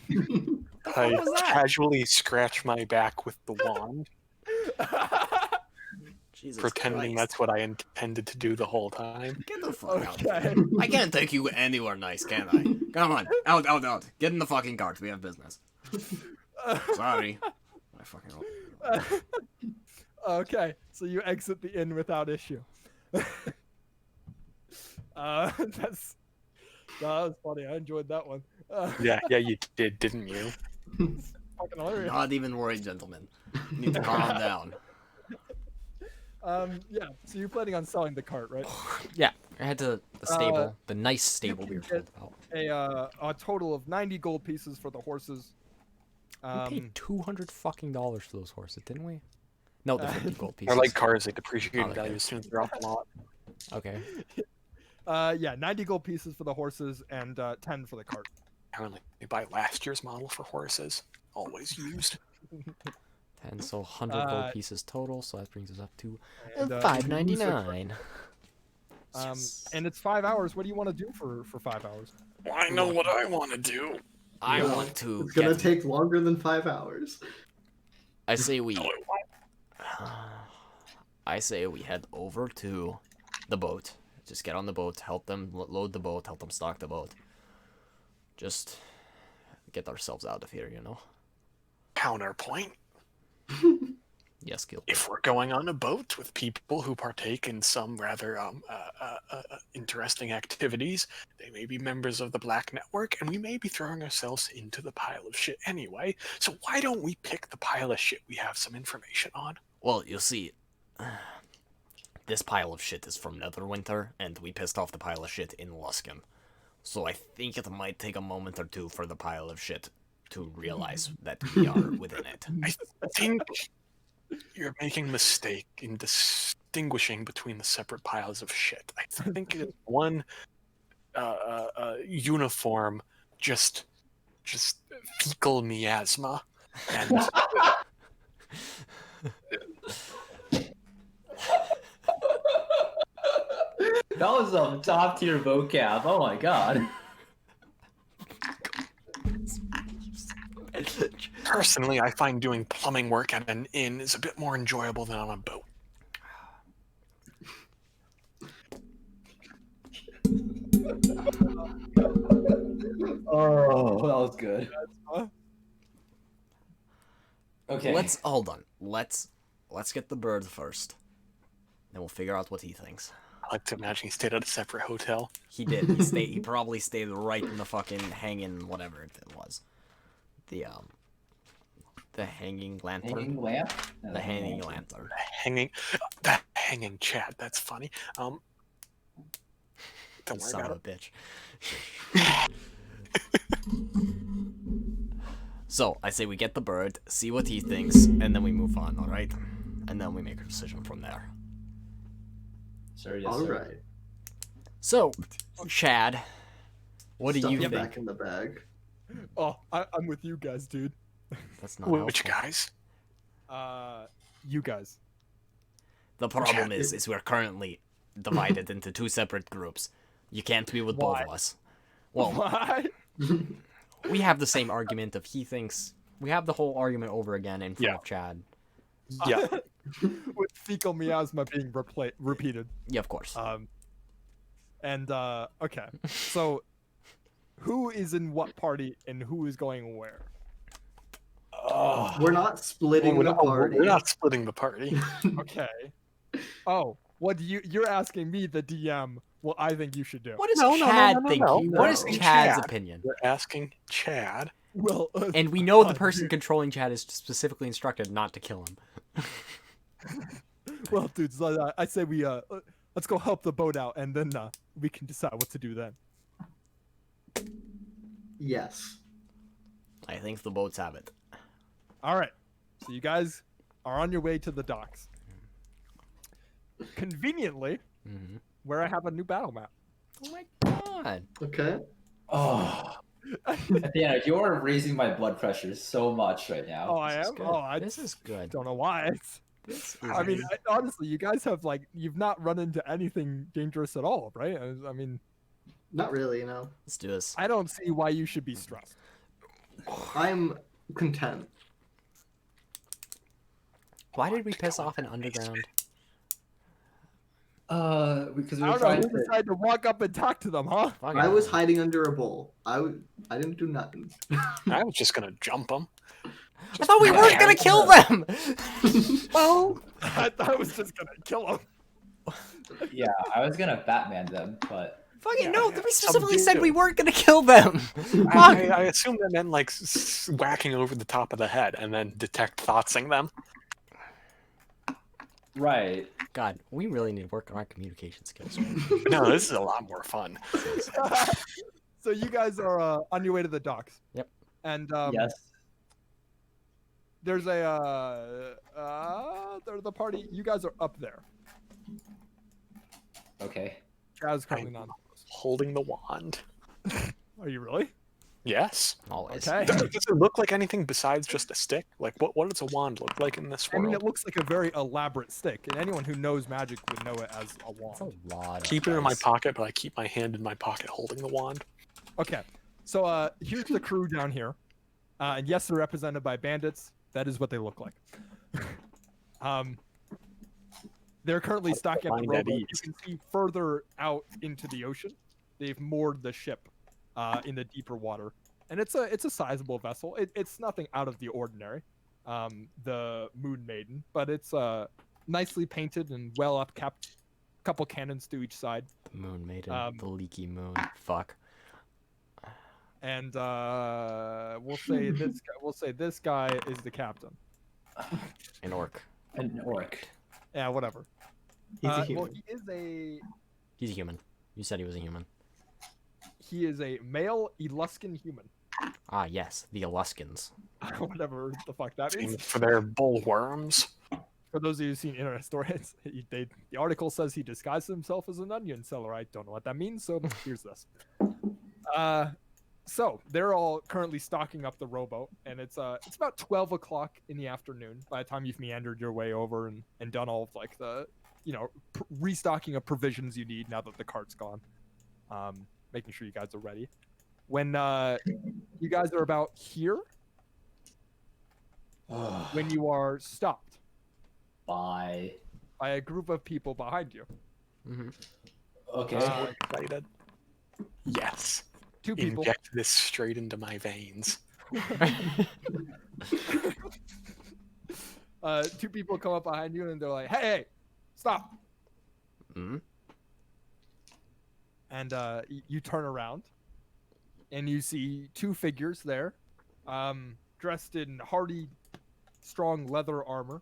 was that? casually scratch my back with the wand, Jesus pretending Christ. that's what I intended to do the whole time. Get the fuck out. Okay. I can't take you anywhere nice, can I? Come on. Out. Get in the fucking cart. We have business. Sorry. I fucking Okay, so you exit the inn without issue. That was funny. I enjoyed that one. Yeah, you did, didn't you? Fucking hilarious. Not even worried, gentlemen. You need to calm down. Yeah. So you're planning on selling the cart, right? Yeah, I had to the stable, the nice stable we were told about. A total of 90 gold pieces for the horses. We paid $200 fucking dollars for those horses, didn't we? No, the 50 gold pieces. Or like cars, they depreciate in Oh, value okay. as soon as they're off the lot. Okay. Yeah, 90 gold pieces for the horses and 10 for the cart. Apparently, they buy last year's model for horses. Always used. 10, so 100 gold pieces total. So that brings us up to And, $5.99. And it's 5 hours. What do you want to do for 5 hours? I know what I want to do. I No, want to. It's gonna get- take longer than 5 hours. I say we. No, it won't. I say we head over to the boat. Just get on the boat, help them load the boat, help them stock the boat. Just get ourselves out of here, you know? Counterpoint. Yes, Gil. If we're going on a boat with people who partake in some rather interesting activities, they may be members of the Black Network, and we may be throwing ourselves into the pile of shit anyway. So why don't we pick the pile of shit we have some information on? Well, you see, this pile of shit is from Netherwinter, and we pissed off the pile of shit in Luskan. So I think it might take a moment or two for the pile of shit to realize that we are within it. I think you're making a mistake in distinguishing between the separate piles of shit. I think it's one uniform, just fecal miasma, and That was some top tier vocab. Oh my god. personally, I find doing plumbing work at an inn is a bit more enjoyable than on a boat. Oh, that was good. Okay. Let's hold on. Let's get the bird first. Then we'll figure out what he thinks. I like to imagine he stayed at a separate hotel. He did. He probably stayed right in the fucking hanging whatever it was. The hanging lantern. Hanging lamp? No, The hanging lantern. That hanging chat. That's funny. Don't worry Son about of it. a bitch. So I say we get the bird, see what he thinks, and then we move on. All right, and then we make a decision from there. Sir, yes, All sir. right. So, Chad, what do Stuff you it think? back in the bag. Oh, I'm with you guys, dude. That's not Which helpful. guys? You guys. The problem is we're currently divided into two separate groups. You can't be with both Why? of us. Well, Why? we have the same argument of he thinks. We have the whole argument over again in front Yeah. of Chad. Yeah. With fecal miasma being repeated. Yeah, of course. Okay. So, who is in what party and who is going where? We're not splitting the party. We're not splitting the party. Okay. Oh, what do you're asking me, the DM, what I think you should do? What does No, no, no, Chad no, no, think? no. What is No. Chad's Chad. opinion? We're asking Chad. Well, And we know the person controlling Chad is specifically instructed not to kill him. well, dudes, I say we let's go help the boat out, and then we can decide what to do then. Yes. I think the boats have it. All right. So you guys are on your way to the docks. Conveniently, Mm-hmm. where I have a new battle map. Oh my god. Okay. Oh. Athena, you're raising my blood pressure so much right now. Oh, I This is am. good. Oh, I This is good. don't know why. This is I mean, honestly, you guys have you've not run into anything dangerous at all, right? I mean, Not really, no. let's do this. I don't see why you should be stressed. I'm content. Why did we piss off an underground? Because we I were don't know. trying You to. decided to walk up and talk to them, huh? Fuck I it. was hiding under a bowl. I didn't do nothing. I was just gonna jump him. I thought we weren't gonna kill them. Oh, I was just gonna kill him. Yeah, I was gonna Batman them, but Fucking no! We some specifically said dude. we weren't gonna kill them. Fuck. I assume that meant like whacking over the top of the head and then detect thoughtsing them. right. God, we really need to work on our communication skills. No, this is a lot more fun. So you guys are on your way to the docks. Yep. And Yes. there's a the party. You guys are up there. Okay. Chaz currently not. Holding the wand. Are you really? Yes. Always. Okay. Does it look like anything besides just a stick? Like, what does a wand look like in this I world? mean, it looks like a very elaborate stick, and anyone who knows magic would know it as a That's a wand. lot. Keep of it in my dice. pocket, but I keep my hand in my pocket holding the wand. Okay, so here's the crew down here, and yes, they're represented by bandits. That is what they look like. They're currently stocking up the Mind at rowboat. You ease. can see further out into the ocean. They've moored the ship in the deeper water, and it's a sizable vessel. It's nothing out of the ordinary, the Moon Maiden, but it's nicely painted and well upkept. Couple cannons to each side, The moon maiden. Um, The leaky moon. Fuck. and we'll say this guy is the captain. An orc. An orc. Yeah, whatever. He's a Well, human. He's a human. You said he was a human. he is a male Eluskan human. Ah, yes. The Eluskans. Whatever the fuck that Same means. for their bullworms. For those of you who've seen internet stories, the article says he disguised himself as an onion seller. I don't know what that means, so here's this. So they're all currently stocking up the rowboat, and it's about 12 o'clock in the afternoon by the time you've meandered your way over and done all of like the restocking of provisions you need now that the cart's gone. Making sure you guys are ready. When you guys are about here, when you are stopped Bye. by a group of people behind you. Mm-hmm. Okay. Excited. Yes. Two people. Inject this straight into my veins. Two people come up behind you and they're like, "Hey, stop!" Mm-hmm. And you turn around, and you see two figures there, dressed in hardy, strong leather armor.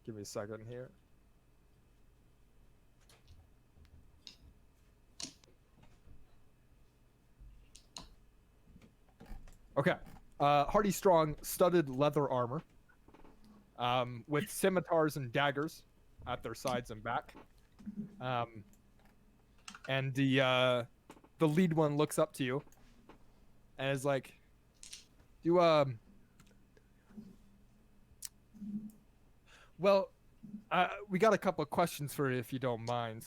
Give me a second here. Okay. Hardy, strong, studded leather armor, with scimitars and daggers at their sides and back. And the lead one looks up to you and is like, we got a couple of questions for you if you don't mind.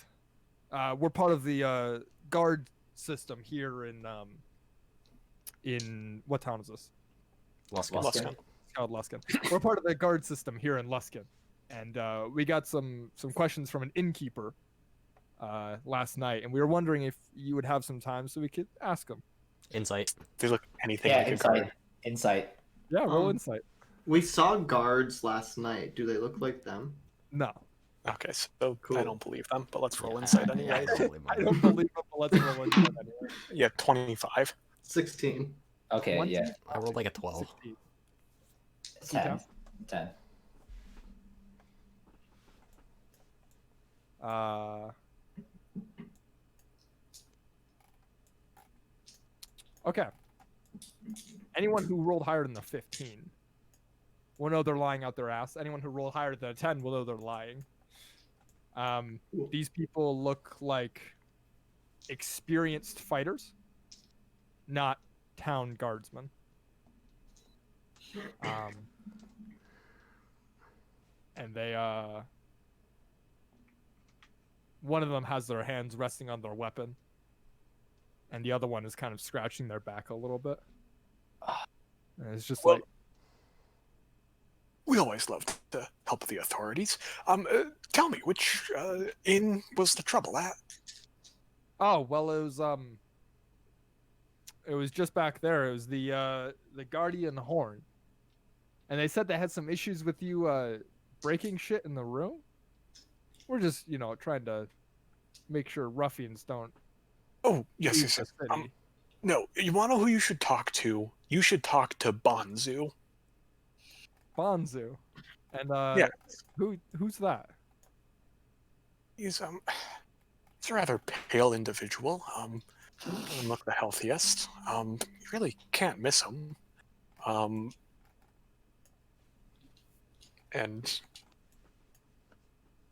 We're part of the guard system here in what town is this? Luskin. Luskin. It's called Luskin. We're part of the guard system here in Luskin, and we got some questions from an innkeeper last night, and we were wondering if you would have some time so we could ask them. Insight. They look anything Yeah, like a insight. guard. Insight. Yeah, roll Um, insight. We saw guards last night. Do they look like them? No, Okay, so Cool. I don't believe them, but let's roll Yeah, insight I anyway. don't believe I mine. don't believe it, but let's roll insight anyway. Yeah, 25. 16. Okay, One, yeah. two, I rolled like a 12. 16. 10. 10. Okay. Anyone who rolled higher than the 15 will know they're lying out their ass. Anyone who rolled higher than a 10 will know they're lying. These people look like experienced fighters, not town guardsmen. And they one of them has their hands resting on their weapon, and the other one is kind of scratching their back a little bit. And it's just Well, like, We always love to help the authorities. Tell me, which inn was the trouble at? oh well, it was just back there. It was the Guardian Horn, and they said they had some issues with you breaking shit in the room. We're just trying to make sure ruffians don't Oh, yes, leave yes, the yes. city. No, you want to know who you should talk to? You should talk to Bonzu. Bonzu, and Yeah. who's that? He's a rather pale individual. Doesn't look the healthiest. You really can't miss him. And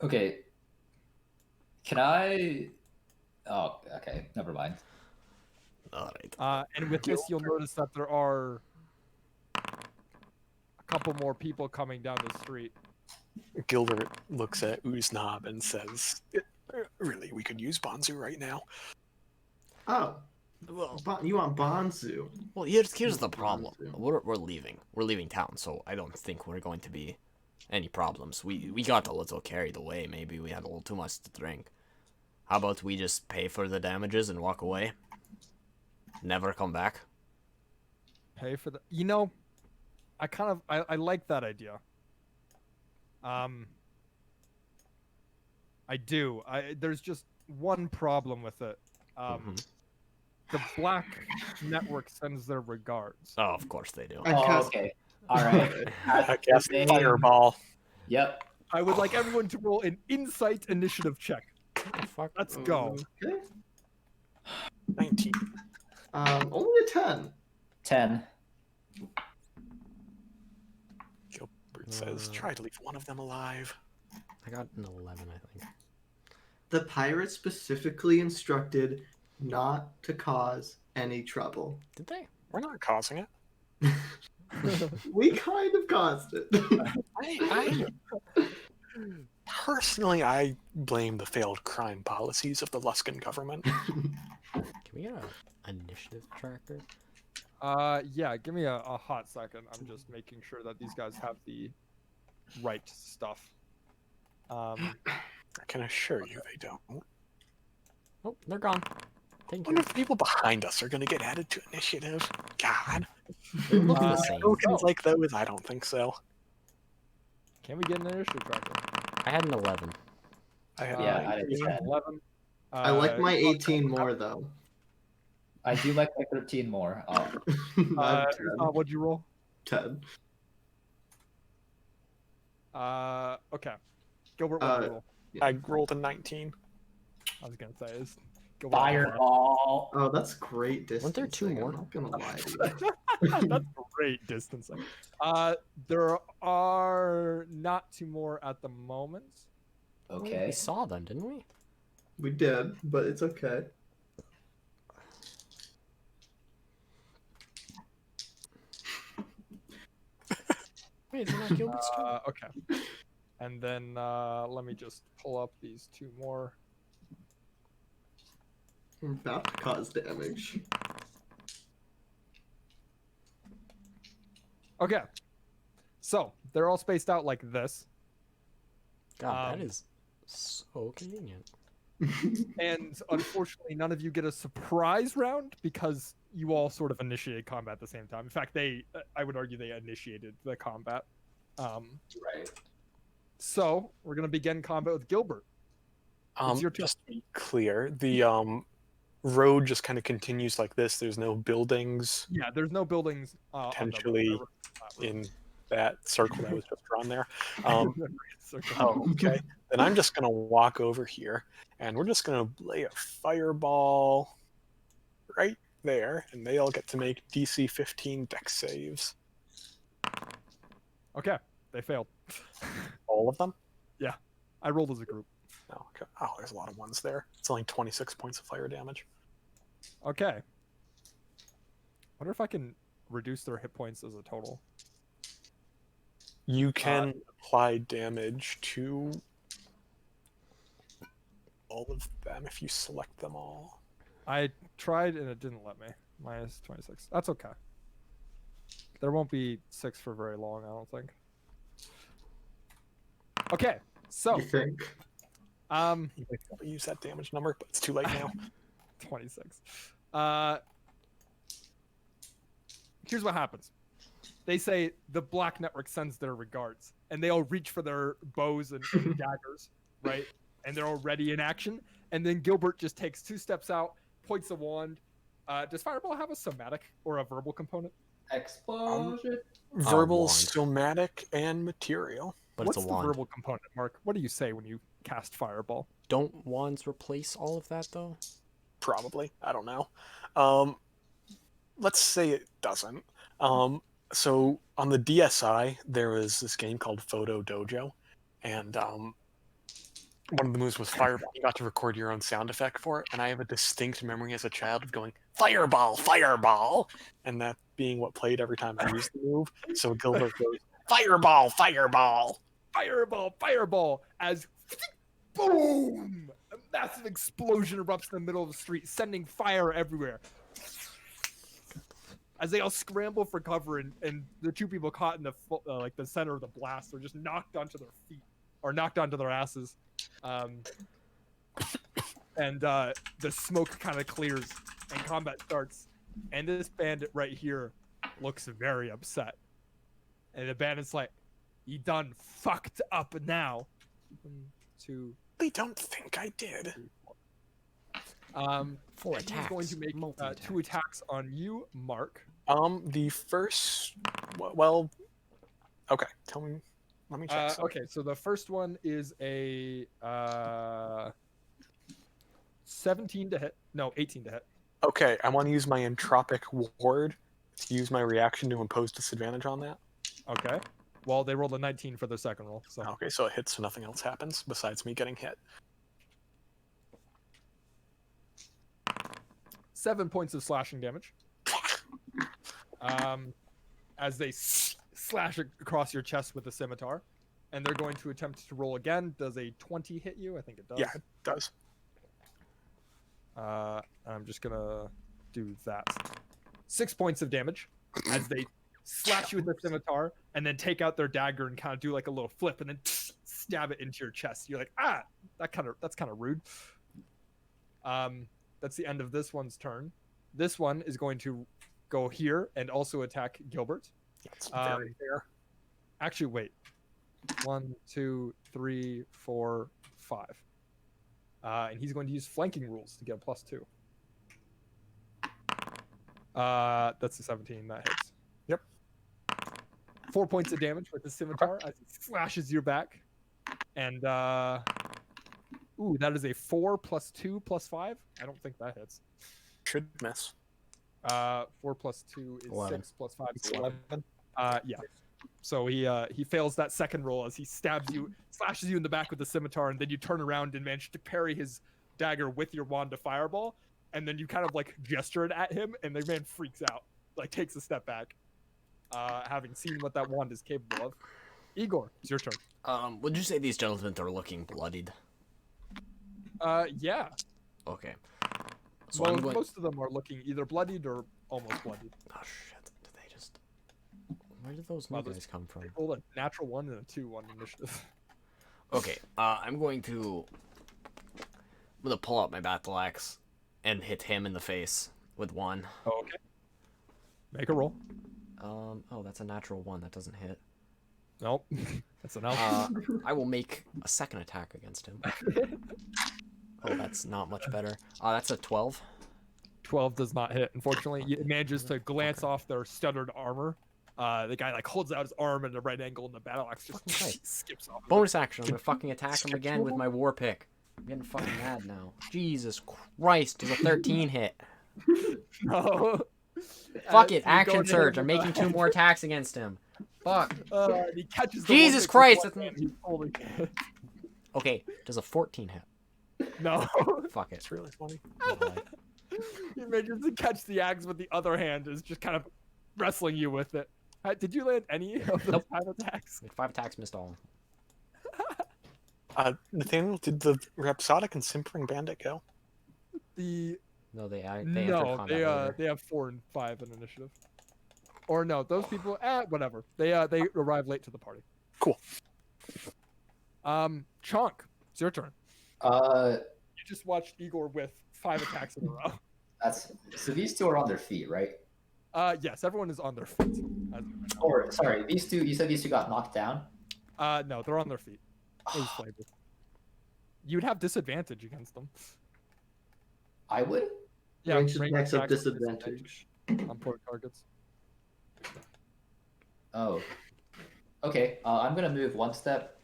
Okay. Can I Oh, okay. Never mind. All right. And with this, you'll notice that there are a couple more people coming down the street. Gilbert looks at Uznav and says, "Really, we could use Bonzu right now." Oh, Well, you want Bonzu? well, here's the problem. Bonzu. We're leaving. We're leaving town, so I don't think we're going to be any problems. We got a little carried away. Maybe we had a little too much to drink. How about we just pay for the damages and walk away? Never come back. Pay for the. I like that idea. I do. There's just one problem with it. The Black Network sends their regards. Oh, of course they do. I Oh, cast- okay. All right. I cast Name- Fireball. Yep. I would like everyone to roll an insight initiative check. What the fuck? Let's go. Okay. 19. Only a 10. 10. Gilbert says, "Try to leave one of them alive." I got an 11, I think. The pirates specifically instructed not to cause any trouble. Did they? We're not causing it. We kind of caused it. I personally, I blame the failed crime policies of the Luskin government. Can we get an initiative tracker? Yeah, give me a hot second. I'm just making sure that these guys have the right stuff. I can assure you they don't. Oh, they're gone. Thank I you. wonder if the people behind us are going to get added to initiative. God. They look the Uh, same. Tokens like those? I don't think so. Can we get an initiative tracker? I had an 11. I had Yeah, like, I did you have 10. 11. I like my Uznav, 18 more, though. I do like my 13 more. Oh, I'm 10. What'd you roll? 10. Okay. Gilbert, what'd you roll? I rolled a 19. I was gonna say is Gilbert. fireball. Oh, that's great distance. Weren't there two more? I'm not gonna lie to you. That's great distancing. There are not two more at the moment. Okay. We saw them, didn't we? We did, but it's okay. Wait, is it not Gilbert's turn? Okay. And then let me just pull up these two more. I'm about to cause damage. Okay. So they're all spaced out like this. God, Um, that is so convenient. And unfortunately, none of you get a surprise round because you all sort of initiated combat at the same time. In fact, I would argue they initiated the combat. Right. So we're going to begin combat with Gilbert. It's your turn. Just to be clear, the road just kind of continues like this. There's no buildings Yeah, there's no buildings on the Potentially road. in that circle that was just drawn there. Circle. Oh, okay. Then I'm just going to walk over here, and we're just going to lay a fireball right there, and they all get to make DC 15 dex saves. Okay, they failed. All of them? I rolled as a group. No. Okay. Oh, there's a lot of ones there. It's only 26 points of fire damage. Okay. Wonder if I can reduce their hit points as a total. You can apply damage to all of them if you select them all. I tried and it didn't let me. Minus 26. That's okay. There won't be 6 for very long, I don't think. Okay, so You think? You might be able to use that damage number, but it's too late now. 26. Here's what happens. They say the Black Network sends their regards, and they all reach for their bows and daggers, right? And they're already in action. And then Gilbert just takes 2 steps out, points a wand. Does Fireball have a somatic or a verbal component? Explosion. Verbal, wand. somatic, and material. But What's it's a the wand. verbal component, Mark? What do you say when you cast Fireball? Don't wands replace all of that, though? Probably. I don't know. Let's say it doesn't. So on the DSi, there was this game called Photo Dojo, and one of the moves was Fireball. You got to record your own sound effect for it, and I have a distinct memory as a child of going, Fireball, Fireball! And that being what played every time I used the move. So Gilbert goes, Fireball, Fireball! Fireball, fireball, as boom! A massive explosion erupts in the middle of the street, sending fire everywhere. As they all scramble for cover, and the two people caught in the like the center of the blast are just knocked onto their feet or knocked onto their asses. And the smoke kind of clears and combat starts. And this bandit right here looks very upset. And the bandit's like, "You done fucked up now." 1, 2, They don't think I did. 3, 4. 4 and attacks. he's going to make multi-attack. 2 attacks on you, Mark. The first, well, okay. Let me check. Okay, so the first one is a 17 to hit. No, 18 to hit. Okay, I want to use my entropic ward to use my reaction to impose disadvantage on that. Okay. Well, they rolled a 19 for their second roll. So Okay, so it hits, so nothing else happens besides me getting hit. 7 points of slashing damage. As they slash across your chest with the scimitar, and they're going to attempt to roll again. Does a 20 hit you? I think it does. Yeah, it does. I'm just gonna do that. 6 points of damage as they slash you with the scimitar, and then take out their dagger and kind of do like a little flip, and then stab it into your chest. You're like, ah, that's kind of rude. That's the end of this one's turn. This one is going to go here and also attack Gilbert. That's very fair. Actually, wait. 1, 2, 3, 4, 5. And he's going to use flanking rules to get a +2. That's a 17. That hits. Yep. 4 points of damage with the scimitar as it slashes your back. And ooh, that is a 4 + 2 + 5. I don't think that hits. Should miss. 4 + 2 is 11. 6 + 5 is It's 11. 11. Yeah. So he fails that second roll as he stabs you, slashes you in the back with the scimitar, and then you turn around and manage to parry his dagger with your wand to fireball, and then you kind of like gesture it at him, and the man freaks out, like takes a step back, having seen what that wand is capable of. Igor, it's your turn. Would you say these gentlemen are looking bloodied? Yeah. Okay. So Well, I'm going. most of them are looking either bloodied or almost bloodied. Oh shit! Did they just? Where did those new Wow, guys come from? They rolled a natural 1 and a 2 on initiative. Okay. I'm going to pull out my battle axe and hit him in the face with 1. Oh, okay. Make a roll. Oh, that's a natural 1. That doesn't hit. Nope. That's an out. I will make a second attack against him. Oh, that's not much better. That's a 12. 12 does not hit. Unfortunately, it manages to glance off their studded armor. The guy like holds out his arm at a right angle, and the battle axe just Fucking right. skips off. Bonus action. I'm gonna fucking attack him again with my war pick. I'm getting fucking mad now. Jesus Christ! Does a 13 hit? No. Fuck it. You Action go in surge. I'm with making 2 more attacks against him. Fuck. And he catches the Jesus one Christ, with one that's- hand. He's holding it. Okay. Does a 14 hit? No. Fuck it. It's really funny. He manages to catch the axe with the other hand, is just kind of wrestling you with it. Did you land any of those Nope. 5 attacks? 5 attacks, missed all. Nathaniel, did the Rhapsodic and Simpering Bandit go? No, they entered No, combat later. they have 4 and 5 in initiative. Or no, those people, whatever. They arrive late to the party. Cool. Chonk, it's your turn. Uh, You just watched Igor with 5 attacks in a row. so these two are on their feet, right? Yes, everyone is on their feet. Or sorry, these two. You said these two got knocked down. No, they're on their feet. It was flavor. You'd have disadvantage against them. I would. Yeah, Ranged ranged attacks have attacks with disadvantage. on poor targets. Oh. Okay. I'm gonna move 1 step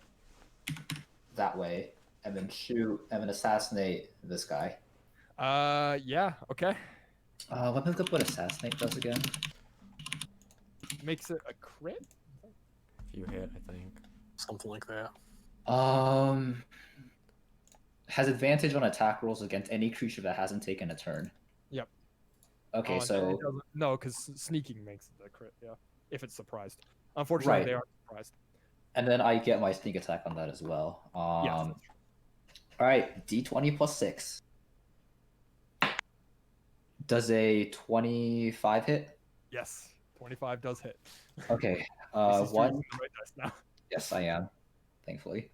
that way, and then shoot, and then assassinate this guy. Yeah, okay. Let me look up what assassinate does again. Makes it a crit? If you hit, I think. Something like that. has advantage on attack rolls against any creature that hasn't taken a turn. Yep. Okay, and so it doesn't- no, because sneaking makes it a crit. Yeah, if it's surprised. Unfortunately, Right. they aren't surprised. and then I get my sneak attack on that as well. Yes, that's true. All right, D20 plus 6. Does a 25 hit? Yes, 25 does hit. Okay. At least you're One. using the right dice now. Yes, I am. Thankfully.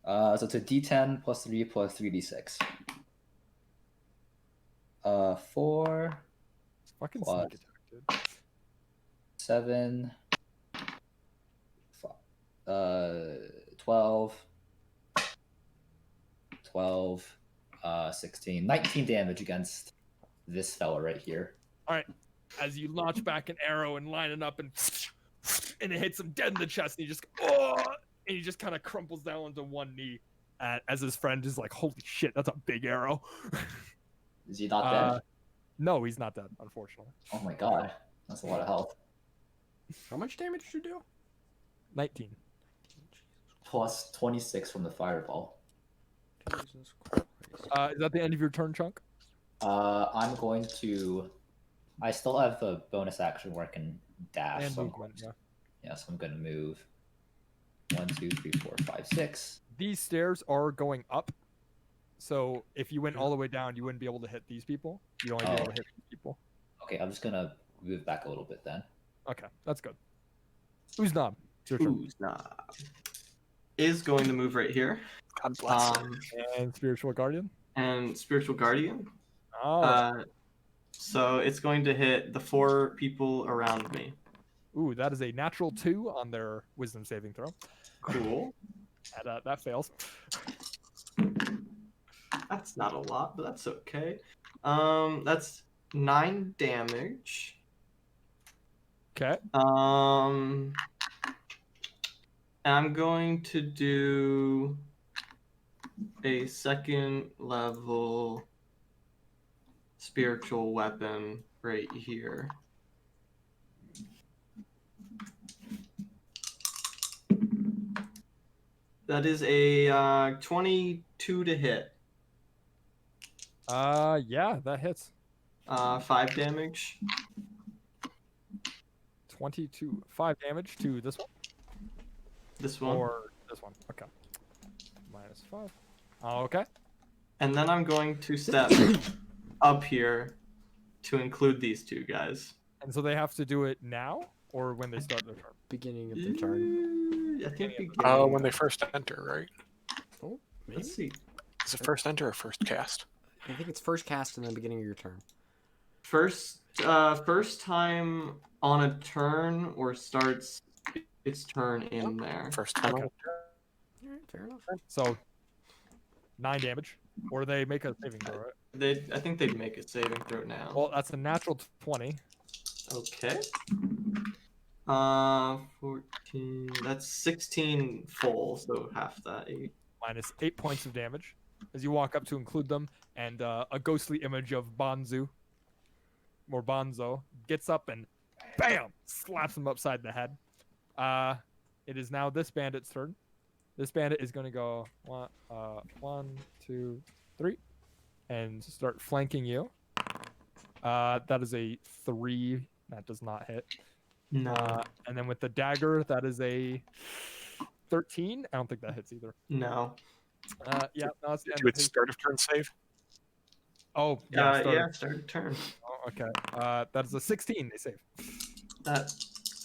So it's a D10 plus 3 plus 3d6. 4 It's fucking Plus. sneak attack, dude. 7 12 12 16 19 damage against this fella right here. As you launch back an arrow and line it up, and it hits him dead in the chest, and he just and he just kind of crumples down onto one knee, as his friend is like, "Holy shit, that's a big arrow." Is he not dead? No, he's not dead, unfortunately. Oh my god, that's a lot of health. How much damage did you do? 19. Plus 26 from the fireball. Jesus Christ. Is that the end of your turn, Chunk? I'm going to. I still have the bonus action where I can dash. And so I'm movement, yeah. Yeah, so I'm gonna move 1, 2, 3, 4, 5, 6. These stairs are going up, so if you went all the way down, you wouldn't be able to hit these people. You'd only be able to hit these people. Okay, I'm just gonna move back a little bit then. Okay, that's good. Uznab, it's your turn. Uznab is going to move right here. God bless. And Spiritual Guardian. And Spiritual Guardian. Oh, So it's going to hit the 4 people around me. ooh, that is a natural 2 on their Wisdom saving throw. Cool. That fails. That's not a lot, but that's okay. That's 9 damage. Okay. And I'm going to do a second level spiritual weapon right here. That is a 22 to hit. Yeah, that hits. 5 damage. 22. 5 damage to this one? This one. Or this one. Okay. -5. Okay. And then I'm going to step up here to include these 2 guys. And so they have to do it now or when they start their turn? Beginning of the turn. I think When they first enter, right? Oh, maybe. Let's see. Is it first enter or first cast? I think it's first cast and then beginning of your turn. First time on a turn or starts its turn in there. First time. Okay. Alright, fair enough. So 9 damage. Or they make a saving throw, right? I think they'd make a saving throw now. Well, that's a natural 20. Okay. 14. That's 16 full, so half that. 8. Minus 8 points of damage as you walk up to include them, and a ghostly image of Bonzo gets up and bam, slaps him upside the head. It is now this bandit's turn. This bandit is going to go 1, 2, 3, and start flanking you. That is a 3. That does not hit. No. And then with the dagger, that is a 13. I don't think that hits either. No. Yeah, no, that's the end Do of its his- start of turn save? Oh, yeah, Start of turn. Oh, okay. That is a 16. They save. That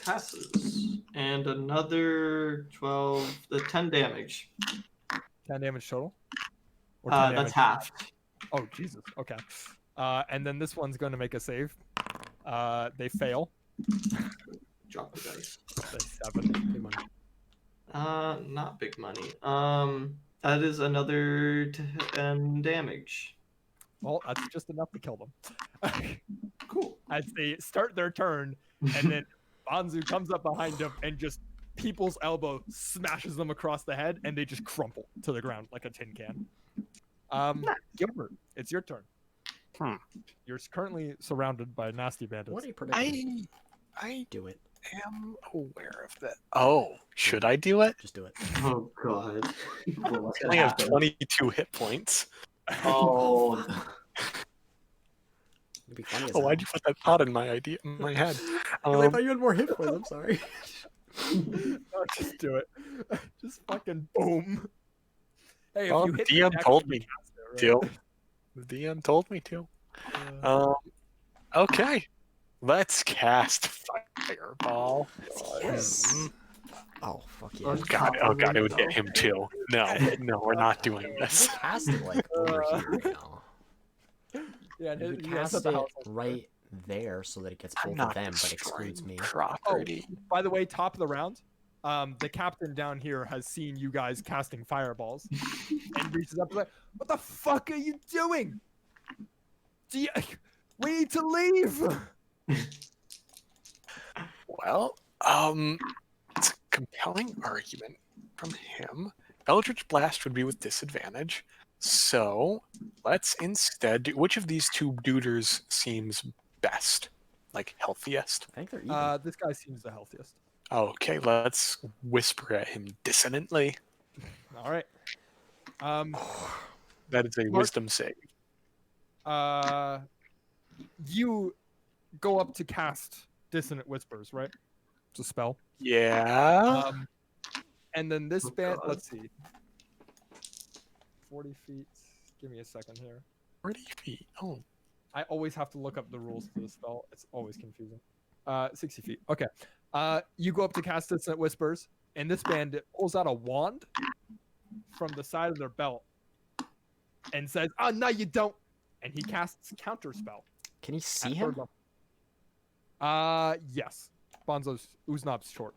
passes. And another 12. The 10 damage. 10 damage total. Or 10 That's damage? half. Oh, Jesus. Okay. And then this one's going to make a save. They fail. Drop the dice. They 7. Big money. Not big money. That is another 10 damage. Well, that's just enough to kill them. Cool. As they start their turn, and then Bonzu comes up behind them and just people's elbow smashes them across the head, and they just crumple to the ground like a tin can. Gilbert, it's your turn. Hmm. You're currently surrounded by nasty bandits. What a prediction. I Do it. am aware of that. Oh, should I do it? Just do it. Oh god. Well, what's I gonna only have happen? 22 hit points. Oh. It'd be funny as Oh, hell. why'd you put that thought in my head? Because I thought you had more hit points. I'm sorry. No, just do it. Just fucking boom. Hey, if Well, you hit the DM deck, told you me cast it, to. right? The DM told me to. Uh, Okay. Let's cast Fireball. Yes. Oh fuck yeah. On God, top oh of god, it would himself. get him too. No, no, we're not doing this. You cast it like over here, you know. yeah, and You would he has cast the it house. right there so that it gets I'm both not of them, but destroying excludes me. property. By the way, top of the round, the captain down here has seen you guys casting fireballs and reaches up and like, "What the fuck are you doing? Do you... We need to leave." Well, it's a compelling argument from him. Eldritch Blast would be with disadvantage. So let's instead do which of these two duders seems best? Like healthiest? I think they're even. This guy seems the healthiest. Okay, let's whisper at him dissonantly. All right. That is a Mark- wisdom save. You go up to cast Dissonant Whispers, right? It's a spell. Yeah. And then this Oh, band, God. let's see. 40 feet. Give me a second here. 40 feet. Oh. I always have to look up the rules to the spell. It's always confusing. 60 feet. Okay. You go up to cast Dissonant Whispers, and this bandit pulls out a wand from the side of their belt and says, "Oh, no, you don't." And he casts Counter Spell. Can you see at him? third level. Yes. Bonzo's Uznob's short.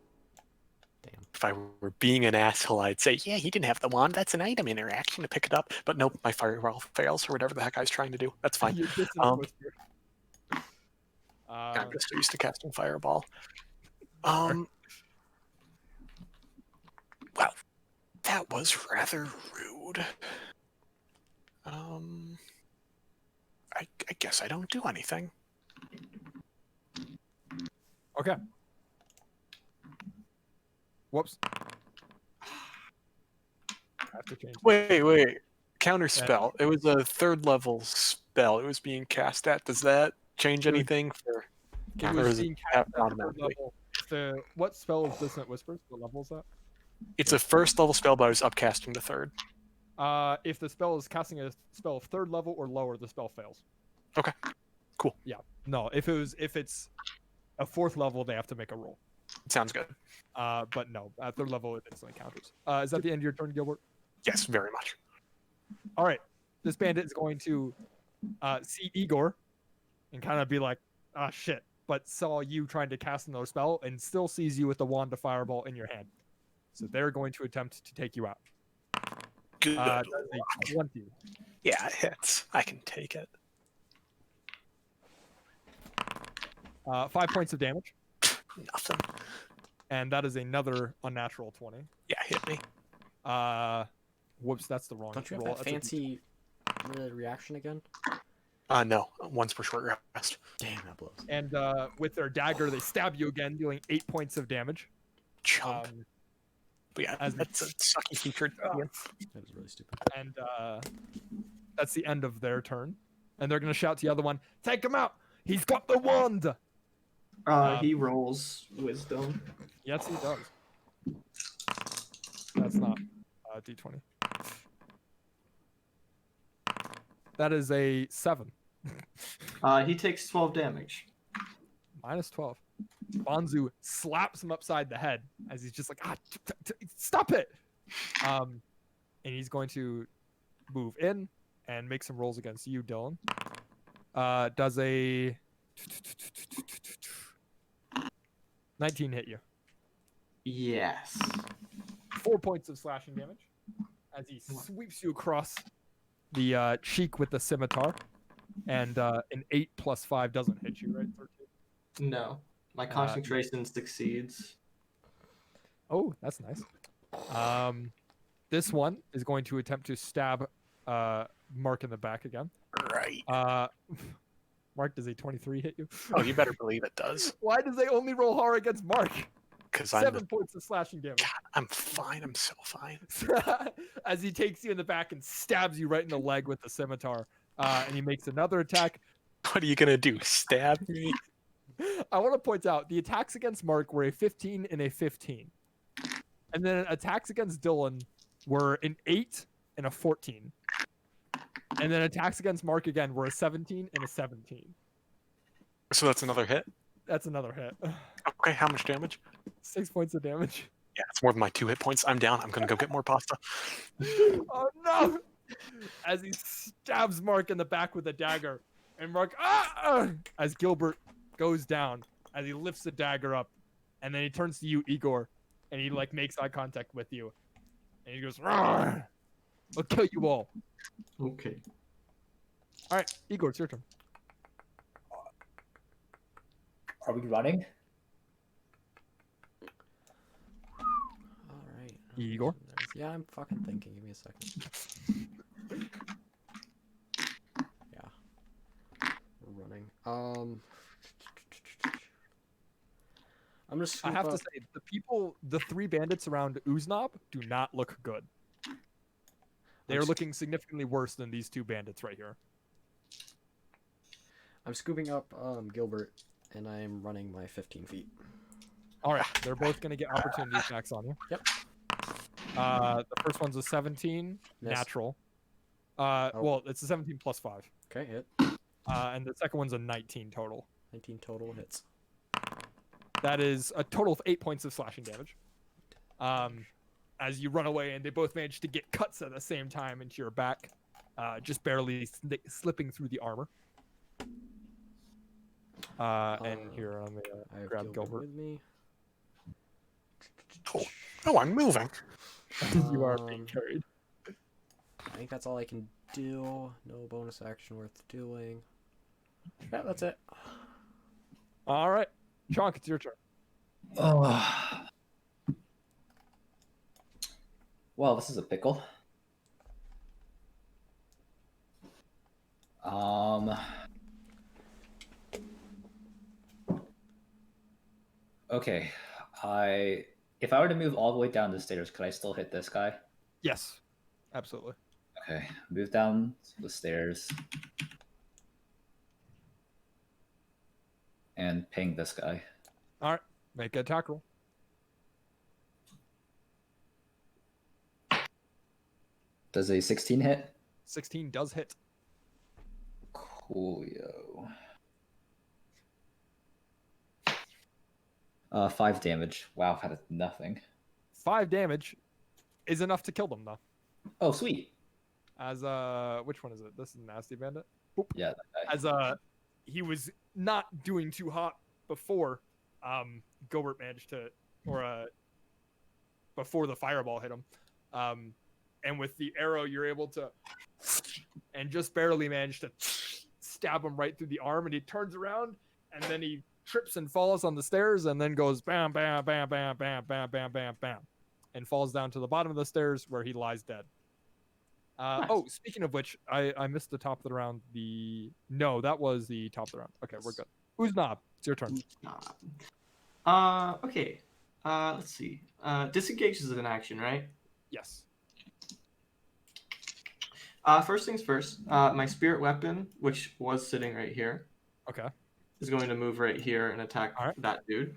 Damn. If I were being an asshole, I'd say, yeah, he didn't have the wand. That's an item interaction to pick it up. But nope, my firewall fails or whatever the heck I was trying to do. That's fine. You Dissonant Whisper. I'm just used to casting fireball. Well, that was rather rude. I guess I don't do anything. Okay. Whoops. I have to change. Wait. Counter spell. It was a third level spell. It was being cast at. Does that change anything for? It Or was is it being happen cast at third automatically? level. What spell is Dissonant Whispers? What level is that? It's a first level spell, but I was upcasting to third. If the spell is casting a spell of third level or lower, the spell fails. Okay. Cool. Yeah. No, if it's a fourth level, they have to make a roll. Sounds good. But no, at third level, it instantly counters. Is that the end of your turn, Gilbert? Yes, very much. All right. This bandit is going to see Igor and kind of be like, "Ah, shit," but saw you trying to cast another spell and still sees you with the wand of fireball in your hand. So they're going to attempt to take you out. Good. That's a 20. Yeah, it hits. I can take it. 5 points of damage, Nothing. and that is another unnatural 20. Yeah, hit me. Whoops, that's the wrong Don't you have roll. that That's a fancy reaction again? No. Once per short rest. Damn, that blows. And with their dagger, they stab you again, dealing 8 points of damage. Chump. But yeah, as- that's a sucky feature. Yeah. That was really stupid. And that's the end of their turn. And they're going to shout to the other one, "Take him out! He's got the wand!" He rolls wisdom. Yes, he does. That's not D20. That is a 7. He takes 12 damage. Minus 12. Bonzu slaps him upside the head as he's just like, stop it! And he's going to move in and make some rolls against you, Dylan. Does a 19 hit you? Yes. 4 points of slashing damage as he sweeps you across the cheek with the scimitar. And an 8 plus 5 doesn't hit you, right? 13. No. My concentration succeeds. Oh, that's nice. This one is going to attempt to stab Mark in the back again. Right. Mark, does a 23 hit you? Oh, you better believe it does. Why does they only roll hard against Mark? Because 7 points of slashing damage. I'm fine. I'm so fine. As he takes you in the back and stabs you right in the leg with the scimitar. And he makes another attack. What are you gonna do? Stab me? I want to point out the attacks against Mark were a 15 and a 15. And then attacks against Dylan were an 8 and a 14. And then attacks against Mark again were a 17 and a 17. So that's another hit. That's another hit. Okay, how much damage? 6 points of damage. Yeah, it's more than my 2 hit points. I'm down. I'm gonna go get more pasta. Oh no! As he stabs Mark in the back with a dagger, and Mark, as Gilbert goes down, as he lifts the dagger up, and then he turns to you, Igor, and he like makes eye contact with you, and he goes, "Rawr! I'll kill you all." Okay. All right, Igor, it's your turn. Are we running? All right. Igor? Yeah, I'm fucking thinking. Give me a second. Yeah. We're running. I'm just. I have to say, the 3 bandits around Uznab do not look good. They are looking significantly worse than these 2 bandits right here. I'm scooping up Gilbert, and I'm running my 15 feet. All right, they're both going to get opportunity attacks on you. Yep. The first one's a 17 Miss. natural. Well, it's a 17 plus 5. Okay, hit. And the second one's a 19 total. 19 total hits. That is a total of 8 points of slashing damage. As you run away, and they both manage to get cuts at the same time into your back, just barely slipping through the armor. And here, I'm I have grab Gilbert. with me. Oh, I'm moving. You are being carried. I think that's all I can do. No bonus action worth doing. Yeah, that's it. All right, Chonk, it's your turn. Well, this is a pickle. Okay. If I were to move all the way down the stairs, could I still hit this guy? Yes, absolutely. Okay. Move down the stairs. And ping this guy. All right, make an attack roll. Does a 16 hit? 16 does hit. Coolio. 5 damage. Wow, that is nothing. 5 damage is enough to kill them, though. Oh, sweet. As which one is it? This is Nasty Bandit. Yeah, that guy. As he was not doing too hot before Gilbert managed to, or before the fireball hit him. And with the arrow, you're able to, and just barely manage to stab him right through the arm. And he turns around, and then he trips and falls on the stairs, and then goes bam, bam, bam, bam, bam, bam, bam, bam, bam, and falls down to the bottom of the stairs where he lies dead. Nice. Oh, speaking of which, I missed the top of the round. No, that was the top of the round. Okay, we're good. Uznab, it's your turn. Okay. Let's see. Disengage is an action, right? Yes. First things first. My spirit weapon, which was sitting right here, Okay. is going to move right here and attack Alright. that dude.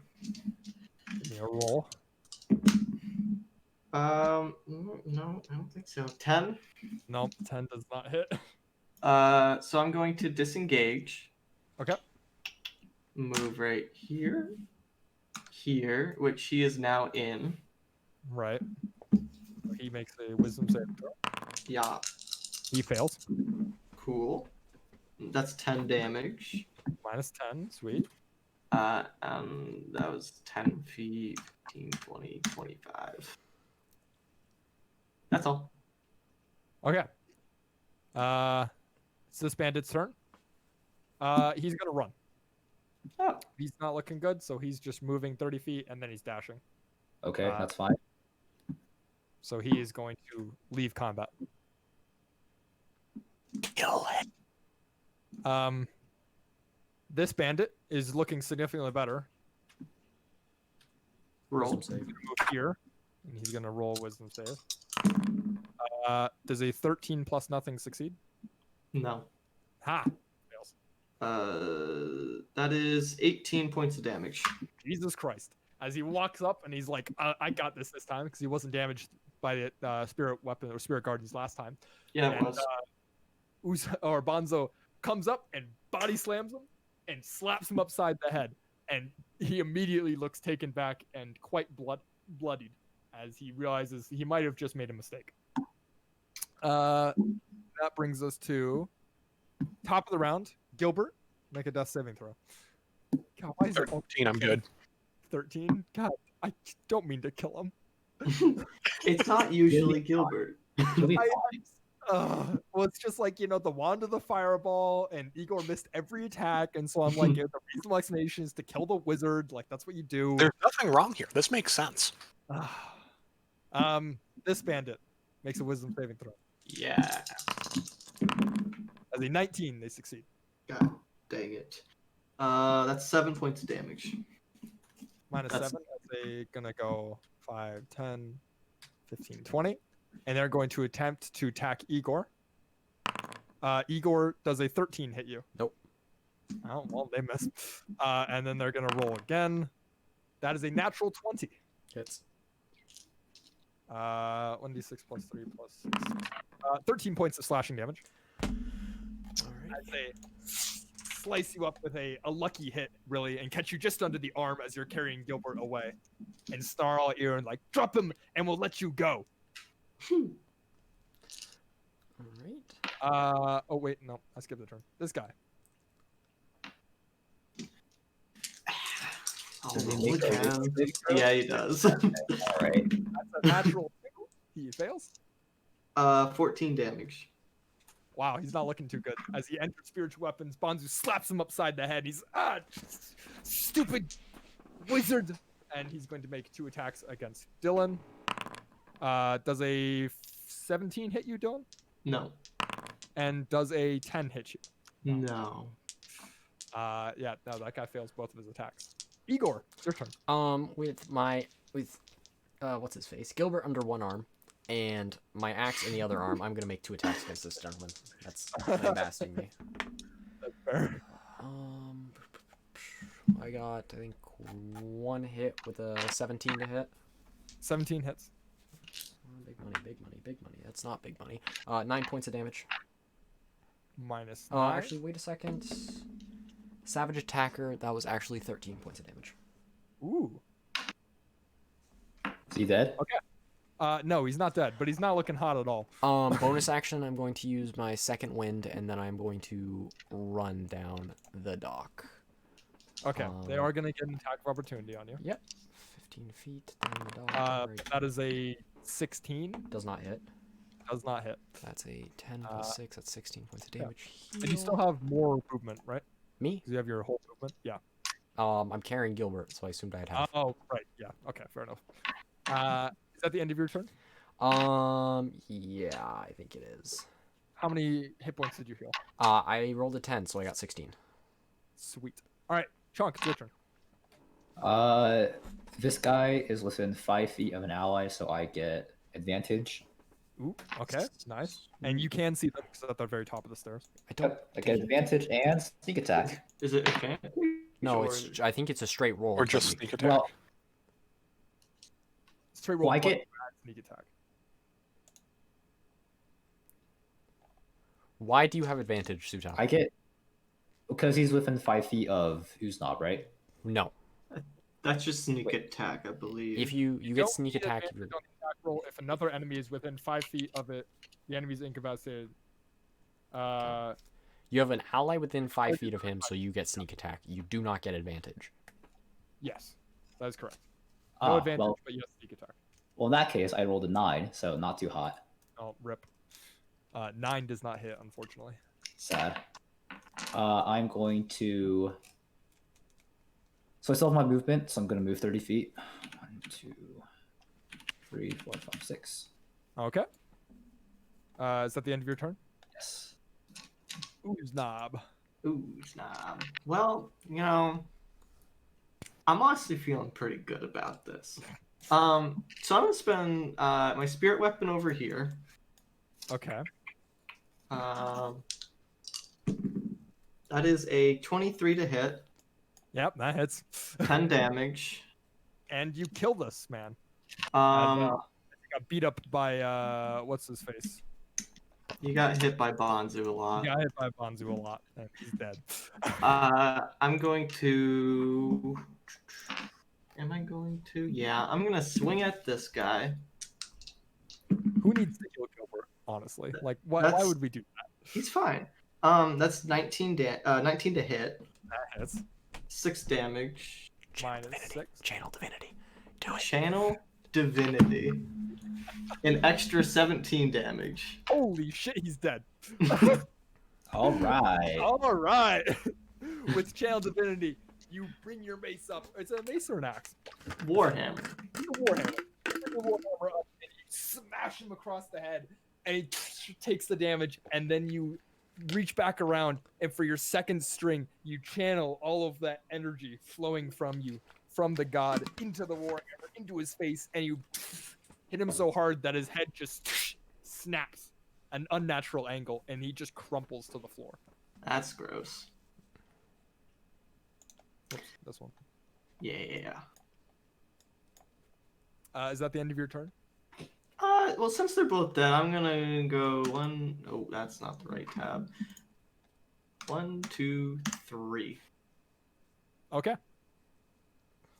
Give me a roll. No, I don't think so. 10. Nope, 10 does not hit. So I'm going to disengage. Okay. Move right here. Here, which he is now in. Right. He makes a wisdom saving throw. Yeah. He fails. Cool. That's 10 damage. Minus 10. Sweet. That was 10 feet, 15, 20, 25. That's all. Okay. It's this bandit's turn. He's gonna run. Oh. He's not looking good, so he's just moving 30 feet and then he's dashing. Okay, Uh, that's fine. So he is going to leave combat. Kill it. This bandit is looking significantly better. Roll. Wisdom save. Move here, and he's gonna roll wisdom save. Does a 13 plus nothing succeed? No. Ha! Fails. That is 18 points of damage. Jesus Christ! As he walks up and he's like, "I got this time," because he wasn't damaged by the spirit weapon or spirit guardians last time. Yeah, it And was. Bonzo comes up and body slams him and slaps him upside the head, and he immediately looks taken back and quite bloodied as he realizes he might have just made a mistake. That brings us to top of the round. Gilbert, make a death saving throw. God, why is it 13, I'm good. 13? God, I don't mean to kill him. It's not usually Gilbert. He'll be I- fine. Well, it's just like, the wand of the fireball, and Igor missed every attack, and so I'm like, the reasonable explanation is to kill the wizard. Like, that's what you do. There's nothing wrong here. This makes sense. This bandit makes a wisdom saving throw. Yeah. As a 19, they succeed. God dang it. That's 7 points of damage. Minus That's- 7, as they gonna go 5, 10, 15, 20. And they're going to attempt to attack Igor. Igor, does a 13 hit you? Nope. Oh, well, they miss. And then they're going to roll again. That is a natural 20. Hits. 1d6 plus 3 plus 6. 13 points of slashing damage. All right. As they slice you up with a lucky hit, really, and catch you just under the arm as you're carrying Gilbert away. And snarl at you and like, drop him and we'll let you go. All right. Oh, wait, no, I skipped the turn. This guy. Oh, Does he roll make a again. wisdom save throw? Yeah, he does. All right. That's a natural 2. He fails. 14 damage. Wow, he's not looking too good. As he enters spiritual weapons, Bonzu slaps him upside the head. He's, stupid wizard. And he's going to make 2 attacks against Dylan. Does a 17 hit you, Dylan? No. And does a 10 hit you? No. Yeah, no, that guy fails both of his attacks. Igor, it's your turn. With what's his face? Gilbert under one arm, and my axe in the other arm. I'm gonna make 2 attacks against this gentleman. That's lambasting me. That's fair. I got, I think, 1 hit with a 17 to hit. 17 hits. Big money, big money, big money. That's not big money. 9 points of damage. Minus 9. Actually, wait a second. Savage attacker. That was actually 13 points of damage. Ooh. Is he dead? No, he's not dead, but he's not looking hot at all. Bonus action. I'm going to use my second wind, and then I'm going to run down the dock. Okay, they are going to get an attack of opportunity on you. Yep. 15 feet down the dock. Right. That is a 16. Does not hit. Does not hit. That's a 10 plus 6. That's 16 points of damage. And you still have more movement, right? Me? Because you have your whole movement. Yeah. I'm carrying Gilbert, so I assumed I'd have. Oh, right. Yeah. Okay. Fair enough. Is that the end of your turn? Yeah, I think it is. How many hit points did you heal? I rolled a 10, so I got 16. Sweet. All right, Chunk, it's your turn. This guy is within 5 feet of an ally, so I get advantage. Ooh. Okay. Nice. And you can see them because they're at the very top of the stairs. I don't. Yep, I get advantage and sneak attack. Is it okay? No, Or- it's. I think it's a straight roll. Or just sneak attack. Well, Straight roll. Well, I plus get- add sneak attack. Why do you have advantage, Suta? I get because he's within 5 feet of Uznov, right? No. That's just sneak Wait. attack, I believe. If you get Don't sneak need attack, advantage you're... on the attack roll if another enemy is within 5 feet of it. The enemy is incapacitated. You have an ally within 5 feet of him, so you get sneak attack. You do not get advantage. Yes, that is correct. No advantage, Well, but yes, sneak attack. well, in that case, I rolled a 9, so not too hot. Oh, rip. 9 does not hit, unfortunately. Sad. I'm going to. So I still have my movement, so I'm going to move 30 feet. 1, 2, 3, 4, 5, 6. Okay. Is that the end of your turn? Yes. Uznav. Ooze knob. Well, I'm honestly feeling pretty good about this. So I'm gonna spend my spirit weapon over here. Okay. Um, that is a 23 to hit, Yep, that hits. 10 damage. And you kill this man. Um, Got beat up by what's his face? you got hit by Bonzu a lot. He got hit by Bonzu a lot, and he's dead. I'm going to. Am I going to? Yeah, I'm gonna swing at this guy. Who needs to kill Gilbert? Honestly, like why That's- would we do that? He's fine. That's 19 to hit, That hits. 6 damage. Minus Divinity. 6. Channel divinity. Do it. Channel divinity. An extra 17 damage. Holy shit, he's dead. All right. All right. With channel divinity, you bring your mace up. It's a mace or an axe? Warhammer. It's a warhammer. You bring the warhammer up and you smash him across the head, and he takes the damage. And then you reach back around, and for your second string, you channel all of that energy flowing from you, from the god, into the warhammer, into his face, and you hit him so hard that his head just snaps an unnatural angle, and he just crumples to the floor. That's gross. Oops, this one. Yeah. Is that the end of your turn? Well, since they're both dead, I'm gonna go one. Oh, that's not the right tab. 1, 2, 3. Okay.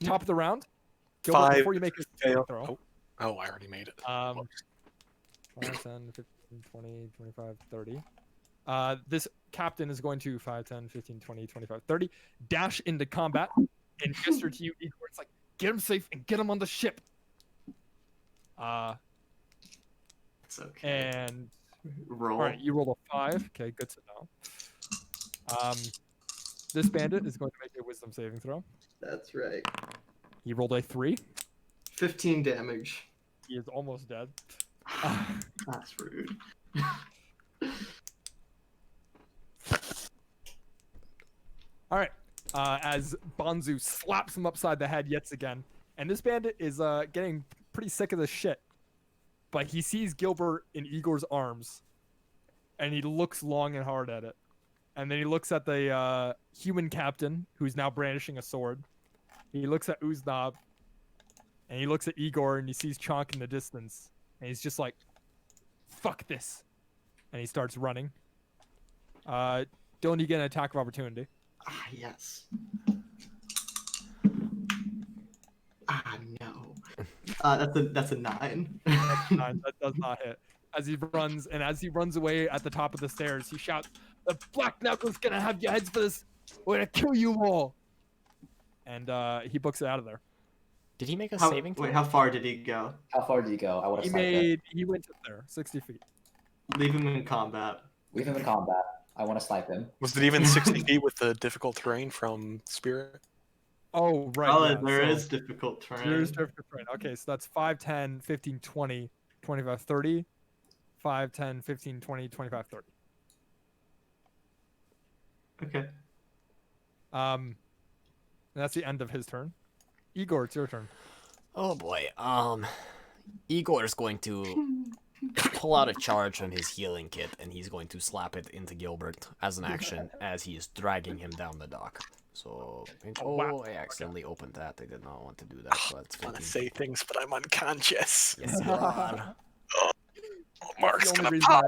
Top of the round. Gilbert, 5 before you make your fail. throw. Oh, I already made it. 5, 10, 15, 20, 25, 30. This captain is going to 5, 10, 15, 20, 25, 30. Dash into combat and gesture to you, Igor. It's like, get him safe and get him on the ship. It's okay. And Roll. all right, you rolled a 5. Okay, good to know. This bandit is going to make a wisdom saving throw. That's right. He rolled a 3. 15 damage. He is almost dead. That's rude. All right. As Bonzu slaps him upside the head yet again, and this bandit is getting pretty sick of this shit. But he sees Gilbert in Igor's arms, and he looks long and hard at it. And then he looks at the human captain, who's now brandishing a sword. He looks at Uznab, and he looks at Igor, and he sees Chonk in the distance. And he's just like, fuck this. And he starts running. Dylan, you get an attack of opportunity. Ah, yes. No. That's a 9. 9, that does not hit. As he runs away at the top of the stairs, he shouts, "The Black Knuckle's gonna have your heads for this. We're gonna kill you all." And he books it out of there. Did he make a saving throw? Wait, how far did he go? How far did you go? I want to He went up there, 60 feet. Leave him in combat. Leave him in combat. I want to snipe him. Was it even 60 feet with the difficult terrain from Spirit? Oh, right. Oh, yeah, there so is difficult terrain. There's difficult terrain. Okay, so that's 5, 10, 15, 20, 25, 30. 5, 10, 15, 20, 25, 30. Okay. And that's the end of his turn. Igor, it's your turn. Oh boy. Igor's going to pull out a charge from his healing kit, and he's going to slap it into Gilbert as an action as he is dragging him down the dock. So, wow. I accidentally opened that. I did not want to do that. So that's I want to 15. say things, but I'm unconscious. Yes, you are. Oh, Mark's The only gonna reason pop.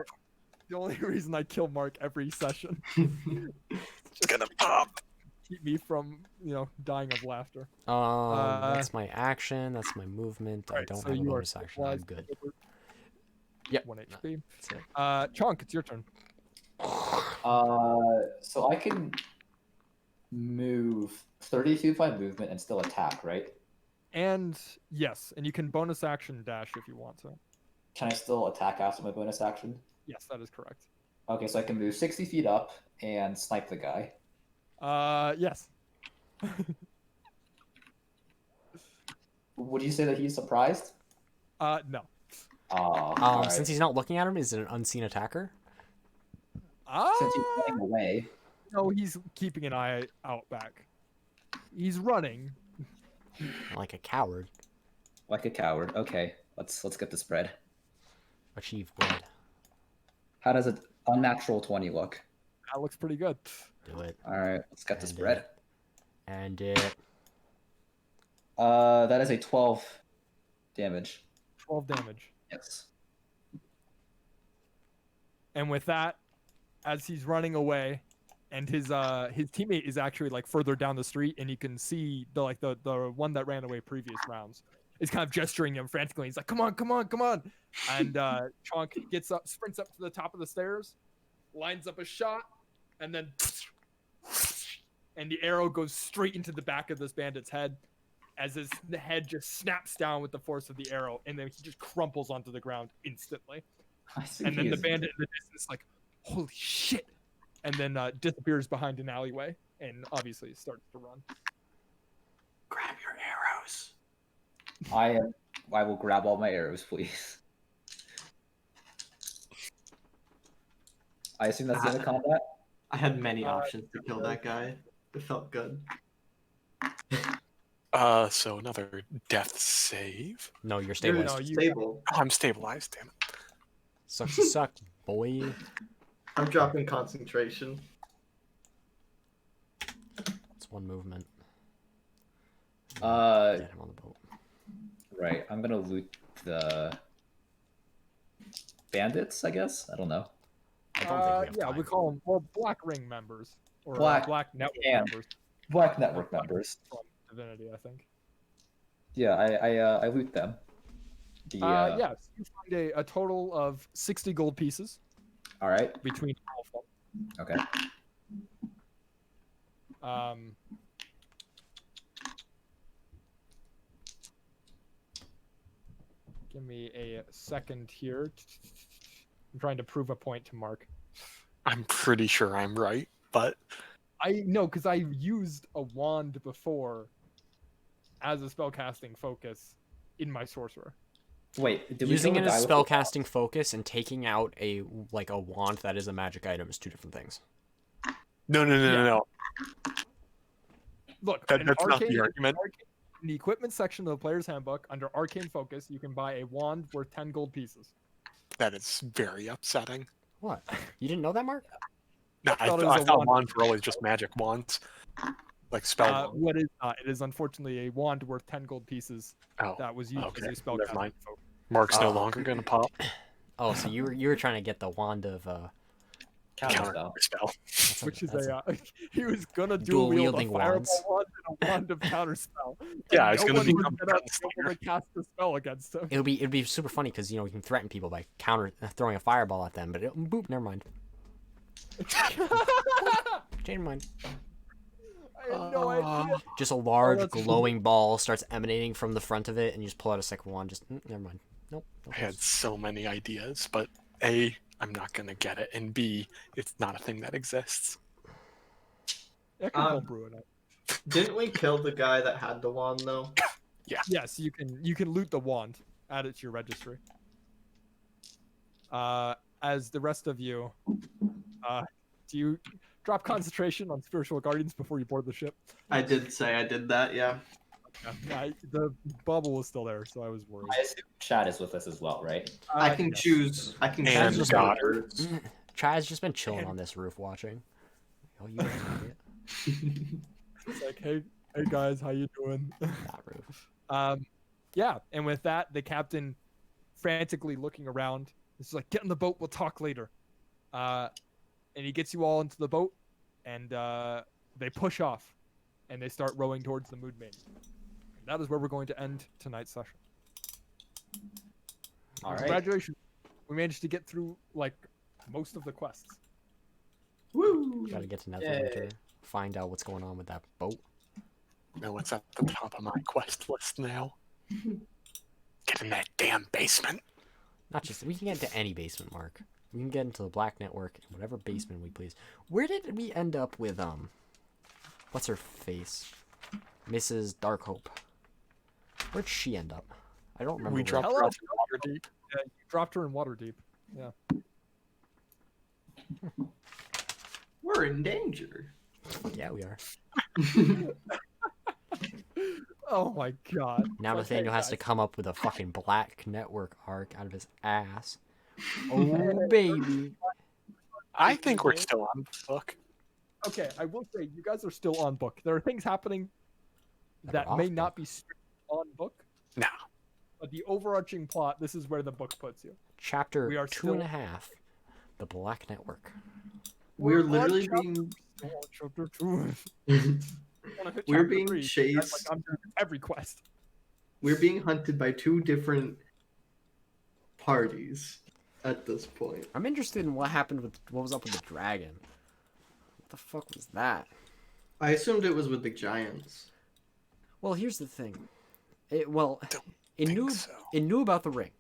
the only reason I kill Mark every session. It's gonna pop. Keep me from, dying of laughter. That's my action. That's my movement. I Alright, don't so have a you are bonus action. I'm stabilized, good. Gilbert. Yep. 1 HP. That's it. Chonk, it's your turn. So I can move 30 feet by movement and still attack, right? And yes, and you can bonus action dash if you want to. Can I still attack after my bonus action? Yes, that is correct. Okay, so I can move 60 feet up and snipe the guy. Yes. Would you say that he's surprised? No. Since he's not looking at him, is it an unseen attacker? Since he's running away. No, he's keeping an eye out back. He's running. Like a coward. Like a coward. Okay, let's get the spread. Achieve good. How does an unnatural 20 look? That looks pretty good. Do it. All right, let's get the And spread. And it. That is a 12 damage. 12 damage. Yes. And with that, as he's running away, and his teammate is actually like further down the street, and you can see the one that ran away previous rounds is kind of gesturing him frantically. He's like, "Come on, come on, come on!" And Chonk gets up, sprints up to the top of the stairs, lines up a shot, and then and the arrow goes straight into the back of this bandit's head, as the head just snaps down with the force of the arrow, and then he just crumples onto the ground instantly. And then the bandit in the distance like, "Holy shit!" And then disappears behind an alleyway, and obviously starts to run. Grab your arrows. I will grab all my arrows, please. I assume that's the end of combat. I had many options to kill that guy. It felt good. So another death save. No, you're stabilized. No, you- Stable. Oh, I'm stabilized, damn it. Sucks to suck, boy. I'm dropping concentration. It's one movement. Uh, Get him on the boat. Right. I'm gonna loot the bandits, I guess. I don't know. I don't think we have yeah, time. we call them Black Ring members or Black- Black Network yeah. members Black Network members. from Divinity, I think. Yeah, I loot them. The Yes, you find a total of 60 gold pieces All right. between all of Okay. them. Give me a second here. I'm trying to prove a point to Mark. I'm pretty sure I'm right, but I know because I used a wand before as a spellcasting focus in my sorcerer. Wait, did we Using kill it the as guy with the- spellcasting focus and taking out a wand that is a magic item is two different things. no. Look, That's in not the Arcane- argument. in the equipment section of the player's handbook, under Arcane Focus, you can buy a wand worth 10 gold pieces. That is very upsetting. What? You didn't know that, Mark? No, I thought it was a thought wand. wands were always just magic wands, like spell wands. What is it is unfortunately a wand worth 10 gold pieces Oh, that was used okay, as a never spellcasting mind. focus. Mark's no Oh. longer gonna pop Oh, so you were trying to get the wand of Counter counter spell. spell. that's a- Which is that's a- he was gonna Dual dual wield a wielding fireball wands. wand and a wand of counterspell. Yeah, And it's no gonna one be was some gonna be gunslinger. able to cast a spell against him. it'd be super funny because you can threaten people by throwing a fireball at them, but boop, never mind. Change your mind. I had no idea. Just a large that's glowing ball starts emanating from the front of it, and you just pull out a second wand. Just never mind. Nope. no I had thanks. so many ideas, but A, I'm not gonna get it, and B, it's not a thing that exists. I can homebrew it. Didn't we kill the guy that had the wand though? Yes, you can loot the wand, add it to your registry. As the rest of you, do you drop concentration on spiritual guardians before you board the ship? I did say I did that, yeah. The bubble was still there, so I was worried. I assume Chad is with us as well, right? I can yes. choose. I can And choose God. birds. Chad's just been chilling on this roof watching. Oh, you don't know it. It's like, hey guys, how you doing? That roof. Yeah, and with that, the captain frantically looking around. It's like, get in the boat. We'll talk later. And he gets you all into the boat, and they push off, and they start rowing towards the Mood Main. And that is where we're going to end tonight's session. All right. Congratulations. We managed to get through like most of the quests. Woo! Gotta get to Yay. Neverwinter, find out what's going on with that boat. Know what's at the top of my quest list now? Get in that damn basement. Not just we can get into any basement, Mark. We can get into the Black Network, whatever basement we please. Where did we end up with what's her face? Mrs. Darkhope. Where'd she end up? I don't remember. We where- dropped Hello. her off in Waterdeep. Yeah, you dropped her in Waterdeep. Yeah. We're in danger. Yeah, we are. Oh my god. Now Okay, Nathaniel has to guys. come up with a fucking black network arc out of his ass. Oh, baby. I think we're still on book. Okay, I will say you guys are still on book. There are things happening that off may book. not be straight on book, No. but the overarching plot, this is where the book puts you. Chapter We are 2.5. The Black Network. We're on literally chapter- being still on chapter 2. Wanna hit We're chapter being 3, guys, chased. like I'm doing every quest. We're being hunted by two different parties at this point. I'm interested in what was up with the dragon. What the fuck was that? I assumed it was with the giants. Well, here's the thing. It think knew so. it knew about the ring.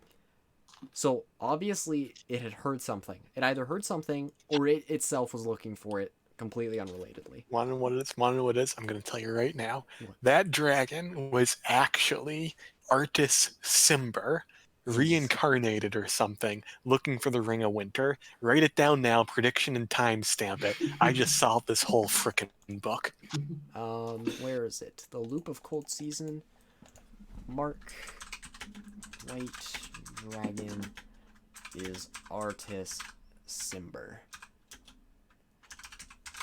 So obviously it had heard something. It either heard something or it itself was looking for it completely unrelatedly. Want to know what it is? Want to know what it is? I'm going to tell you right now. What? That dragon was actually Artis Cimber, reincarnated or something, looking for the Ring of Winter. Write it down now, prediction and timestamp it. I just solved this whole frickin' book. Where is it? The Loop of Cold Season. Mark. White Dragon is Artis Cimber.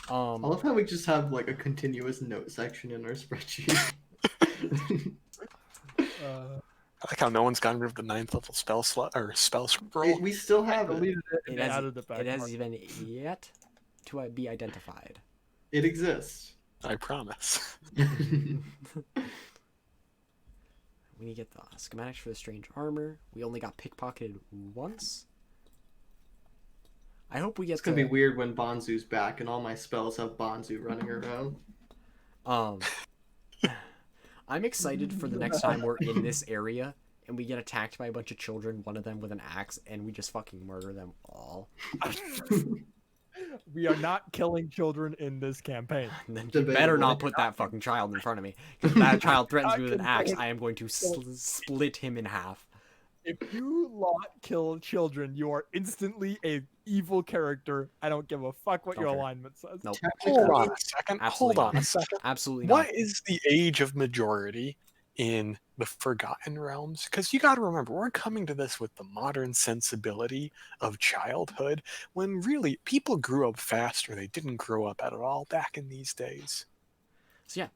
I love how we just have like a continuous note section in our spreadsheet. I like how no one's gotten rid of the 9th level spell slot or spell scroll. We still have it. Deleted it and It has, added it back. it hasn't even yet to be identified. It exists. I promise. We need to get the schematics for the strange armor. We only got pickpocketed once. I hope we get It's gonna be weird when Bonzu's back and all my spells have Bonzu running around. I'm excited for the next time we're in this area and we get attacked by a bunch of children, one of them with an axe, and we just fucking murder them all. We are not killing children in this campaign. And then you better not put that fucking child in front of me. Because if that child threatens me with an axe, Contain- I am going to split him in half. If you lot kill children, you are instantly a evil character. I don't give a fuck what your Okay. alignment says. Nope. Hold on a second. Absolutely Hold on not. a second. Absolutely What not. is the age of majority in the Forgotten Realms? Because you got to remember, we're coming to this with the modern sensibility of childhood, when really people grew up fast or they didn't grow up at all back in these days. So yeah,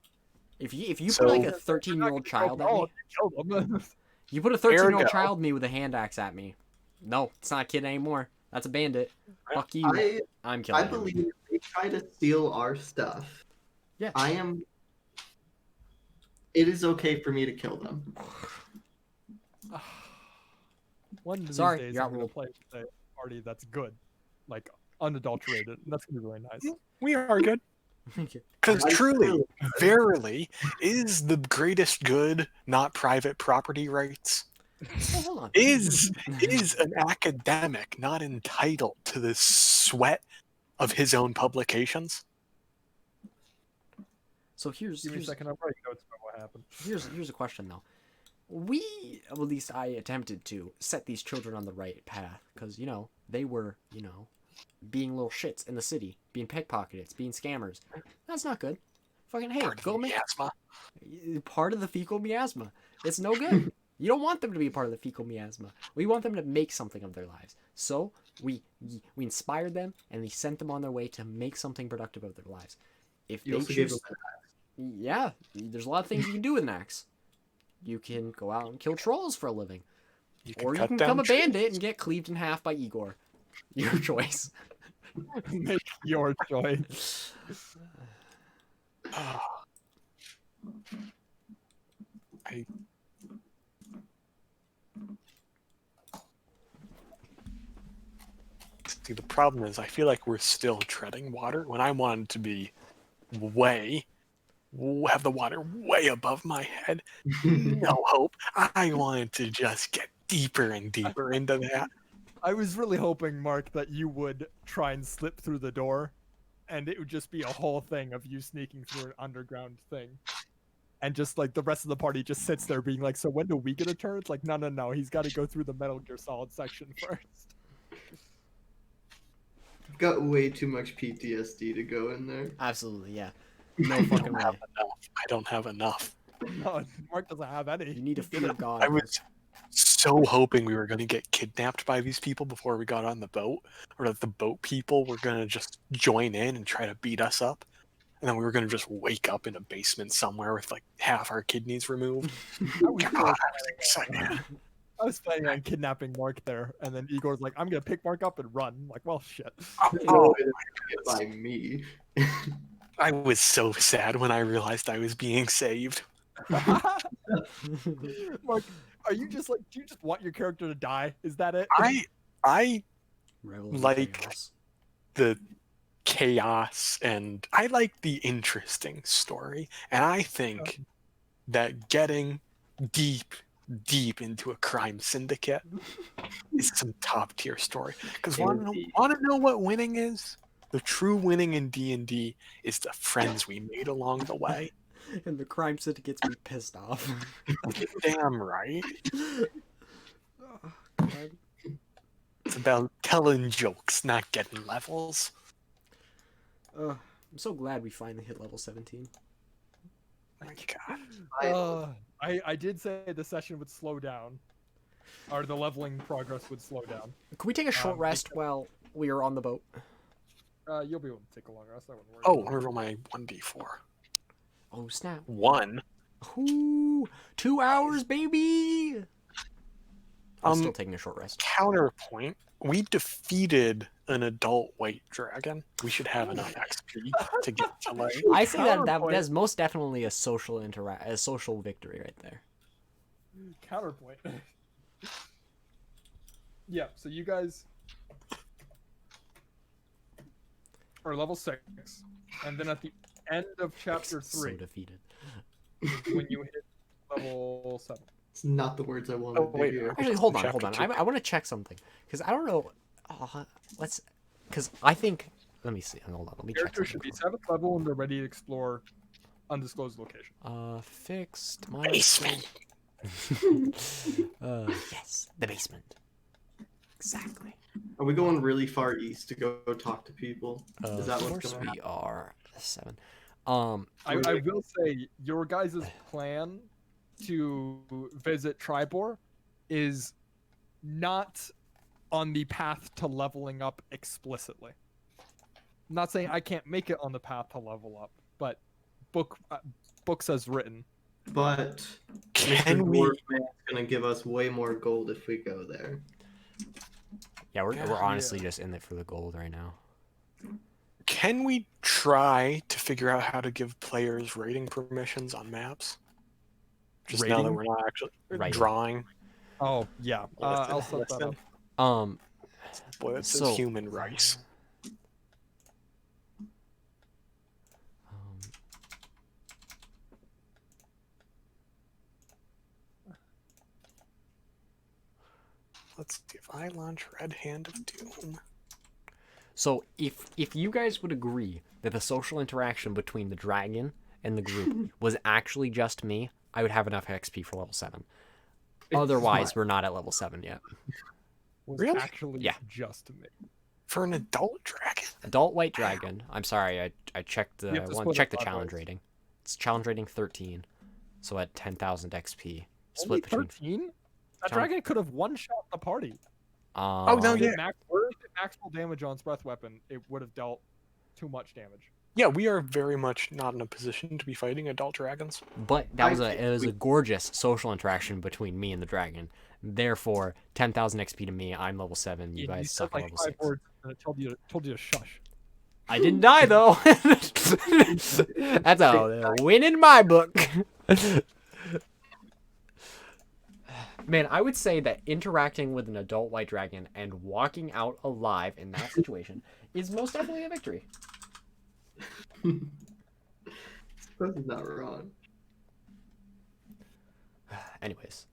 if you So- put like a 13-year-old child at me, Kill them. you put a 13-year-old Ergo. child me with a hand axe at me. No, it's not a kid anymore. That's a bandit. Fuck you. I'm killing I him. believe if they try to steal our stuff, Yeah. it is okay for me to kill them. One of these Sorry, days you're I'm gonna outruled. play with a party that's good, like unadulterated. And that's gonna be really nice. We are good. Because I truly, feel- verily, is the greatest good not private property rights? Oh, hold on. Is an academic not entitled to the sweat of his own publications? So here's Give me a second. I'm writing notes about what happened. here's a question though. We, at least I attempted to set these children on the right path because they were being little shits in the city, being pickpockets, being scammers. That's not good. Fucking hey, Part of go the make miasma. part of the fecal miasma. It's no good. You don't want them to be a part of the fecal miasma. We want them to make something of their lives. So we inspired them and we sent them on their way to make something productive of their lives. If You they also gave choose, them yeah, there's a lot of things you can do with an axe. You can go out and kill trolls for a living, or you cut can down become a trees. bandit and get cleaved in half by Igor. Your choice. Make your choice. Ah. I see. The problem is, I feel like we're still treading water when I wanted to be have the water way above my head. No hope. I wanted to just get deeper and deeper into that. I was really hoping, Mark, that you would try and slip through the door, and it would just be a whole thing of you sneaking through an underground thing. And just like the rest of the party just sits there being like, so when do we get a turn? It's like, no, he's got to go through the Metal Gear Solid section first. got way too much PTSD to go in there. Absolutely, yeah. No fucking way. I don't have enough. No, Mark doesn't have any. You need to He did fear it. God. I Mark. was so hoping we were going to get kidnapped by these people before we got on the boat, or that the boat people were going to just join in and try to beat us up. And then we were going to just wake up in a basement somewhere with like half our kidneys removed. God, I was excited. I was planning on kidnapping Mark there, and then Igor's like, "I'm gonna pick Mark up and run." I'm like, well, shit. Oh, By me. I was so sad when I realized I was being saved. Mark, are you just like, do you just want your character to die? Is that it? I Rebel in like- chaos. the chaos and I like the interesting story, and I think that getting deep into a crime syndicate is some top tier story. Because want to know what winning is? The true winning in D&D is the friends we made along the way. And the crime syndicates be pissed off. Damn right. Oh, God. It's about telling jokes, not getting levels. I'm so glad we finally hit level 17. My God. I did say the session would slow down, or the leveling progress would slow down. Can we take a short rest while we are on the boat? You'll be able to take a long rest. I wouldn't worry. Oh, let me roll my 1d4. Oh, snap. 1. Ooh, 2 hours, baby! I'm still taking a short rest. Counterpoint, we defeated an adult white dragon. We should have enough XP to get to like. I say that Counterpoint. that's most definitely a social a social victory right there. Counterpoint. Yeah, so you guys are level 6, and then at the end of chapter 3, So defeated. when you hit level 7. It's not the words I wanted Oh, wait. to hear. Actually, hold on. Chapter two. I want to check something because I don't know. Because I think. Let me see. Hold on. Let me check. Characters should be Something. 7th level and they're ready to explore undisclosed location. Fixed. Basement. Yes, the basement. Exactly. Are we going really far east to go talk to people? Is that Of what's course going to we happen? are 7. I will say your guys' plan to visit Tribor is not on the path to leveling up explicitly. I'm not saying I can't make it on the path to level up, but books as written. But Can Mr. we? Dwarf Man's going to give us way more gold if we go there. Yeah, we're Yeah. honestly just in it for the gold right now. Can we try to figure out how to give players rating permissions on maps? Just now that Rating? we're not actually Rating. drawing. Oh yeah, I'll set that Listen. up. Boy, that says So- human rice. Let's see if I launch Red Hand of Doom. So if you guys would agree that the social interaction between the dragon and the group was actually just me, I would have enough XP for level 7. It's Otherwise, smart. we're not at level 7 yet. Was Really? actually Yeah. just me. For an adult dragon? Adult white dragon. I'm sorry, I checked the You have to one split check it the 5 challenge ways. rating. It's challenge rating 13. So at 10,000 XP, Only split between 13? That Challenge- dragon could have one-shot the party. Oh, no, If yeah. it maximal damage on its breath weapon, it would have dealt too much damage. Yeah, we are very much not in a position to be fighting adult dragons. But that I was think a we- gorgeous social interaction between me and the dragon. Therefore, 10,000 XP to me. I'm level 7. You guys said suck at like level 5 6. words and it told you to shush. I didn't die though. That's a win in my book. Man, I would say that interacting with an adult white dragon and walking out alive in that situation is most definitely a victory. That's not wrong. Anyways,